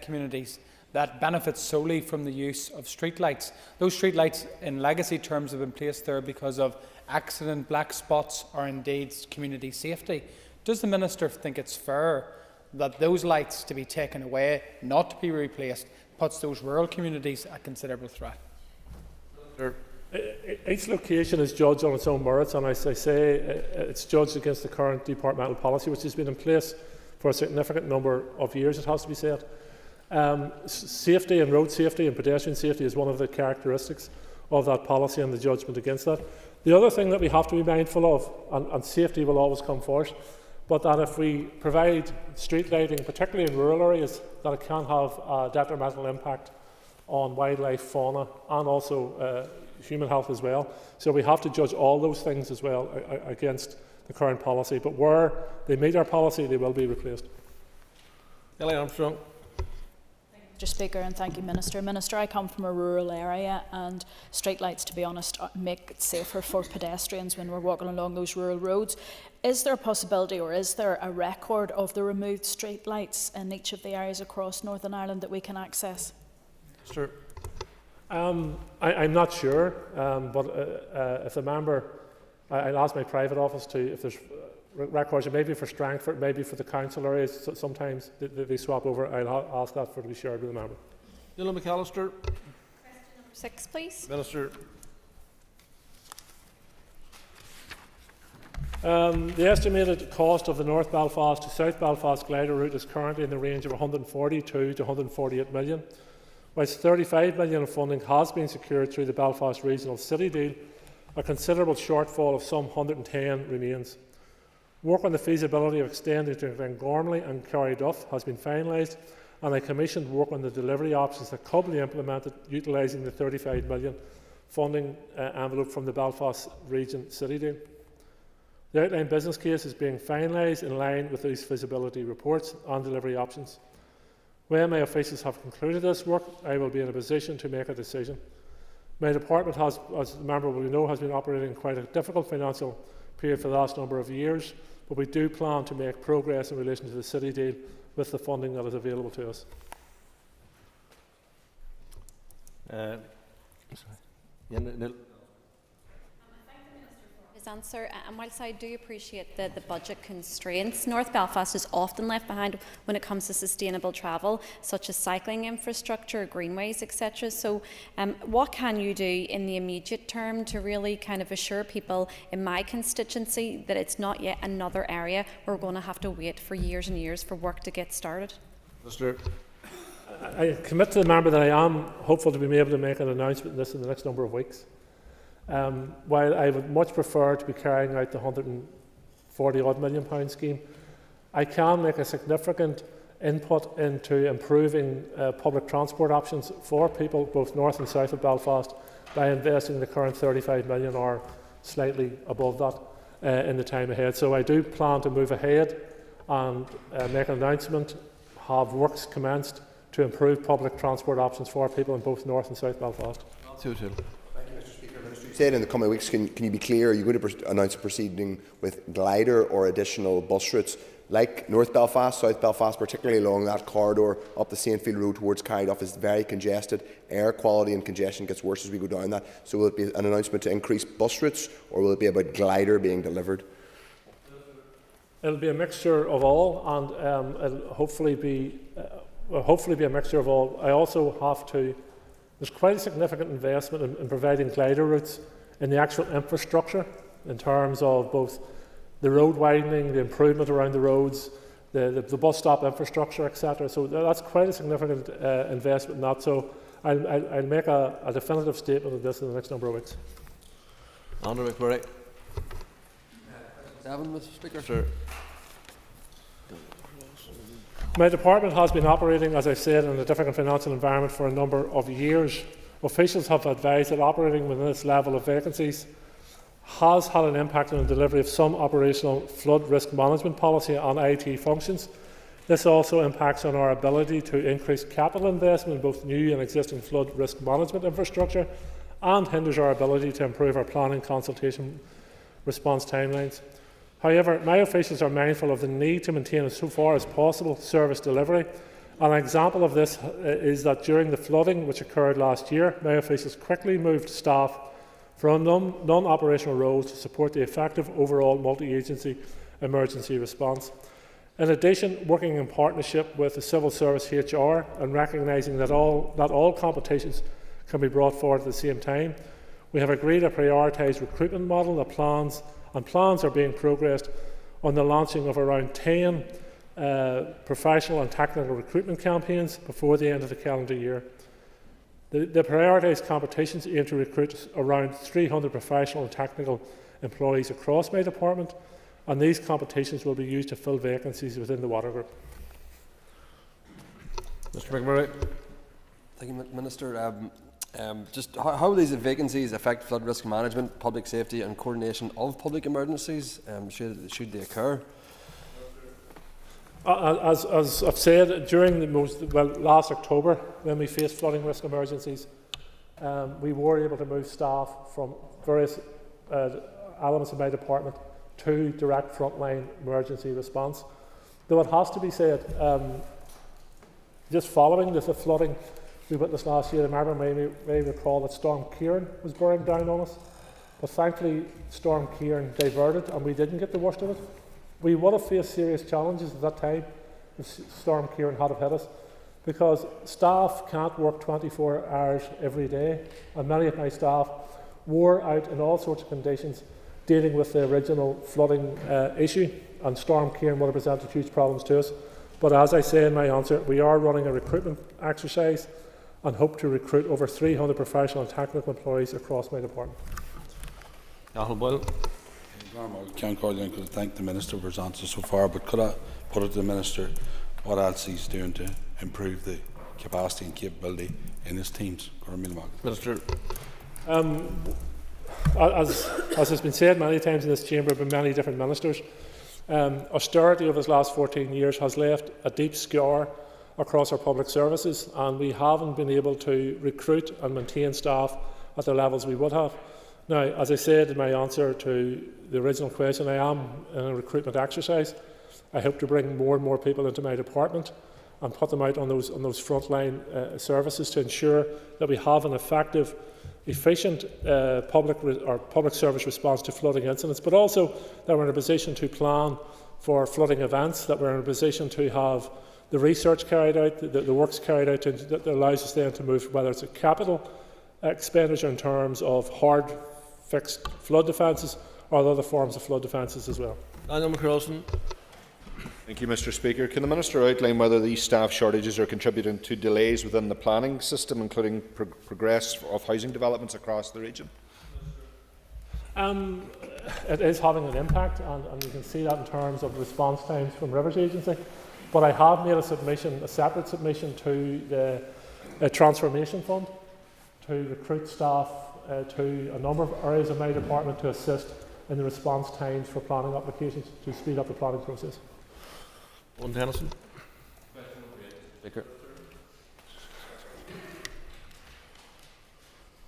communities that benefit solely from the use of streetlights. Those streetlights, in legacy terms, have been placed there because of accident, black spots, or indeed community safety. Does the Minister think it's fair that those lights to be taken away, not to be replaced, puts those rural communities at considerable threat? Sure. Each location is judged on its own merits, and as I say, it's judged against the current departmental policy, which has been in place for a significant number of years, it has to be said. Safety and road safety and pedestrian safety is one of the characteristics of that policy and the judgment against that. The other thing that we have to be mindful of, and safety will always come first, but that if we provide street lighting, particularly in rural areas, that it can have a detrimental impact on wildlife, fauna, and also human health as well. So we have to judge all those things as well against the current policy. But where they meet our policy, they will be replaced. Ellie Armstrong. Mr. Speaker, and thank you, Minister. Minister, I come from a rural area, and streetlights, to be honest, make it safer for pedestrians when we're walking along those rural roads. Is there a possibility, or is there a record of the removed streetlights in each of the areas across Northern Ireland that we can access? Sure. I'm not sure, but if a member, I'll ask my private office to, if there's records, maybe for Strangford, maybe for the council areas, sometimes they swap over. I'll ask that for to be shared with the member. Neil McAllister. Question number 6, please. Minister. The estimated cost of the North Belfast to South Belfast glider route is currently in the range of 142 to 148 million. Whilst 35 million of funding has been secured through the Belfast Regional City deal, a considerable shortfall of some 110 remains. Work on the feasibility of extending to Glengormley and Carryduff has been finalised, and I commissioned work on the delivery options that could be implemented utilising the 35 million funding envelope from the Belfast Region City deal. The outline business case is being finalised in line with these feasibility reports and delivery options. When my officials have concluded this work, I will be in a position to make a decision. My department has, as the member will know, has been operating in quite a difficult financial period for the last number of years, but we do plan to make progress in relation to the city deal with the funding that is available to us. His answer, and whilst I do appreciate the budget constraints, North Belfast is often left behind when it comes to sustainable travel, such as cycling infrastructure, greenways, etc. So what can you do in the immediate term to really kind of assure people in my constituency that it's not yet another area where we're going to have to wait for years and years for work to get started? Mr. I commit to the member that I am hopeful to be able to make an announcement on this in the next number of weeks. While I would much prefer to be carrying out the £140-odd million scheme, I can make a significant input into improving public transport options for people both north and south of Belfast by investing the current £35 million or slightly above that in the time ahead. So I do plan to move ahead and make an announcement, have works commenced to improve public transport options for people in both north and south Belfast. Said in the coming weeks, can you be clear, are you going to announce a proceeding with glider or additional bus routes like North Belfast, South Belfast, particularly along that corridor up the Saintfield Road towards Carryduff is very congested, air quality and congestion gets worse as we go down that, so will it be an announcement to increase bus routes or will it be about glider being delivered? It'll be a mixture of all, and it'll hopefully be a mixture of all. I also have to. There's quite a significant investment in providing glider routes in the actual infrastructure in terms of both the road widening, the improvement around the roads, the bus stop infrastructure, etc. So that's quite a significant investment in that. So I'll make a definitive statement of this in the next number of weeks. Andrew McMurray. Mr. Speaker. Sir. My department has been operating, as I said, in a difficult financial environment for a number of years. Officials have advised that operating within this level of vacancies has had an impact on the delivery of some operational flood risk management policy and IT functions. This also impacts on our ability to increase capital investment in both new and existing flood risk management infrastructure and hinders our ability to improve our planning, consultation, response timelines. However, my officials are mindful of the need to maintain, as so far as possible, service delivery. An example of this is that during the flooding which occurred last year, my officials quickly moved staff from non-operational roles to support the effective overall multi-agency emergency response. In addition, working in partnership with the Civil Service HR and recognising that all competitions can be brought forward at the same time, we have agreed a prioritised recruitment model that plans are being progressed on the launching of around 10 professional and technical recruitment campaigns before the end of the calendar year. The prioritised competitions aim to recruit around 300 professional and technical employees across my department, and these competitions will be used to fill vacancies within the water group. Mr. McMurray. Thank you, Minister. Just how will these vacancies affect flood risk management, public safety and coordination of public emergencies should they occur? As I've said, during last October, when we faced flooding risk emergencies, we were able to move staff from various elements of my department to direct frontline emergency response. Though it has to be said, just following the flooding we witnessed last year, the member may recall that Storm Kieran was bearing down on us, but thankfully Storm Kieran diverted and we didn't get the worst of it. We would have faced serious challenges at that time if Storm Kieran had hit us, because staff can't work 24 hours every day, and many of my staff were out in all sorts of conditions dealing with the original flooding issue, and Storm Kieran would have presented huge problems to us. But as I say in my answer, we are running a recruitment exercise and hope to recruit over 300 professional and technical employees across my department. Alan Boyle. I could thank the Minister for his answer so far, but could I put it to the Minister what else he's doing to improve the capacity and capability in his teams? Minister. As has been said many times in this chamber by many different ministers, austerity over the last 14 years has left a deep scar across our public services, and we haven't been able to recruit and maintain staff at the levels we would have. Now, as I said in my answer to the original question, I am in a recruitment exercise. I hope to bring more and more people into my department and put them out on those frontline services to ensure that we have an effective, efficient public service response to flooding incidents, but also that we're in a position to plan for flooding events, that we're in a position to have the research carried out, the works carried out that allows us then to move, whether it's a capital expenditure in terms of hard fixed flood defences or other forms of flood defences as well. Daniel McCrossan. Thank you, Mr. Speaker. Can the Minister outline whether these staff shortages are contributing to delays within the planning system, including progress of housing developments across the region? It is having an impact, and you can see that in terms of response times from Rivers Agency. But I have made a separate submission to the Transformation Fund to recruit staff to a number of areas of my department to assist in the response times for planning applications to speed up the planning process. Owen Tennyson.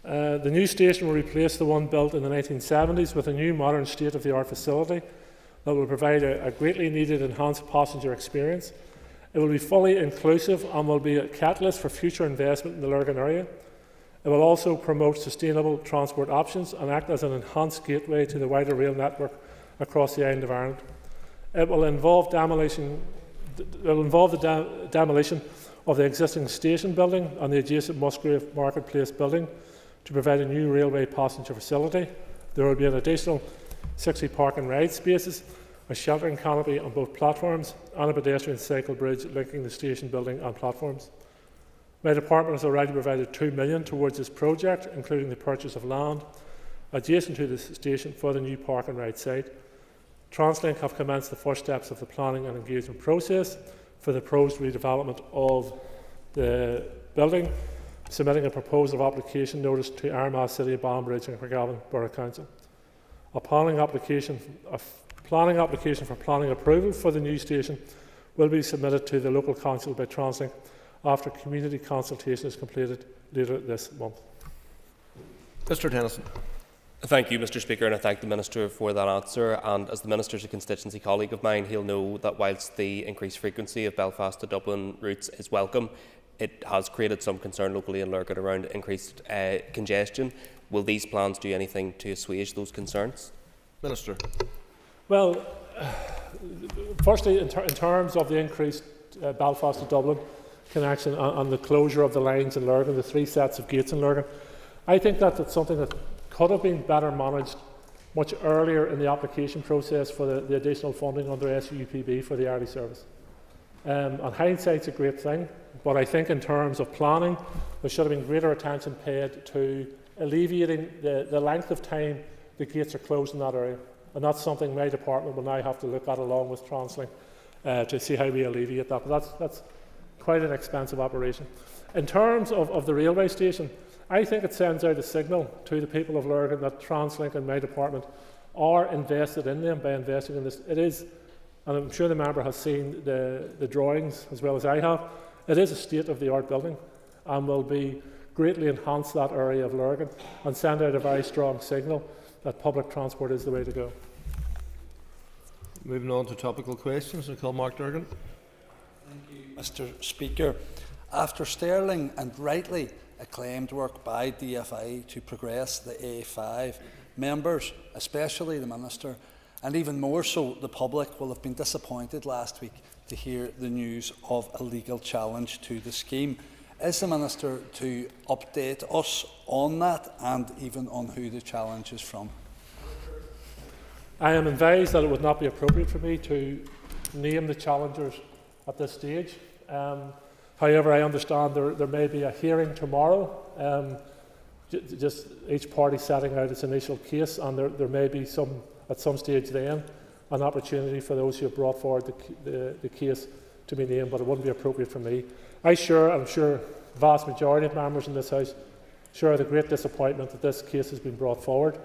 The new station will replace the one built in the 1970s with a new modern state-of-the-art facility that will provide a greatly needed enhanced passenger experience. It will be fully inclusive and will be a catalyst for future investment in the Lurgan area. It will also promote sustainable transport options and act as an enhanced gateway to the wider rail network across the island of Ireland. It will involve the demolition of the existing station building and the adjacent Musgrave Marketplace building to provide a new railway passenger facility. There will be an additional 60 park and ride spaces, a sheltering canopy on both platforms, and a pedestrian cycle bridge linking the station building and platforms. My department has already provided £2 million towards this project, including the purchase of land adjacent to the station for the new park and ride site. TransLink have commenced the first steps of the planning and engagement process for the proposed redevelopment of the building, submitting a proposal of application notice to Armagh City of Banbridge and Craigavon Borough Council. A planning application for planning approval for the new station will be submitted to the local council by TransLink after community consultation is completed later this month. Mr. Tennyson. Thank you, Mr. Speaker, and I thank the Minister for that answer. And as the Minister is a constituency colleague of mine, he'll know that whilst the increased frequency of Belfast to Dublin routes is welcome, it has created some concern locally in Lurgan around increased congestion. Will these plans do anything to assuage those concerns? Minister. Well, firstly, in terms of the increased Belfast to Dublin connection and the closure of the lines in Lurgan, the 3 sets of gates in Lurgan, I think that it's something that could have been better managed much earlier in the application process for the additional funding under SUPB for the early service. And hindsight's a great thing, but I think in terms of planning, there should have been greater attention paid to alleviating the length of time the gates are closed in that area. And that's something my department will now have to look at along with TransLink to see how we alleviate that. But that's quite an expensive operation. In terms of the railway station, I think it sends out a signal to the people of Lurgan that TransLink and my department are invested in them by investing in this. It is, and I'm sure the member has seen the drawings as well as I have, it is a state-of-the-art building and will be greatly enhance that area of Lurgan and send out a very strong signal that public transport is the way to go. Moving on to topical questions, I call Mark Durgan. Thank you, Mr. Speaker. After sterling and rightly acclaimed work by DFI to progress the A5, members, especially the Minister, and even more so the public, will have been disappointed last week to hear the news of a legal challenge to the scheme. Is the Minister to update us on that and even on who the challenge is from? I am advised that it would not be appropriate for me to name the challengers at this stage. However, I understand there may be a hearing tomorrow, just each party setting out its initial case, and there may be at some stage then an opportunity for those who have brought forward the case to be named, but it wouldn't be appropriate for me. I'm sure the vast majority of members in this House share the great disappointment that this case has been brought forward.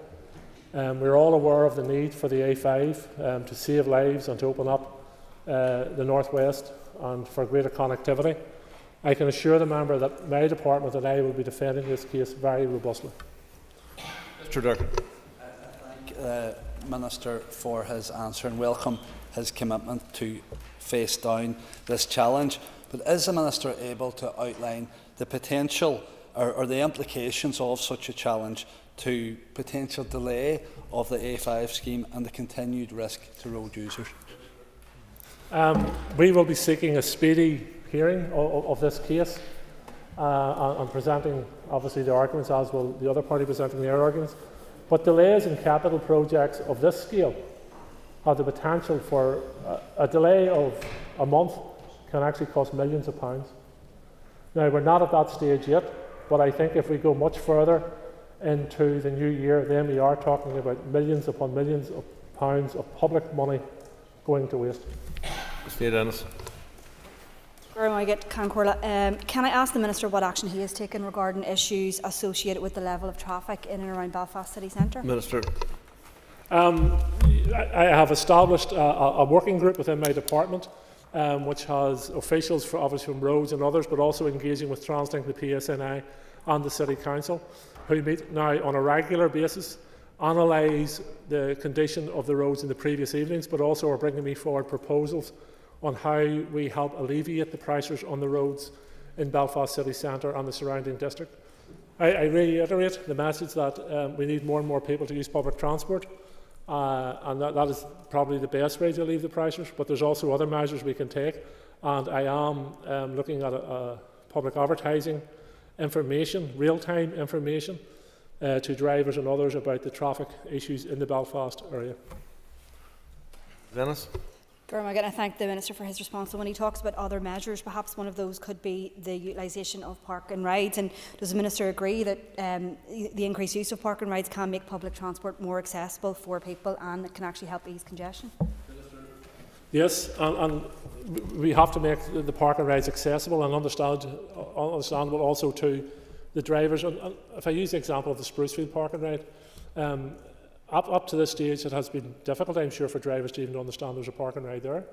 We're all aware of the need for the A5 to save lives and to open up the North West and for greater connectivity. I can assure the member that my department and I will be defending this case very robustly. Mr. Durkin. I thank the Minister for his answer and welcome his commitment to face down this challenge. But is the Minister able to outline the potential or the implications of such a challenge to potential delay of the A5 scheme and the continued risk to road users? We will be seeking a speedy hearing of this case and presenting, obviously, the arguments, as will the other party presenting their arguments. But delays in capital projects of this scale have the potential for a delay of a month can actually cost millions of pounds. Now, we're not at that stage yet, but I think if we go much further into the new year, then we are talking about millions upon millions of pounds of public money going to waste. Mr. Dennis. Can I ask the Minister what action he has taken regarding issues associated with the level of traffic in and around Belfast city centre? Minister. I have established a working group within my department which has officials, obviously from roads and others, but also engaging with Translink, the PSNI and the City Council, who meet now on a regular basis, analyse the condition of the roads in the previous evenings, but also are bringing me forward proposals on how we help alleviate the pressures on the roads in Belfast city centre and the surrounding district. I reiterate the message that we need more and more people to use public transport, and that is probably the best way to relieve the pressures, but there's also other measures we can take, and I am looking at public advertising information, real-time information to drivers and others about the traffic issues in the Belfast area. Dennis. I thank the Minister for his response. So when he talks about other measures, perhaps one of those could be the utilisation of park and rides. And does the Minister agree that the increased use of park and rides can make public transport more accessible for people and it can actually help ease congestion? Yes, and we have to make the park and rides accessible and understandable also to the drivers. And if I use the example of the Sprucefield park and ride, up to this stage, it has been difficult, I'm sure, for drivers to even understand there's a park and ride there.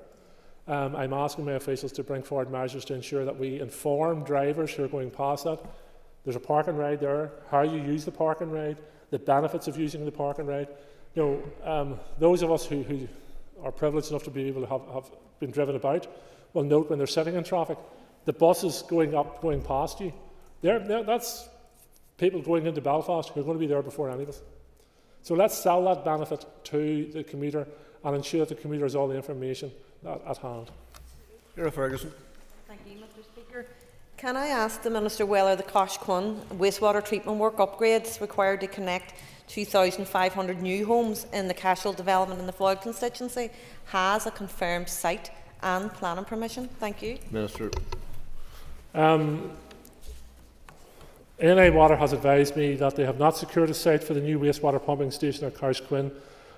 I'm asking my officials to bring forward measures to ensure that we inform drivers who are going past that. There's a park and ride there, how you use the park and ride, the benefits of using the park and ride. You know, those of us who are privileged enough to be able to have been driven about will note when they're sitting in traffic, the buses going past you, that's people going into Belfast who are going to be there before any of us. So let's sell that benefit to the commuter and ensure that the commuter has all the information at hand. Ciara Ferguson. Thank you, Mr. Speaker. Can I ask the Minister whether the Coshquin wastewater treatment work upgrades required to connect 2,500 new homes in the Cashel development in the Floyd constituency has a confirmed site and planning permission? Thank you. Minister. NI Water has advised me that they have not secured a site for the new wastewater pumping station at Coshquin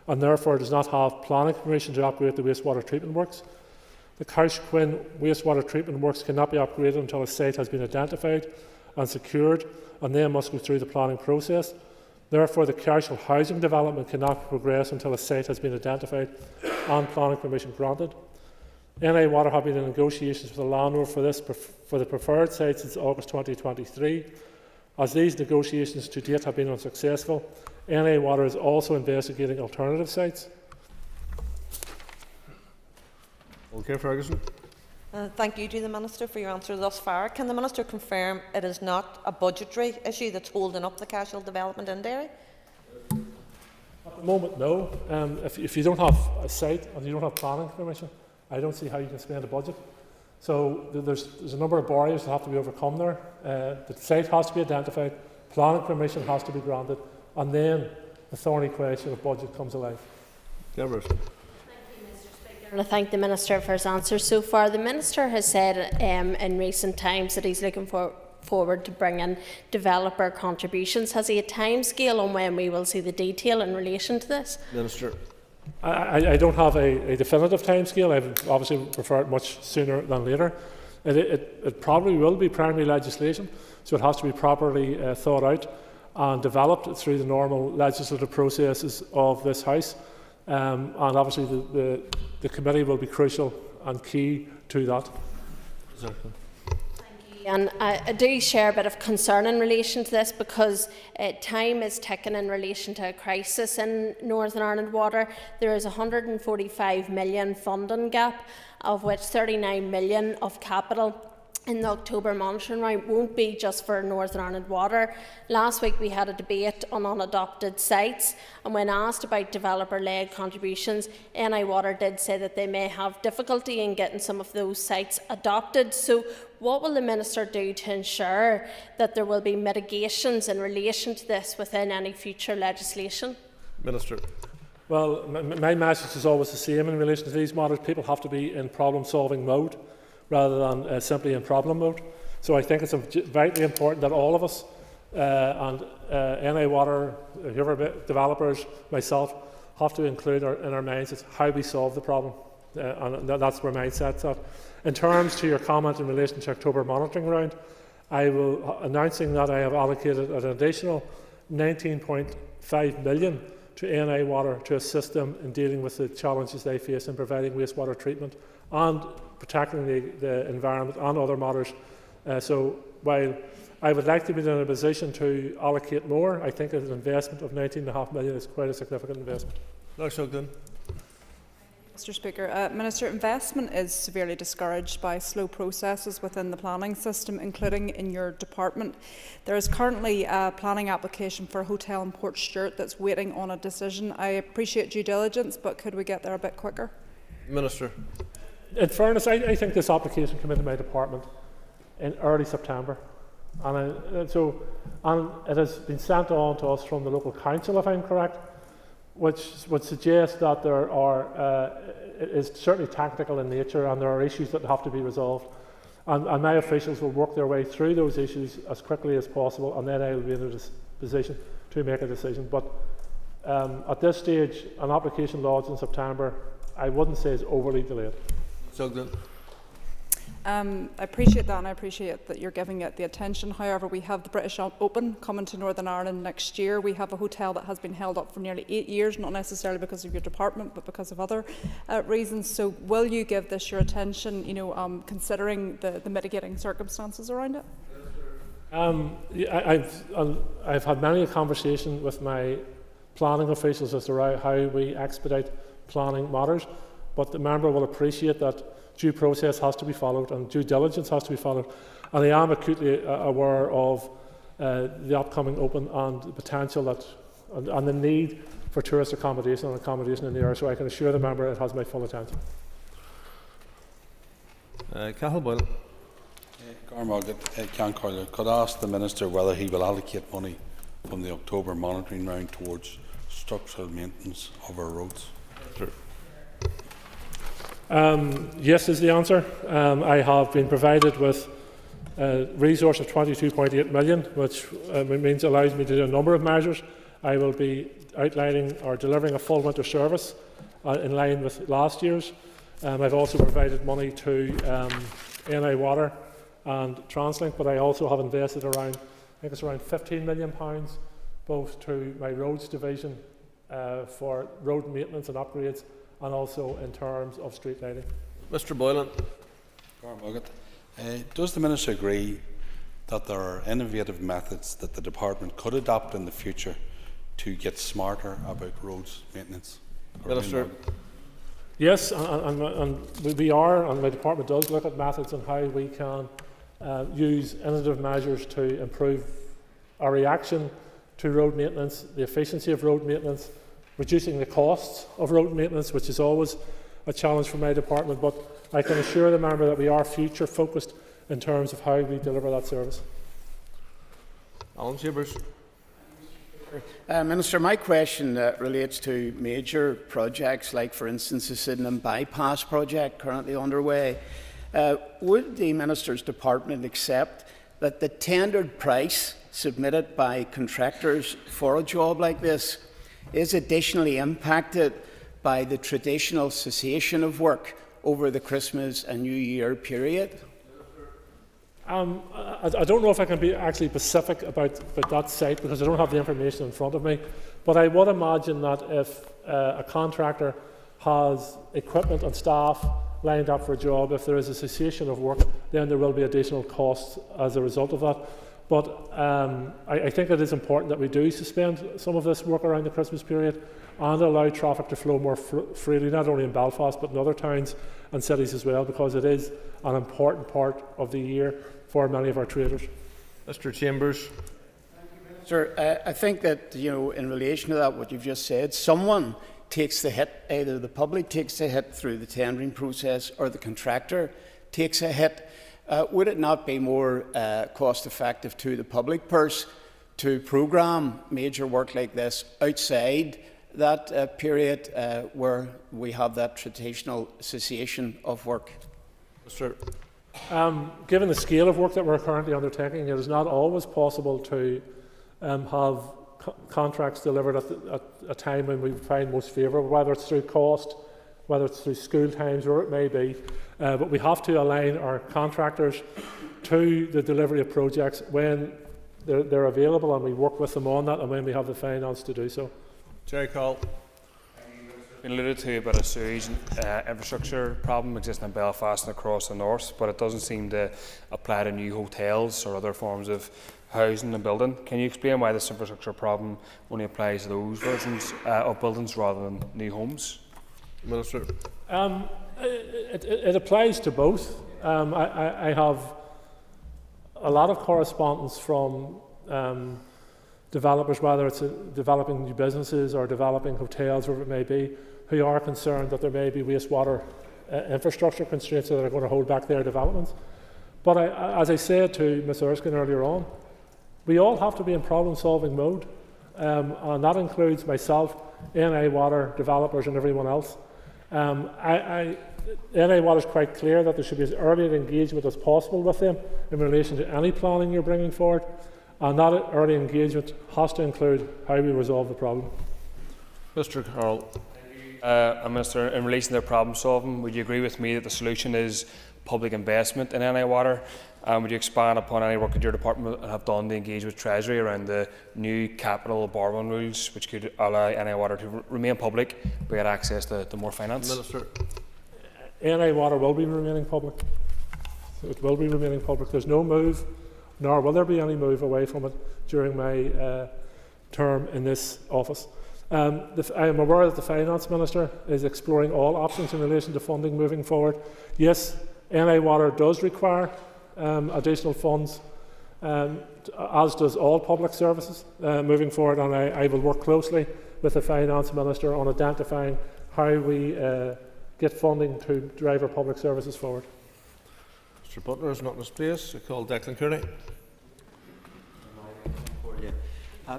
and therefore does not have planning permission to operate the wastewater treatment works. The Coshquin wastewater treatment works cannot be upgraded until a site has been identified and secured and then must go through the planning process. Therefore, the Cashel housing development cannot progress until a site has been identified and planning permission granted. NI Water have been in negotiations with the landlord for the preferred site since August 2023. As these negotiations to date have been unsuccessful, NI Water is also investigating alternative sites. Okay, Ferguson. Thank you to the Minister for your answer thus far. Can the Minister confirm it is not a budgetary issue that's holding up the Cashel development in Derry? At the moment, no. If you don't have a site and you don't have planning permission, I don't see how you can spend a budget. So there's a number of barriers that have to be overcome there. The site has to be identified, planning permission has to be granted, and then the thorny question of budget comes alive. Thank you, Mr. Speaker. And I thank the Minister for his answers so far. The Minister has said in recent times that he's looking forward to bringing developer contributions. Has he a timescale on when we will see the detail in relation to this? Minister. I don't have a definitive timescale. I would obviously prefer it much sooner than later. It probably will be primary legislation, so it has to be properly thought out and developed through the normal legislative processes of this House. And obviously the committee will be crucial and key to that. Thank you, And I do share a bit of concern in relation to this because time is ticking in relation to a crisis in Northern Ireland Water. There is a 145 million funding gap, of which 39 million of capital in the October monitoring round won't be just for Northern Ireland Water. Last week we had a debate on unadopted sites, and when asked about developer-led contributions, NI Water did say that they may have difficulty in getting some of those sites adopted. So what will the Minister do to ensure that there will be mitigations in relation to this within any future legislation? Minister. Well, my message is always the same in relation to these matters. People have to be in problem-solving mode rather than simply in problem mode. So I think it's vitally important that all of us and NI Water, whoever developers, myself, have to include in our minds is how we solve the problem. And that's where mindset's at. In terms to your comment in relation to October monitoring round, I will announcing that I have allocated an additional 19.5 million to NI Water to assist them in dealing with the challenges they face in providing wastewater treatment and protecting the environment and other matters. So while I would like to be in a position to allocate more, I think an investment of 19.5 million is quite a significant investment. Mr. Speaker, Minister, investment is severely discouraged by slow processes within the planning system, including in your department. There is currently a planning application for a hotel in Port Stewart that's waiting on a decision. I appreciate due diligence, but could we get there a bit quicker? Minister. In fairness, I think this application came into my department in early September. And it has been sent on to us from the local council, if I'm correct, which would suggest that there is certainly tactical in nature and there are issues that have to be resolved. And my officials will work their way through those issues as quickly as possible, and then I will be in a position to make a decision. But at this stage, an application lodged in September, I wouldn't say is overly delayed. I appreciate that, and I appreciate that you're giving it the attention. However, we have the British Open coming to Northern Ireland next year. We have a hotel that has been held up for nearly 8 years, not necessarily because of your department, but because of other reasons. So will you give this your attention, considering the mitigating circumstances around it? I've had many a conversation with my planning officials as to how we expedite planning matters, but the member will appreciate that due process has to be followed and due diligence has to be followed. And I am acutely aware of the upcoming Open and the potential and the need for tourist accommodation and accommodation in the area, so I can assure the member it has my full attention. Cathal Boylan. Could I ask the Minister whether he will allocate money from the October monitoring round towards structural maintenance of our roads? Sure. Yes is the answer. I have been provided with a resource of 22.8 million, which means allows me to do a number of measures. I will be outlining or delivering a full winter service in line with last year's. I've also provided money to NI Water and TransLink, but I also have invested around, I think it's around £15 million, both to my roads division for road maintenance and upgrades, and also in terms of street lighting. Mr. Boylan. Does the Minister agree that there are innovative methods that the Department could adopt in the future to get smarter about roads maintenance? Minister. Yes, and we are, and my department does look at methods on how we can use innovative measures to improve our reaction to road maintenance, the efficiency of road maintenance, reducing the costs of road maintenance, which is always a challenge for my department. But I can assure the member that we are future focused in terms of how we deliver that service. Alan Chambers. Minister, my question relates to major projects like, for instance, the Sydenham Bypass project currently underway. Would the Minister's department accept that the tendered price submitted by contractors for a job like this is additionally impacted by the traditional cessation of work over the Christmas and New Year period? I don't know if I can be actually specific about that site because I don't have the information in front of me, but I would imagine that if a contractor has equipment and staff lined up for a job. If there is a cessation of work, then there will be additional costs as a result of that. But I think it is important that we do suspend some of this work around the Christmas period and allow traffic to flow more freely, not only in Belfast but in other towns and cities as well, because it is an important part of the year for many of our traders. Mr. Chambers. Sir, I think that, in relation to that, what you've just said, someone takes the hit. Either the public takes the hit through the tendering process or the contractor takes a hit. Would it not be more cost effective to the public purse to programme major work like this outside that period where we have that traditional cessation of work? Sir, given the scale of work that we're currently undertaking, it is not always possible to have contracts delivered at a time when we find most favourable, whether it's through cost, whether it's through school times, or it may be. But we have to align our contractors to the delivery of projects when they're available, and we work with them on that, and when we have the finance to do so. Jerry Call. Been alluded to about a sewage infrastructure problem existing in Belfast and across the north, but it doesn't seem to apply to new hotels or other forms of housing and building. Can you explain why this infrastructure problem only applies to those versions of buildings rather than new homes? Minister. It applies to both. I have a lot of correspondence from developers, whether it's developing new businesses or developing hotels, wherever it may be, who are concerned that there may be wastewater infrastructure constraints that are going to hold back their developments. But as I said to Ms Erskine earlier on, we all have to be in problem-solving mode, and that includes myself, NI Water, developers and everyone else. NI Water is quite clear that there should be as early an engagement as possible with them in relation to any planning you're bringing forward, and that early engagement has to include how we resolve the problem. Mr. Carroll. Minister, in relation to their problem solving, would you agree with me that the solution is public investment in NI Water? Would you expand upon any work that your department have done to engage with Treasury around the new capital borrowing rules, which could allow NI Water to remain public but get access to more finance? Minister. NI Water will be remaining public. It will be remaining public. There's no move, nor will there be any move away from it during my term in this office. I am aware that the Finance Minister is exploring all options in relation to funding moving forward. Yes, NI Water does require additional funds, as does all public services moving forward, and I will work closely with the Finance Minister on identifying how we get funding to drive our public services forward. Mr. Butler is not in his place. I call Declan Kearney.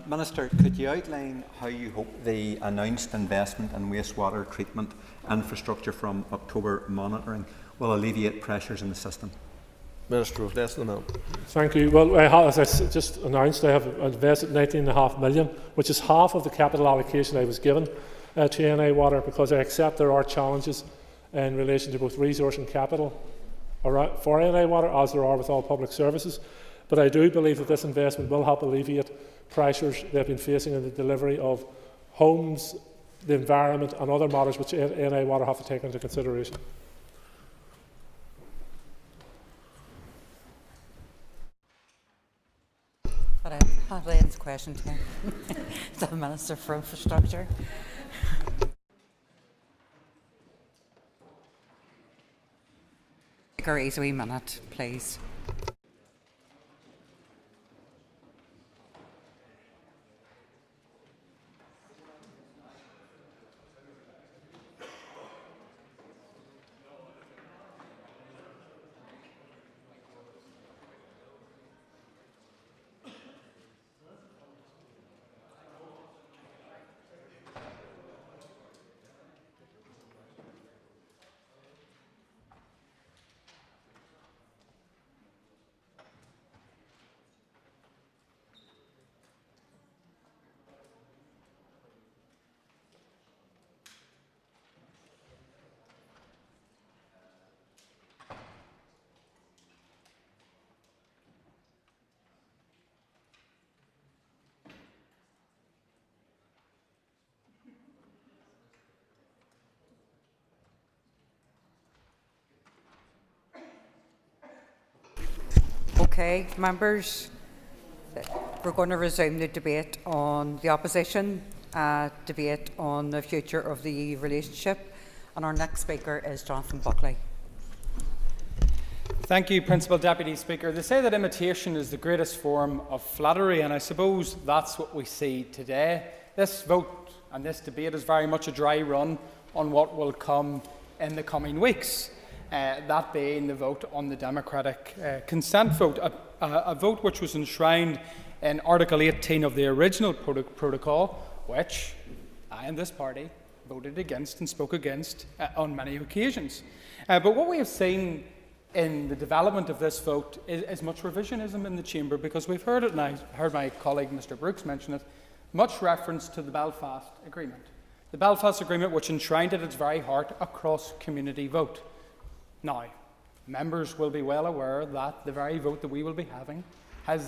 Minister, could you outline how you hope the announced investment in wastewater treatment infrastructure from October monitoring will alleviate pressures in the system? Minister of less than a Thank you. Well, as I just announced, I have invested £19.5 million, which is half of the capital allocation I was given to NI Water, because I accept there are challenges in relation to both resource and capital for NI Water, as there are with all public services. But I do believe that this investment will help alleviate pressures they've been facing in the delivery of homes, the environment and other matters which NI Water have to take into consideration. I'll answer the question to the Minister for Infrastructure. Take a wee minute, please. Okay, members, we're going to resume the debate on the opposition, debate on the future of the EU relationship, and our next speaker is Jonathan Buckley. Thank you, Principal Deputy Speaker. They say that imitation is the greatest form of flattery, and I suppose that's what we see today. This vote and this debate is very much a dry run on what will come in the coming weeks, that being the vote on the democratic consent vote, a vote which was enshrined in Article 18 of the original protocol, which I and this party voted against and spoke against on many occasions. But what we have seen in the development of this vote is much revisionism in the Chamber, because we've heard it, and I heard my colleague Mr Brooks mention it, much reference to the Belfast Agreement. The Belfast Agreement, which enshrined at its very heart a cross-community vote. Now, members will be well aware that the very vote that we will be having has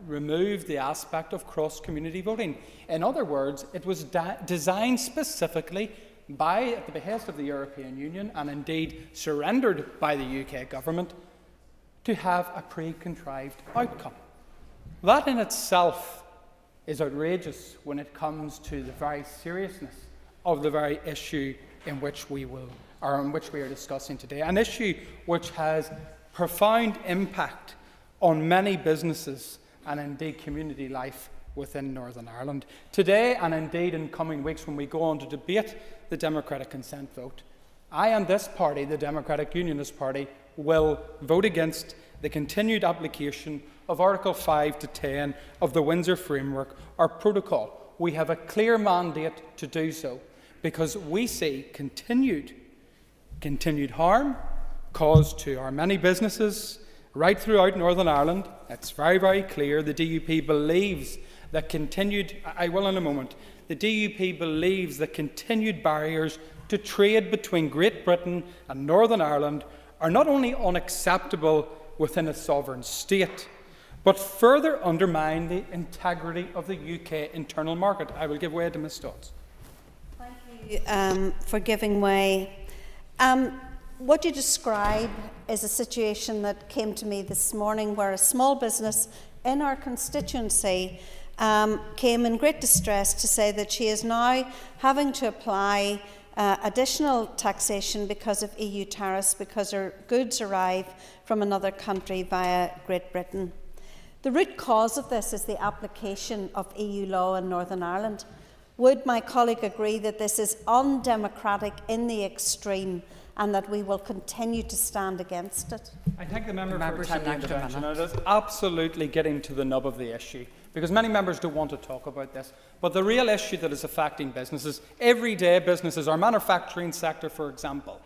removed the aspect of cross-community voting. In other words, it was designed specifically at the behest of the European Union, and indeed surrendered by the UK government, to have a pre-contrived outcome. That in itself is outrageous when it comes to the very seriousness of the very issue in which we are discussing today, an issue which has profound impact on many businesses and indeed community life within Northern Ireland. Today, and indeed in coming weeks when we go on to debate the democratic consent vote, I and this party, the Democratic Unionist Party, will vote against the continued application of Article 5 to 10 of the Windsor Framework, our protocol. We have a clear mandate to do so, because we see continued harm caused to our many businesses right throughout Northern Ireland. It's very, very clear the DUP believes that continued barriers to trade between Great Britain and Northern Ireland are not only unacceptable within a sovereign state, but further undermine the integrity of the UK internal market. I will give way to Ms Stotts. Thank you for giving way. What you describe is a situation that came to me this morning, where a small business in our constituency came in great distress to say that she is now having to apply additional taxation because of EU tariffs, because her goods arrive from another country via Great Britain. The root cause of this is the application of EU law in Northern Ireland. Would my colleague agree that this is undemocratic in the extreme, and that we will continue to stand against it? I thank the member for attending the intervention. It is absolutely getting to the nub of the issue, because many members don't want to talk about this. But the real issue that is affecting businesses, everyday businesses, our manufacturing sector, for example,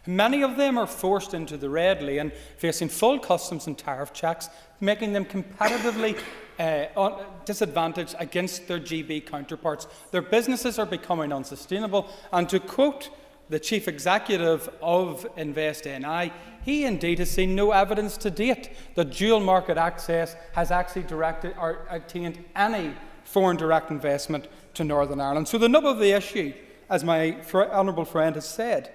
many of them are forced into the red lane, facing full customs and tariff checks, making them competitively disadvantaged against their GB counterparts. Their businesses are becoming unsustainable, and to quote the Chief Executive of Invest NI, he indeed has seen no evidence to date that dual market access has actually directed or attained any foreign direct investment to Northern Ireland. So the nub of the issue, as my honourable friend has said,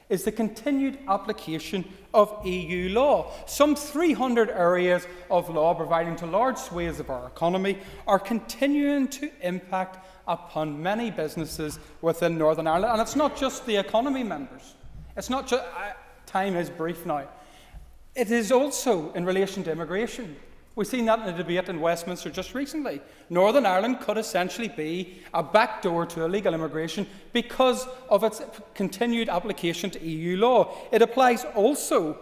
is the continued application of EU law. Some 300 areas of law providing to large swathes of our economy are continuing to impact upon many businesses within Northern Ireland. And it's not just the economy, members. It's not just... time is brief now. It is also in relation to immigration. We've seen that in a debate in Westminster just recently. Northern Ireland could essentially be a backdoor to illegal immigration because of its continued application to EU law. It applies also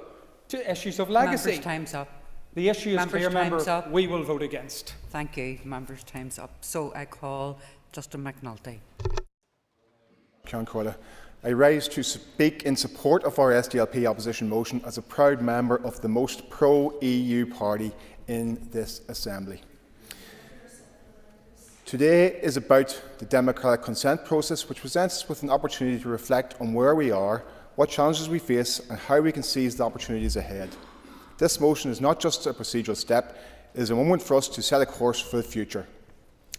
to issues of legacy. Members, time's up. The issue is clear, member. We will vote against. Thank you. Members, time's up. So I call Justin McNulty. I rise to speak in support of our SDLP opposition motion as a proud member of the most pro-EU party in this Assembly. Today is about the democratic consent process, which presents us with an opportunity to reflect on where we are, what challenges we face, and how we can seize the opportunities ahead. This motion is not just a procedural step, it is a moment for us to set a course for the future.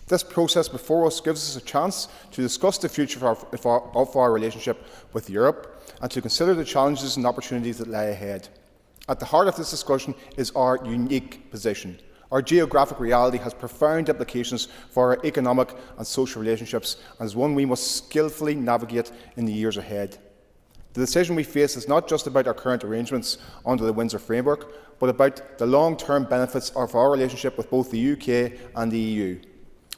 This process before us gives us a chance to discuss the future of our relationship with Europe and to consider the challenges and opportunities that lie ahead. At the heart of this discussion is our unique position. Our geographic reality has profound implications for our economic and social relationships and is one we must skillfully navigate in the years ahead. The decision we face is not just about our current arrangements under the Windsor Framework, but about the long-term benefits of our relationship with both the UK and the EU.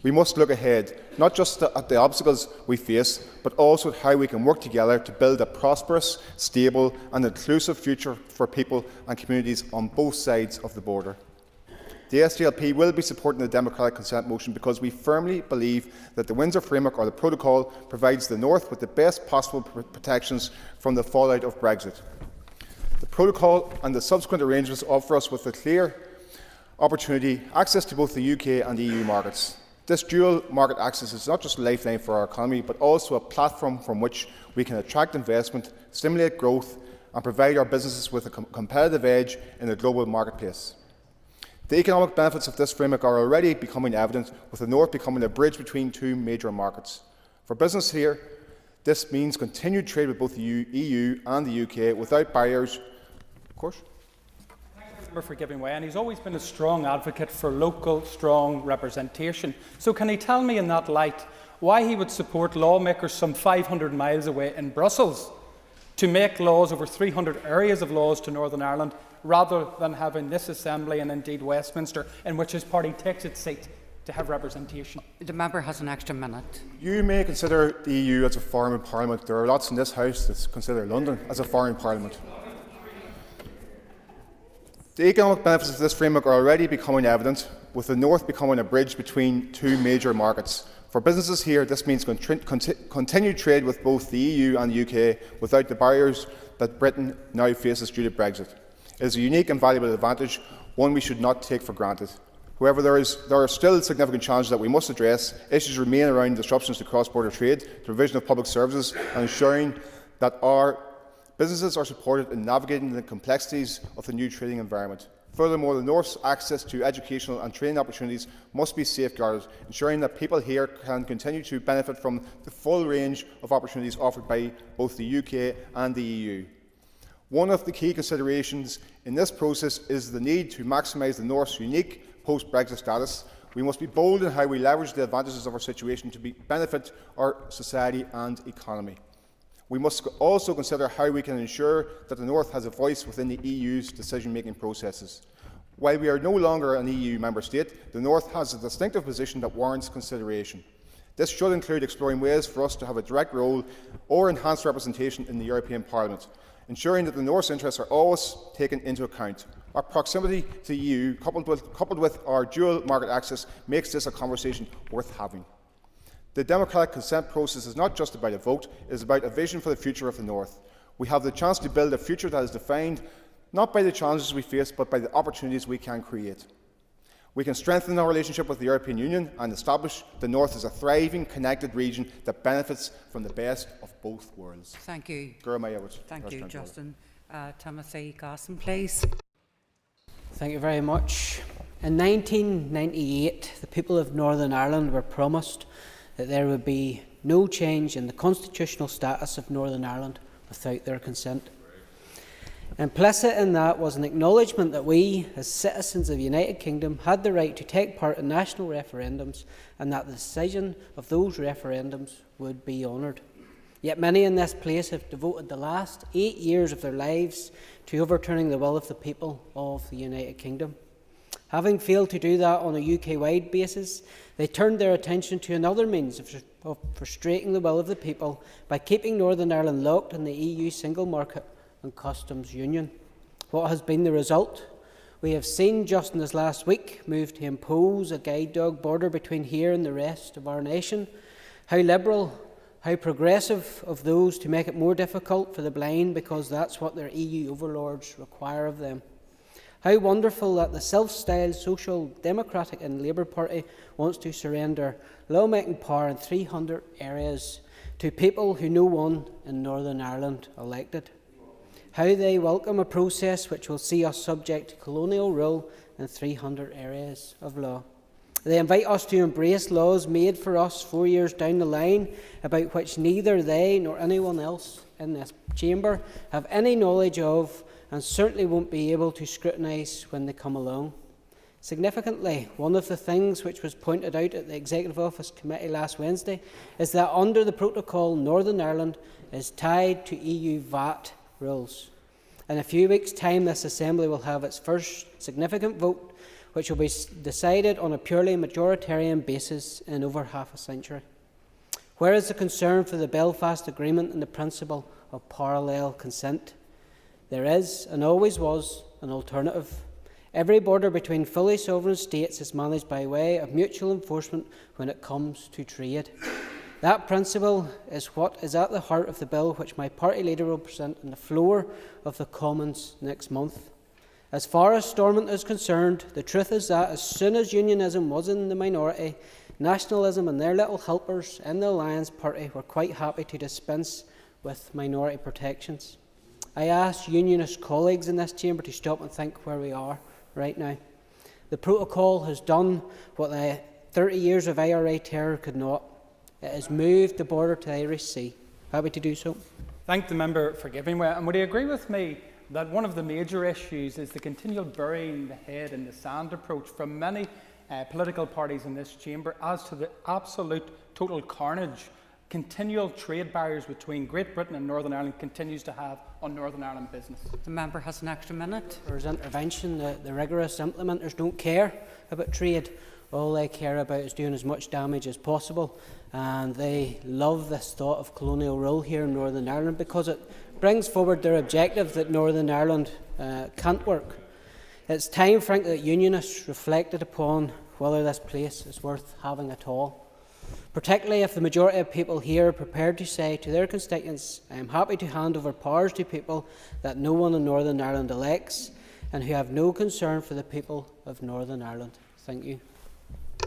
We must look ahead, not just at the obstacles we face, but also at how we can work together to build a prosperous, stable and inclusive future for people and communities on both sides of the border. The SDLP will be supporting the democratic consent motion because we firmly believe that the Windsor Framework or the Protocol provides the North with the best possible protections from the fallout of Brexit. The Protocol and the subsequent arrangements offer us with a clear opportunity access to both the UK and the EU markets. This dual market access is not just a lifeline for our economy, but also a platform from which we can attract investment, stimulate growth and provide our businesses with a competitive edge in the global marketplace. The economic benefits of this framework are already becoming evident, with the North becoming a bridge between two major markets. For business here, this means continued trade with both the EU and the UK without barriers. Of course. For giving way, and he's always been a strong advocate for local, strong representation. So can he tell me in that light why he would support lawmakers some 500 miles away in Brussels to make laws, over 300 areas of laws to Northern Ireland, rather than having this Assembly and indeed Westminster, in which his party takes its seat, to have representation? The member has an extra minute. You may consider the EU as a foreign parliament. There are lots in this House that consider London as a foreign parliament. The economic benefits of this framework are already becoming evident, with the North becoming a bridge between two major markets. For businesses here, this means continued trade with both the EU and the UK without the barriers that Britain now faces due to Brexit. It is a unique and valuable advantage, one we should not take for granted. However, there are still significant challenges that we must address. Issues remain around disruptions to cross-border trade, the provision of public services and ensuring that our businesses are supported in navigating the complexities of the new trading environment. Furthermore, the North's access to educational and training opportunities must be safeguarded, ensuring that people here can continue to benefit from the full range of opportunities offered by both the UK and the EU. One of the key considerations in this process is the need to maximise the North's unique post-Brexit status. We must be bold in how we leverage the advantages of our situation to benefit our society and economy. We must also consider how we can ensure that the North has a voice within the EU's decision-making processes. While we are no longer an EU member state, the North has a distinctive position that warrants consideration. This should include exploring ways for us to have a direct role or enhanced representation in the European Parliament, ensuring that the North's interests are always taken into account. Our proximity to the EU, coupled with our dual market access, makes this a conversation worth having. The democratic consent process is not just about a vote, it is about a vision for the future of the North. We have the chance to build a future that is defined not by the challenges we face, but by the opportunities we can create. We can strengthen our relationship with the European Union and establish the North as a thriving, connected region that benefits from the best of both worlds. Thank you. Thank you, Justin. Timothy Gosson, please. Thank you very much. In 1998, the people of Northern Ireland were promised that there would be no change in the constitutional status of Northern Ireland without their consent. Implicit in that was an acknowledgement that we, as citizens of the United Kingdom, had the right to take part in national referendums and that the decision of those referendums would be honoured. Yet many in this place have devoted the last 8 years of their lives to overturning the will of the people of the United Kingdom. Having failed to do that on a UK-wide basis, they turned their attention to another means of frustrating the will of the people by keeping Northern Ireland locked in the EU single market and customs union. What has been the result? We have seen just in this last week move to impose a guide dog border between here and the rest of our nation. How liberal, how progressive of those to make it more difficult for the blind because that's what their EU overlords require of them. How wonderful that the self-styled Social Democratic and Labour Party wants to surrender lawmaking power in 300 areas to people who no one in Northern Ireland elected. How they welcome a process which will see us subject to colonial rule in 300 areas of law. They invite us to embrace laws made for us 4 years down the line, about which neither they nor anyone else in this chamber have any knowledge of, and certainly won't be able to scrutinise when they come along. Significantly, one of the things which was pointed out at the Executive Office Committee last Wednesday is that under the protocol, Northern Ireland is tied to EU VAT rules. In a few weeks' time, this Assembly will have its first significant vote, which will be decided on a purely majoritarian basis in over half a century. Where is the concern for the Belfast Agreement and the principle of parallel consent? There is, and always was, an alternative. Every border between fully sovereign states is managed by way of mutual enforcement when it comes to trade. That principle is what is at the heart of the bill which my party leader will present on the floor of the Commons next month. As far as Stormont is concerned, the truth is that as soon as unionism was in the minority, nationalism and their little helpers in the Alliance Party were quite happy to dispense with minority protections. I ask unionist colleagues in this chamber to stop and think where we are right now. The protocol has done what the 30 years of IRA terror could not. It has moved the border to the Irish Sea. Happy to do so. Thank the member for giving way. And would he agree with me that one of the major issues is the continual burying the head in the sand approach from many political parties in this chamber as to the absolute total carnage continual trade barriers between Great Britain and Northern Ireland continues to have on Northern Ireland business? The member has an extra minute. There's intervention. The rigorous implementers don't care about trade. All they care about is doing as much damage as possible, and they love this thought of colonial rule here in Northern Ireland because it brings forward their objective that Northern Ireland can't work. It's time, frankly, that unionists reflected upon whether this place is worth having at all, particularly if the majority of people here are prepared to say to their constituents, I am happy to hand over powers to people that no one in Northern Ireland elects and who have no concern for the people of Northern Ireland. Thank you.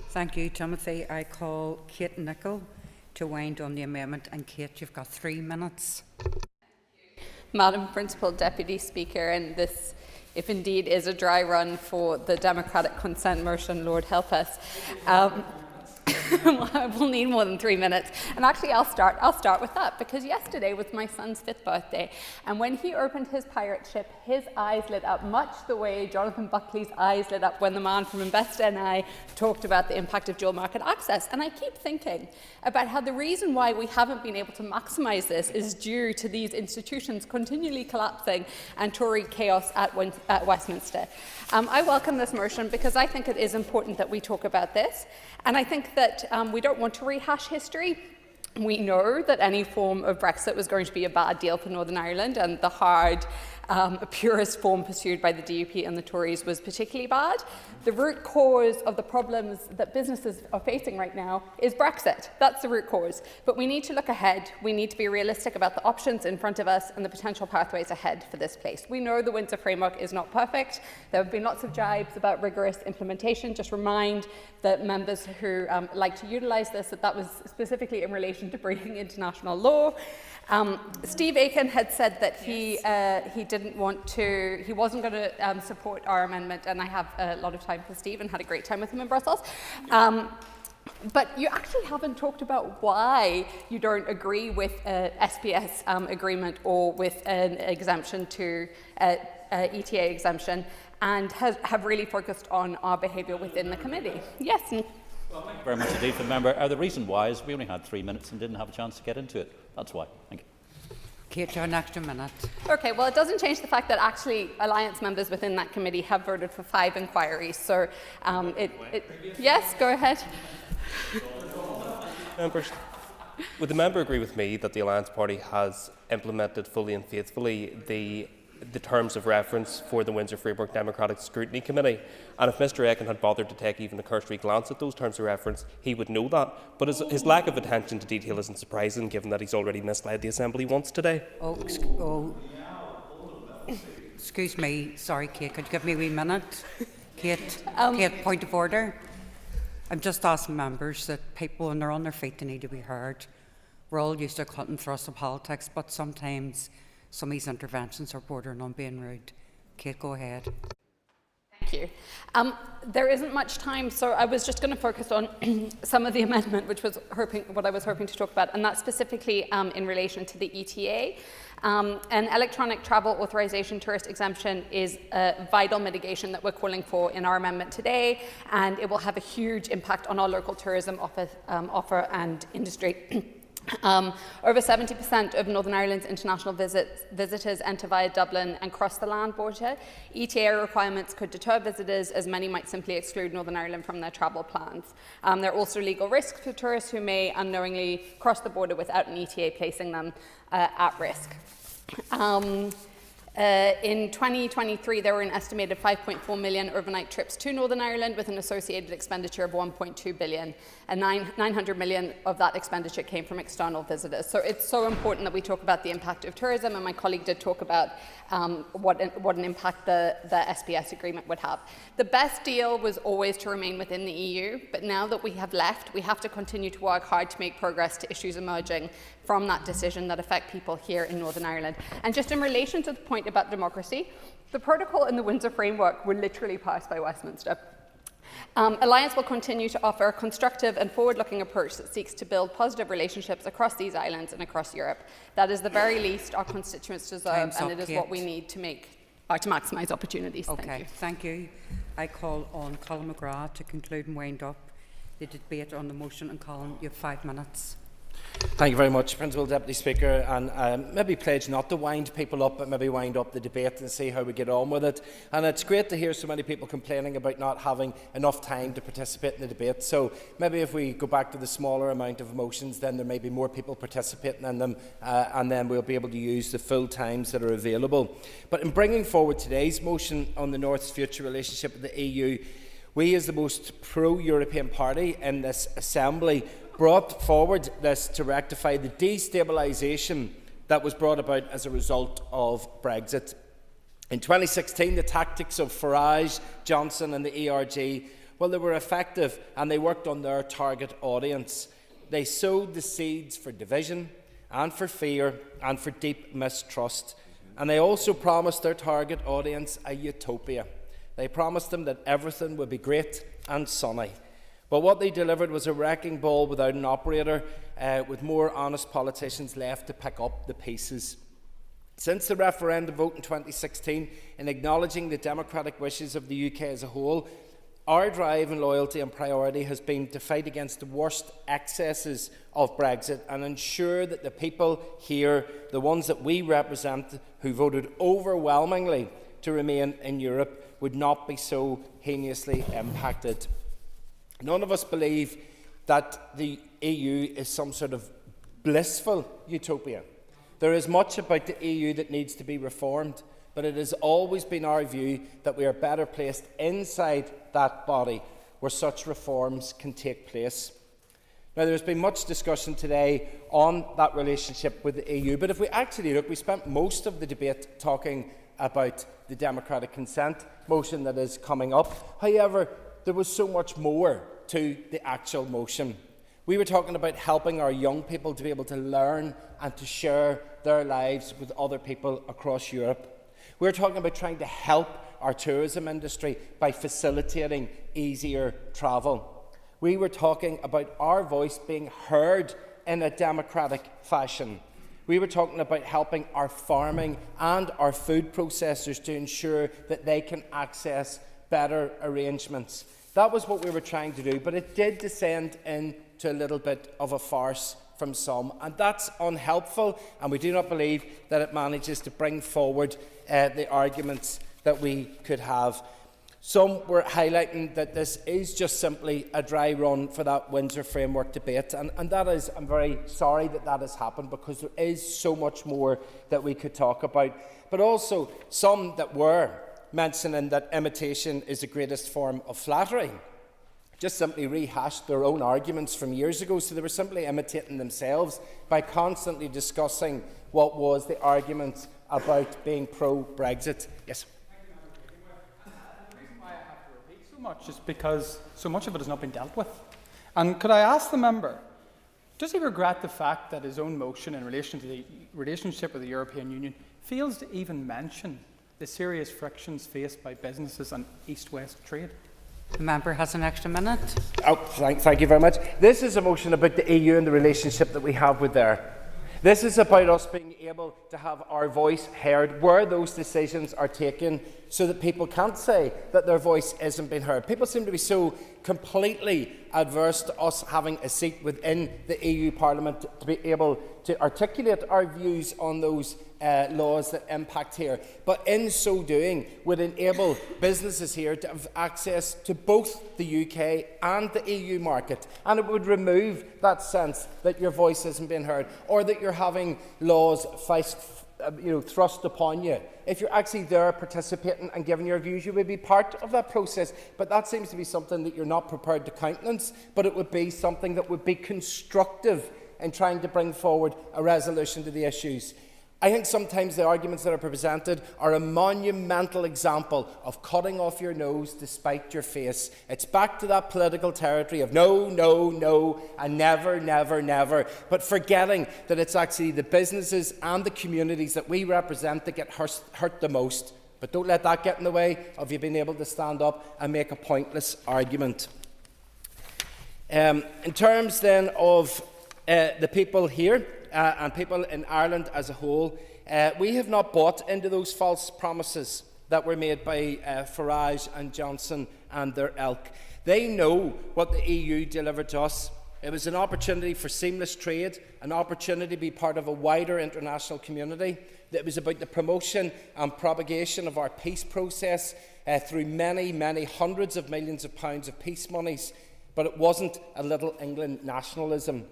Thank you, Timothy. I call Kate Nicholl to wind on the amendment. And Kate, you've got 3 minutes. Madam Principal Deputy Speaker, and this, if indeed is a dry run for the democratic consent motion, Lord help us. I will need more than 3 minutes, and actually I'll start with that, because yesterday was my son's 5th birthday, and when he opened his pirate ship, his eyes lit up much the way Jonathan Buckley's eyes lit up when the man from Investa and I talked about the impact of dual market access. And I keep thinking about how the reason why we haven't been able to maximise this is due to these institutions continually collapsing and Tory chaos at Westminster. I welcome this motion because I think it is important that we talk about this, and I think that we don't want to rehash history. We know that any form of Brexit was going to be a bad deal for Northern Ireland, and the hard, purist form pursued by the DUP and the Tories was particularly bad. The root cause of the problems that businesses are facing right now is Brexit. That's the root cause. But we need to look ahead. We need to be realistic about the options in front of us and the potential pathways ahead for this place. We know the Windsor Framework is not perfect. There have been lots of jibes about rigorous implementation. Just remind the members who like to utilise this that that was specifically in relation to bringing international law. Steve Aiken had said that he wasn't going to support our amendment, and I have a lot of time for Steve and had a great time with him in Brussels. But you actually haven't talked about why you don't agree with an SPS agreement or with an exemption to ETA exemption, and have really focused on our behaviour within the committee. Yes. Well, thank you very much indeed for the member. The reason why is we only had 3 minutes and didn't have a chance to get into it. That's why. Thank you. Kate, you have an extra minute. Okay, well, it doesn't change the fact that actually Alliance members within that committee have voted for 5 inquiries. So, yes, go ahead. Members, would the member agree with me that the Alliance Party has implemented fully and faithfully the terms of reference for the Windsor Framework Democratic Scrutiny Committee? And if Mr Aiken had bothered to take even a cursory glance at those terms of reference, he would know that. But his lack of attention to detail isn't surprising, given that he's already misled the Assembly once today. Excuse me. Sorry, Kate. Could you give me a wee minute? Kate, Kate, point of order. I'm just asking members that people, when they're on their feet, they need to be heard. We're all used to cut and thrust of politics, but sometimes some of these interventions are bordering on being rude. Kate, go ahead. Thank you. There isn't much time, so I was just going to focus on some of the amendment, which was what I was hoping to talk about, and that's specifically in relation to the ETA. An electronic travel authorisation tourist exemption is a vital mitigation that we're calling for in our amendment today, and it will have a huge impact on our local tourism offer and industry. Over 70% of Northern Ireland's international visitors enter via Dublin and cross the land border. ETA requirements could deter visitors, as many might simply exclude Northern Ireland from their travel plans. There are also legal risks for tourists who may unknowingly cross the border without an ETA placing them at risk. In 2023, there were an estimated 5.4 million overnight trips to Northern Ireland with an associated expenditure of 1.2 billion, and 900 million of that expenditure came from external visitors. So it's so important that we talk about the impact of tourism, and my colleague did talk about what an impact the SPS agreement would have. The best deal was always to remain within the EU, but now that we have left, we have to continue to work hard to make progress to issues emerging from that decision that affect people here in Northern Ireland. And just in relation to the point about democracy, the protocol and the Windsor Framework were literally passed by Westminster. Alliance will continue to offer a constructive and forward-looking approach that seeks to build positive relationships across these islands and across Europe. That is the very least our constituents deserve, and it is what we need to maximise opportunities. Okay, thank you. I call on Colin McGrath to conclude and wind up the debate on the motion. And Colin, you have 5 minutes. Thank you very much, Principal Deputy Speaker, and maybe pledge not to wind people up, but maybe wind up the debate and see how we get on with it. And it's great to hear so many people complaining about not having enough time to participate in the debate. So maybe if we go back to the smaller amount of motions, then there may be more people participating in them, and then we'll be able to use the full times that are available. But in bringing forward today's motion on the North's future relationship with the EU, we as the most pro-European party in this Assembly brought forward this to rectify the destabilisation that was brought about as a result of Brexit. In 2016, the tactics of Farage, Johnson and the ERG, well, they were effective and they worked on their target audience. They sowed the seeds for division and for fear and for deep mistrust. And they also promised their target audience a utopia. They promised them that everything would be great and sunny. But what they delivered was a wrecking ball without an operator, with more honest politicians left to pick up the pieces. Since the referendum vote in 2016, in acknowledging the democratic wishes of the UK as a whole, our drive and loyalty and priority has been to fight against the worst excesses of Brexit and ensure that the people here, the ones that we represent, who voted overwhelmingly to remain in Europe, would not be so heinously impacted. None of us believe that the EU is some sort of blissful utopia. There is much about the EU that needs to be reformed, but it has always been our view that we are better placed inside that body where such reforms can take place. Now, there's been much discussion today on that relationship with the EU, but if we actually look, we spent most of the debate talking about the democratic consent motion that is coming up. However, there was so much more to the actual motion. We were talking about helping our young people to be able to learn and to share their lives with other people across Europe. We were talking about trying to help our tourism industry by facilitating easier travel. We were talking about our voice being heard in a democratic fashion. We were talking about helping our farming and our food processors to ensure that they can access better arrangements. That was what we were trying to do, but it did descend into a little bit of a farce from some, and that's unhelpful, and we do not believe that it manages to bring forward the arguments that we could have. Some were highlighting that this is just simply a dry run for that Windsor Framework debate, and that is, I'm very sorry that that has happened, because there is so much more that we could talk about. But also some that were mentioning that imitation is the greatest form of flattery just simply rehashed their own arguments from years ago, so they were simply imitating themselves by constantly discussing what was the argument about being pro-Brexit. Yes. The reason why I have to repeat so much is because so much of it has not been dealt with. And could I ask the member, does he regret the fact that his own motion in relation to the relationship with the European Union fails to even mention the serious frictions faced by businesses and east-west trade? The member has an extra minute. Oh, thank you very much. This is a motion about the EU and the relationship that we have with there. This is about us being able to have our voice heard where those decisions are taken, so that people can't say that their voice isn't being heard. People seem to be so completely adverse to us having a seat within the EU Parliament to be able to articulate our views on those laws that impact here. But in so doing would enable businesses here to have access to both the UK and the EU market, and it would remove that sense that your voice isn't being heard, or that you're having laws thrust upon you. If you're actually there participating and giving your views, you would be part of that process. But that seems to be something that you're not prepared to countenance, but it would be something that would be constructive in trying to bring forward a resolution to the issues. I think sometimes the arguments that are presented are a monumental example of cutting off your nose to spite your face. It's back to that political territory of no, no, no, and never, never, never, but forgetting that it's actually the businesses and the communities that we represent that get hurt the most. But don't let that get in the way of you being able to stand up and make a pointless argument. In terms then of the people here, and people in Ireland as a whole, we have not bought into those false promises that were made by Farage and Johnson and their ilk. They know what the EU delivered to us. It was an opportunity for seamless trade, an opportunity to be part of a wider international community. It was about the promotion and propagation of our peace process through many, many hundreds of millions of pounds of peace monies. But it wasn't a little England nationalism.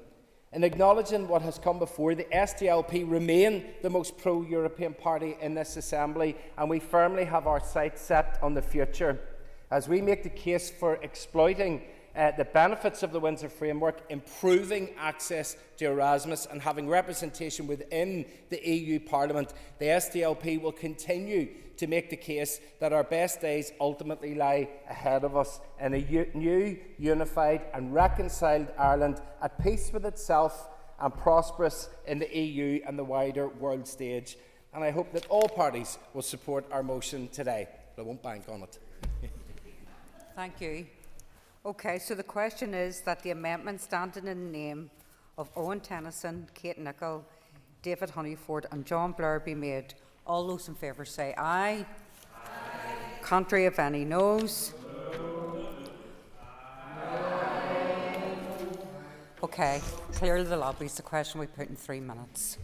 In acknowledging what has come before, the SDLP remain the most pro-European party in this Assembly, and we firmly have our sights set on the future as we make the case for exploiting the benefits of the Windsor Framework, improving access to Erasmus and having representation within the EU Parliament. The SDLP will continue to make the case that our best days ultimately lie ahead of us in a new, unified and reconciled Ireland, at peace with itself and prosperous in the EU and the wider world stage. And I hope that all parties will support our motion today, but I won't bank on it. Thank you. Okay, so the question is that the amendment standing in the name of Owen Tennyson, Kate Nicholl, David Honeyford and John Blair be made. All those in favour say aye. Aye. Contrary, if any, noes. Okay, clear the lobbies. The question we put in 3 minutes.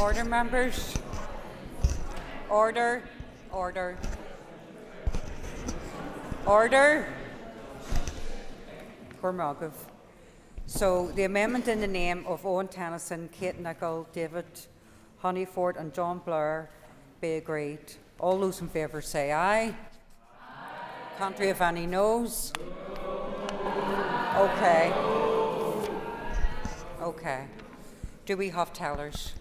Order, members. Order. Order. Order. Cormagov. So the amendment in the name of Owen Tennyson, Kate Nicholl, David Honeyford and John Blair be agreed. All those in favour say aye. Aye. Can't we have any noes? Okay. Okay. Do we have tellers?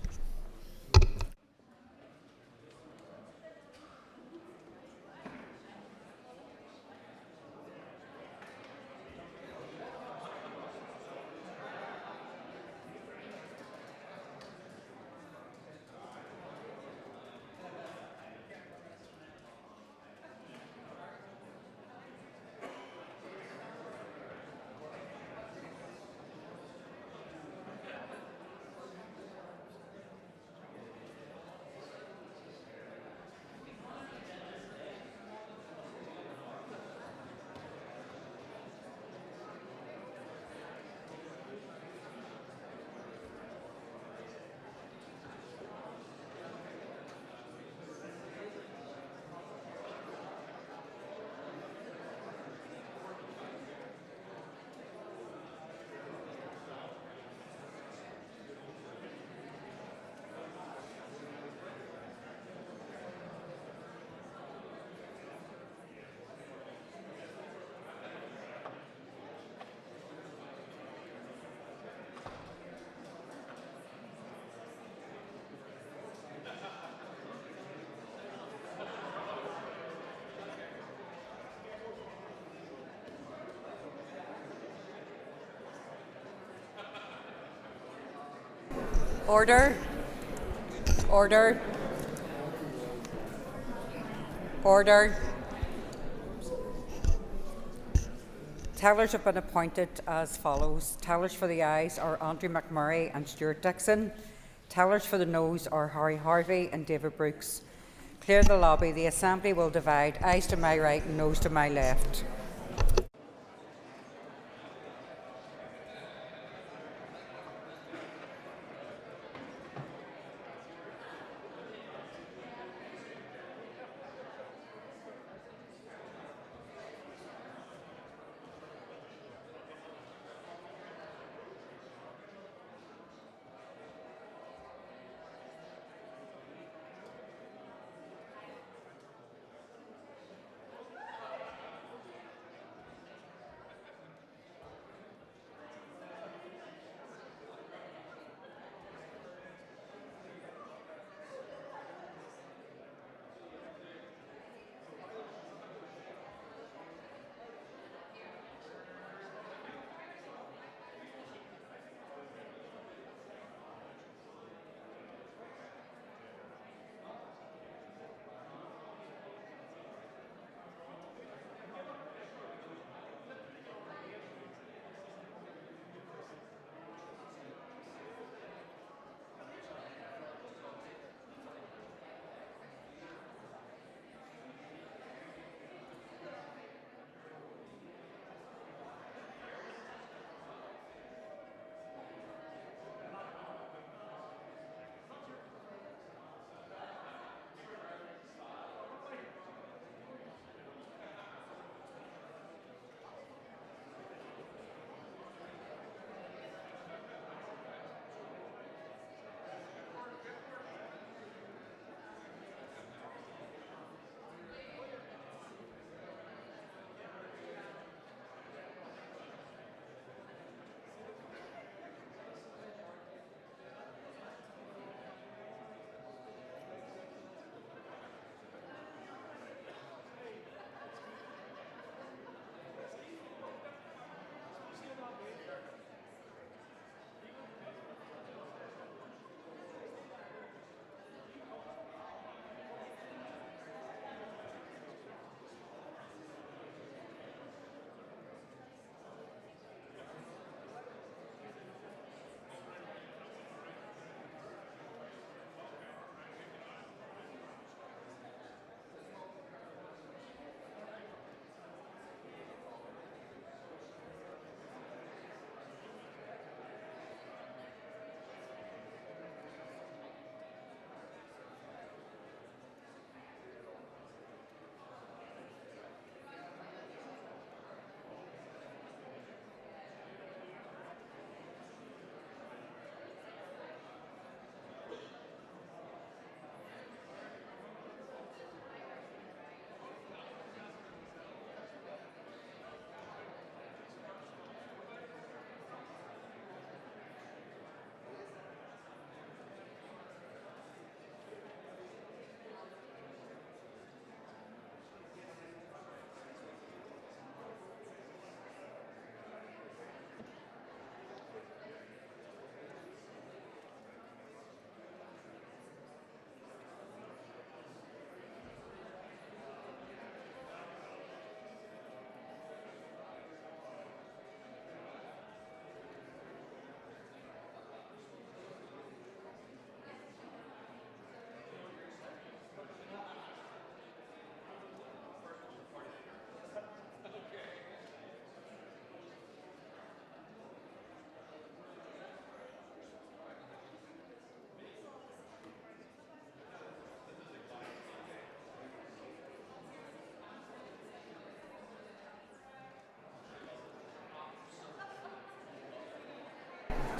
Order. Order. Order. Tellers have been appointed as follows. Tellers for the ayes are Andrew McMurray and Stuart Dixon. Tellers for the noes are Harry Harvey and David Brooks. Clear the lobby. The Assembly will divide ayes to my right and noes to my left.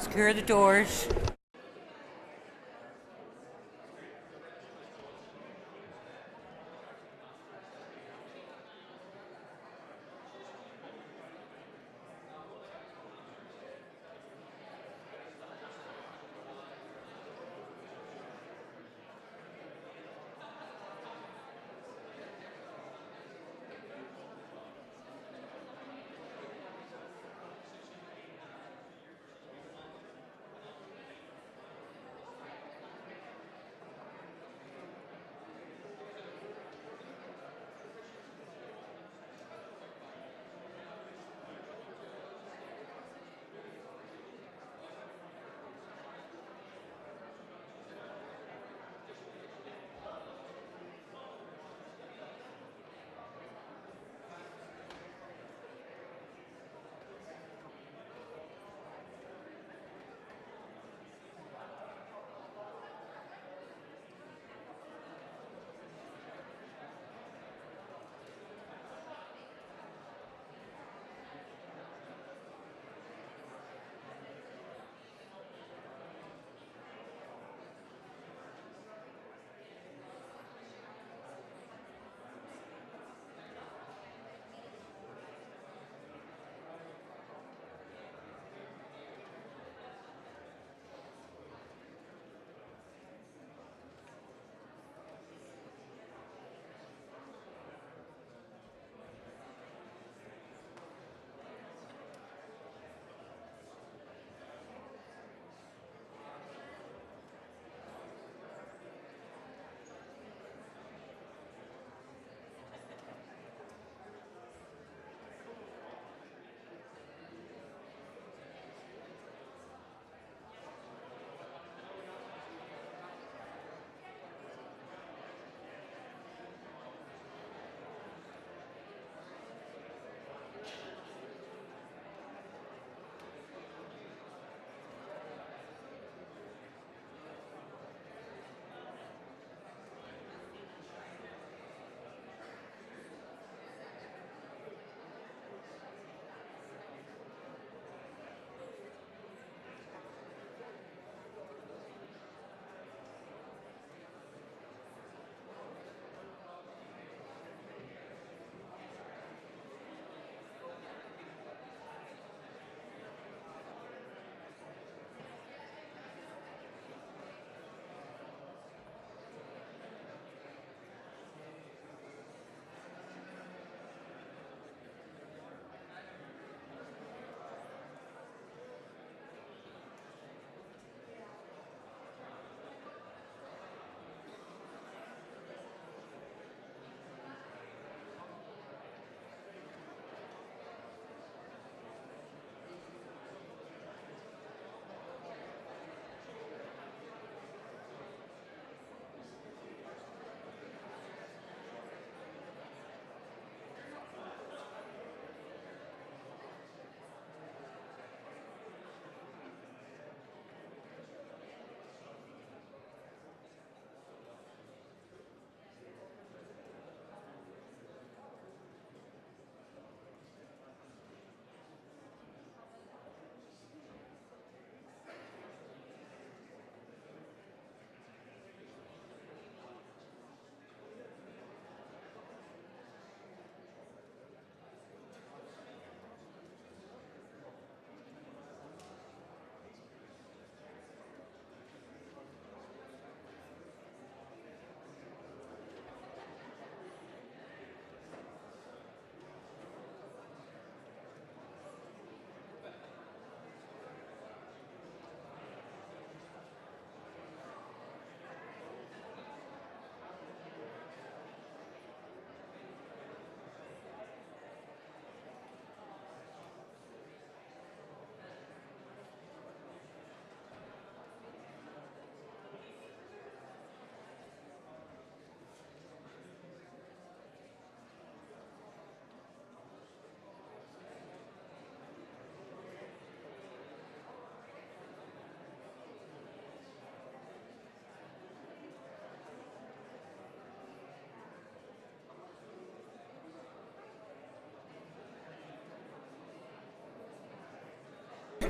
Secure the doors.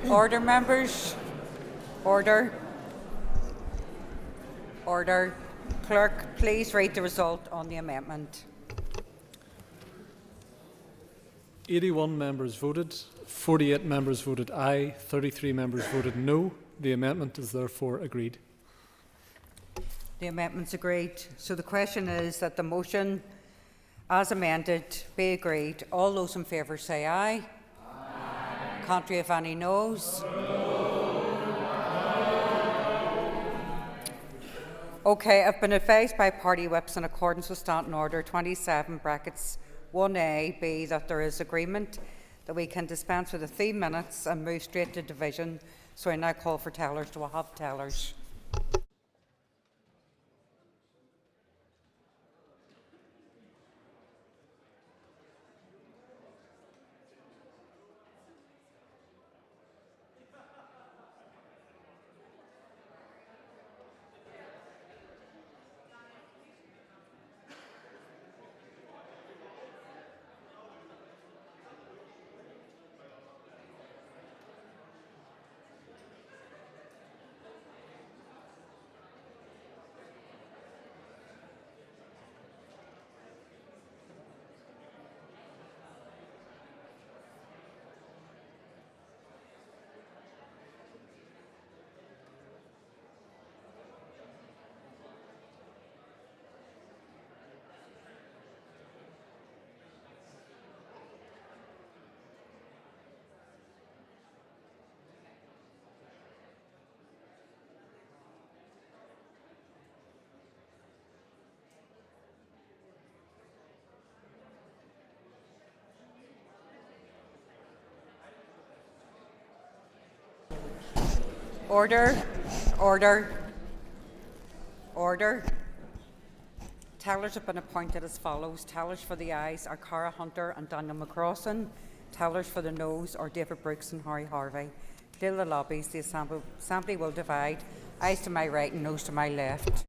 Order, members. Order. Order. Clerk, please read the result on the amendment. 81 members voted, 48 members voted aye, 33 members voted no. The amendment is therefore agreed. The amendment's agreed. So the question is that the motion as amended be agreed. All those in favour say aye. Aye. Contrary if any noes. Okay, I've been advised by party whips in accordance with Standing Order 27 brackets 1A(b) that there is agreement that we can dispense with the 3 minutes and move straight to division. So I now call for tellers. Do I have tellers? Order. Order. Order. Tellers have been appointed as follows. Tellers for the ayes are Cara Hunter and Daniel McCrossan. Tellers for the noes are David Brooks and Harry Harvey. Deal the lobbies. The Assembly will divide. Ayes to my right and noes to my left.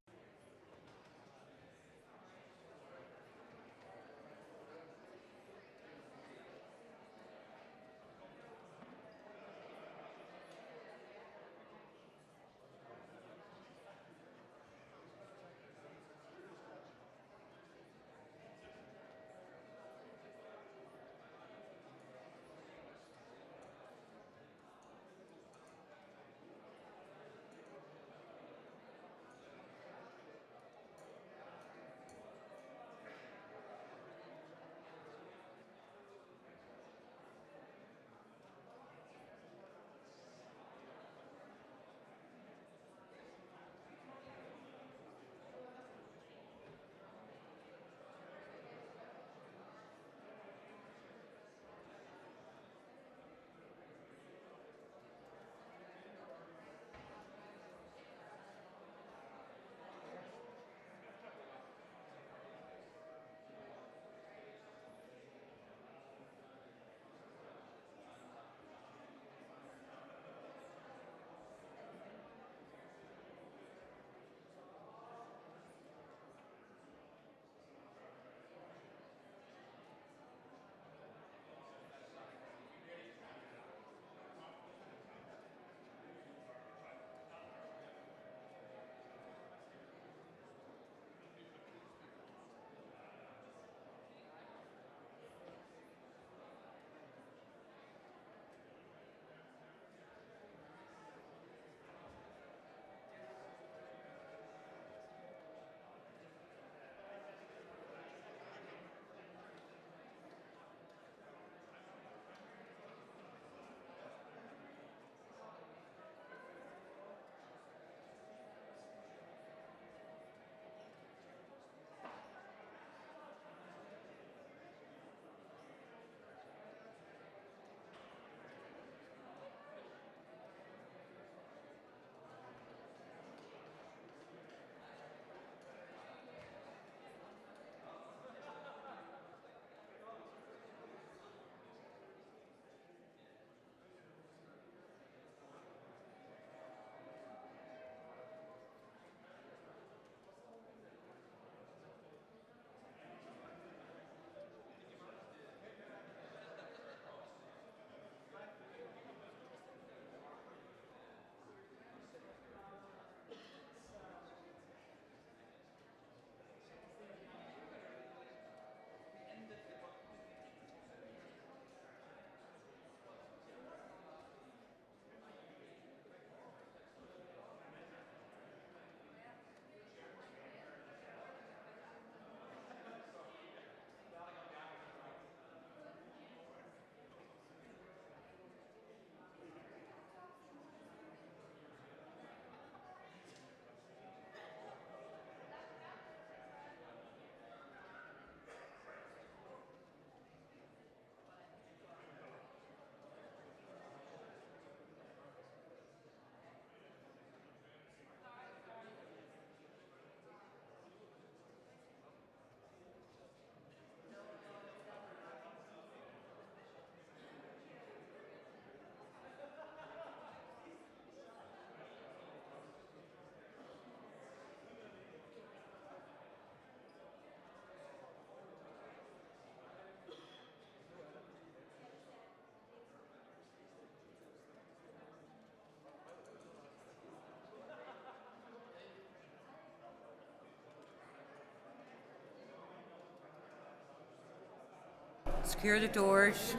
Secure the doors.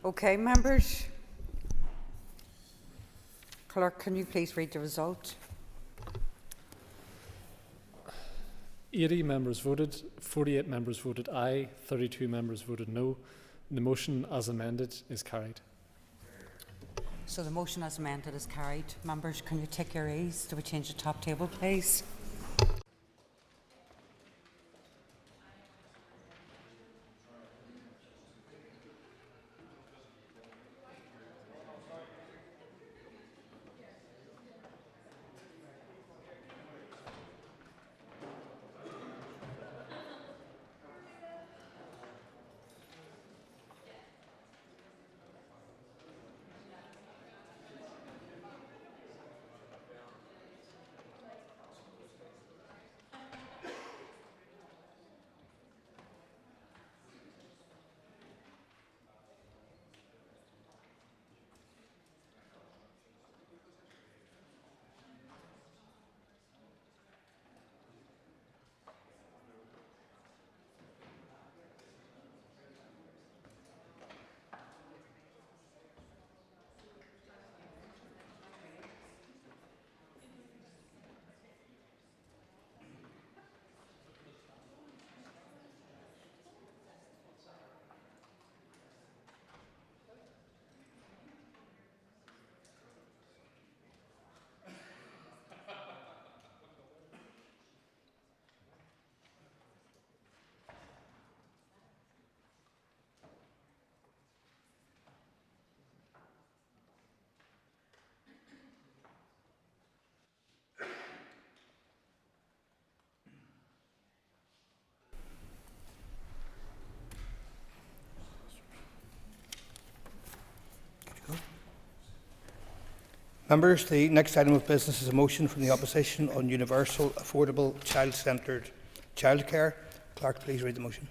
Okay, members. Clerk, can you please read the result? 80 members voted, 48 members voted aye, 32 members voted no. The motion as amended is carried. So the motion as amended is carried. Members, can you take your ease? Do we change the top table, please? Members, the next item of business is a motion from the opposition on universal, affordable, child-centred childcare. Clerk, please read the motion.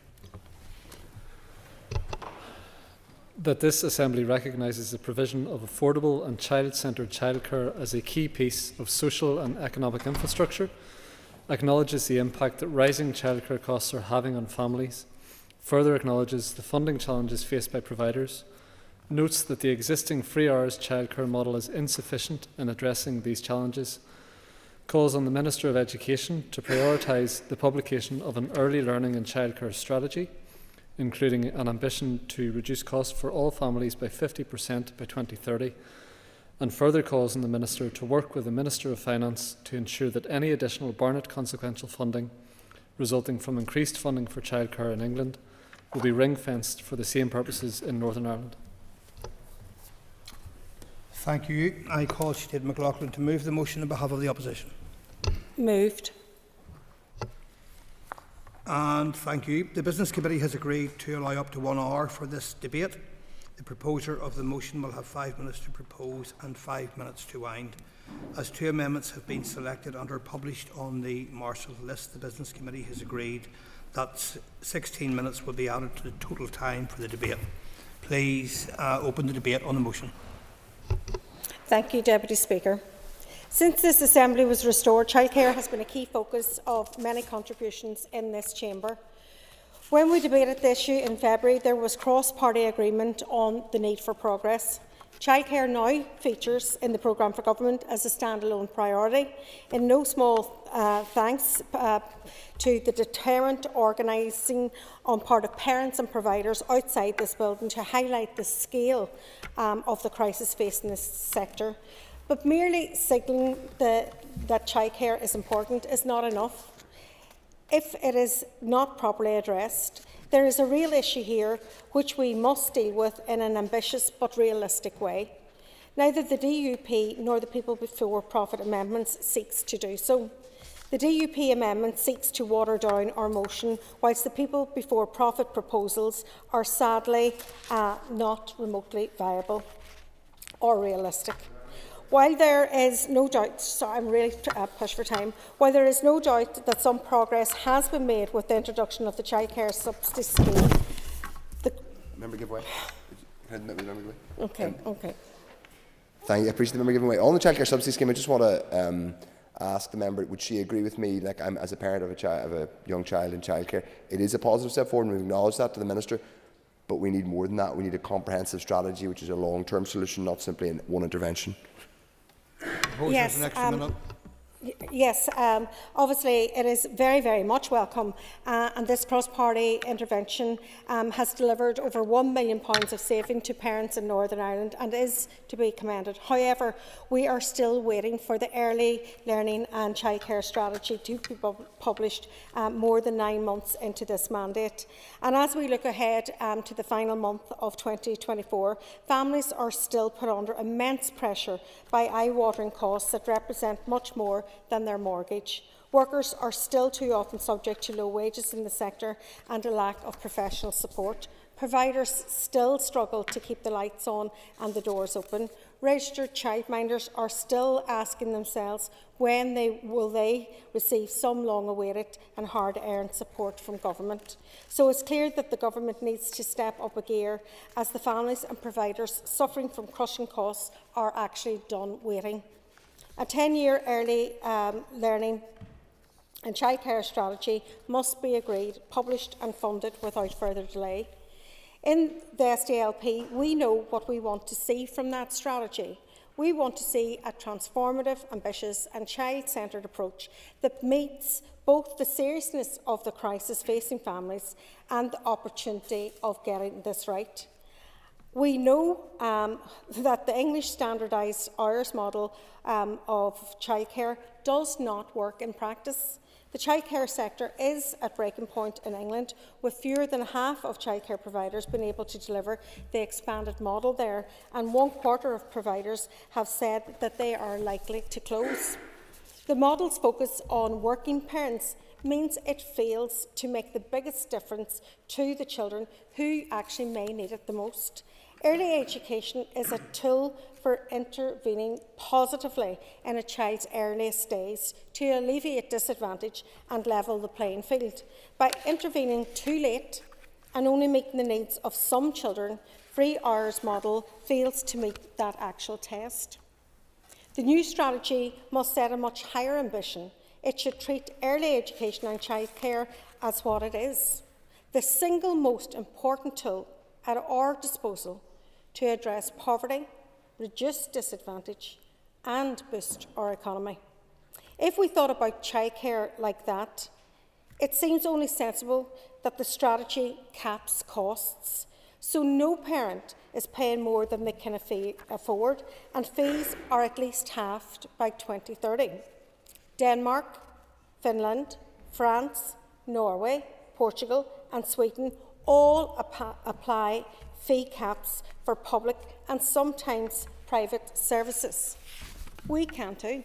That this Assembly recognises the provision of affordable and child-centred childcare as a key piece of social and economic infrastructure, acknowledges the impact that rising childcare costs are having on families, further acknowledges the funding challenges faced by providers, notes that the existing free hours childcare model is insufficient in addressing these challenges, calls on the Minister of Education to prioritise the publication of an early learning and childcare strategy, including an ambition to reduce costs for all families by 50% by 2030, and further calls on the Minister to work with the Minister of Finance to ensure that any additional Barnett consequential funding resulting from increased funding for childcare in England will be ring-fenced for the same purposes in Northern Ireland. Thank you. I call Sinead McLaughlin to move the motion on behalf of the opposition. Moved. And thank you. The Business Committee has agreed to allow up to 1 hour for this debate. The proposer of the motion will have 5 minutes to propose and 5 minutes to wind. As 2 amendments have been selected and are published on the Marshall list, the Business Committee has agreed that 16 minutes will be added to the total time for the debate. Please open the debate on the motion. Thank you, Deputy Speaker. Since this Assembly was restored, childcare has been a key focus of many contributions in this chamber. When we debated the issue in February, there was cross-party agreement on the need for progress. Childcare now features in the programme for government as a standalone priority, in no small thanks to the deterrent organising on part of parents and providers outside this building to highlight the scale of the crisis facing this sector. But merely signalling that childcare is important is not enough. If it is not properly addressed, there is a real issue here which we must deal with in an ambitious but realistic way. Neither the DUP nor the People Before Profit amendments seeks to do so. The DUP amendment seeks to water down our motion, whilst the People Before Profit proposals are sadly not remotely viable or realistic. While there is no doubt, I'm really pushed for time, while there is no doubt that some progress has been made with the introduction of the childcare subsidy scheme. Member give way. Okay. Thank you. I appreciate the member giving way. On the childcare subsidy scheme, I just want to ask the member, would she agree with me, like I'm as a parent of a young child in childcare, it is a positive step forward and we acknowledge that to the Minister, but we need more than that. We need a comprehensive strategy which is a long-term solution, not simply in one intervention. Yes, yes, obviously it is very, very much welcome and this cross-party intervention has delivered over £1 million of saving to parents in Northern Ireland and is to be commended. However, we are still waiting for the early learning and childcare strategy to be published more than 9 months into this mandate. And as we look ahead to the final month of 2024, families are still put under immense pressure by eye-watering costs that represent much more than their mortgage. Workers are still too often subject to low wages in the sector and a lack of professional support. Providers still struggle to keep the lights on and the doors open. Registered childminders are still asking themselves when will they receive some long-awaited and hard-earned support from government. So it's clear that the government needs to step up a gear as the families and providers suffering from crushing costs are actually done waiting. A 10-year early learning and childcare strategy must be agreed, published and funded without further delay. In the SDLP, we know what we want to see from that strategy. We want to see a transformative, ambitious and child-centred approach that meets both the seriousness of the crisis facing families and the opportunity of getting this right. We know that the English standardised hours model of childcare does not work in practice. The childcare sector is at breaking point in England, with fewer than half of childcare providers being able to deliver the expanded model there, and 1/4 of providers have said that they are likely to close. The model's focus on working parents means it fails to make the biggest difference to the children who actually may need it the most. Early education is a tool for intervening positively in a child's earliest days to alleviate disadvantage and level the playing field. By intervening too late and only meeting the needs of some children, free hours model fails to meet that actual test. The new strategy must set a much higher ambition. It should treat early education and childcare as what it is, the single most important tool at our disposal to address poverty, reduce disadvantage and boost our economy. If we thought about childcare like that, it seems only sensible that the strategy caps costs, so no parent is paying more than they can afford, and fees are at least halved by 2030. Denmark, Finland, France, Norway, Portugal and Sweden all apply fee caps for public and sometimes private services. We can too.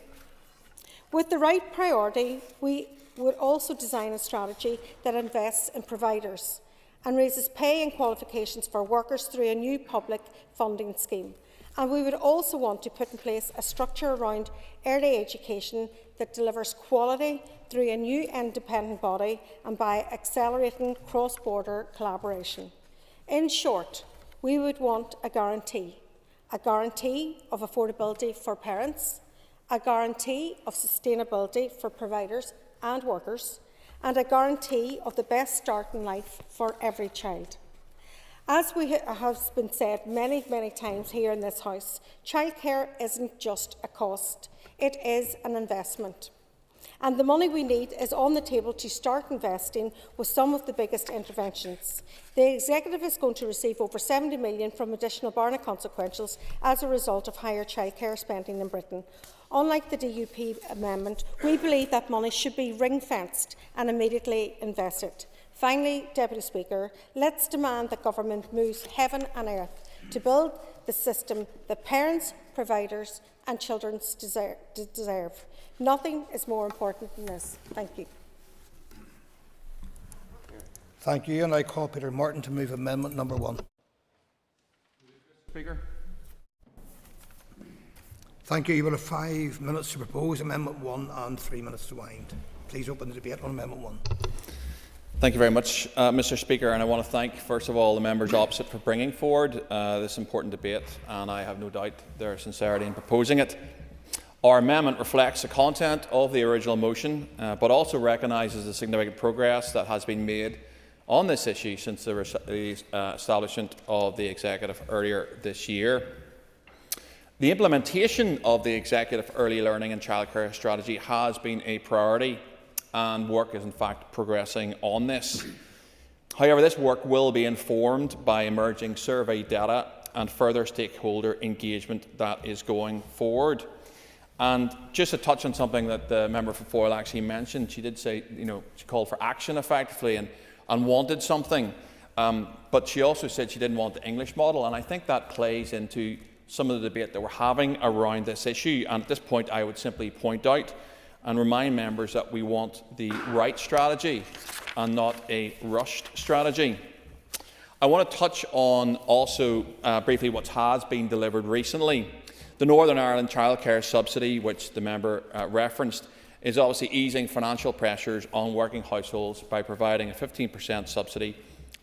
With the right priority, we would also design a strategy that invests in providers and raises pay and qualifications for workers through a new public funding scheme. And we would also want to put in place a structure around early education that delivers quality through a new independent body and by accelerating cross-border collaboration. In short, we would want a guarantee of affordability for parents, a guarantee of sustainability for providers and workers, and a guarantee of the best start in life for every child. As has been said many, many times here in this House, childcare isn't just a cost, it is an investment. And the money we need is on the table to start investing with some of the biggest interventions. The Executive is going to receive over £70 million from additional Barna consequentials as a result of higher childcare spending in Britain. Unlike the DUP amendment, we believe that money should be ring-fenced and immediately invested. Finally, Deputy Speaker, let's demand that government moves heaven and earth to build the system that parents, providers and children deserve. Nothing is more important than this. Thank you. Thank you, and I call Peter Martin to move amendment number 1. Speaker. Thank you. You will have 5 minutes to propose amendment 1 and 3 minutes to wind. Please open the debate on amendment 1. Thank you very much, Mr. Speaker, and I want to thank, first of all, the members opposite for bringing forward this important debate, and I have no doubt their sincerity in proposing it. Our amendment reflects the content of the original motion, but also recognises the significant progress that has been made on this issue since the establishment of the Executive earlier this year. The implementation of the Executive Early Learning and Childcare Strategy has been a priority, and work is in fact progressing on this. However, this work will be informed by emerging survey data and further stakeholder engagement that is going forward. And just to touch on something that the member for Foyle actually mentioned, she did say, she called for action effectively and wanted something, but she also said she didn't want the English model, and I think that plays into some of the debate that we're having around this issue. And at this point, I would simply point out and remind members that we want the right strategy and not a rushed strategy. I want to touch on also briefly what has been delivered recently. The Northern Ireland Childcare Subsidy, which the member referenced, is obviously easing financial pressures on working households by providing a 15% subsidy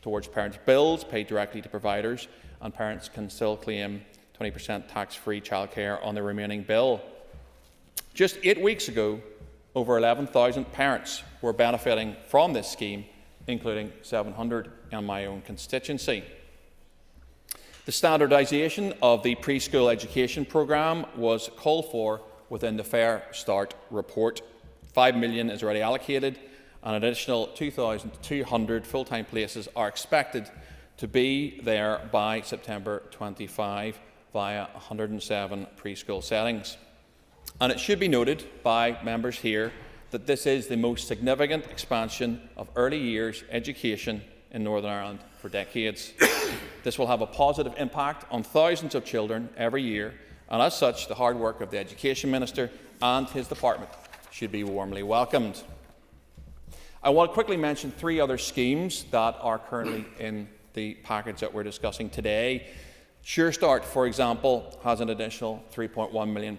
towards parents' bills paid directly to providers, and parents can still claim 20% tax-free childcare on the remaining bill. Just 8 weeks ago, over 11,000 parents were benefiting from this scheme, including 700 in my own constituency. The standardisation of the preschool education programme was called for within the Fair Start report. £5 million is already allocated, and an additional 2,200 full-time places are expected to be there by September 25 via 107 preschool settings. And it should be noted by members here that this is the most significant expansion of early years education in Northern Ireland for decades. This will have a positive impact on thousands of children every year, and as such, the hard work of the Education Minister and his department should be warmly welcomed. I want to quickly mention 3 other schemes that are currently in the package that we're discussing today. Sure Start, for example, has an additional £3.1 million,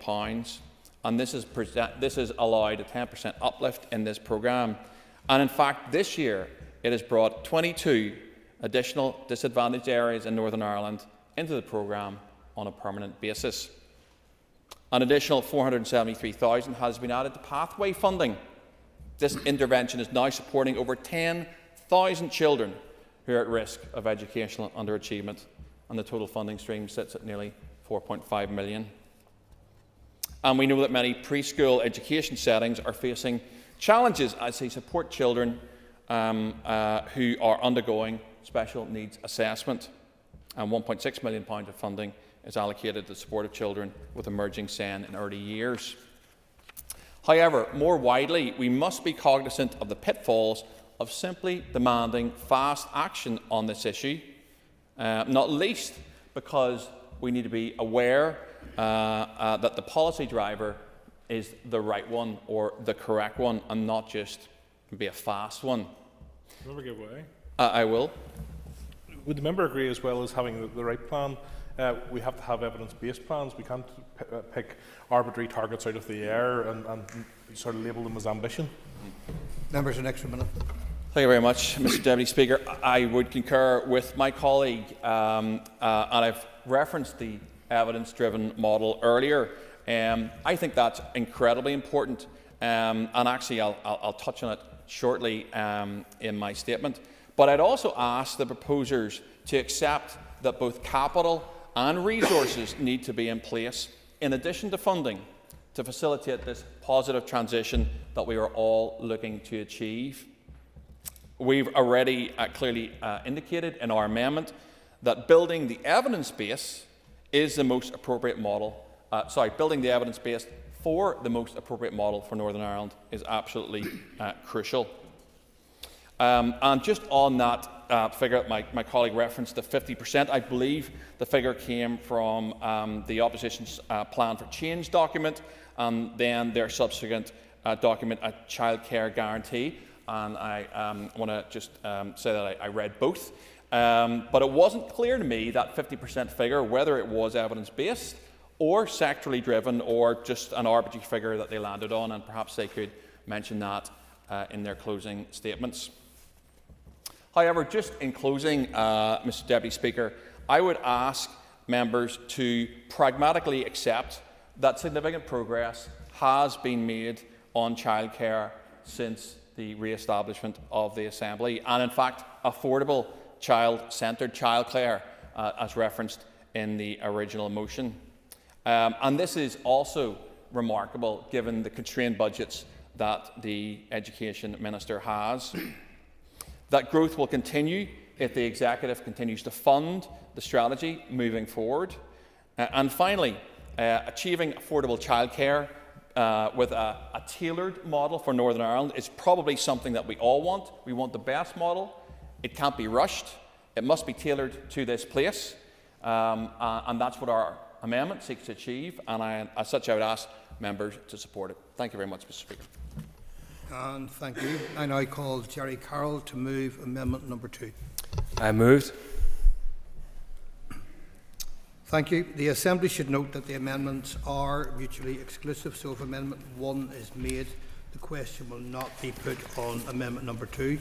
and this has allowed a 10% uplift in this programme. And in fact, this year it has brought 22 additional disadvantaged areas in Northern Ireland into the programme on a permanent basis. An additional $473,000 has been added to pathway funding. This intervention is now supporting over 10,000 children who are at risk of educational underachievement, and the total funding stream sits at nearly £4.5 million. And we know that many preschool education settings are facing challenges as they support children who are undergoing special needs assessment. And £1.6 million of funding is allocated to the support of children with emerging SEN in early years. However, more widely, we must be cognizant of the pitfalls of simply demanding fast action on this issue, not least because we need to be aware that the policy driver is the right one or the correct one, and not just be a fast one. Member give way. I will. Would the member agree, as well as having the right plan, we have to have evidence-based plans? We can't pick arbitrary targets out of the air and sort of label them as ambition. Members, an extra minute. Thank you very much, Mr. Deputy Speaker. I would concur with my colleague, and I've referenced the evidence-driven model earlier. I think that's incredibly important, and actually I'll touch on it shortly in my statement. But I'd also ask the proposers to accept that both capital and resources need to be in place, in addition to funding, to facilitate this positive transition that we are all looking to achieve. We've already clearly indicated in our amendment that building the evidence base is the most appropriate model. Building the evidence base for the most appropriate model for Northern Ireland is absolutely crucial. And just on that figure, my colleague referenced the 50%. I believe the figure came from the opposition's Plan for Change document, and then their subsequent document, a childcare guarantee. And I want to just say that I read both. But it wasn't clear to me, that 50% figure, whether it was evidence-based or sectorally driven or just an arbitrary figure that they landed on, and perhaps they could mention that in their closing statements. However, just in closing, Mr. Deputy Speaker, I would ask members to pragmatically accept that significant progress has been made on childcare since the re-establishment of the Assembly, and in fact affordable child-centred childcare as referenced in the original motion. And this is also remarkable given the constrained budgets that the Education Minister has. That growth will continue if the Executive continues to fund the strategy moving forward. And finally, achieving affordable childcare with a tailored model for Northern Ireland is probably something that we all want. We want the best model. It can't be rushed. It must be tailored to this place. And that's what our amendment seeks to achieve. And as such, I would ask members to support it. Thank you very much, Mr. Speaker. And thank you. I now call Jerry Carroll to move amendment number 2. I moved. Thank you. The Assembly should note that the amendments are mutually exclusive, so if Amendment 1 is made, the question will not be put on Amendment number 2.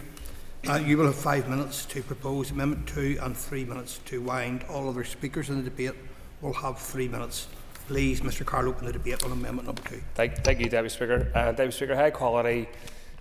You will have 5 minutes to propose Amendment 2 and 3 minutes to wind. All other speakers in the debate will have 3 minutes. Please, Mr. Carroll, open the debate on Amendment number 2. Thank you, Deputy Speaker. Deputy Speaker, high quality,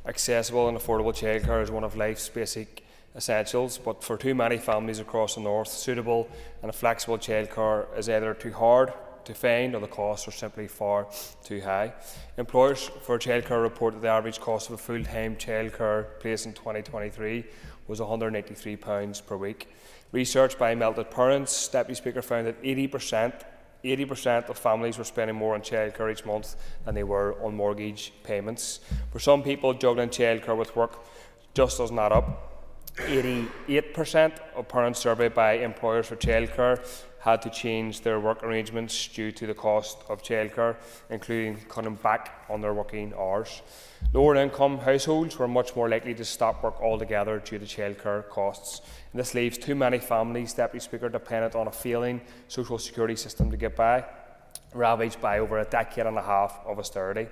accessible and affordable childcare is one of life's basic essentials, but for too many families across the north, suitable and flexible childcare is either too hard to find or the costs are simply far too high. Employers for childcare report that the average cost of a full-time childcare place in 2023 was £183 per week. Research by Melted Parents, Deputy Speaker, found that 80% of families were spending more on childcare each month than they were on mortgage payments. For some people, juggling childcare with work just doesn't add up. 88% of parents surveyed by employers for childcare had to change their work arrangements due to the cost of childcare, including cutting back on their working hours. Lower income households were much more likely to stop work altogether due to childcare costs. And this leaves too many families, Deputy Speaker, dependent on a failing social security system to get by, ravaged by over a decade and a half of austerity.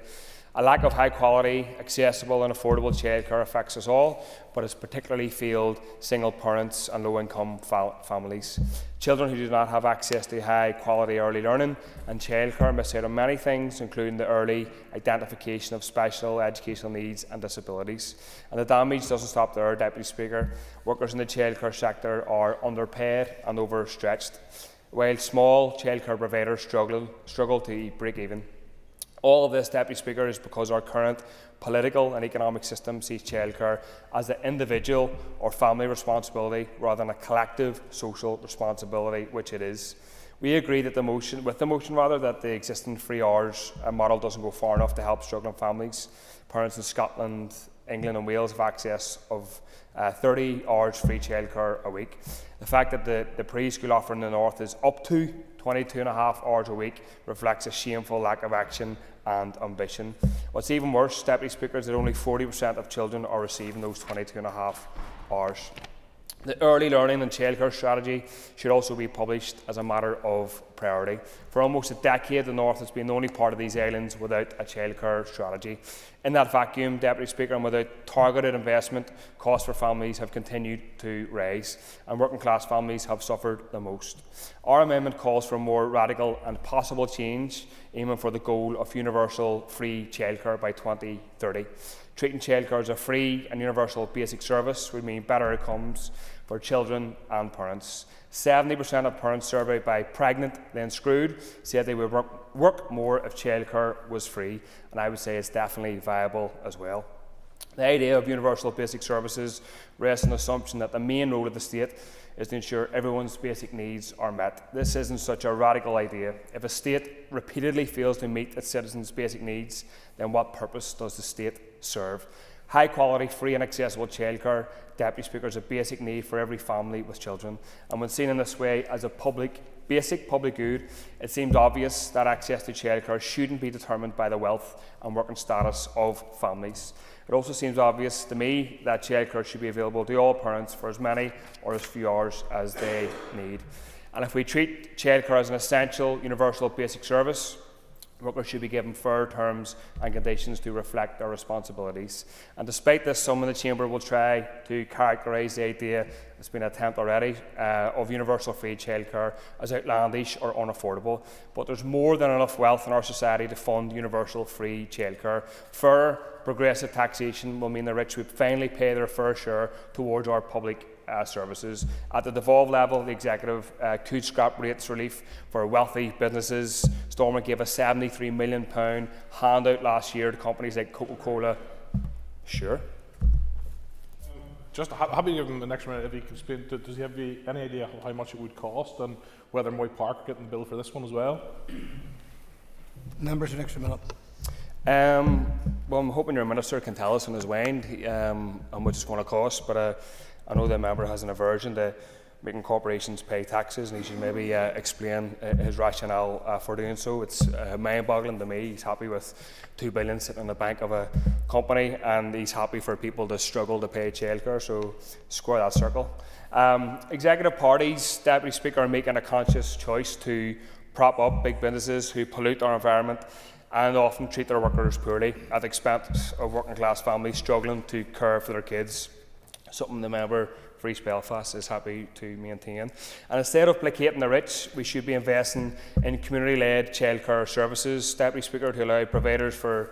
A lack of high quality, accessible and affordable childcare affects us all, but has particularly failed single parents and low income families. Children who do not have access to high quality early learning and childcare miss out on many things, including the early identification of special educational needs and disabilities. And the damage doesn't stop there, Deputy Speaker. Workers in the childcare sector are underpaid and overstretched, while small childcare providers struggle to break even. All of this, Deputy Speaker, is because our current political and economic system sees childcare as an individual or family responsibility rather than a collective social responsibility, which it is. We agree that the motion that the existing 3 hours model doesn't go far enough to help struggling families. Parents in Scotland, England and Wales have access of 30 hours free childcare a week. The fact that the preschool offer in the north is up to 22.5 hours a week reflects a shameful lack of action and ambition. What's even worse, Deputy Speaker, is that only 40% of children are receiving those 22.5 hours. The early learning and childcare strategy should also be published as a matter of priority. For almost a decade, the North has been the only part of these islands without a childcare strategy. In that vacuum, Deputy Speaker, and without targeted investment, costs for families have continued to rise, and working class families have suffered the most. Our amendment calls for more radical and possible change, aiming for the goal of universal free childcare by 2030. Treating childcare as a free and universal basic service would mean better outcomes for children and parents. 70% of parents surveyed by Pregnant Then Screwed said they would work more if childcare was free, and I would say it's definitely viable as well. The idea of universal basic services rests on the assumption that the main role of the state is to ensure everyone's basic needs are met. This isn't such a radical idea. If a state repeatedly fails to meet its citizens' basic needs, then what purpose does the state serve? High quality, free and accessible childcare, Deputy Speaker, is a basic need for every family with children. And when seen in this way as a basic public good, it seems obvious that access to childcare shouldn't be determined by the wealth and working status of families. It also seems obvious to me that childcare should be available to all parents for as many or as few hours as they need. And if we treat childcare as an essential, universal basic service, workers should be given fair terms and conditions to reflect their responsibilities. And despite this, some in the Chamber will try to characterise the idea, it's been an attempt already, of universal free childcare as outlandish or unaffordable. But there's more than enough wealth in our society to fund universal free childcare. Fair, progressive taxation will mean the rich would finally pay their fair share towards our public services. At the devolved level, the Executive could scrap rates relief for wealthy businesses. Stormont gave a £73 million handout last year to companies like Coca-Cola. Sure. Just happy to give him the next minute if he can explain. Does he have any idea of how much it would cost and whether Moy Park are getting billed for this one as well? Members, an extra minute. Well, I'm hoping your minister can tell us in his mind how much it's going to cost, but I know the member has an aversion to making corporations pay taxes, and he should maybe explain his rationale for doing so. It's mind-boggling to me. He's happy with $2 billion sitting in the bank of a company, and he's happy for people to struggle to pay childcare, so square that circle. Executive parties, Deputy Speaker, are making a conscious choice to prop up big businesses who pollute our environment and often treat their workers poorly at the expense of working class families struggling to care for their kids, something the member for East Belfast is happy to maintain. And instead of placating the rich, we should be investing in community-led childcare services, Deputy Speaker, to allow providers to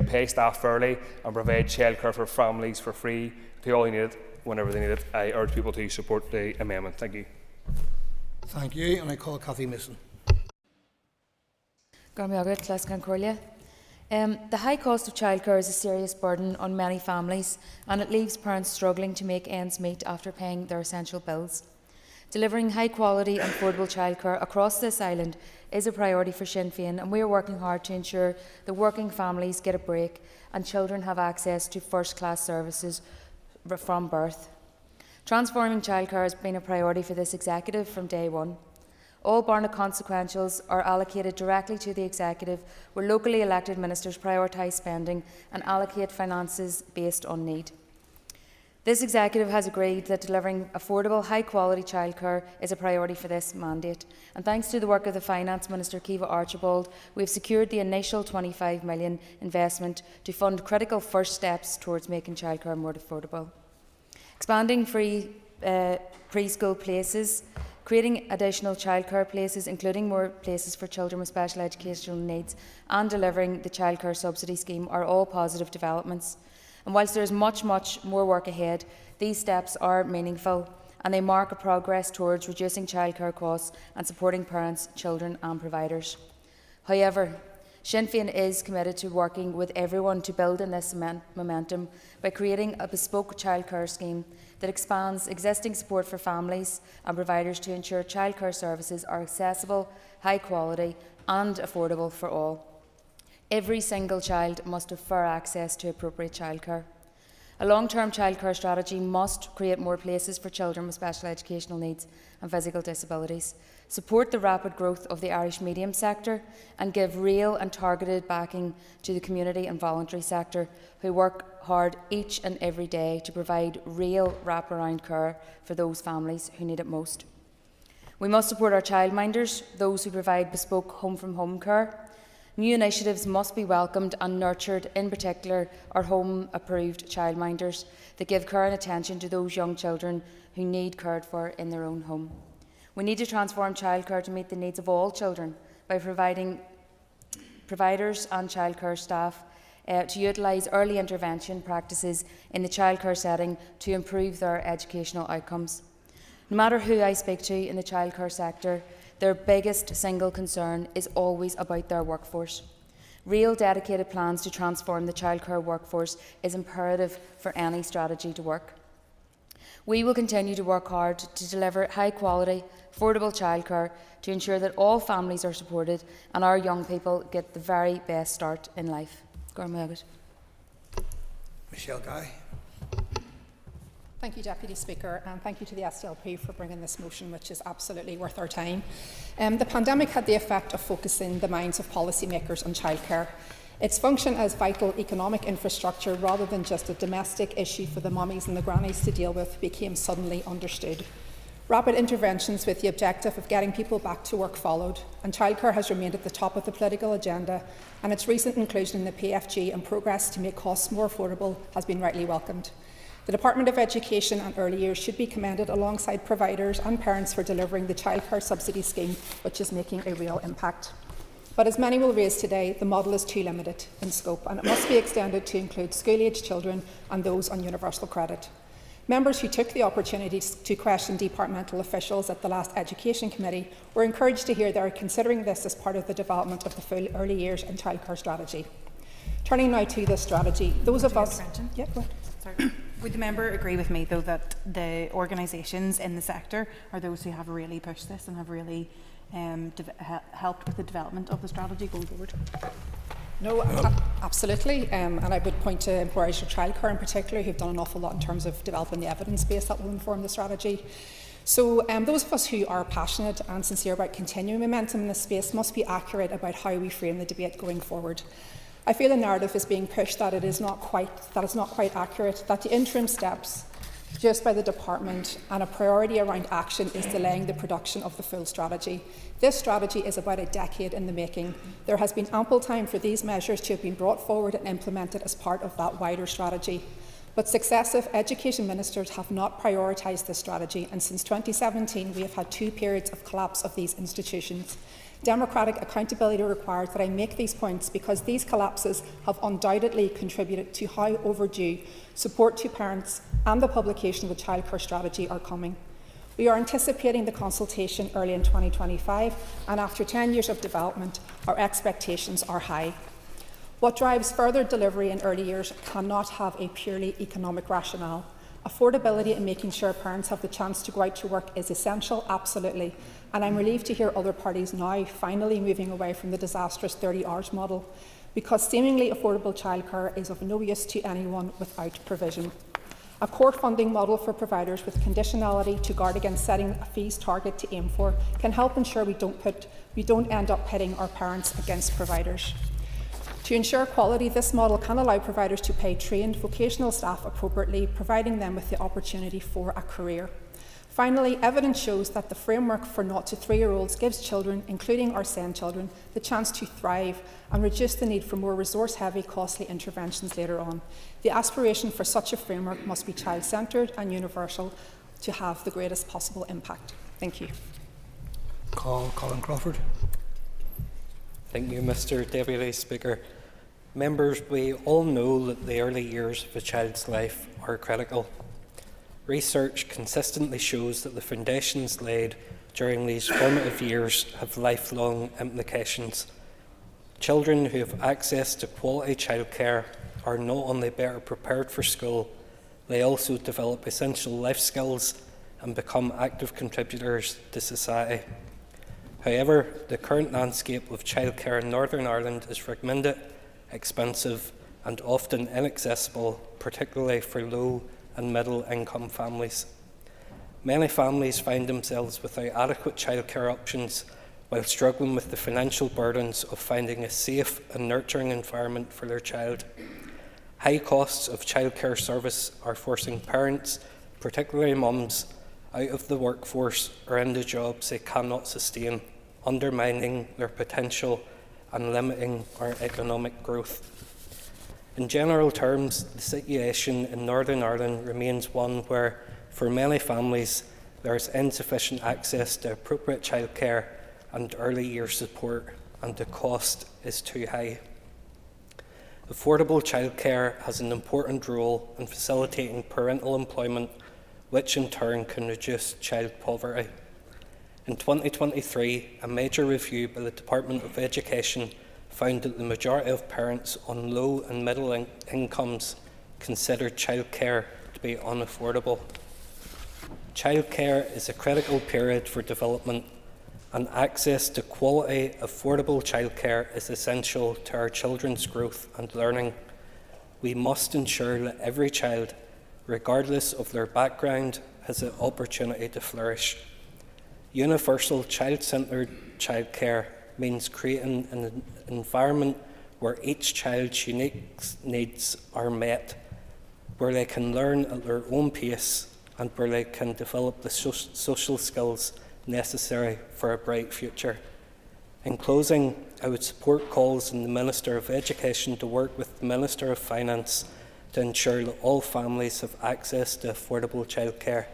pay staff fairly and provide childcare for families for free to all who need it whenever they need it. I urge people to support the amendment. Thank you. Thank you, and I call Cathy Mason. The high cost of childcare is a serious burden on many families, and it leaves parents struggling to make ends meet after paying their essential bills. Delivering high quality and affordable childcare across this island is a priority for Sinn Féin, and we are working hard to ensure that working families get a break and children have access to first-class services from birth. Transforming childcare has been a priority for this executive from day one. All Barnett consequentials are allocated directly to the executive, where locally elected ministers prioritise spending and allocate finances based on need. This executive has agreed that delivering affordable, high-quality childcare is a priority for this mandate, and thanks to the work of the Finance Minister, Kiva Archibald, we have secured the initial £25 million investment to fund critical first steps towards making childcare more affordable. Expanding free preschool places, creating additional childcare places, including more places for children with special educational needs, and delivering the childcare subsidy scheme are all positive developments. And whilst there is much more work ahead, these steps are meaningful and they mark a progress towards reducing childcare costs and supporting parents, children and providers. However, Sinn Féin is committed to working with everyone to build on this momentum by creating a bespoke childcare scheme that expands existing support for families and providers to ensure childcare services are accessible, high quality and affordable for all. Every single child must have fair access to appropriate childcare. A long-term childcare strategy must create more places for children with special educational needs and physical disabilities, support the rapid growth of the Irish medium sector and give real and targeted backing to the community and voluntary sector who work hard each and every day to provide real wraparound care for those families who need it most. We must support our childminders, those who provide bespoke home-from-home care. New initiatives must be welcomed and nurtured, in particular our home-approved childminders that give care and attention to those young children who need cared for in their own home. We need to transform childcare to meet the needs of all children by providing providers and childcare staff to utilise early intervention practices in the childcare setting to improve their educational outcomes. No matter who I speak to in the childcare sector, their biggest single concern is always about their workforce. Real dedicated plans to transform the childcare workforce is imperative for any strategy to work. We will continue to work hard to deliver high quality, affordable childcare to ensure that all families are supported and our young people get the very best start in life. Michelle Guy. Thank you, Deputy Speaker, and thank you to the SDLP for bringing this motion, which is absolutely worth our time. The pandemic had the effect of focusing the minds of policymakers on childcare. Its function as vital economic infrastructure, rather than just a domestic issue for the mummies and the grannies to deal with, became suddenly understood. Rapid interventions with the objective of getting people back to work followed, and childcare has remained at the top of the political agenda, and its recent inclusion in the PFG and progress to make costs more affordable has been rightly welcomed. The Department of Education and Early Years should be commended alongside providers and parents for delivering the childcare subsidy scheme, which is making a real impact. But as many will raise today, the model is too limited in scope and it must be extended to include school-aged children and those on universal credit. Members who took the opportunity to question departmental officials at the last Education Committee were encouraged to hear they are considering this as part of the development of the full early years and childcare strategy. Turning now to this strategy, those of us... Yeah, go ahead. Sorry. Would the member agree with me, though, that the organisations in the sector are those who have really pushed this and have really helped with the development of the strategy going forward? No, absolutely, and I would point to employers for childcare in particular, who have done an awful lot in terms of developing the evidence base that will inform the strategy. So those of us who are passionate and sincere about continuing momentum in this space must be accurate about how we frame the debate going forward. I feel the narrative is being pushed that it is not quite accurate, that the interim steps just by the department and a priority around action is delaying the production of the full strategy. This strategy is about a decade in the making. There has been ample time for these measures to have been brought forward and implemented as part of that wider strategy. But successive education ministers have not prioritised this strategy, and since 2017 we have had 2 periods of collapse of these institutions. Democratic accountability requires that I make these points because these collapses have undoubtedly contributed to how overdue support to parents and the publication of the childcare strategy are coming. We are anticipating the consultation early in 2025, and after 10 years of development, our expectations are high. What drives further delivery in early years cannot have a purely economic rationale. Affordability and making sure parents have the chance to go out to work is essential, absolutely, and I'm relieved to hear other parties now finally moving away from the disastrous 30 hours model, because seemingly affordable childcare is of no use to anyone without provision. A core funding model for providers with conditionality to guard against setting a fees target to aim for can help ensure we don't end up pitting our parents against providers. To ensure quality, this model can allow providers to pay trained vocational staff appropriately, providing them with the opportunity for a career. Finally, evidence shows that the framework for 0 to 3-year-olds gives children, including our SEND children, the chance to thrive and reduce the need for more resource-heavy, costly interventions later on. The aspiration for such a framework must be child-centred and universal to have the greatest possible impact. Thank you. Colin Crawford. Thank you, Mr. Deputy Speaker. Members, we all know that the early years of a child's life are critical. Research consistently shows that the foundations laid during these formative years have lifelong implications. Children who have access to quality childcare are not only better prepared for school, they also develop essential life skills and become active contributors to society. However, the current landscape of childcare in Northern Ireland is fragmented, expensive and often inaccessible, particularly for low and middle income families. Many families find themselves without adequate childcare options while struggling with the financial burdens of finding a safe and nurturing environment for their child. High costs of childcare service are forcing parents, particularly mums, out of the workforce or into jobs they cannot sustain, undermining their potential and limiting our economic growth. In general terms, the situation in Northern Ireland remains one where, for many families, there is insufficient access to appropriate childcare and early years support, and the cost is too high. Affordable childcare has an important role in facilitating parental employment, which in turn can reduce child poverty. In 2023, a major review by the Department of Education found that the majority of parents on low and middle incomes considered childcare to be unaffordable. Childcare is a critical period for development, and access to quality, affordable childcare is essential to our children's growth and learning. We must ensure that every child, regardless of their background, has the opportunity to flourish. Universal child-centred childcare means creating an environment where each child's unique needs are met, where they can learn at their own pace and where they can develop the social skills necessary for a bright future. In closing, I would support calls on the Minister of Education to work with the Minister of Finance to ensure that all families have access to affordable childcare.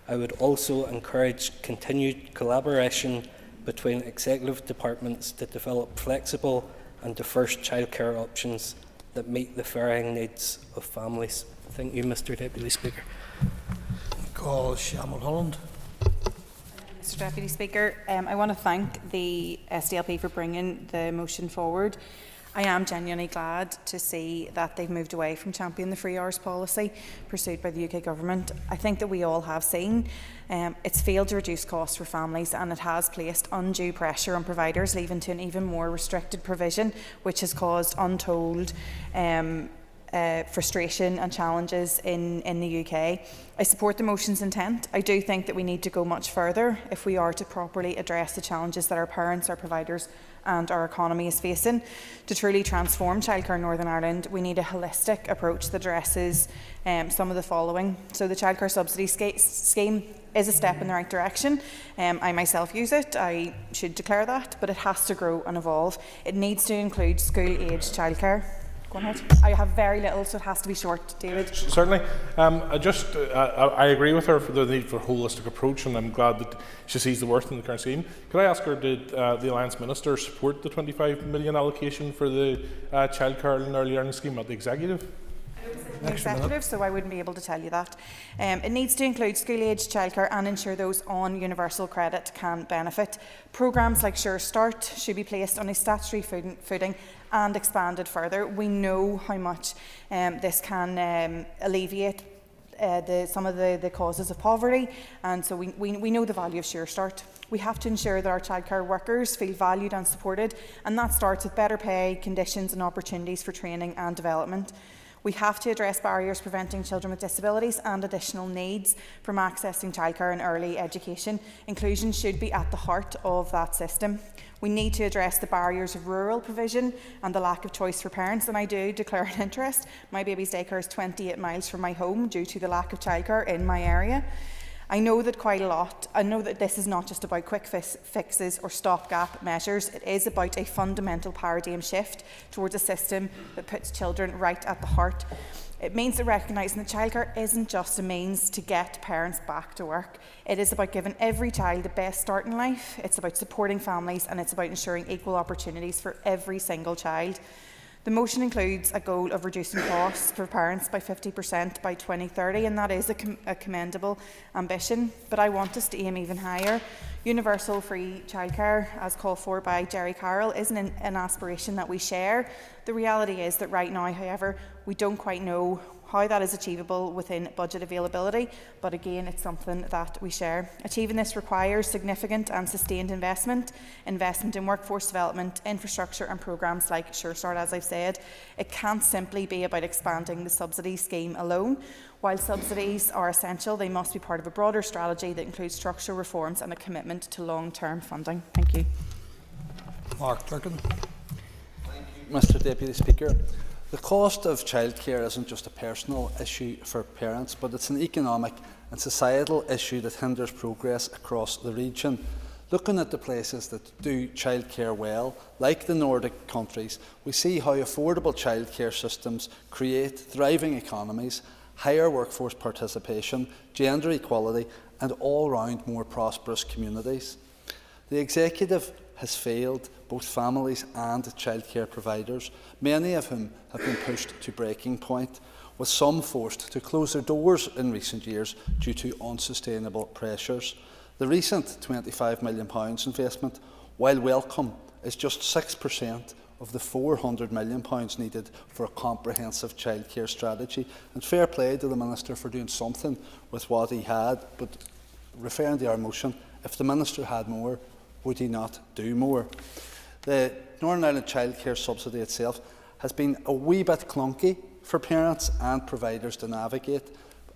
I would also encourage continued collaboration between executive departments to develop flexible and diverse childcare options that meet the varying needs of families. Thank you, Mr. Deputy Speaker. Call Shamil Holland. Mr. Deputy Speaker, I want to thank the SDLP for bringing the motion forward. I am genuinely glad to see that they've moved away from championing the free hours policy pursued by the UK Government. I think that we all have seen it's failed to reduce costs for families, and it has placed undue pressure on providers, leading to an even more restricted provision, which has caused untold frustration and challenges in the UK. I support the motion's intent. I do think that we need to go much further if we are to properly address the challenges that our parents, our providers and our economy is facing. To truly transform childcare in Northern Ireland, we need a holistic approach that addresses some of the following. So the childcare subsidy scheme is a step in the right direction. I myself use it, I should declare that, but it has to grow and evolve. It needs to include school-aged childcare. Go on ahead. I have very little, so it has to be short, David. Certainly. I agree with her for the need for a holistic approach, and I'm glad that she sees the worth in the current scheme. Could I ask her, did the Alliance Minister support the 25 million allocation for the childcare and early learning scheme at the Executive? Executive, so I wouldn't be able to tell you that. It needs to include school-aged childcare and ensure those on universal credit can benefit. Programmes like Sure Start should be placed on a statutory footing and expanded further. We know how much this can alleviate some of the causes of poverty, and so we know the value of Sure Start. We have to ensure that our childcare workers feel valued and supported, and that starts with better pay, conditions and opportunities for training and development. We have to address barriers preventing children with disabilities and additional needs from accessing childcare and early education. Inclusion should be at the heart of that system. We need to address the barriers of rural provision and the lack of choice for parents, and I do declare an interest. My baby's daycare is 28 miles from my home due to the lack of childcare in my area. I know that this is not just about quick fixes or stopgap measures. It is about a fundamental paradigm shift towards a system that puts children right at the heart. It means that recognising that childcare isn't just a means to get parents back to work. It is about giving every child the best start in life. It's about supporting families, and it's about ensuring equal opportunities for every single child. The motion includes a goal of reducing costs for parents by 50% by 2030, and that is a commendable ambition, but I want us to aim even higher. Universal free childcare, as called for by Jerry Carroll, isn't an aspiration that we share. The reality is that right now, however, we don't quite know how that is achievable within budget availability, but again, it's something that we share. Achieving this requires significant and sustained investment in workforce development, infrastructure and programmes like Sure Start, as I've said. It can't simply be about expanding the subsidy scheme alone. While subsidies are essential, they must be part of a broader strategy that includes structural reforms and a commitment to long-term funding. Thank you. Mark Durkin. Mr Deputy Speaker. The cost of childcare isn't just a personal issue for parents, but it's an economic and societal issue that hinders progress across the region. Looking at the places that do childcare well, like the Nordic countries, we see how affordable childcare systems create thriving economies, higher workforce participation, gender equality, and all-round more prosperous communities. The Executive has failed both families and childcare providers, many of whom have been pushed to breaking point, with some forced to close their doors in recent years due to unsustainable pressures. The recent £25 million investment, while welcome, is just 6% of the £400 million needed for a comprehensive childcare strategy. And fair play to the Minister for doing something with what he had, but referring to our motion, if the Minister had more, would he not do more? The Northern Ireland childcare subsidy itself has been a wee bit clunky for parents and providers to navigate,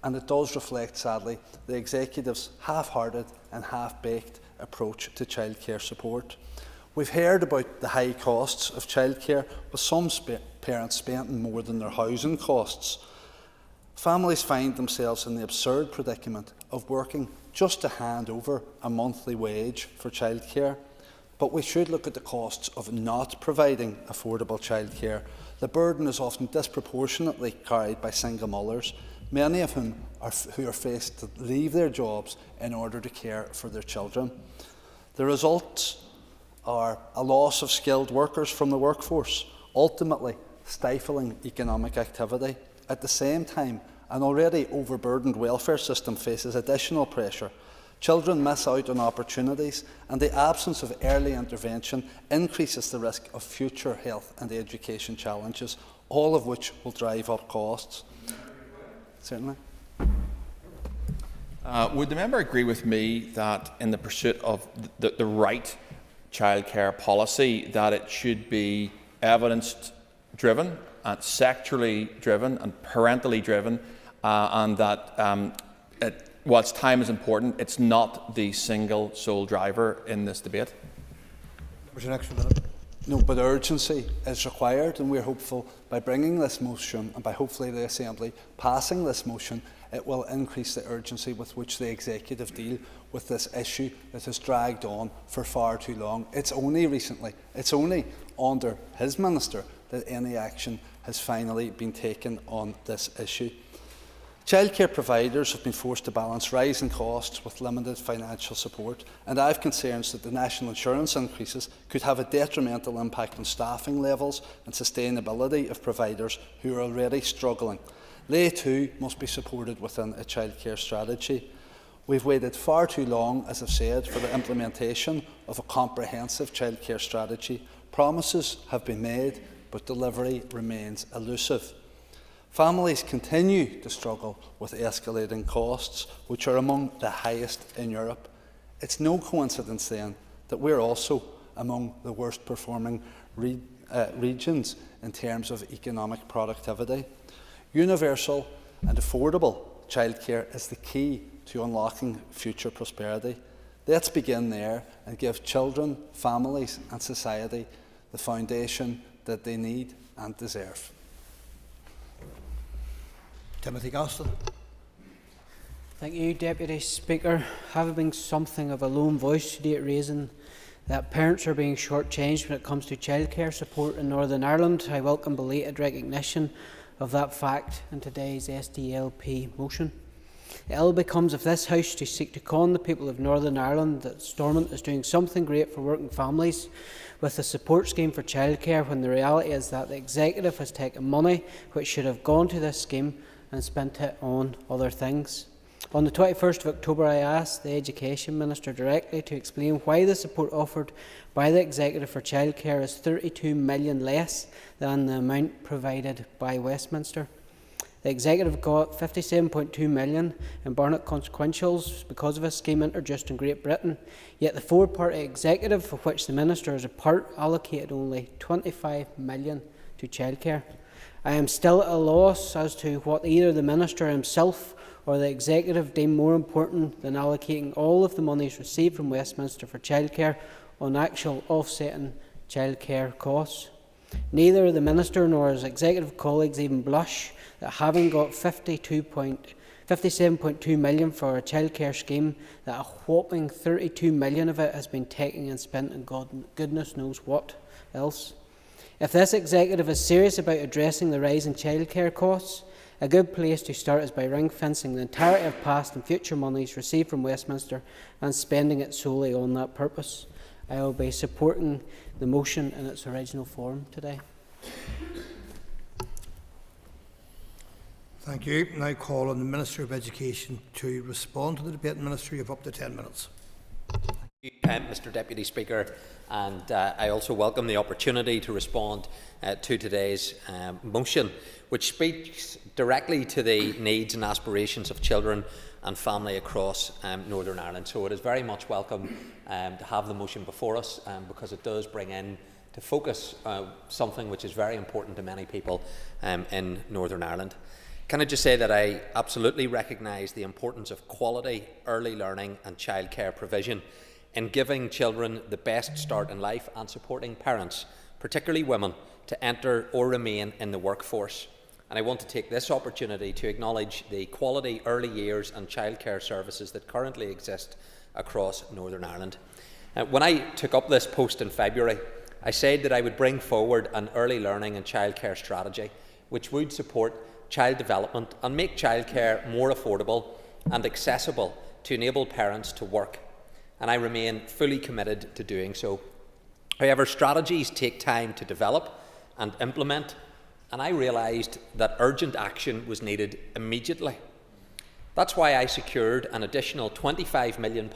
and it does reflect, sadly, the Executive's half-hearted and half-baked approach to childcare support. We've heard about the high costs of childcare, with some parents spending more than their housing costs. Families find themselves in the absurd predicament of working just to hand over a monthly wage for childcare. But we should look at the costs of not providing affordable childcare. The burden is often disproportionately carried by single mothers, many of whom are faced to leave their jobs in order to care for their children. The results are a loss of skilled workers from the workforce, ultimately stifling economic activity. At the same time, an already overburdened welfare system faces additional pressure. Children miss out on opportunities, and the absence of early intervention increases the risk of future health and education challenges, all of which will drive up costs. Certainly. Would the member agree with me that in the pursuit of the right childcare policy, that it should be evidence-driven and sectorally driven and parentally driven, and that whilst time is important, it's not the single sole driver in this debate? No, but urgency is required, and we're hopeful by bringing this motion and by hopefully the Assembly passing this motion, it will increase the urgency with which the Executive deal with this issue that has dragged on for far too long. It's only recently, it's only under his minister that any action has finally been taken on this issue. Childcare providers have been forced to balance rising costs with limited financial support, and I have concerns that the national insurance increases could have a detrimental impact on staffing levels and sustainability of providers who are already struggling. They too must be supported within a childcare strategy. We've waited far too long, as I've said, for the implementation of a comprehensive childcare strategy. Promises have been made, but delivery remains elusive. Families continue to struggle with escalating costs, which are among the highest in Europe. It's no coincidence then that we're also among the worst performing regions in terms of economic productivity. Universal and affordable childcare is the key to unlocking future prosperity. Let's begin there and give children, families and society the foundation that they need and deserve. Timothy Gostin. Thank you, Deputy Speaker. Having something of a lone voice today at raising that parents are being shortchanged when it comes to childcare support in Northern Ireland, I welcome belated recognition of that fact in today's SDLP motion. It ill becomes of this House to seek to con the people of Northern Ireland that Stormont is doing something great for working families with the support scheme for childcare, when the reality is that the Executive has taken money which should have gone to this scheme and spent it on other things. On the 21st of October, I asked the Education Minister directly to explain why the support offered by the Executive for childcare is 32 million less than the amount provided by Westminster. The Executive got 57.2 million in Barnett consequentials because of a scheme introduced in Great Britain, yet the four-party Executive, of which the Minister is a part, allocated only 25 million to childcare. I am still at a loss as to what either the Minister himself or the Executive deem more important than allocating all of the monies received from Westminster for childcare on actual offsetting childcare costs. Neither the Minister nor his Executive colleagues even blush that having got 57.2 million for a childcare scheme, that a whopping 32 million of it has been taken and spent on goodness knows what else. If this Executive is serious about addressing the rise in childcare costs, a good place to start is by ring-fencing the entirety of past and future monies received from Westminster and spending it solely on that purpose. I will be supporting the motion in its original form today. Thank you. Now call on the Minister of Education to respond to the debate. Minister, you have up to 10 minutes. Mr Deputy Speaker, and I also welcome the opportunity to respond to today's motion, which speaks directly to the needs and aspirations of children and family across Northern Ireland. So it is very much welcome to have the motion before us, because it does bring in to focus something which is very important to many people in Northern Ireland. Can I just say that I absolutely recognise the importance of quality early learning and childcare provision in giving children the best start in life and supporting parents, particularly women, to enter or remain in the workforce. And I want to take this opportunity to acknowledge the quality early years and childcare services that currently exist across Northern Ireland. When I took up this post in February, I said that I would bring forward an early learning and childcare strategy which would support child development and make childcare more affordable and accessible to enable parents to work. And I remain fully committed to doing so. However, strategies take time to develop and implement, and I realised that urgent action was needed immediately. That's why I secured an additional £25 million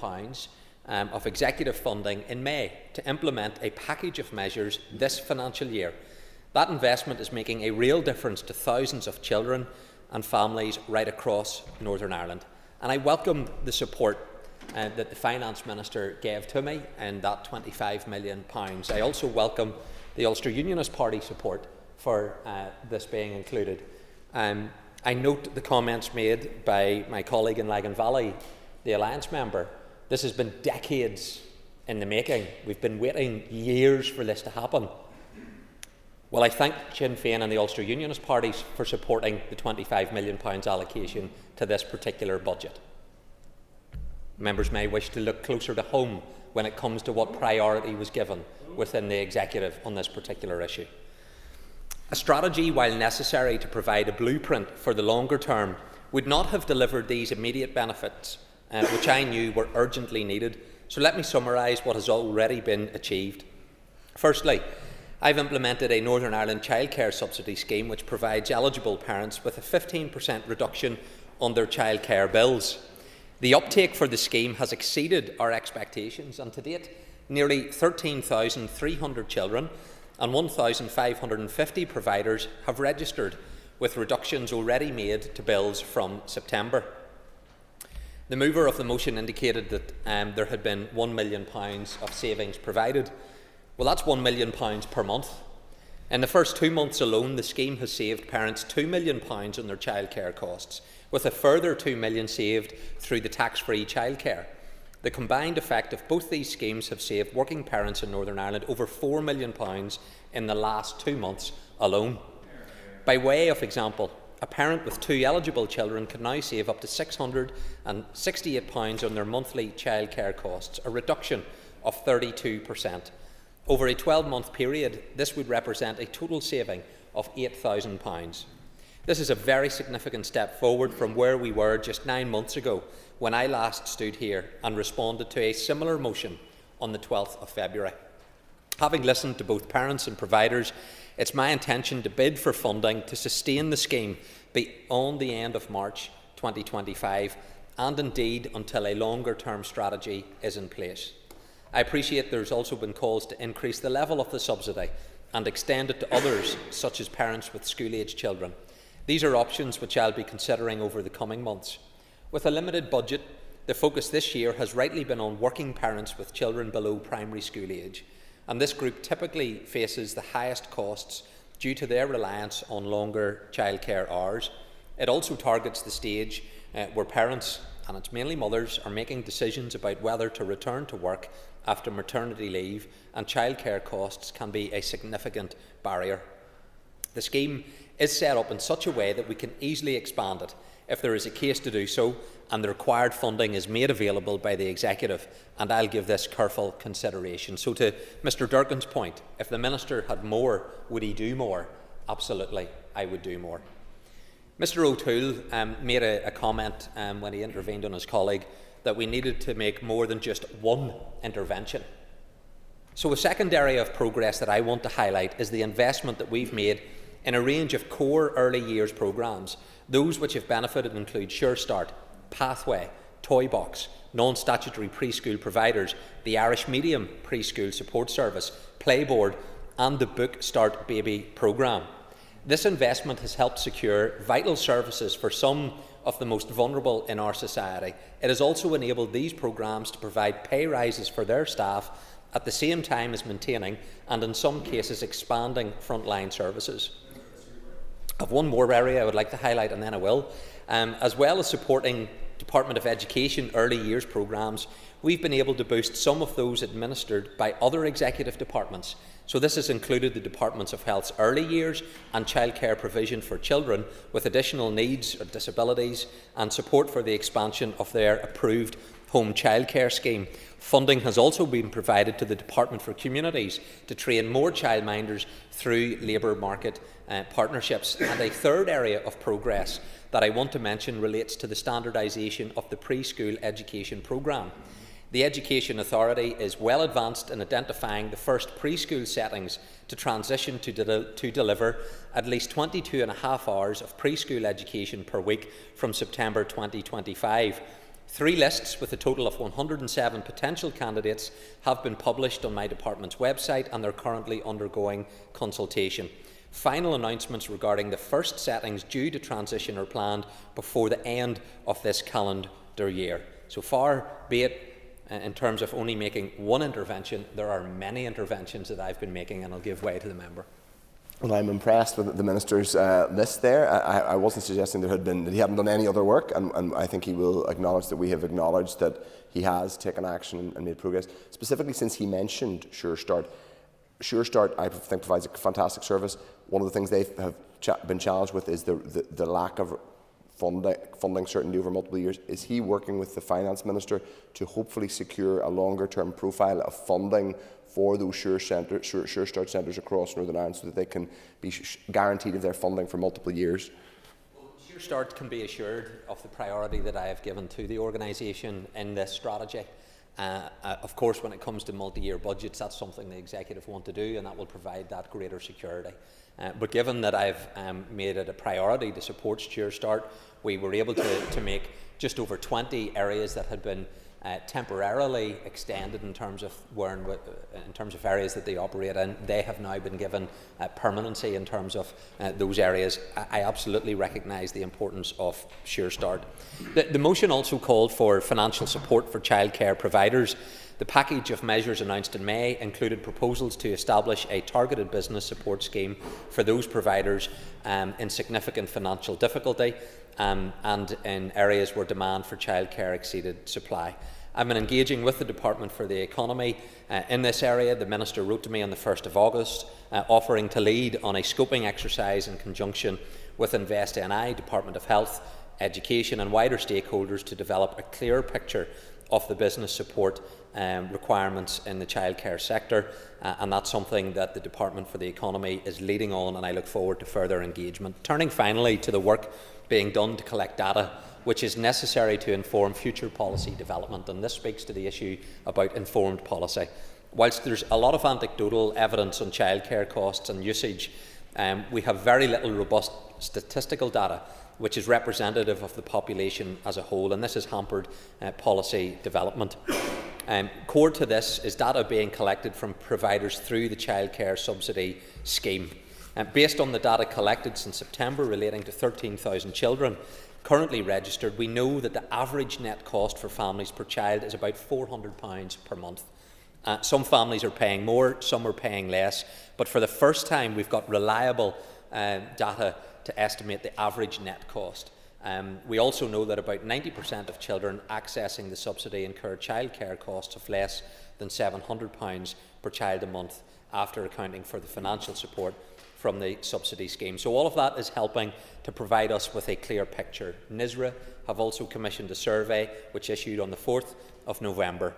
of executive funding in May to implement a package of measures this financial year. That investment is making a real difference to thousands of children and families right across Northern Ireland. And I welcome the support that the Finance Minister gave to me in that £25 million. I also welcome the Ulster Unionist Party support for this being included. I note the comments made by my colleague in Lagan Valley, the Alliance member. This has been decades in the making. We've been waiting years for this to happen. Well, I thank Sinn Féin and the Ulster Unionist parties for supporting the £25 million allocation to this particular budget. Members may wish to look closer to home when it comes to what priority was given within the Executive on this particular issue. A strategy, while necessary to provide a blueprint for the longer term, would not have delivered these immediate benefits, which I knew were urgently needed. So let me summarise what has already been achieved. Firstly, I've implemented a Northern Ireland childcare subsidy scheme which provides eligible parents with a 15% reduction on their childcare bills. The uptake for the scheme has exceeded our expectations, and to date, nearly 13,300 children and 1,550 providers have registered, with reductions already made to bills from September. The mover of the motion indicated that there had been £1 million of savings provided. Well, that's £1 million per month. In the first 2 months alone, the scheme has saved parents £2 million on their childcare costs, with a further £2 million saved through the tax-free childcare. The combined effect of both these schemes have saved working parents in Northern Ireland over £4 million in the last 2 months alone. By way of example, a parent with 2 eligible children can now save up to £668 on their monthly childcare costs, a reduction of 32%. Over a 12-month period, this would represent a total saving of £8,000. This is a very significant step forward from where we were just 9 months ago, when I last stood here and responded to a similar motion on the 12th of February. Having listened to both parents and providers, it's my intention to bid for funding to sustain the scheme beyond the end of March 2025, and indeed until a longer-term strategy is in place. I appreciate there has also been calls to increase the level of the subsidy and extend it to others, such as parents with school-aged children. These are options which I'll be considering over the coming months. With a limited budget, the focus this year has rightly been on working parents with children below primary school age, and this group typically faces the highest costs due to their reliance on longer childcare hours. It also targets the stage where parents, and it's mainly mothers, are making decisions about whether to return to work after maternity leave, and childcare costs can be a significant barrier. The scheme is set up in such a way that we can easily expand it if there is a case to do so and the required funding is made available by the Executive, and I'll give this careful consideration. So to Mr Durkin's point, if the Minister had more, would he do more? Absolutely, I would do more. Mr O'Toole made a comment when he intervened on his colleague that we needed to make more than just one intervention. So a second area of progress that I want to highlight is the investment that we've made in a range of core early years programmes. Those which have benefited include Sure Start, Pathway, Toy Box, non-statutory preschool providers, the Irish Medium Preschool Support Service, Playboard and the Book Start Baby programme. This investment has helped secure vital services for some of the most vulnerable in our society. It has also enabled these programmes to provide pay rises for their staff at the same time as maintaining and in some cases expanding frontline services. I've one more area I would like to highlight, and then I will. As well as supporting Department of Education early years programmes, we've been able to boost some of those administered by other executive departments. So this has included the Departments of Health's early years and childcare provision for children with additional needs or disabilities, and support for the expansion of their approved home childcare scheme. Funding has also been provided to the Department for Communities to train more childminders through labour market partnerships. And a third area of progress that I want to mention relates to the standardisation of the preschool education programme. The Education Authority is well advanced in identifying the first preschool settings to transition to deliver at least 22.5 hours of preschool education per week from September 2025. 3 lists with a total of 107 potential candidates have been published on my department's website, and they're currently undergoing consultation. Final announcements regarding the first settings due to transition are planned before the end of this calendar year. So far be it in terms of only making one intervention, there are many interventions that I've been making, and I'll give way to the member. Well, I'm impressed with the Minister's list there. I wasn't suggesting that he hadn't done any other work, and I think he will acknowledge that we have acknowledged that he has taken action and made progress. Specifically, since he mentioned Sure Start. Sure Start, I think, provides a fantastic service. One of the things they have been challenged with is the lack of funding certainty over multiple years. Is he working with the Finance Minister to hopefully secure a longer-term profile of funding for those Sure Start centres across Northern Ireland, so that they can be guaranteed of their funding for multiple years? Sure Start can be assured of the priority that I have given to the organisation in this strategy. Of course, when it comes to multi-year budgets, that's something the Executive want to do, and that will provide that greater security. But given that I've made it a priority to support Sure Start, we were able to make just over 20 areas that had been temporarily extended in terms of areas that they operate in. They have now been given permanency in terms of those areas. I absolutely recognise the importance of Sure Start. The motion also called for financial support for childcare providers. The package of measures announced in May included proposals to establish a targeted business support scheme for those providers in significant financial difficulty and in areas where demand for childcare exceeded supply. I've been engaging with the Department for the Economy in this area. The Minister wrote to me on the 1st of August offering to lead on a scoping exercise in conjunction with InvestNI, Department of Health, Education and wider stakeholders to develop a clear picture of the business support requirements in the childcare sector, and that's something that the Department for the Economy is leading on, and I look forward to further engagement. Turning finally to the work being done to collect data which is necessary to inform future policy development, and this speaks to the issue about informed policy. Whilst there's a lot of anecdotal evidence on childcare costs and usage, we have very little robust statistical data which is representative of the population as a whole, and this has hampered policy development. Core to this is data being collected from providers through the Childcare Subsidy Scheme. Based on the data collected since September relating to 13,000 children currently registered, we know that the average net cost for families per child is about £400 per month. Some families are paying more, some are paying less, but for the first time we've got reliable data to estimate the average net cost. We also know that about 90% of children accessing the subsidy incur childcare costs of less than £700 per child a month after accounting for the financial support from the subsidy scheme. So all of that is helping to provide us with a clear picture. NISRA have also commissioned a survey which issued on the 4th of November.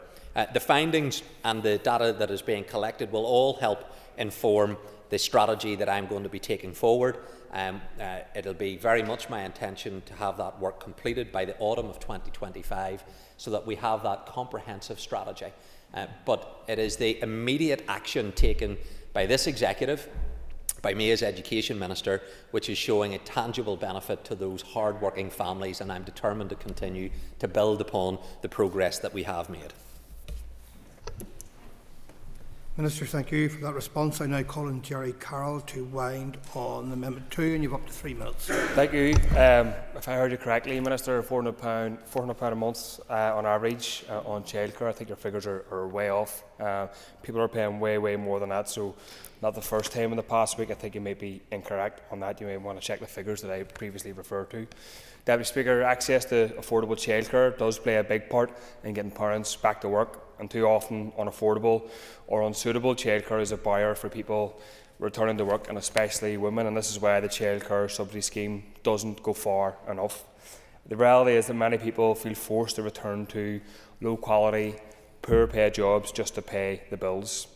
The findings and the data that is being collected will all help inform the strategy that I'm going to be taking forward. It'll be very much my intention to have that work completed by the autumn of 2025 so that we have that comprehensive strategy. But it is the immediate action taken by this executive, by me as Education Minister, which is showing a tangible benefit to those hard-working families, and I'm determined to continue to build upon the progress that we have made. Minister, thank you for that response. I now call on Jerry Carroll to wind on Amendment 2, and you've up to 3 minutes. Thank you. If I heard you correctly, Minister, £400 a month on average on childcare. I think your figures are way off. People are paying way more than that, so not the first time in the past week. I think you may be incorrect on that. You may want to check the figures that I previously referred to. Deputy Speaker, access to affordable childcare does play a big part in getting parents back to work, and too often unaffordable or unsuitable childcare is a barrier for people returning to work, and especially women, and this is why the Childcare Subsidy Scheme doesn't go far enough. The reality is that many people feel forced to return to low quality, poor paid jobs just to pay the bills.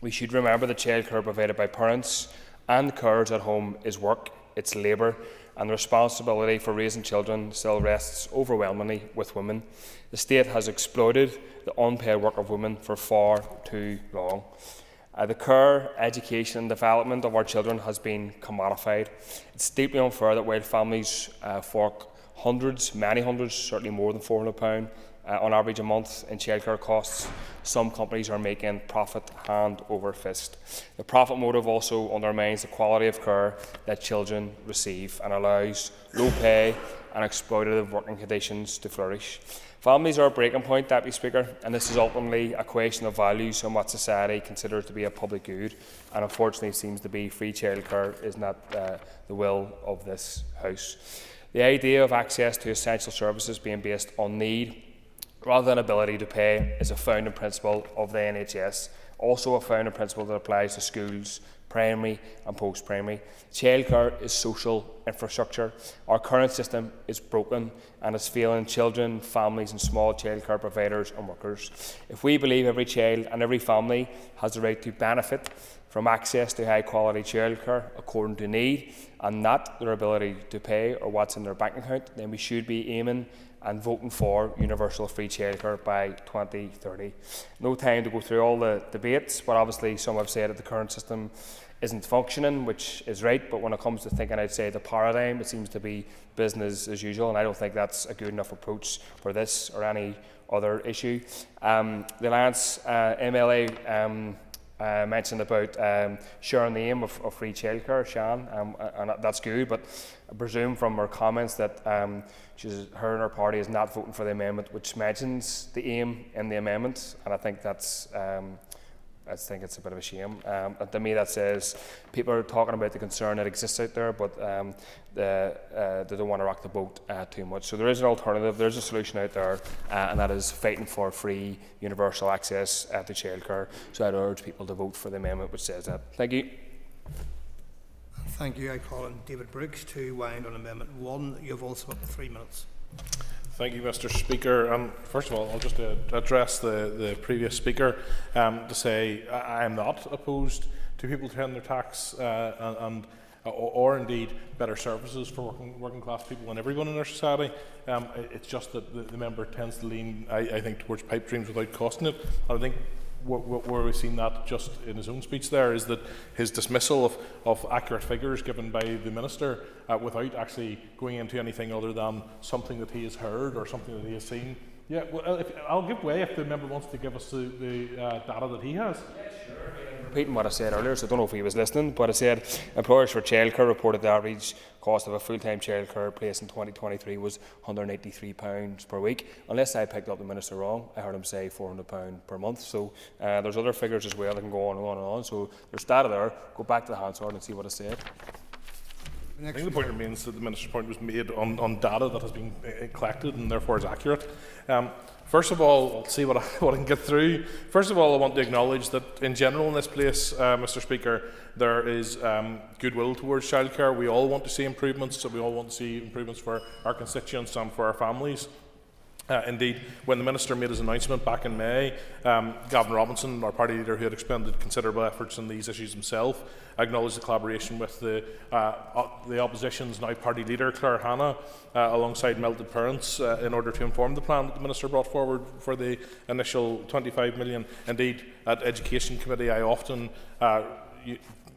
We should remember that childcare provided by parents and carers at home is work, it's labour, and the responsibility for raising children still rests overwhelmingly with women. The state has exploited the unpaid work of women for far too long. The care, education and development of our children has been commodified. It's deeply unfair that while families fork hundreds, many hundreds, certainly more than £400 on average a month in childcare costs, some companies are making profit hand over fist. The profit motive also undermines the quality of care that children receive and allows low pay and exploitative working conditions to flourish. Families are a breaking point, Deputy Speaker, and this is ultimately a question of values and what society considers to be a public good, and unfortunately it seems to be free childcare is not the will of this House. The idea of access to essential services being based on need rather than ability to pay is a founding principle of the NHS, also a founding principle that applies to schools, primary and post-primary. Childcare is social infrastructure. Our current system is broken and is failing children, families and small childcare providers and workers. If we believe every child and every family has the right to benefit from access to high-quality childcare according to need and not their ability to pay or what's in their bank account, then we should be aiming and voting for universal free childcare by 2030. No time to go through all the debates, but obviously some have said that the current system isn't functioning, which is right, but when it comes to thinking outside the paradigm, it seems to be business as usual, and I don't think that's a good enough approach for this or any other issue. The Alliance MLA mentioned about sharing the aim of free childcare, Shan, and that's good, but I presume from her comments that her and her party is not voting for the amendment which mentions the aim in the amendment, and I think that's I think it's a bit of a shame. And to me, that says people are talking about the concern that exists out there, but they don't want to rock the boat too much. So there is an alternative, there's a solution out there, and that is fighting for free universal access to childcare. So I'd urge people to vote for the amendment which says that. Thank you. Thank you. I call on David Brooks to wind on Amendment 1. You have also up to 3 minutes. Thank you, Mr. Speaker. First of all, I'll just address the previous speaker to say I am not opposed to people paying their tax or indeed better services for working class people and everyone in our society. It's just that the member tends to lean, I think, towards pipe dreams without costing it. And I think where we've seen that just in his own speech there is that his dismissal of accurate figures given by the Minister without actually going into anything other than something that he has heard or something that he has seen. Yeah, well, I'll give way if the member wants to give us the data that he has. Yeah, sure. Repeating what I said earlier, so I don't know if he was listening, but I said employers for childcare reported the average cost of a full-time childcare place in 2023 was £183 per week. Unless I picked up the Minister wrong, I heard him say £400 per month. So there's other figures as well that can go on and on and on. So there's data there. Go back to the Hansard and see what I said. I think the point remains that the Minister's point was made on data that has been collected and therefore is accurate. First of all, I'll see what I can get through. First of all, I want to acknowledge that in general in this place, Mr. Speaker, there is goodwill towards childcare. We all want to see improvements, so we all want to see improvements for our constituents and for our families. Indeed, when the Minister made his announcement back in May, Gavin Robinson, our party leader who had expended considerable efforts in these issues himself, acknowledged the collaboration with the opposition's now party leader, Claire Hanna, alongside Melted Parents, in order to inform the plan that the Minister brought forward for the initial £25 million. Indeed, at Education Committee, I often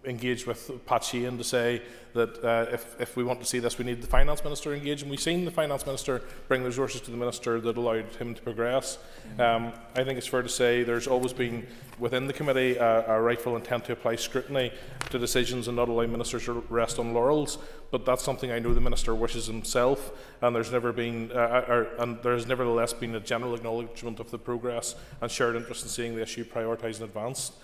engaged with Pat Sheehan to say that if we want to see this, we need the Finance Minister engaged, and we've seen the Finance Minister bring resources to the Minister that allowed him to progress. I think it's fair to say there's always been within the committee a rightful intent to apply scrutiny to decisions and not allow ministers to rest on laurels, but that's something I know the Minister wishes himself, and there's never been and there has nevertheless been a general acknowledgement of the progress and shared interest in seeing the issue prioritised and advanced.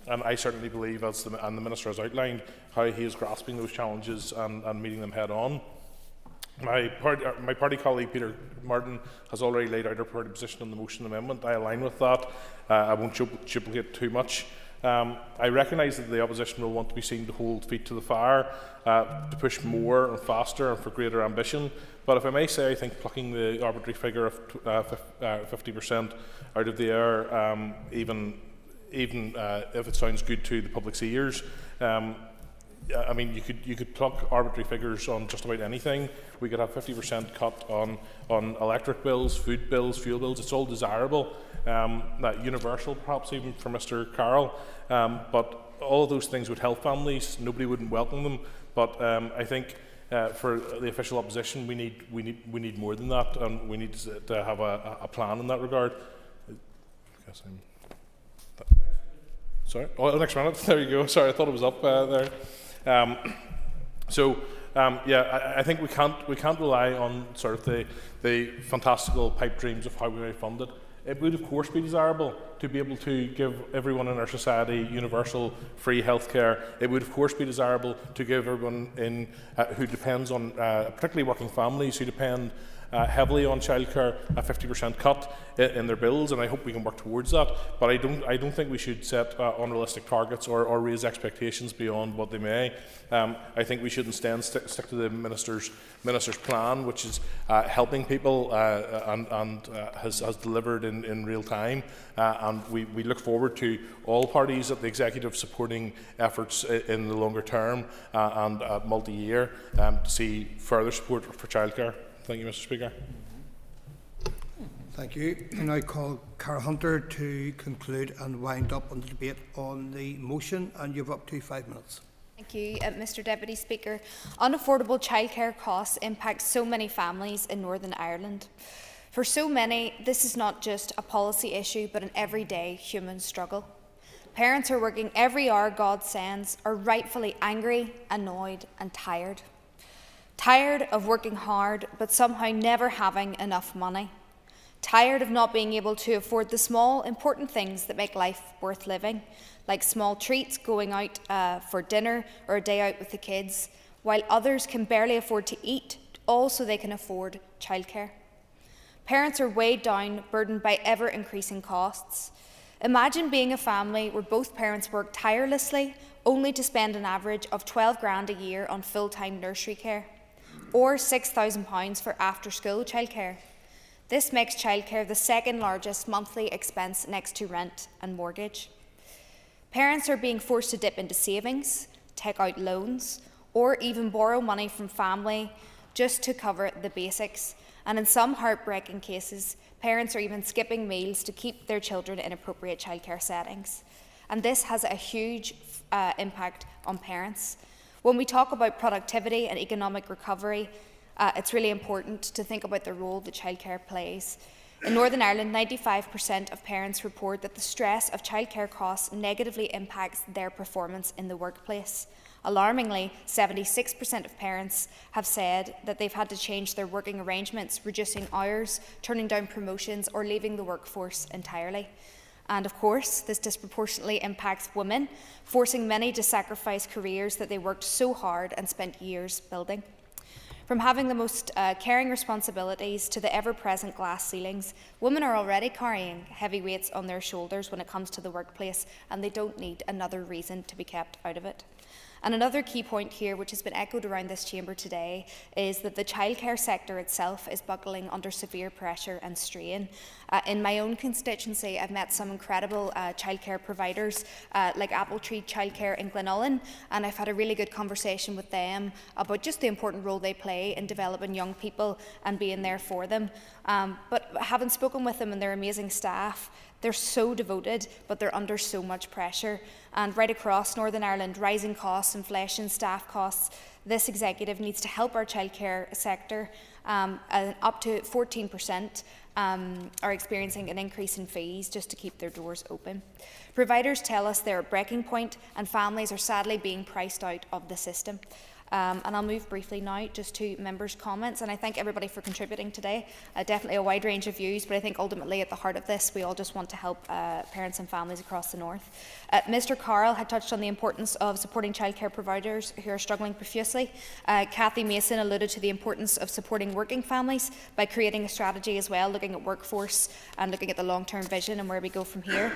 And I certainly believe, and the Minister has outlined, how he is grasping those challenges and meeting them head on. My party colleague Peter Martin has already laid out our party position on the motion amendment. I align with that. I won't duplicate too much. I recognise that the opposition will want to be seen to hold feet to the fire, to push more and faster and for greater ambition. But if I may say, I think plucking the arbitrary figure of 50% out of the air, even if it sounds good to the public's ears, I mean, you could pluck arbitrary figures on just about anything. We could have 50% cut on electric bills, food bills, fuel bills. It's all desirable, universal perhaps even for Mr. Carroll. But all of those things would help families. Nobody wouldn't welcome them. But I think for the official opposition, we need more than that, and we need to have a plan in that regard. Sorry. Oh, next minute. There you go. Sorry, I thought it was up there. Yeah, I think we can't rely on sort of the fantastical pipe dreams of how we may fund it. It would, of course, be desirable to be able to give everyone in our society universal free healthcare. It would, of course, be desirable to give everyone who depends on, particularly working families who depend heavily on childcare, a 50% cut in their bills, and I hope we can work towards that. But I don't think we should set unrealistic targets or raise expectations beyond what they may. I think we should instead stick to the minister's plan, which is helping people and has delivered in real time. And we look forward to all parties at the executive supporting efforts in the longer term and multi-year to see further support for childcare. Thank you, Mr. Speaker. Thank you. I now call Cara Hunter to conclude and wind up on the debate on the motion, and you have up to 5 minutes. Thank you, Mr Deputy Speaker. Unaffordable childcare costs impact so many families in Northern Ireland. For so many, this is not just a policy issue, but an everyday human struggle. Parents are working every hour God sends, are rightfully angry, annoyed and tired. Tired of working hard, but somehow never having enough money. Tired of not being able to afford the small, important things that make life worth living, like small treats, going out for dinner or a day out with the kids, while others can barely afford to eat, all so they can afford childcare. Parents are weighed down, burdened by ever-increasing costs. Imagine being a family where both parents work tirelessly, only to spend an average of 12 grand a year on full-time nursery care, or £6,000 for after-school childcare. This makes childcare the second largest monthly expense next to rent and mortgage. Parents are being forced to dip into savings, take out loans, or even borrow money from family just to cover the basics. And in some heartbreaking cases, parents are even skipping meals to keep their children in appropriate childcare settings. And this has a huge impact on parents. When we talk about productivity and economic recovery, it's really important to think about the role that childcare plays. In Northern Ireland, 95% of parents report that the stress of childcare costs negatively impacts their performance in the workplace. Alarmingly, 76% of parents have said that they've had to change their working arrangements, reducing hours, turning down promotions or leaving the workforce entirely. And of course, this disproportionately impacts women, forcing many to sacrifice careers that they worked so hard and spent years building. From having the most caring responsibilities to the ever-present glass ceilings, women are already carrying heavy weights on their shoulders when it comes to the workplace, and they don't need another reason to be kept out of it. And another key point here, which has been echoed around this chamber today, is that the childcare sector itself is buckling under severe pressure and strain. In my own constituency, I've met some incredible childcare providers like Apple Tree Childcare in Glenullen, and I've had a really good conversation with them about just the important role they play in developing young people and being there for them. But having spoken with them and their amazing staff, they're so devoted, but they're under so much pressure. And right across Northern Ireland, rising costs, inflation, staff costs, this executive needs to help our childcare sector. Up to 14% are experiencing an increase in fees just to keep their doors open. Providers tell us they're at breaking point, and families are sadly being priced out of the system. And I'll move briefly now just to members' comments, and I thank everybody for contributing today. Definitely a wide range of views, but I think ultimately at the heart of this we all just want to help parents and families across the north. Mr Carroll had touched on the importance of supporting childcare providers who are struggling profusely. Cathy Mason alluded to the importance of supporting working families by creating a strategy as well, looking at workforce and looking at the long-term vision and where we go from here.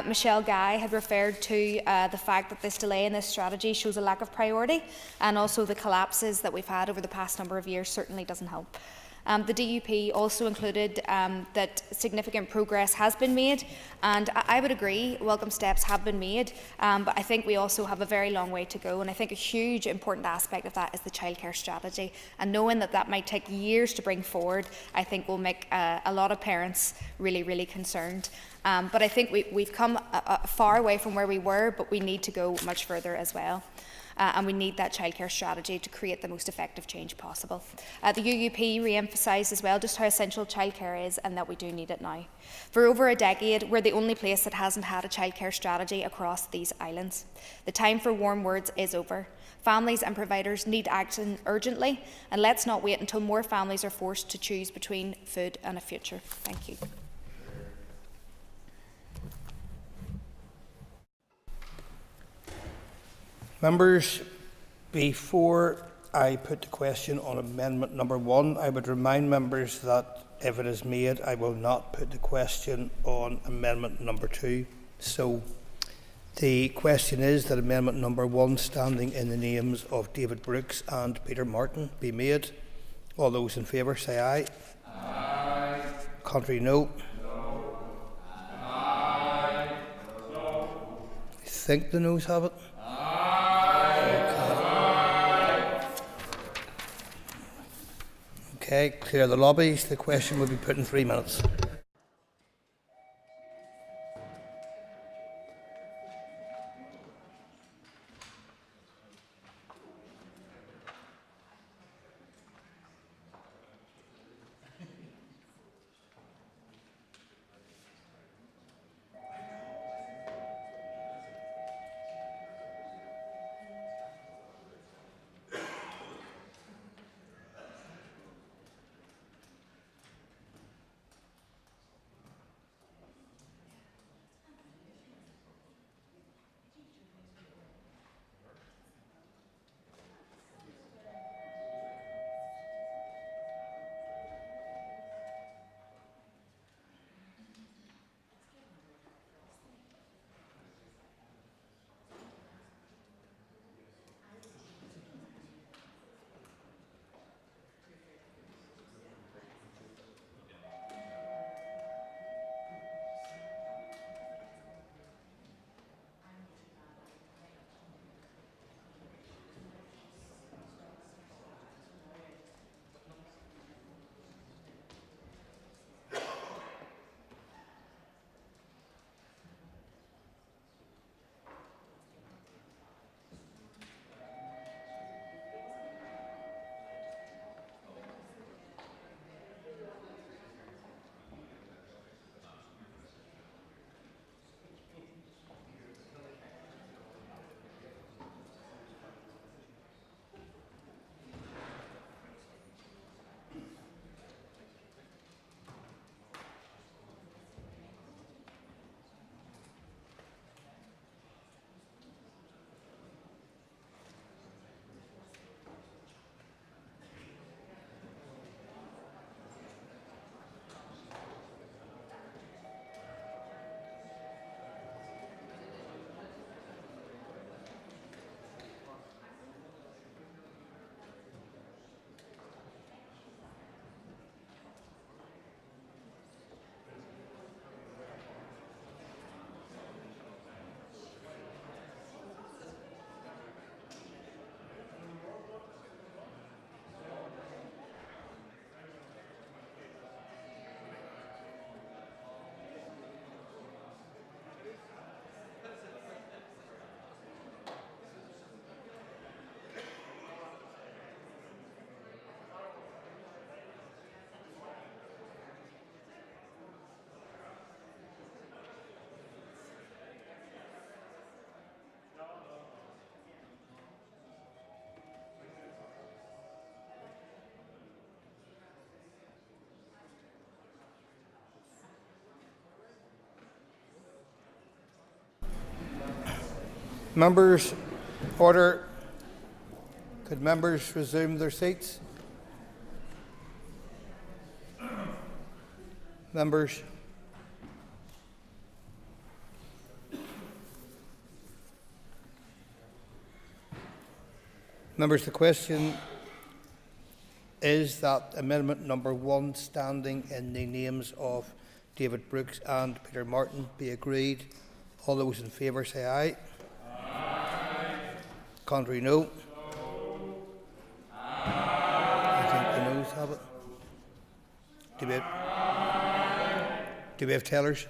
Michelle Guy had referred to the fact that this delay in this strategy shows a lack of priority, and also the collapses that we've had over the past number of years certainly doesn't help. The DUP also included that significant progress has been made, and I would agree welcome steps have been made, but I think we also have a very long way to go, and I think a huge important aspect of that is the childcare strategy, and knowing that that might take years to bring forward I think will make a lot of parents really, really concerned. But I think we've come far away from where we were, but we need to go much further as well. And we need that childcare strategy to create the most effective change possible. The UUP re-emphasised as well just how essential childcare is and that we do need it now. For over a decade, we're the only place that hasn't had a childcare strategy across these islands. The time for warm words is over. Families and providers need action urgently, and let's not wait until more families are forced to choose between food and a future. Thank you. Members, before I put the question on amendment number 1, I would remind members that if it is made, I will not put the question on amendment number 2. So the question is that amendment number 1, standing in the names of David Brooks and Peter Martin, be made. All those in favour say aye. Aye. Contrary, no. No. Aye. No. I think the noes have it. Okay, clear the lobbies. The question will be put in 3 minutes. Members, order. Could members resume their seats? Members. Members, the question is that amendment number 1, standing in the names of David Brooks and Peter Martin, be agreed. All those in favour say aye. Aye. Contrary, no. I think the noes have it. Do we have tellers?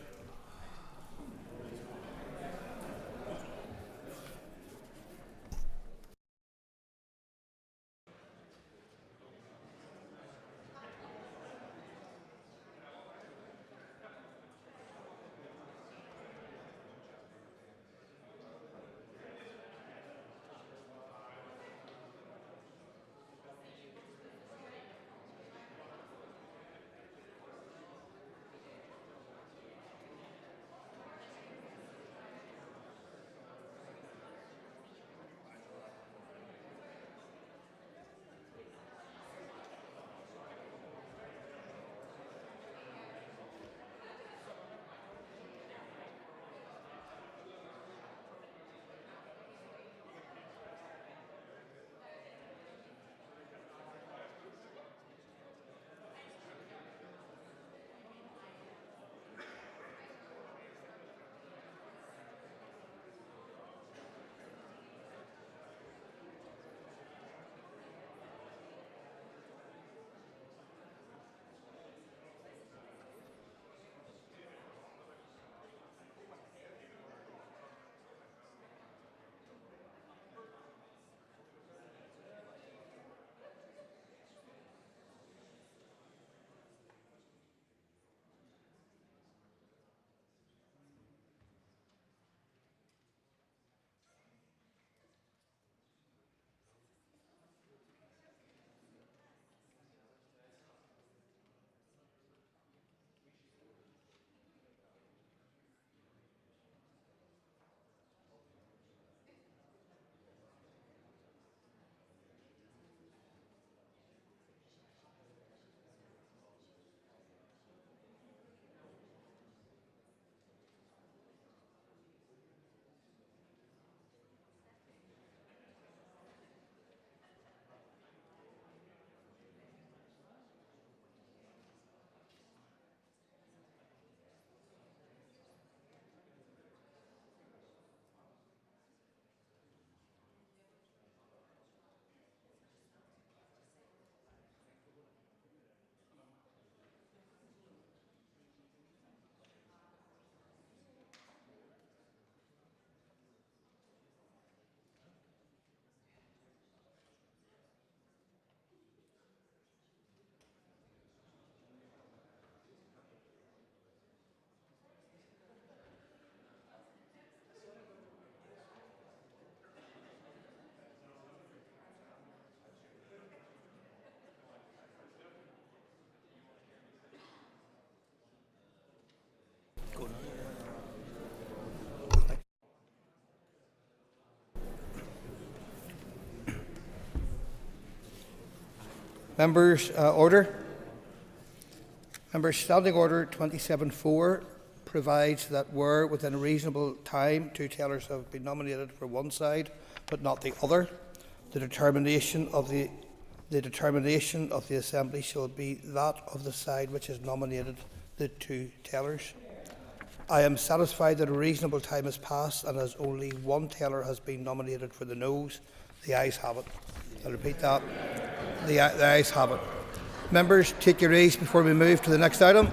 Members, order. Members, Standing Order 27.4 provides that where within a reasonable time 2 tellers have been nominated for one side but not the other, the determination of the Assembly shall be that of the side which has nominated the 2 tellers. I am satisfied that a reasonable time has passed and as only 1 teller has been nominated for the noes, the ayes have it. I'll repeat that. The ayes have it. Members, take your ease before we move to the next item.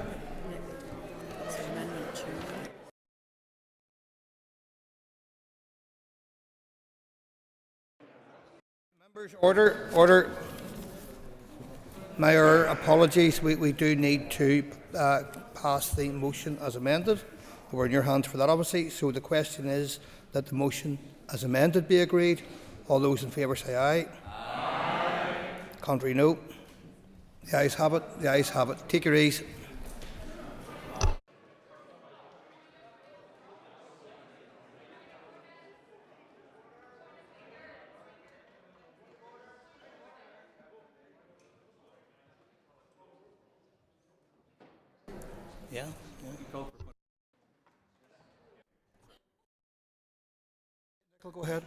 Members, order. Mayor, apologies. We do need to pass the motion as amended. We're in your hands for that, obviously. So the question is that the motion as amended be agreed. All those in favour say aye. Aye. Contrary, no. The ayes have it. The ayes have it. Take your ease. Yeah. Go ahead.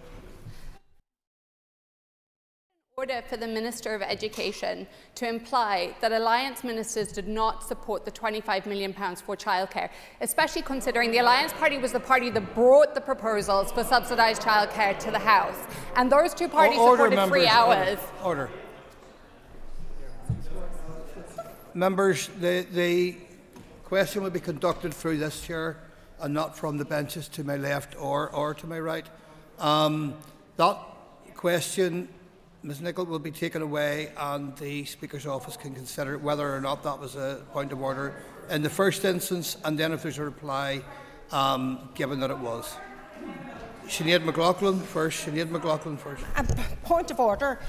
Order for the Minister of Education to imply that Alliance ministers did not support the £25 million for childcare, especially considering the Alliance Party was the party that brought the proposals for subsidised childcare to the House. And those two parties supported 3 hours. Order. Members, the question will be conducted through this chair and not from the benches to my left or to my right. That question, Ms Nicholl, will be taken away and the Speaker's office can consider whether or not that was a point of order in the first instance, and then if there's a reply, given that it was. Sinead McLaughlin first. Sinead McLaughlin first. Point of order.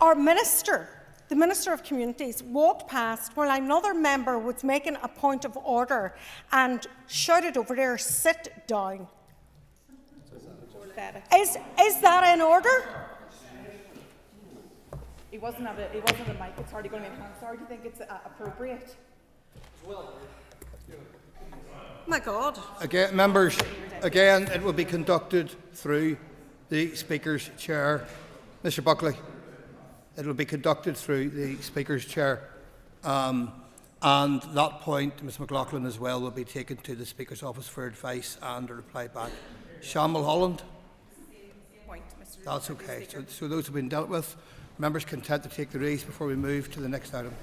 Our Minister, the Minister of Communities, walked past while another member was making a point of order and shouted over there, "Sit down." Is that in order? He wasn't at a mic. It's hardly going to be enhanced. Sorry, do you think it's appropriate? My God. Again, members, again, it will be conducted through the Speaker's chair. Mr Buckley, it will be conducted through the Speaker's chair. And that point, Ms McLaughlin as well, will be taken to the Speaker's office for advice and a reply back. Shamil Holland? That's okay. So those have been dealt with. Members content to take the reins before we move to the next item.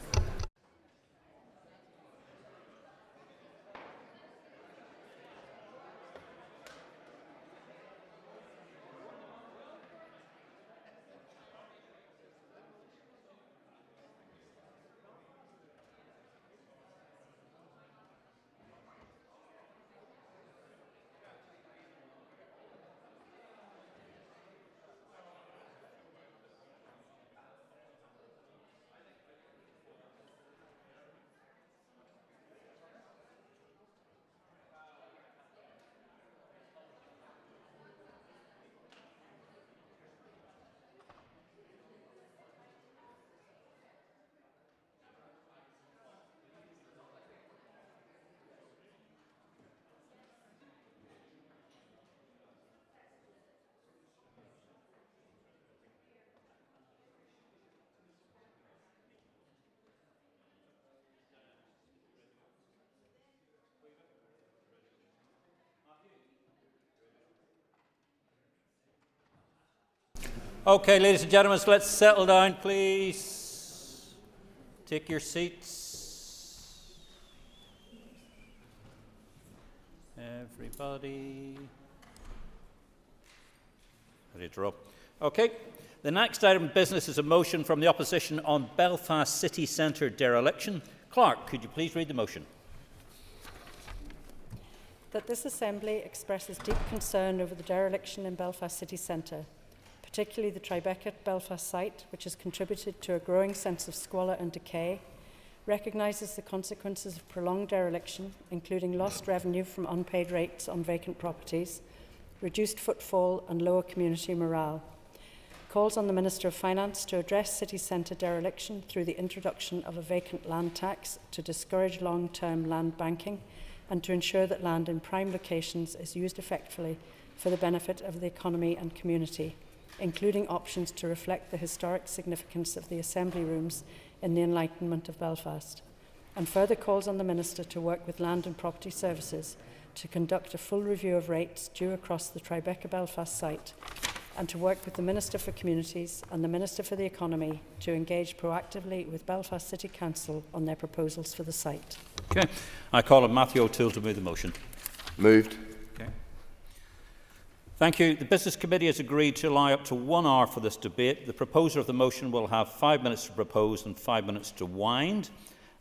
Okay, ladies and gentlemen, so let's settle down, please. Take your seats. Everybody. Ready to roll. Okay. The next item of business is a motion from the opposition on Belfast City Centre dereliction. Clerk, could you please read the motion? That this Assembly expresses deep concern over the dereliction in Belfast City Centre, particularly the Tribeca Belfast site, which has contributed to a growing sense of squalor and decay, recognises the consequences of prolonged dereliction, including lost revenue from unpaid rates on vacant properties, reduced footfall and lower community morale, calls on the Minister of Finance to address city centre dereliction through the introduction of a vacant land tax to discourage long-term land banking and to ensure that land in prime locations is used effectively for the benefit of the economy and community, including options to reflect the historic significance of the Assembly rooms in the Enlightenment of Belfast, and further calls on the Minister to work with Land and Property Services to conduct a full review of rates due across the Tribeca Belfast site, and to work with the Minister for Communities and the Minister for the Economy to engage proactively with Belfast City Council on their proposals for the site. Okay. I call on Matthew O'Toole to move the motion. Moved. Okay. Thank you. The Business Committee has agreed to allow up to 1 hour for this debate. The proposer of the motion will have 5 minutes to propose and 5 minutes to wind.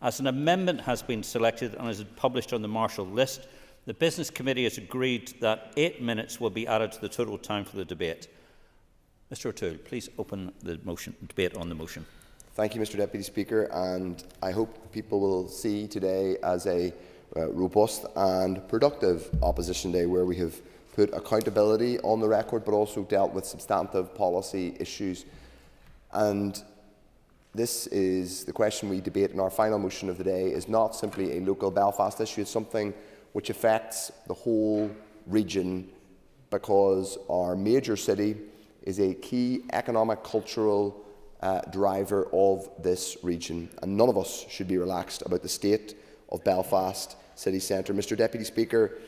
As an amendment has been selected and is published on the Marshall list, the Business Committee has agreed that 8 minutes will be added to the total time for the debate. Mr O'Toole, please open the debate on the motion. Thank you, Mr Deputy Speaker, and I hope people will see today as a robust and productive opposition day where we have put accountability on the record but also dealt with substantive policy issues. And this is the question we debate in our final motion of the day is not simply a local Belfast issue. It's something which affects the whole region because our major city is a key economic, cultural driver of this region, and none of us should be relaxed about the state of Belfast city centre. Mr Deputy Speaker,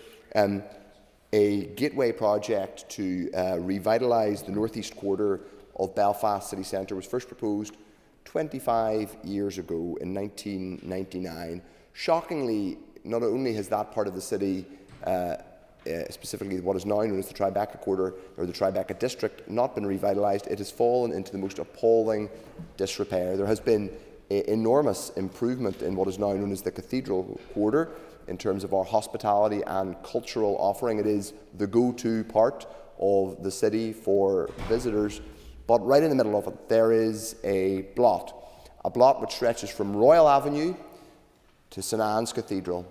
a gateway project to revitalise the northeast quarter of Belfast city centre was first proposed 25 years ago in 1999. Shockingly, not only has that part of the city, specifically what is now known as the Tribeca quarter or the Tribeca district, not been revitalised, it has fallen into the most appalling disrepair. There has been enormous improvement in what is now known as the Cathedral quarter in terms of our hospitality and cultural offering. It is the go-to part of the city for visitors. But right in the middle of it, there is a blot which stretches from Royal Avenue to St Anne's Cathedral.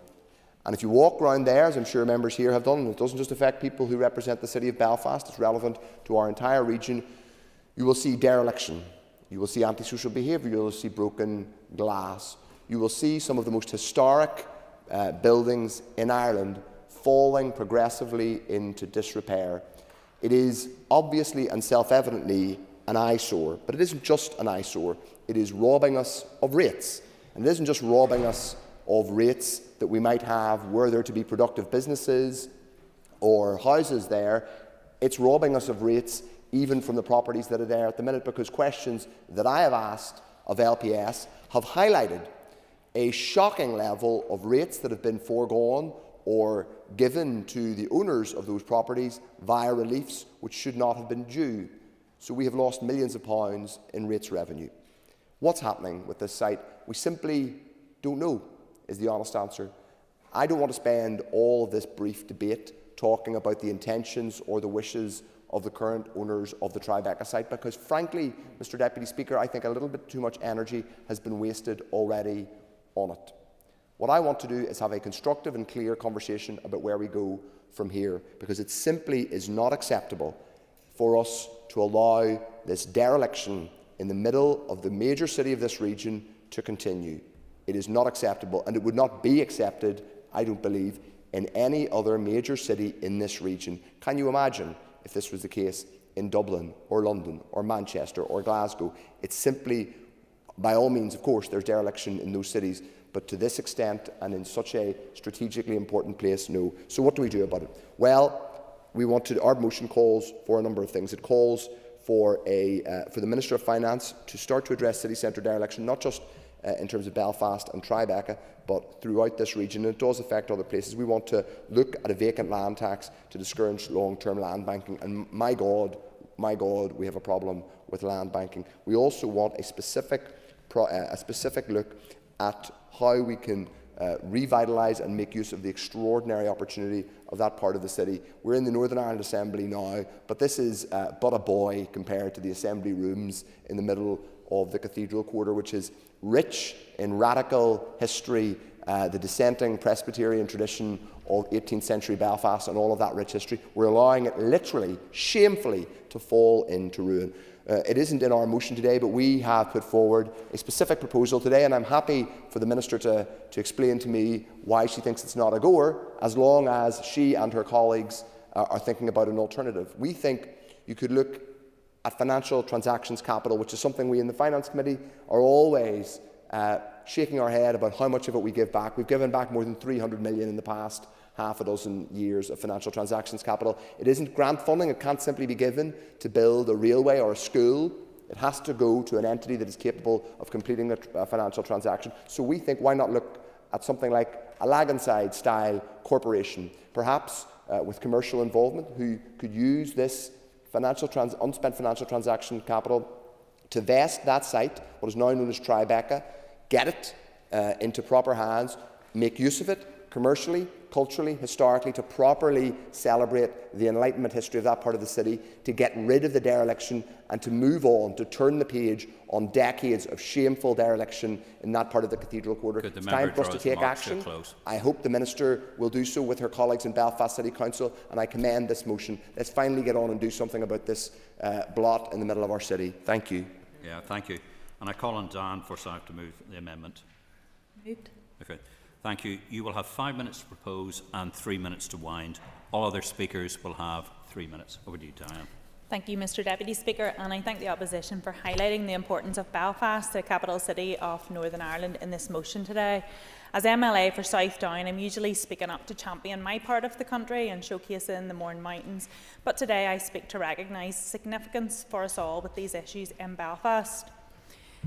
And if you walk around there, as I'm sure members here have done, and it doesn't just affect people who represent the city of Belfast, it's relevant to our entire region, you will see dereliction, you will see antisocial behaviour, you will see broken glass, you will see some of the most historic buildings in Ireland falling progressively into disrepair. It is obviously and self-evidently an eyesore, but it isn't just an eyesore. It is robbing us of rates. And it isn't just robbing us of rates that we might have were there to be productive businesses or houses there. It's robbing us of rates even from the properties that are there at the minute, because questions that I have asked of LPS have highlighted a shocking level of rates that have been foregone or given to the owners of those properties via reliefs which should not have been due. So we have lost millions of pounds in rates revenue. What's happening with this site? We simply don't know, is the honest answer. I don't want to spend all of this brief debate talking about the intentions or the wishes of the current owners of the Tribeca site, because frankly, Mr Deputy Speaker, I think a little bit too much energy has been wasted already on it. What I want to do is have a constructive and clear conversation about where we go from here, because it simply is not acceptable for us to allow this dereliction in the middle of the major city of this region to continue. It is not acceptable, and it would not be accepted, I don't believe, in any other major city in this region. Can you imagine if this was the case in Dublin or London or Manchester or Glasgow? It's simply, by all means, of course, there's dereliction in those cities, but to this extent and in such a strategically important place, no. So what do we do about it? Well, our motion calls for a number of things. It calls for the Minister of Finance to start to address city centre dereliction, not just in terms of Belfast and Tribeca, but throughout this region. And it does affect other places. We want to look at a vacant land tax to discourage long-term land banking. And my God, we have a problem with land banking. We also want a specific look at how we can revitalise and make use of the extraordinary opportunity of that part of the city. We're in the Northern Ireland Assembly now, but this is but a boy compared to the Assembly rooms in the middle of the Cathedral quarter, which is rich in radical history, the dissenting Presbyterian tradition of 18th century Belfast and all of that rich history. We're allowing it literally, shamefully, to fall into ruin. It isn't in our motion today, but we have put forward a specific proposal today, and I'm happy for the Minister to explain to me why she thinks it's not a goer, as long as she and her colleagues are thinking about an alternative. We think you could look at financial transactions capital, which is something we in the Finance Committee are always shaking our head about how much of it we give back. We've given back more than 300 million in the past half a dozen years of financial transactions capital. It isn't grant funding. It can't simply be given to build a railway or a school. It has to go to an entity that is capable of completing a financial transaction. So we think, why not look at something like a Laganside-style corporation, perhaps with commercial involvement, who could use this unspent financial transaction capital to vest that site, what is now known as Tribeca, get it into proper hands, make use of it commercially, culturally, historically, to properly celebrate the Enlightenment history of that part of the city, to get rid of the dereliction and to move on, to turn the page on decades of shameful dereliction in that part of the Cathedral quarter. It's time for us to take action. I hope the Minister will do so with her colleagues in Belfast City Council, and I commend this motion. Let's finally get on and do something about this blot in the middle of our city. Thank you. Yeah, thank you. And I call on Dan Forsyth to move the amendment. Moved. Okay. Thank you. You will have 5 minutes to propose and 3 minutes to wind. All other speakers will have 3 minutes. Over to you, Diane. Thank you, Mr Deputy Speaker, and I thank the opposition for highlighting the importance of Belfast, the capital city of Northern Ireland, in this motion today. As MLA for South Down, I'm usually speaking up to champion my part of the country and showcasing the Mourne Mountains, but today I speak to recognise significance for us all with these issues in Belfast.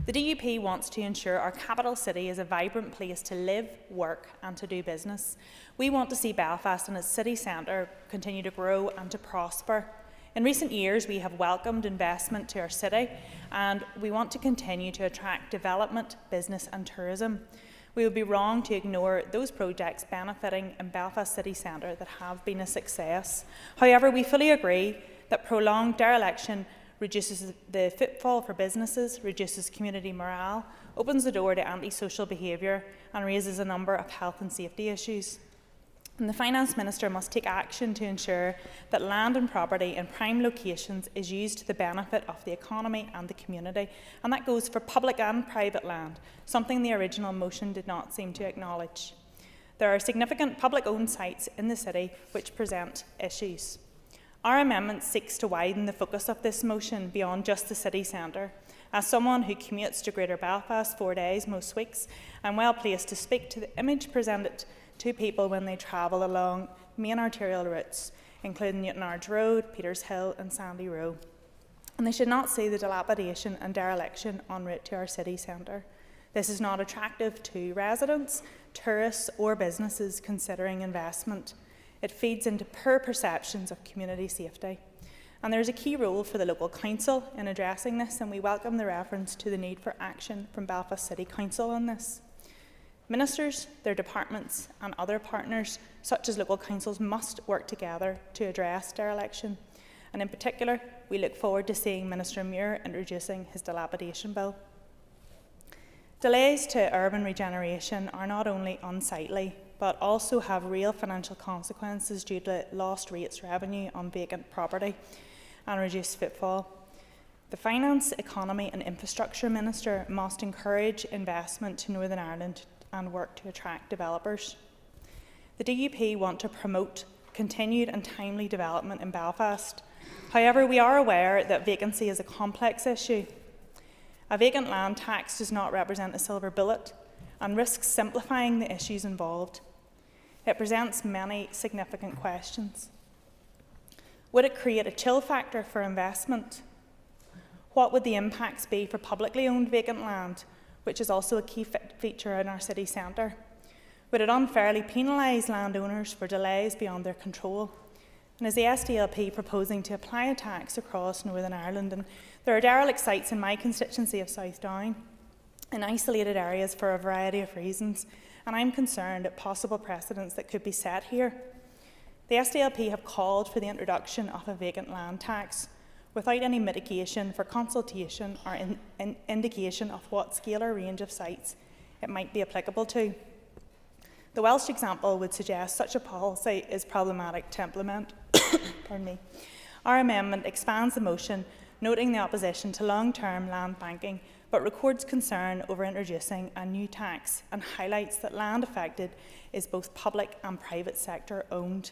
The DUP wants to ensure our capital city is a vibrant place to live, work and to do business. We want to see Belfast and its city centre continue to grow and to prosper. In recent years, we have welcomed investment to our city, and we want to continue to attract development, business and tourism. We would be wrong to ignore those projects benefiting in Belfast city centre that have been a success. However, we fully agree that prolonged dereliction reduces the footfall for businesses, reduces community morale, opens the door to antisocial behaviour and raises a number of health and safety issues. And the Finance Minister must take action to ensure that land and property in prime locations is used to the benefit of the economy and the community, and that goes for public and private land, something the original motion did not seem to acknowledge. There are significant public-owned sites in the city which present issues. Our amendment seeks to widen the focus of this motion beyond just the city centre. As someone who commutes to Greater Belfast 4 days most weeks, I'm well placed to speak to the image presented to people when they travel along main arterial routes, including Newtonards Road, Peters Hill and Sandy Row. And they should not see the dilapidation and dereliction en route to our city centre. This is not attractive to residents, tourists or businesses considering investment. It feeds into poor perceptions of community safety. And there is a key role for the local council in addressing this, and we welcome the reference to the need for action from Belfast City Council on this. Ministers, their departments and other partners, such as local councils, must work together to address dereliction. And in particular, we look forward to seeing Minister Muir introducing his dilapidation bill. Delays to urban regeneration are not only unsightly, but also have real financial consequences due to lost rates revenue on vacant property and reduced footfall. The Finance, Economy and Infrastructure Minister must encourage investment to Northern Ireland and work to attract developers. The DUP want to promote continued and timely development in Belfast. However, we are aware that vacancy is a complex issue. A vacant land tax does not represent a silver bullet and risks simplifying the issues involved. It presents many significant questions. Would it create a chill factor for investment? What would the impacts be for publicly owned vacant land, which is also a key feature in our city centre? Would it unfairly penalise landowners for delays beyond their control? And is the SDLP proposing to apply a tax across Northern Ireland? And there are derelict sites in my constituency of South Down in isolated areas for a variety of reasons, and I'm concerned at possible precedents that could be set here. The SDLP have called for the introduction of a vacant land tax without any mitigation for consultation or indication of what scale or range of sites it might be applicable to. The Welsh example would suggest such a policy is problematic to implement. Pardon me. Our amendment expands the motion, noting the opposition to long-term land banking, but records concern over introducing a new tax and highlights that land affected is both public and private sector owned.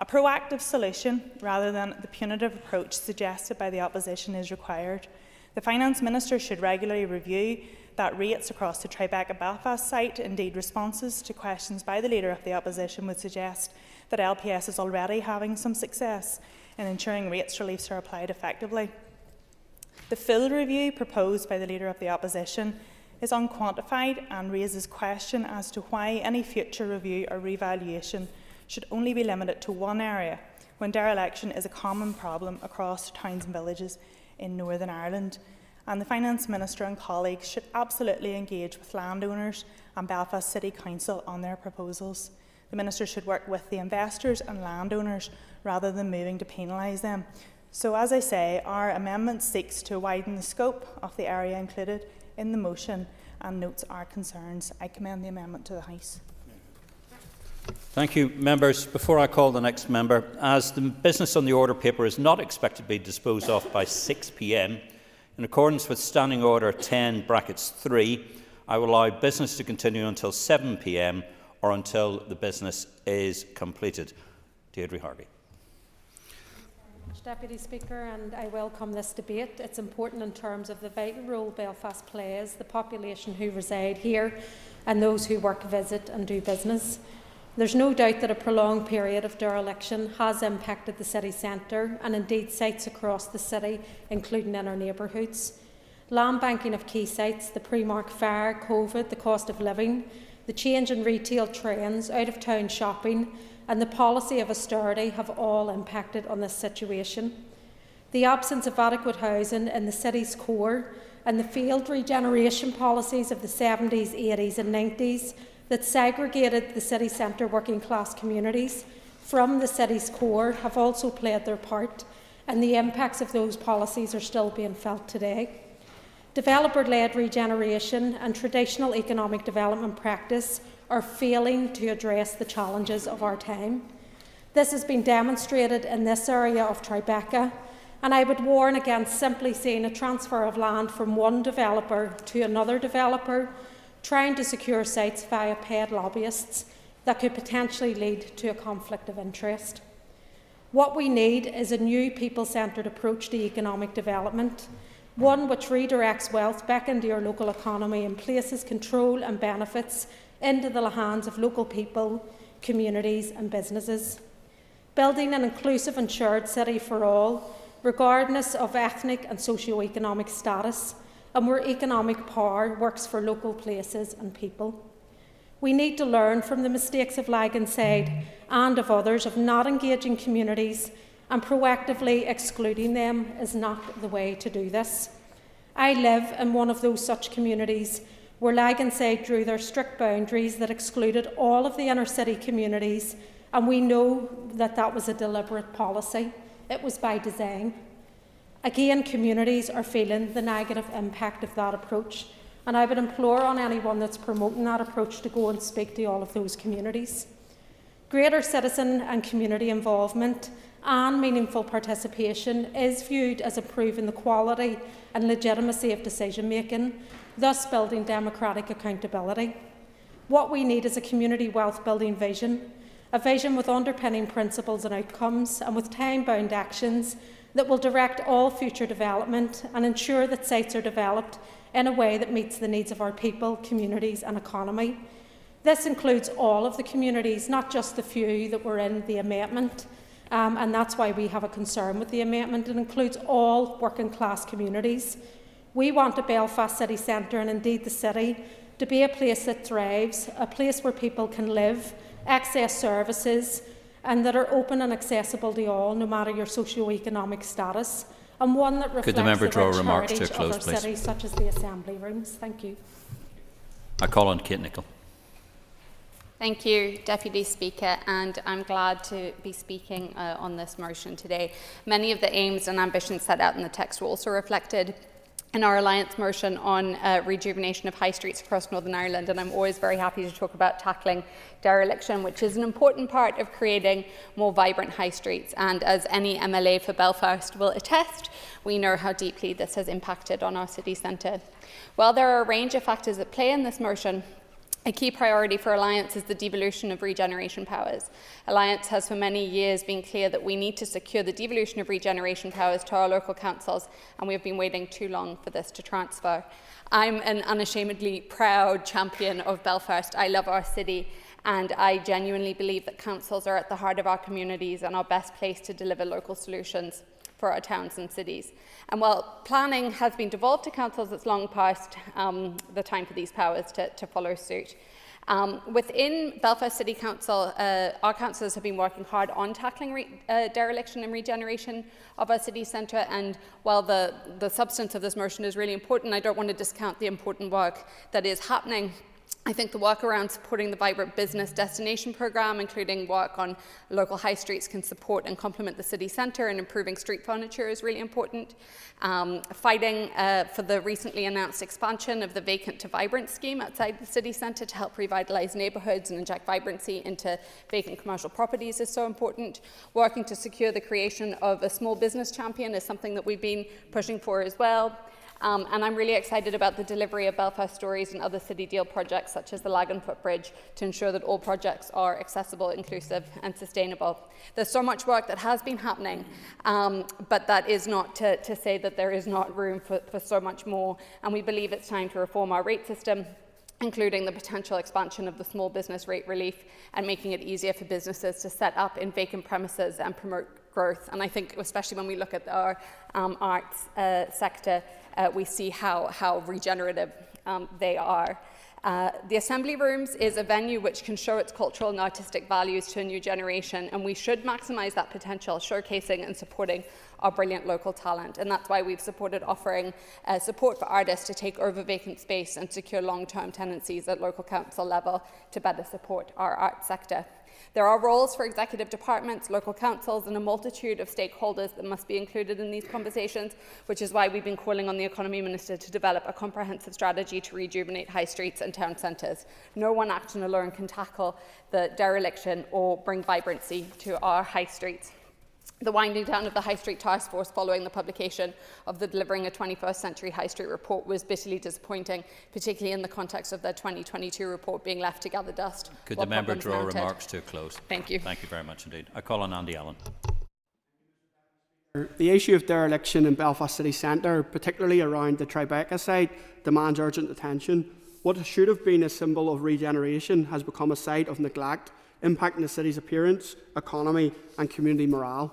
A proactive solution, rather than the punitive approach suggested by the opposition, is required. The Finance Minister should regularly review that rates across the Tribeca-Belfast site. Indeed, responses to questions by the Leader of the Opposition would suggest that LPS is already having some success in ensuring rates reliefs are applied effectively. The full review proposed by the Leader of the Opposition is unquantified and raises question as to why any future review or revaluation should only be limited to one area when dereliction is a common problem across towns and villages in Northern Ireland. And the Finance Minister and colleagues should absolutely engage with landowners and Belfast City Council on their proposals. The Minister should work with the investors and landowners rather than moving to penalise them. So, as I say, our amendment seeks to widen the scope of the area included in the motion and notes our concerns. I commend the amendment to the House. Thank you, members. Before I call the next member, as the business on the order paper is not expected to be disposed of by 6 p.m, In accordance with Standing Order 10(3), I will allow business to continue until 7 p.m. or until the business is completed. Deirdre Harvey. Deputy Speaker, and I welcome this debate. It's important in terms of the vital role Belfast plays, the population who reside here and those who work, visit and do business. There's no doubt that a prolonged period of dereliction has impacted the city centre and indeed sites across the city, including in our neighbourhoods. Land banking of key sites, the Primark fire, COVID, the cost of living, the change in retail trends, out-of-town shopping and the policy of austerity have all impacted on this situation. The absence of adequate housing in the city's core and the failed regeneration policies of the 70s, 80s and 90s that segregated the city centre working class communities from the city's core have also played their part, and the impacts of those policies are still being felt today. Developer-led regeneration and traditional economic development practice are failing to address the challenges of our time. This has been demonstrated in this area of Tribeca, and I would warn against simply seeing a transfer of land from one developer to another developer, trying to secure sites via paid lobbyists that could potentially lead to a conflict of interest. What we need is a new people-centred approach to economic development, one which redirects wealth back into your local economy and places control and benefits into the hands of local people, communities and businesses. Building an inclusive and shared city for all, regardless of ethnic and socio-economic status, and where economic power works for local places and people. We need to learn from the mistakes of Laganside and of others of not engaging communities, and proactively excluding them is not the way to do this. I live in one of those such communities where Laganside drew their strict boundaries that excluded all of the inner city communities, and we know that that was a deliberate policy. It was by design. Again, communities are feeling the negative impact of that approach, and I would implore on anyone that's promoting that approach to go and speak to all of those communities. Greater citizen and community involvement and meaningful participation is viewed as improving the quality and legitimacy of decision making, thus building democratic accountability. What we need is a community wealth building vision, a vision with underpinning principles and outcomes and with time-bound actions that will direct all future development and ensure that sites are developed in a way that meets the needs of our people, communities and economy. This includes all of the communities, not just the few that were in the amendment, and that's why we have a concern with the amendment. It includes all working class communities. We want a Belfast city centre, and indeed the city, to be a place that thrives, a place where people can live, access services, and that are open and accessible to all, no matter your socio-economic status, and one that reflects the rich heritage of our city, such as the assembly rooms. Thank you. I call on Kate Nicholl. Thank you, Deputy Speaker, and I'm glad to be speaking on this motion today. Many of the aims and ambitions set out in the text were also reflected in our Alliance motion on rejuvenation of high streets across Northern Ireland, and I'm always very happy to talk about tackling dereliction, which is an important part of creating more vibrant high streets. And as any MLA for Belfast will attest, we know how deeply this has impacted on our city centre. While there are a range of factors at play in this motion, a key priority for Alliance is the devolution of regeneration powers. Alliance has for many years been clear that we need to secure the devolution of regeneration powers to our local councils, and we have been waiting too long for this to transfer. I'm an unashamedly proud champion of Belfast. I love our city, and I genuinely believe that councils are at the heart of our communities and are best placed to deliver local solutions for our towns and cities. And while planning has been devolved to councils, it's long past the time for these powers to follow suit. Within Belfast City Council, our councillors have been working hard on tackling dereliction and regeneration of our city centre, and while the substance of this motion is really important, I don't want to discount the important work that is happening. I think the work around supporting the Vibrant Business Destination Programme, including work on local high streets, can support and complement the city centre, and improving street furniture is really important. Fighting for the recently announced expansion of the Vacant to Vibrant scheme outside the city centre to help revitalise neighbourhoods and inject vibrancy into vacant commercial properties is so important. Working to secure the creation of a small business champion is something that we've been pushing for as well. And I'm really excited about the delivery of Belfast Stories and other City Deal projects such as the Lagan Footbridge to ensure that all projects are accessible, inclusive and sustainable. There's so much work that has been happening, but that is not to say that there is not room for so much more. And we believe it's time to reform our rate system, including the potential expansion of the small business rate relief and making it easier for businesses to set up in vacant premises and promote growth. And I think, especially when we look at our arts sector, we see how regenerative they are. The Assembly Rooms is a venue which can show its cultural and artistic values to a new generation, and we should maximise that potential, showcasing and supporting our brilliant local talent. And that's why we've supported offering support for artists to take over vacant space and secure long-term tenancies at local council level to better support our arts sector. There are roles for executive departments, local councils and a multitude of stakeholders that must be included in these conversations, which is why we've been calling on the Economy Minister to develop a comprehensive strategy to rejuvenate high streets and town centres. No one action alone can tackle the dereliction or bring vibrancy to our high streets. The winding down of the High Street Task Force following the publication of the Delivering a 21st Century High Street report was bitterly disappointing, particularly in the context of the 2022 report being left to gather dust. Could the member draw remarks to a close? Thank you. Thank you very much indeed. I call on Andy Allen. The issue of dereliction in Belfast city centre, particularly around the Tribeca site, demands urgent attention. What should have been a symbol of regeneration has become a site of neglect, impacting the city's appearance, economy and community morale.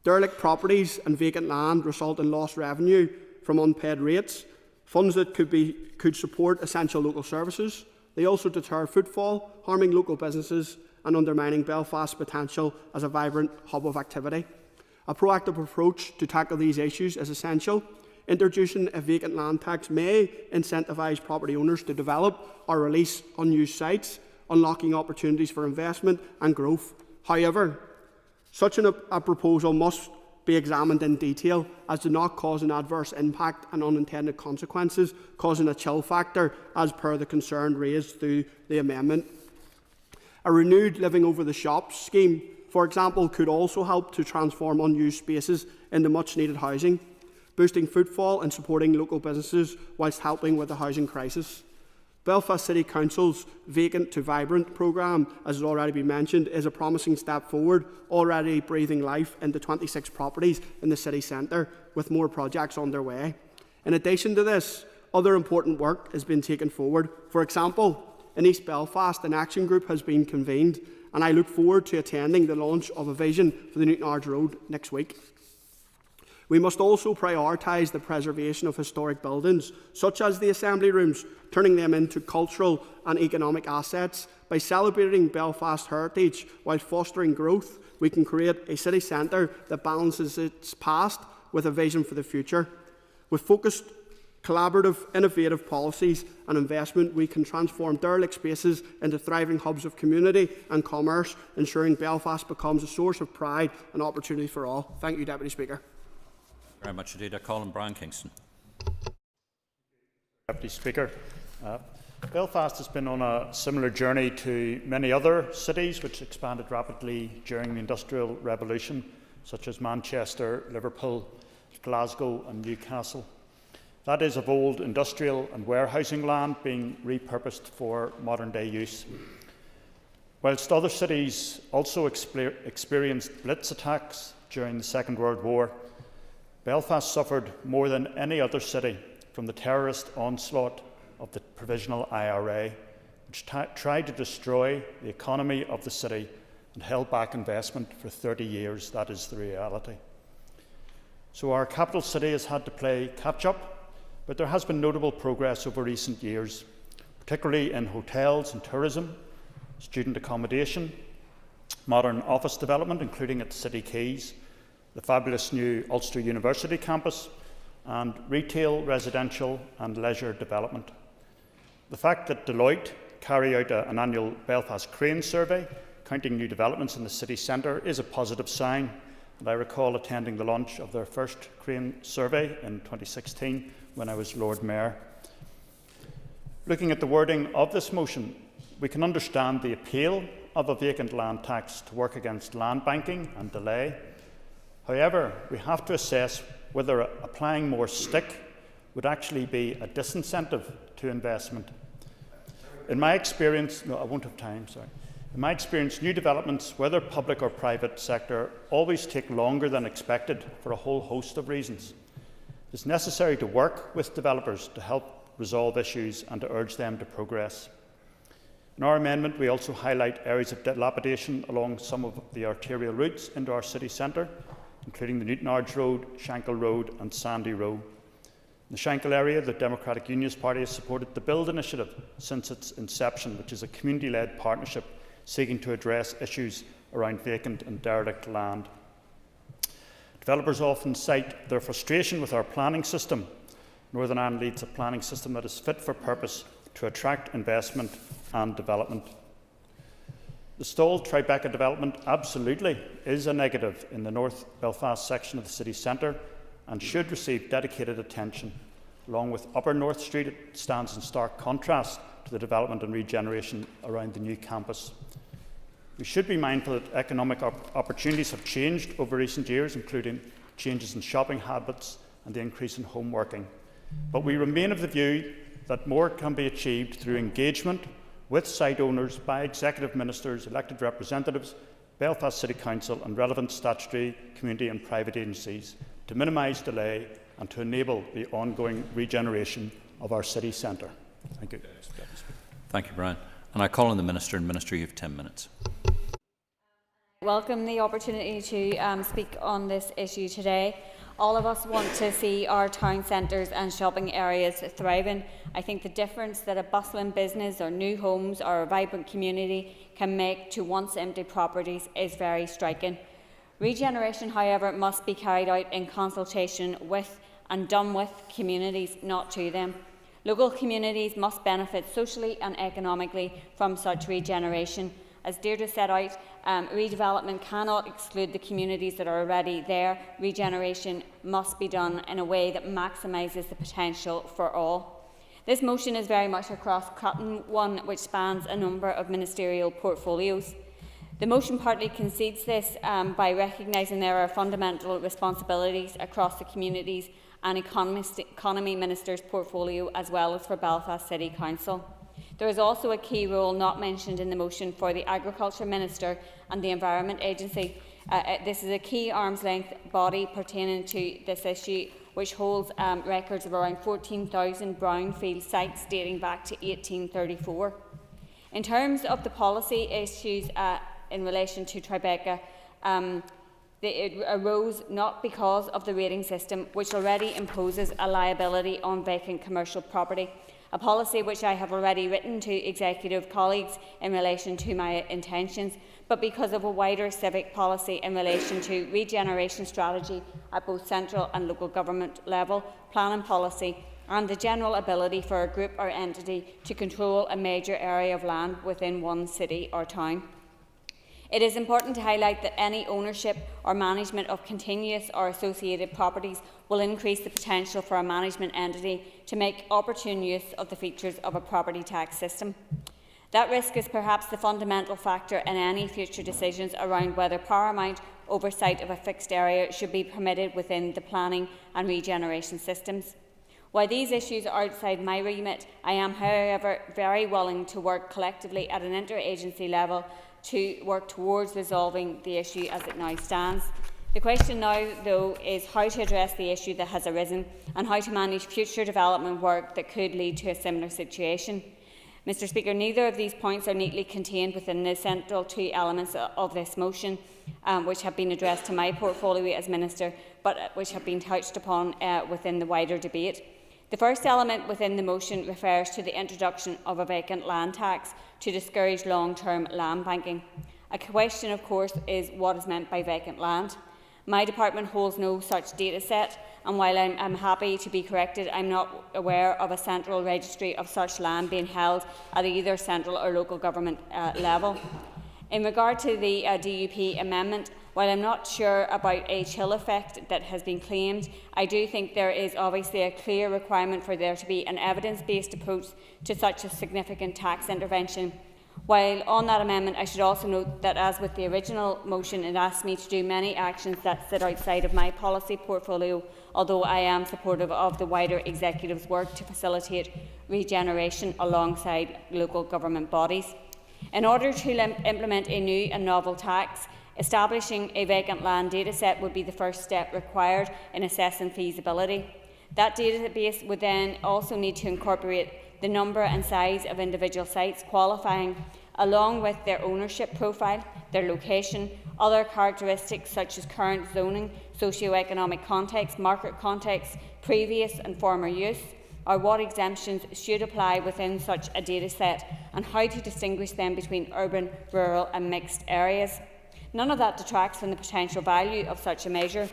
Derelict properties and vacant land result in lost revenue from unpaid rates, funds that could support essential local services. They also deter footfall, harming local businesses and undermining Belfast's potential as a vibrant hub of activity. A proactive approach to tackle these issues is essential. Introducing a vacant land tax may incentivise property owners to develop or release unused sites, unlocking opportunities for investment and growth. However, such a proposal must be examined in detail as to not cause an adverse impact and unintended consequences, causing a chill factor as per the concern raised through the amendment. A renewed living over the shops scheme, for example, could also help to transform unused spaces into much needed housing, boosting footfall and supporting local businesses whilst helping with the housing crisis. Belfast City Council's Vacant to Vibrant programme, as has already been mentioned, is a promising step forward, already breathing life into 26 properties in the city centre, with more projects underway. In addition to this, other important work has been taken forward. For example, in East Belfast, an action group has been convened, and I look forward to attending the launch of a vision for the Newton Ards Road next week. We must also prioritise the preservation of historic buildings, such as the Assembly Rooms, turning them into cultural and economic assets. By celebrating Belfast heritage while fostering growth, we can create a city centre that balances its past with a vision for the future. With focused, collaborative, innovative policies and investment, we can transform derelict spaces into thriving hubs of community and commerce, ensuring Belfast becomes a source of pride and opportunity for all. Thank you, Deputy Speaker. Very much indeed. I call on Brian Kingston. Deputy Speaker, Belfast has been on a similar journey to many other cities which expanded rapidly during the Industrial Revolution, such as Manchester, Liverpool, Glasgow and Newcastle. That is of old industrial and warehousing land being repurposed for modern-day use. Whilst other cities also experienced blitz attacks during the Second World War, Belfast suffered more than any other city from the terrorist onslaught of the Provisional IRA, which tried to destroy the economy of the city and held back investment for 30 years. That is the reality. So our capital city has had to play catch-up, but there has been notable progress over recent years, particularly in hotels and tourism, student accommodation, modern office development, including at City Quays, the fabulous new Ulster University campus, and retail, residential and leisure development. The fact that Deloitte carry out an annual Belfast Crane survey, counting new developments in the city centre, is a positive sign, and I recall attending the launch of their first Crane survey in 2016 when I was Lord Mayor. Looking at the wording of this motion, we can understand the appeal of a vacant land tax to work against land banking and delay. However, we have to assess whether applying more stick would actually be a disincentive to investment. In my experience, no, I won't have time, sorry. In my experience, new developments, whether public or private sector, always take longer than expected for a whole host of reasons. It's necessary to work with developers to help resolve issues and to urge them to progress. In our amendment, we also highlight areas of dilapidation along some of the arterial routes into our city centre, including the Newtonards Road, Shankle Road and Sandy Row. In the Shankle area, the Democratic Unionist Party has supported the Build initiative since its inception, which is a community-led partnership seeking to address issues around vacant and derelict land. Developers often cite their frustration with our planning system. Northern Ireland leads a planning system that is fit for purpose to attract investment and development. The stalled Tribeca development absolutely is a negative in the North Belfast section of the city centre and should receive dedicated attention. Along with Upper North Street, it stands in stark contrast to the development and regeneration around the new campus. We should be mindful that economic opportunities have changed over recent years, including changes in shopping habits and the increase in home working. But we remain of the view that more can be achieved through engagement with site owners by executive ministers, elected representatives, Belfast City Council and relevant statutory, community and private agencies to minimise delay and to enable the ongoing regeneration of our city centre. Thank you. Thank you, Brian. And I call on the Minister. And Minister, you have 10 minutes. Welcome the opportunity to speak on this issue today. All of us want to see our town centres and shopping areas thriving. I think the difference that a bustling business or new homes or a vibrant community can make to once empty properties is very striking. Regeneration, however, must be carried out in consultation with and done with communities, not to them. Local communities must benefit socially and economically from such regeneration. As Deirdre set out, redevelopment cannot exclude the communities that are already there. Regeneration must be done in a way that maximises the potential for all. This motion is very much a cross-cutting one which spans a number of ministerial portfolios. The motion partly concedes this by recognising there are fundamental responsibilities across the communities and economy minister's portfolio as well as for Belfast City Council. There is also a key role not mentioned in the motion for the Agriculture Minister and the Environment Agency. This is a key arm's-length body pertaining to this issue, which holds records of around 14,000 brownfield sites dating back to 1834. In terms of the policy issues in relation to Tribeca, it arose not because of the rating system, which already imposes a liability on vacant commercial property, a policy which I have already written to executive colleagues in relation to my intentions, but because of a wider civic policy in relation to regeneration strategy at both central and local government level, planning policy, and the general ability for a group or entity to control a major area of land within one city or town. It is important to highlight that any ownership or management of continuous or associated properties will increase the potential for a management entity to make opportune use of the features of a property tax system. That risk is perhaps the fundamental factor in any future decisions around whether paramount oversight of a fixed area should be permitted within the planning and regeneration systems. While these issues are outside my remit, I am, however, very willing to work collectively at an interagency level to work towards resolving the issue as it now stands. The question now, though, is how to address the issue that has arisen and how to manage future development work that could lead to a similar situation. Mr Speaker, neither of these points are neatly contained within the central two elements of this motion, which have been addressed to my portfolio as Minister, but which have been touched upon within the wider debate. The first element within the motion refers to the introduction of a vacant land tax to discourage long-term land banking. A question, of course, is what is meant by vacant land. My department holds no such data set, and while I'm happy to be corrected, I'm not aware of a central registry of such land being held at either central or local government level. In regard to the DUP amendment, while I'm not sure about a chill effect that has been claimed, I do think there is obviously a clear requirement for there to be an evidence-based approach to such a significant tax intervention. While on that amendment, I should also note that, as with the original motion, it asks me to do many actions that sit outside of my policy portfolio, although I am supportive of the wider executive's work to facilitate regeneration alongside local government bodies. In order to implement a new and novel tax, establishing a vacant land dataset would be the first step required in assessing feasibility. That database would then also need to incorporate the number and size of individual sites qualifying, along with their ownership profile, their location, other characteristics such as current zoning, socio-economic context, market context, previous and former use, or what exemptions should apply within such a data set, and how to distinguish them between urban, rural and mixed areas. None of that detracts from the potential value of such a measure.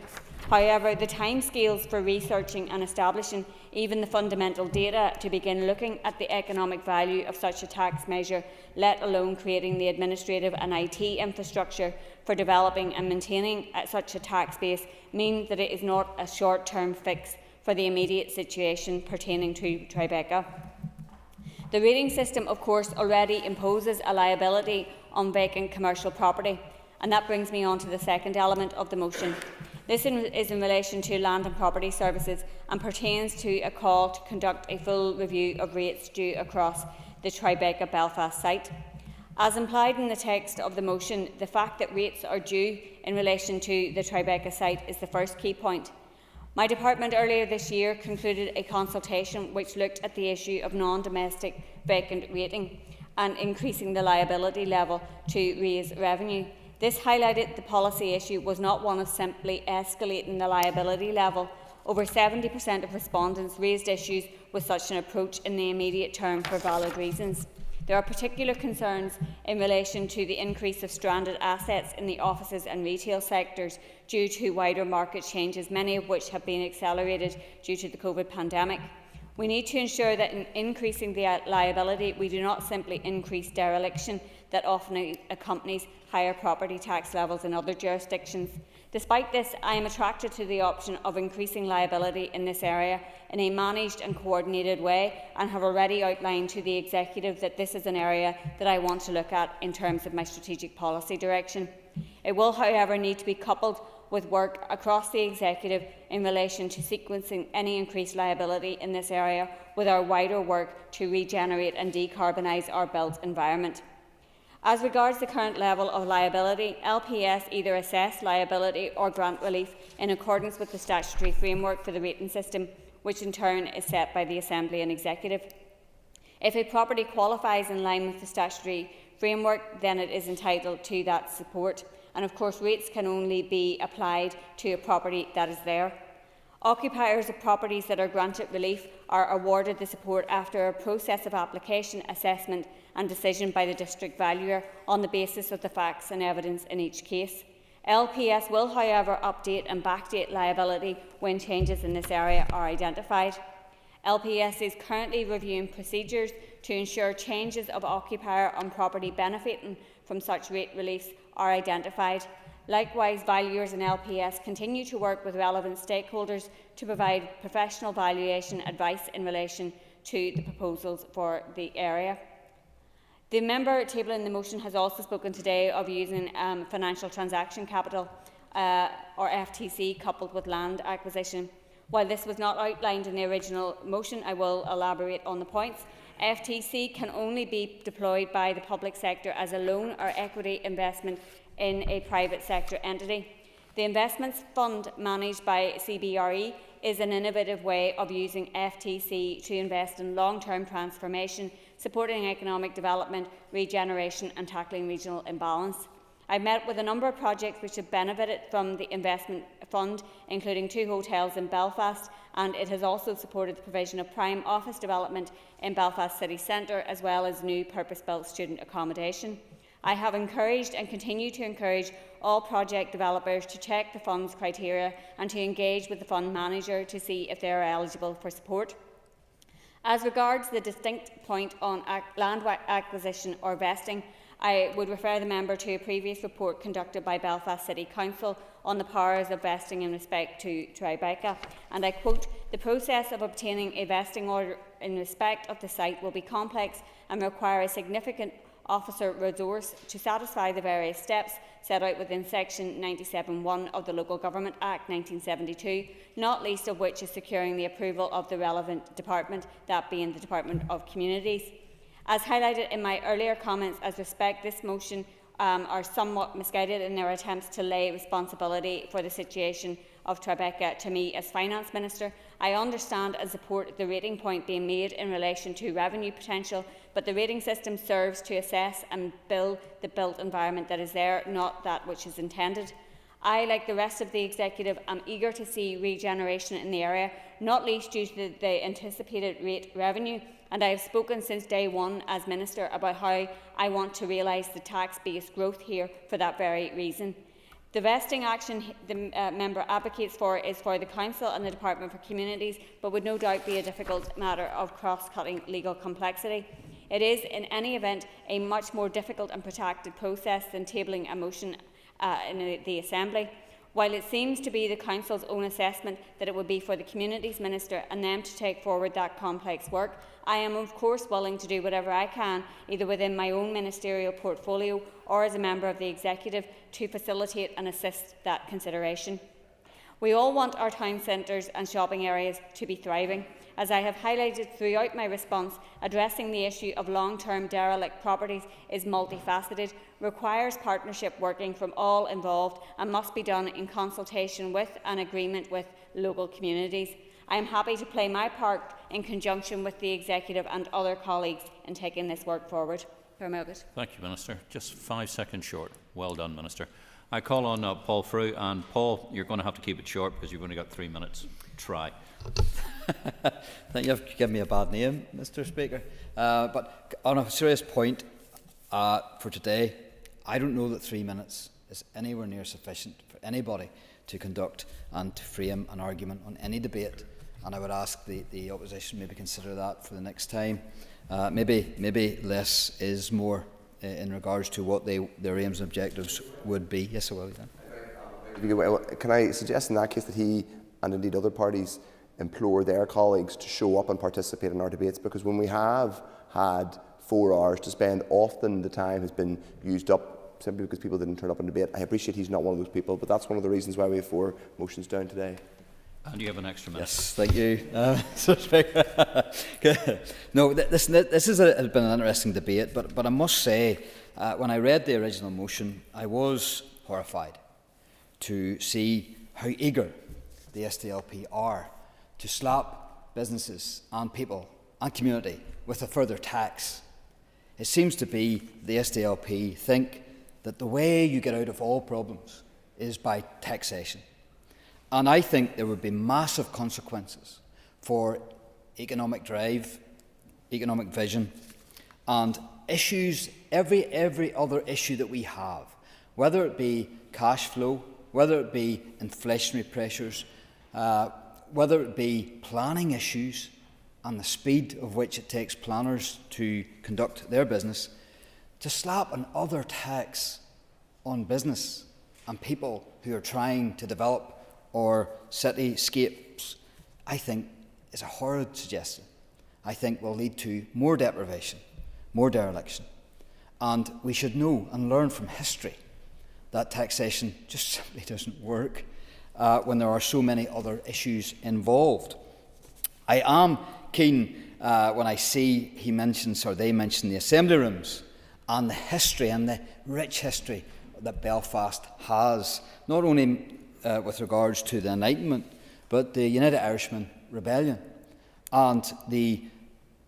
However, the timescales for researching and establishing even the fundamental data to begin looking at the economic value of such a tax measure, let alone creating the administrative and IT infrastructure for developing and maintaining such a tax base, mean that it is not a short-term fix for the immediate situation pertaining to Tribeca. The rating system, of course, already imposes a liability on vacant commercial property, and that brings me on to the second element of the motion. This is in relation to land and property services and pertains to a call to conduct a full review of rates due across the Tribeca Belfast site. As implied in the text of the motion, the fact that rates are due in relation to the Tribeca site is the first key point. My department earlier this year concluded a consultation which looked at the issue of non-domestic vacant rating and increasing the liability level to raise revenue. This highlighted the policy issue was not one of simply escalating the liability level. Over 70% of respondents raised issues with such an approach in the immediate term for valid reasons. There are particular concerns in relation to the increase of stranded assets in the offices and retail sectors due to wider market changes, many of which have been accelerated due to the COVID pandemic. We need to ensure that in increasing the liability, we do not simply increase dereliction that often accompanies higher property tax levels in other jurisdictions. Despite this, I am attracted to the option of increasing liability in this area in a managed and coordinated way, and have already outlined to the Executive that this is an area that I want to look at in terms of my strategic policy direction. It will, however, need to be coupled with work across the Executive in relation to sequencing any increased liability in this area with our wider work to regenerate and decarbonise our built environment. As regards the current level of liability, LPS either assess liability or grant relief in accordance with the statutory framework for the rating system, which in turn is set by the Assembly and Executive. If a property qualifies in line with the statutory framework, then it is entitled to that support, and of course rates can only be applied to a property that is there. Occupiers of properties that are granted relief are awarded the support after a process of application, assessment and decision by the district valuer on the basis of the facts and evidence in each case. LPS will, however, update and backdate liability when changes in this area are identified. LPS is currently reviewing procedures to ensure changes of occupier on property benefiting from such rate reliefs are identified. Likewise, valuers and LPS continue to work with relevant stakeholders to provide professional valuation advice in relation to the proposals for the area. The member tabling the motion has also spoken today of using financial transaction capital or FTC coupled with land acquisition. While this was not outlined in the original motion, I will elaborate on the points. FTC can only be deployed by the public sector as a loan or equity investment in a private sector entity. The investments fund managed by CBRE is an innovative way of using FTC to invest in long-term transformation, supporting economic development, regeneration and tackling regional imbalance. I've met with a number of projects which have benefited from the investment fund, including 2 hotels in Belfast, and it has also supported the provision of prime office development in Belfast city centre, as well as new purpose-built student accommodation. I have encouraged and continue to encourage all project developers to check the fund's criteria and to engage with the fund manager to see if they are eligible for support. As regards the distinct point on land acquisition or vesting, I would refer the member to a previous report conducted by Belfast City Council on the powers of vesting in respect to Tribeca, and I quote, "The process of obtaining a vesting order in respect of the site will be complex and require a significant officer resource to satisfy the various steps set out within Section 97(1) of the Local Government Act 1972, not least of which is securing the approval of the relevant department, that being the Department of Communities. As highlighted in my earlier comments, as respect this motion are somewhat misguided in their attempts to lay responsibility for the situation of Tribeca to me as Finance Minister. I understand and support the rating point being made in relation to revenue potential, but the rating system serves to assess and build the built environment that is there, not that which is intended. I, like the rest of the Executive, am eager to see regeneration in the area, not least due to the anticipated rate revenue, and I have spoken since day one as Minister about how I want to realise the tax-based growth here for that very reason. The vesting action the member advocates for is for the Council and the Department for Communities, but would no doubt be a difficult matter of cross-cutting legal complexity. It is, in any event, a much more difficult and protracted process than tabling a motion in the Assembly. While it seems to be the Council's own assessment that it would be for the Communities Minister and them to take forward that complex work, I am of course willing to do whatever I can, either within my own ministerial portfolio or as a member of the Executive, to facilitate and assist that consideration. We all want our town centres and shopping areas to be thriving. As I have highlighted throughout my response, addressing the issue of long-term derelict properties is multifaceted, requires partnership working from all involved and must be done in consultation with and agreement with local communities. I am happy to play my part in conjunction with the Executive and other colleagues in taking this work forward. Thank you, Minister. Just 5 seconds short. Well done, Minister. I call on Paul Frew, and Paul, you're going to have to keep it short because you've only got 3 minutes. Try. I think you've given me a bad name, Mr. Speaker. But on a serious point for today, I don't know that 3 minutes is anywhere near sufficient for anybody to conduct and to frame an argument on any debate. And I would ask the opposition maybe consider that for the next time. Maybe less is more in regards to what their aims and objectives would be. Yes, I will. Yeah. Can I suggest in that case that he and indeed other parties implore their colleagues to show up and participate in our debates, because when we have had 4 hours to spend, often the time has been used up simply because people didn't turn up and debate. I appreciate he's not one of those people, but that's one of the reasons why we have 4 motions down today. And you have an extra minute. Yes, thank you, Mr. Speaker. No, this has been an interesting debate, but I must say, when I read the original motion, I was horrified to see how eager the SDLP are to slap businesses and people and community with a further tax. It seems to be the SDLP think that the way you get out of all problems is by taxation. And I think there would be massive consequences for economic drive, economic vision, and issues, every other issue that we have, whether it be cash flow, whether it be inflationary pressures, whether it be planning issues and the speed of which it takes planners to conduct their business. To slap another tax on business and people who are trying to develop or cityscapes, I think is a horrid suggestion. I think will lead to more deprivation, more dereliction. And we should know and learn from history that taxation just simply doesn't work when there are so many other issues involved. I am keen when I see they mention the assembly rooms and the history and the rich history that Belfast has, not only with regards to the Enlightenment, but the United Irishman Rebellion and the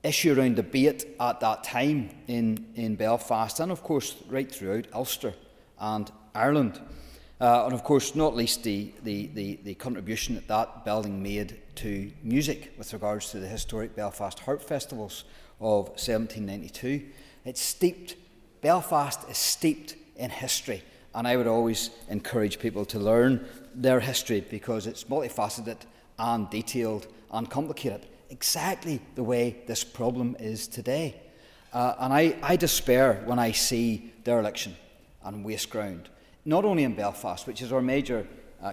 issue around debate at that time in Belfast, and of course right throughout Ulster and Ireland, and of course not least the contribution that building made to music with regards to the historic Belfast Harp Festivals of 1792. Belfast is steeped in history, and I would always encourage people to learn their history because it's multifaceted and detailed and complicated, exactly the way this problem is today. And I despair when I see dereliction and waste ground, not only in Belfast, which is our major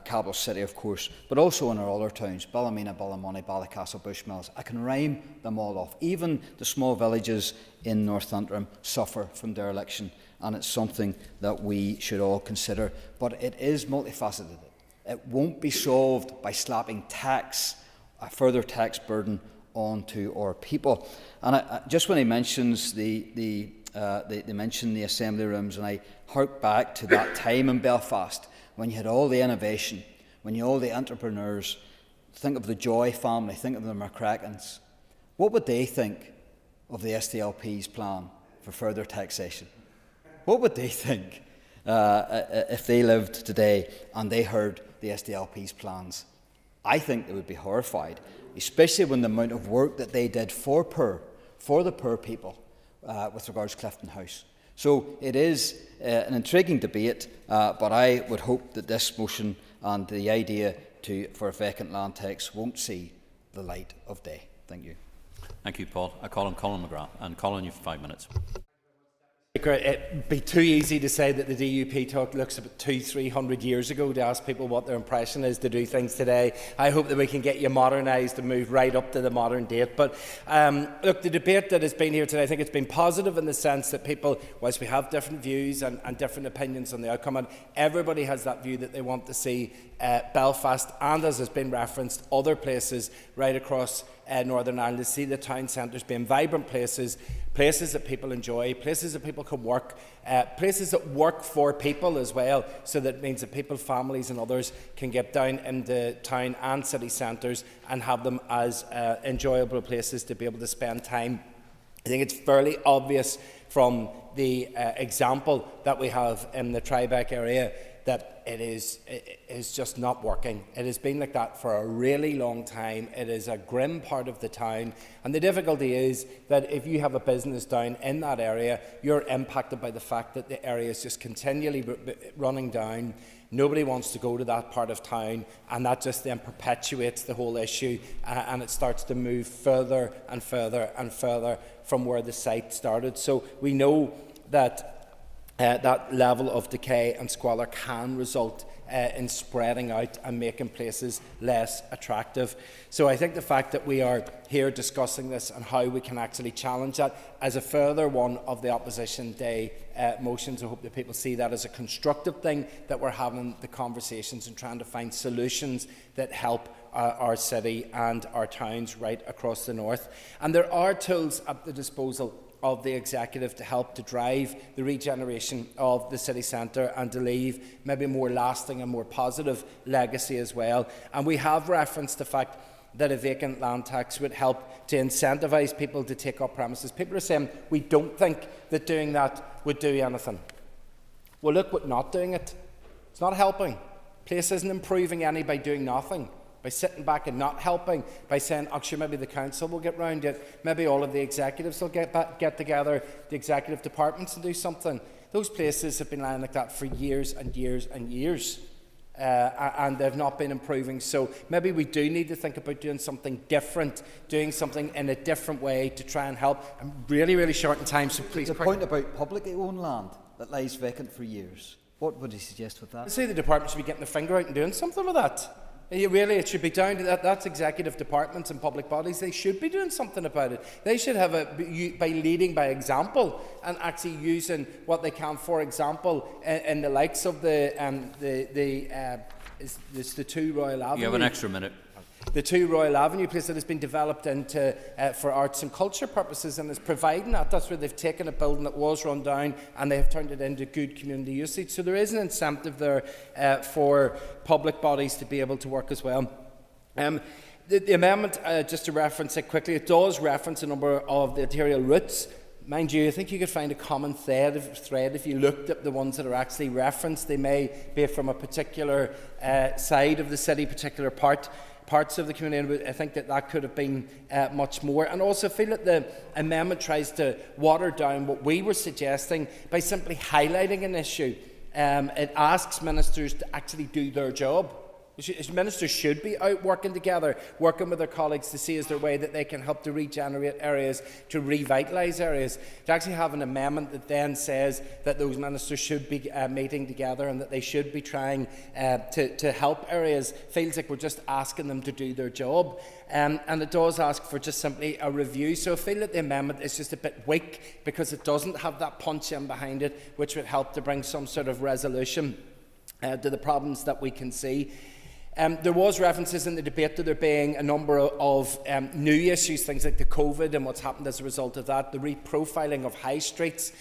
capital city, of course, but also in our other towns, Ballymena, Ballymoney, Ballycastle, Bushmills. I can rhyme them all off. Even the small villages in North Antrim suffer from dereliction, and it's something that we should all consider. But it is multifaceted. It won't be solved by slapping a further tax burden onto our people. And just when he mentions they mention the assembly rooms, and I hark back to that time in Belfast when you had all the innovation, when you had all the entrepreneurs. Think of the Joy family, think of the McCrackens. What would they think of the SDLP's plan for further taxation? What would they think if they lived today and they heard the SDLP's plans? I think they would be horrified, especially when the amount of work that they did for the poor people with regards to Clifton House. So it is an intriguing debate, but I would hope that this motion and the idea for a vacant land tax won't see the light of day. Thank you. Thank you, Paul. I call on Colin McGrath. And Colin, you have 5 minutes. It'd be too easy to say that the DUP talk looks about 200-300 years ago to ask people what their impression is to do things today. I hope that we can get you modernised and move right up to the modern date. But look, the debate that has been here today, I think it's been positive in the sense that people, whilst we have different views and different opinions on the outcome, and everybody has that view that they want to see Belfast and, as has been referenced, other places right across Northern Ireland, to see the town centres being vibrant places, places that people enjoy, places that people can work, places that work for people as well, so that means that people, families and others can get down into town and city centres and have them as enjoyable places to be able to spend time. I think it's fairly obvious from the example that we have in the Tribeca area that it is just not working. It has been like that for a really long time. It is a grim part of the town, and the difficulty is that if you have a business down in that area, you're impacted by the fact that the area is just continually running down. Nobody wants to go to that part of town, and that just then perpetuates the whole issue, and it starts to move further and further and further from where the site started. So we know that that level of decay and squalor can result in spreading out and making places less attractive. So I think the fact that we are here discussing this and how we can actually challenge that as a further one of the opposition day motions, I hope that people see that as a constructive thing, that we're having the conversations and trying to find solutions that help our city and our towns right across the north. And there are tools at the disposal of the executive to help to drive the regeneration of the city centre and to leave maybe more lasting and more positive legacy as well. And we have referenced the fact that a vacant land tax would help to incentivise people to take up premises. People are saying, we don't think that doing that would do anything. Well, look what not doing it. It's not helping. Place isn't improving any by doing nothing, by sitting back and not helping, by saying, actually, maybe the council will get round it, maybe all of the executives will get together, the executive departments, and do something. Those places have been lying like that for years and years and years, and they've not been improving. So maybe we do need to think about doing something different, doing something in a different way to try and help. I'm really, really short in time, so please. The point about publicly owned land that lies vacant for years, what would you suggest with that? I'd say the department should be getting their finger out and doing something with that. It should be down to that. That's executive departments and public bodies. They should be doing something about it. They should have by leading by example and actually using what they can. For example, in the likes of the 2 Royal Avenue. You have an extra minute. The 2 Royal Avenue place that has been developed into for arts and culture purposes and is providing that. That's where they've taken a building that was run down and they have turned it into good community usage. So there is an incentive there for public bodies to be able to work as well. The amendment, just to reference it quickly, it does reference a number of the arterial routes. Mind you, I think you could find a common thread if you looked at the ones that are actually referenced. They may be from a particular side of the city, particular parts of the community. I think that could have been much more. And also feel that the amendment tries to water down what we were suggesting by simply highlighting an issue. It asks ministers to actually do their job. Ministers should be out working together, working with their colleagues to see is there a way that they can help to regenerate areas, to revitalise areas. To actually have an amendment that then says that those ministers should be meeting together and that they should be trying to help areas feels like we're just asking them to do their job. And it does ask for just simply a review. So I feel that the amendment is just a bit weak because it doesn't have that punch in behind it, which would help to bring some sort of resolution to the problems that we can see. There was references in the debate to there being a number of new issues, things like the COVID and what's happened as a result of that, the reprofiling of high streets,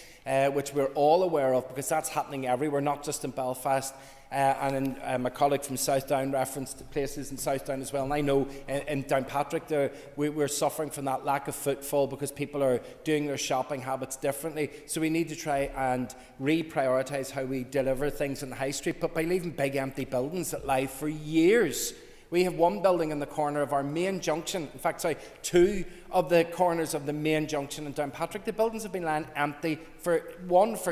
which we're all aware of because that's happening everywhere, not just in Belfast. My colleague from Southdown referenced places in Southdown as well. And I know in Downpatrick we're suffering from that lack of footfall because people are doing their shopping habits differently. So we need to try and reprioritise how we deliver things in the high street. But by leaving big empty buildings that lie for years, we have one building in the corner of our main junction. In fact, sorry, two of the corners of the main junction in Downpatrick. The buildings have been lying empty for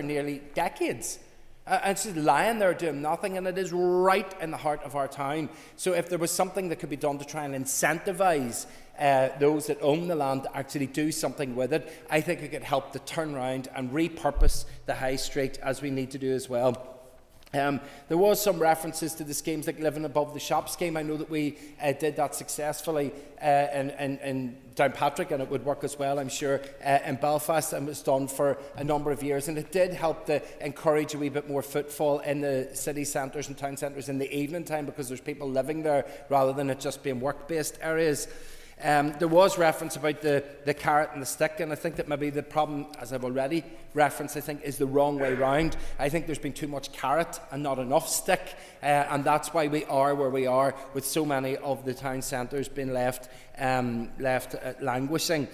nearly decades. And it's just lying there doing nothing, and it is right in the heart of our town. So if there was something that could be done to try and incentivise those that own the land to actually do something with it, I think it could help to turn around and repurpose the high street as we need to do as well. There was some references to the schemes like living above the shop scheme. I know that we did that successfully in Downpatrick, and it would work as well, I'm sure, in Belfast, and was done for a number of years. And it did help to encourage a wee bit more footfall in the city centres and town centres in the evening time because there's people living there rather than it just being work-based areas. There was reference about the carrot and the stick, and I think that maybe the problem, as I've already referenced, I think is the wrong way round. I think there's been too much carrot and not enough stick, and that's why we are where we are, with so many of the town centres being left languishing.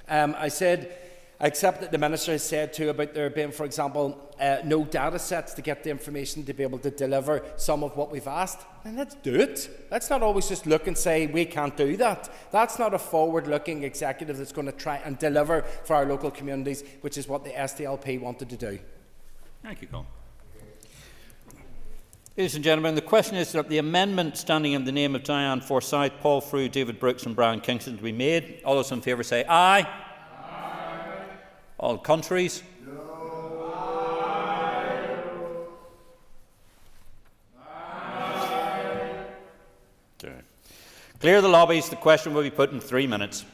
I accept that the Minister has said too about there being, for example, no data sets to get the information to be able to deliver some of what we've asked. And let's do it. Let's not always just look and say we can't do that. That's not a forward-looking executive that's going to try and deliver for our local communities, which is what the SDLP wanted to do. Thank you, Colin. Ladies and gentlemen, the question is that the amendment standing in the name of Diane Forsyth, Paul Frew, David Brooks and Brian Kingston to be made. All those in favour say aye. All contraries? No. Aye. Okay. Clear the lobbies. The question will be put in 3 minutes.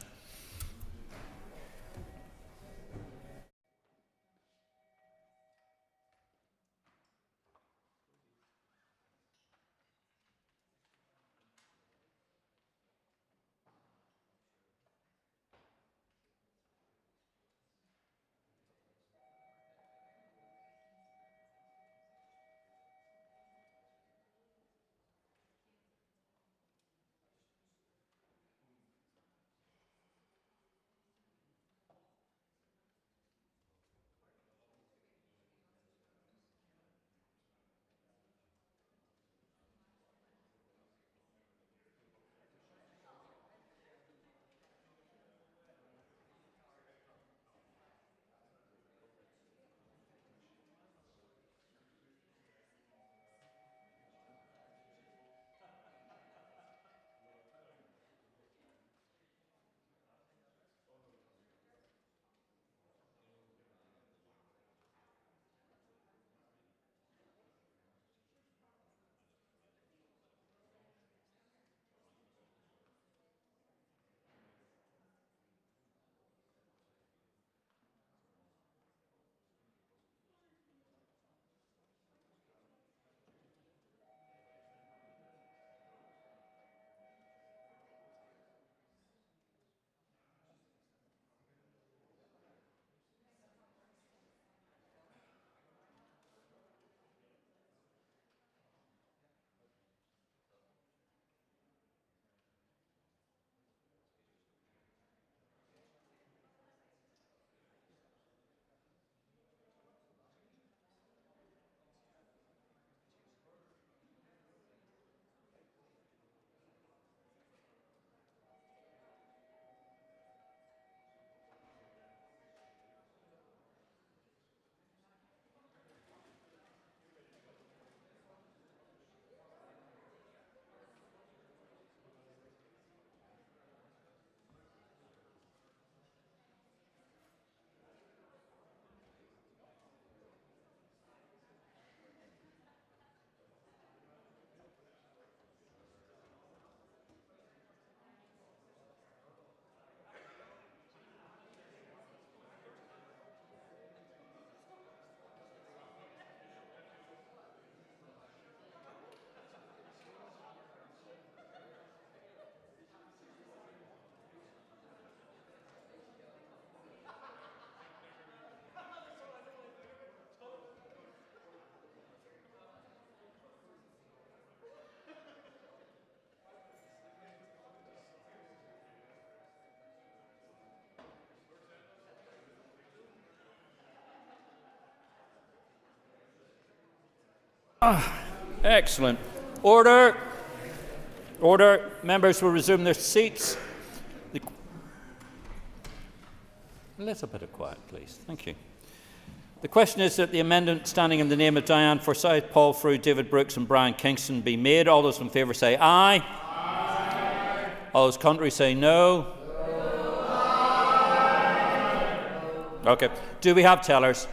Excellent. Order. Order. Members will resume their seats. A little bit of quiet, please. Thank you. The question is that the amendment standing in the name of Diane Forsyth, Paul Frew, David Brooks and Brian Kingston be made. All those in favour say aye. Aye. All those contrary say no. No. Okay. Do we have tellers?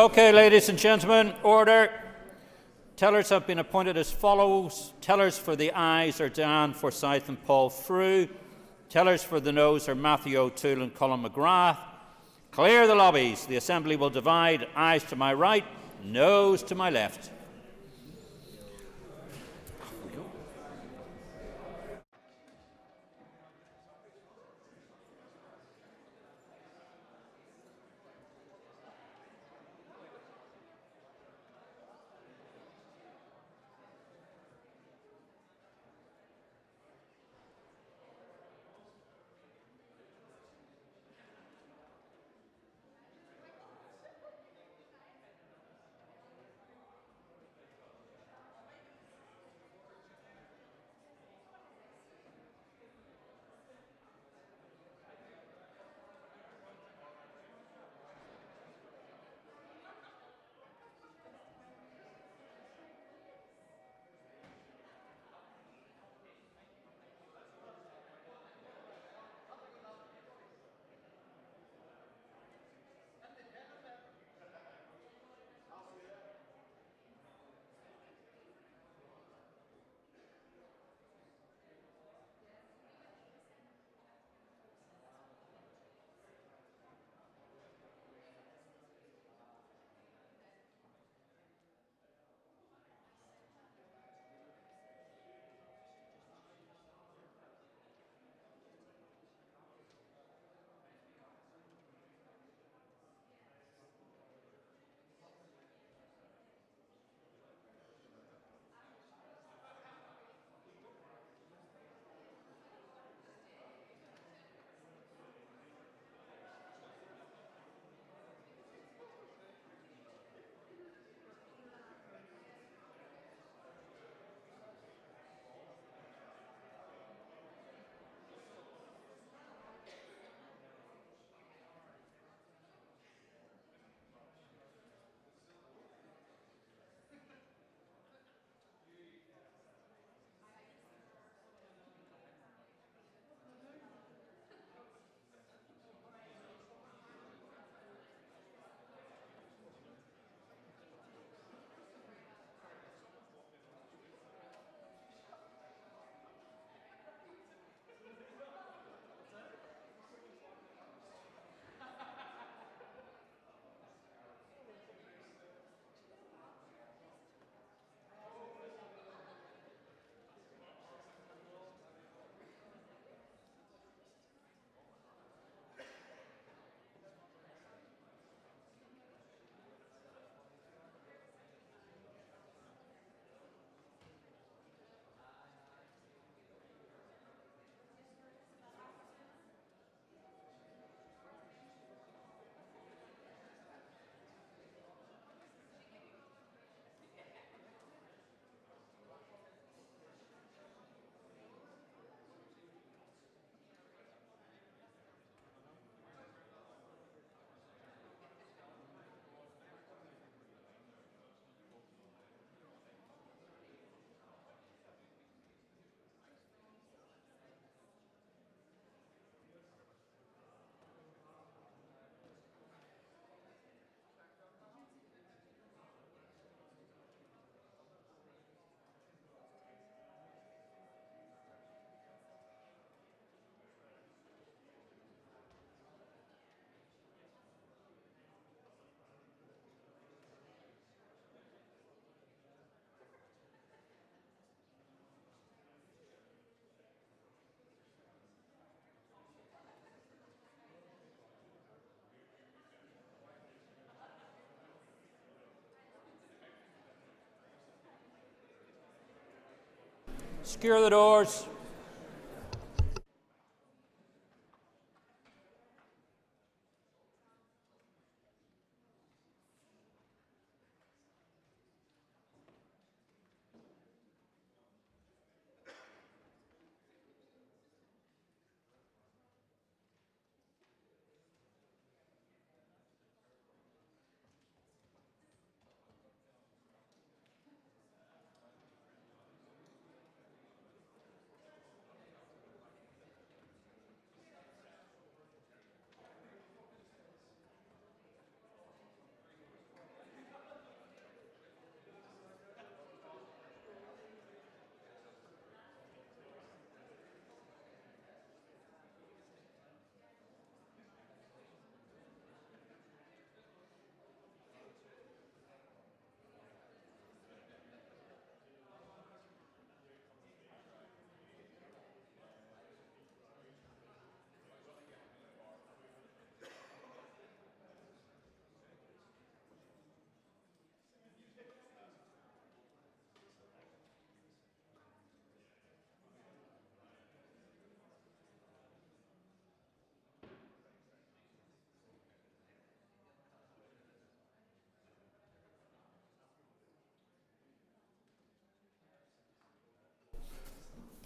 Okay, ladies and gentlemen, order. Tellers have been appointed as follows. Tellers for the ayes are Diane Forsyth and Paul Frew. Tellers for the noes are Matthew O'Toole and Colin McGrath. Clear the lobbies. The Assembly will divide. Ayes to my right, noes to my left. Secure the doors.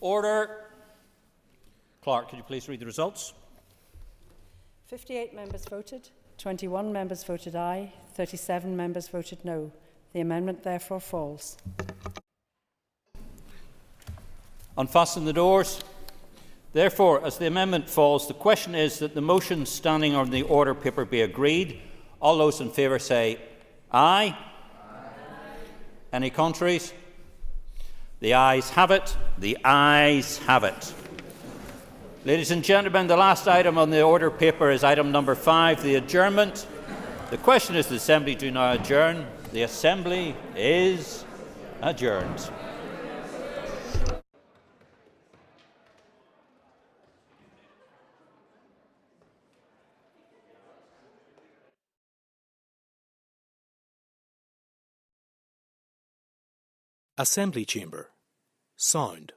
Order. Clerk, could you please read the results? 58 members voted, 21 members voted aye, 37 members voted no. The amendment therefore falls. Unfasten the doors. Therefore, as the amendment falls, the question is that the motion standing on the order paper be agreed. All those in favour say aye. Aye. Any contraries? The ayes have it. The ayes have it. Ladies and gentlemen, the last item on the order paper is item number 5, the adjournment. The question is the Assembly do now adjourn. The Assembly is adjourned. Assembly Chamber. Sound.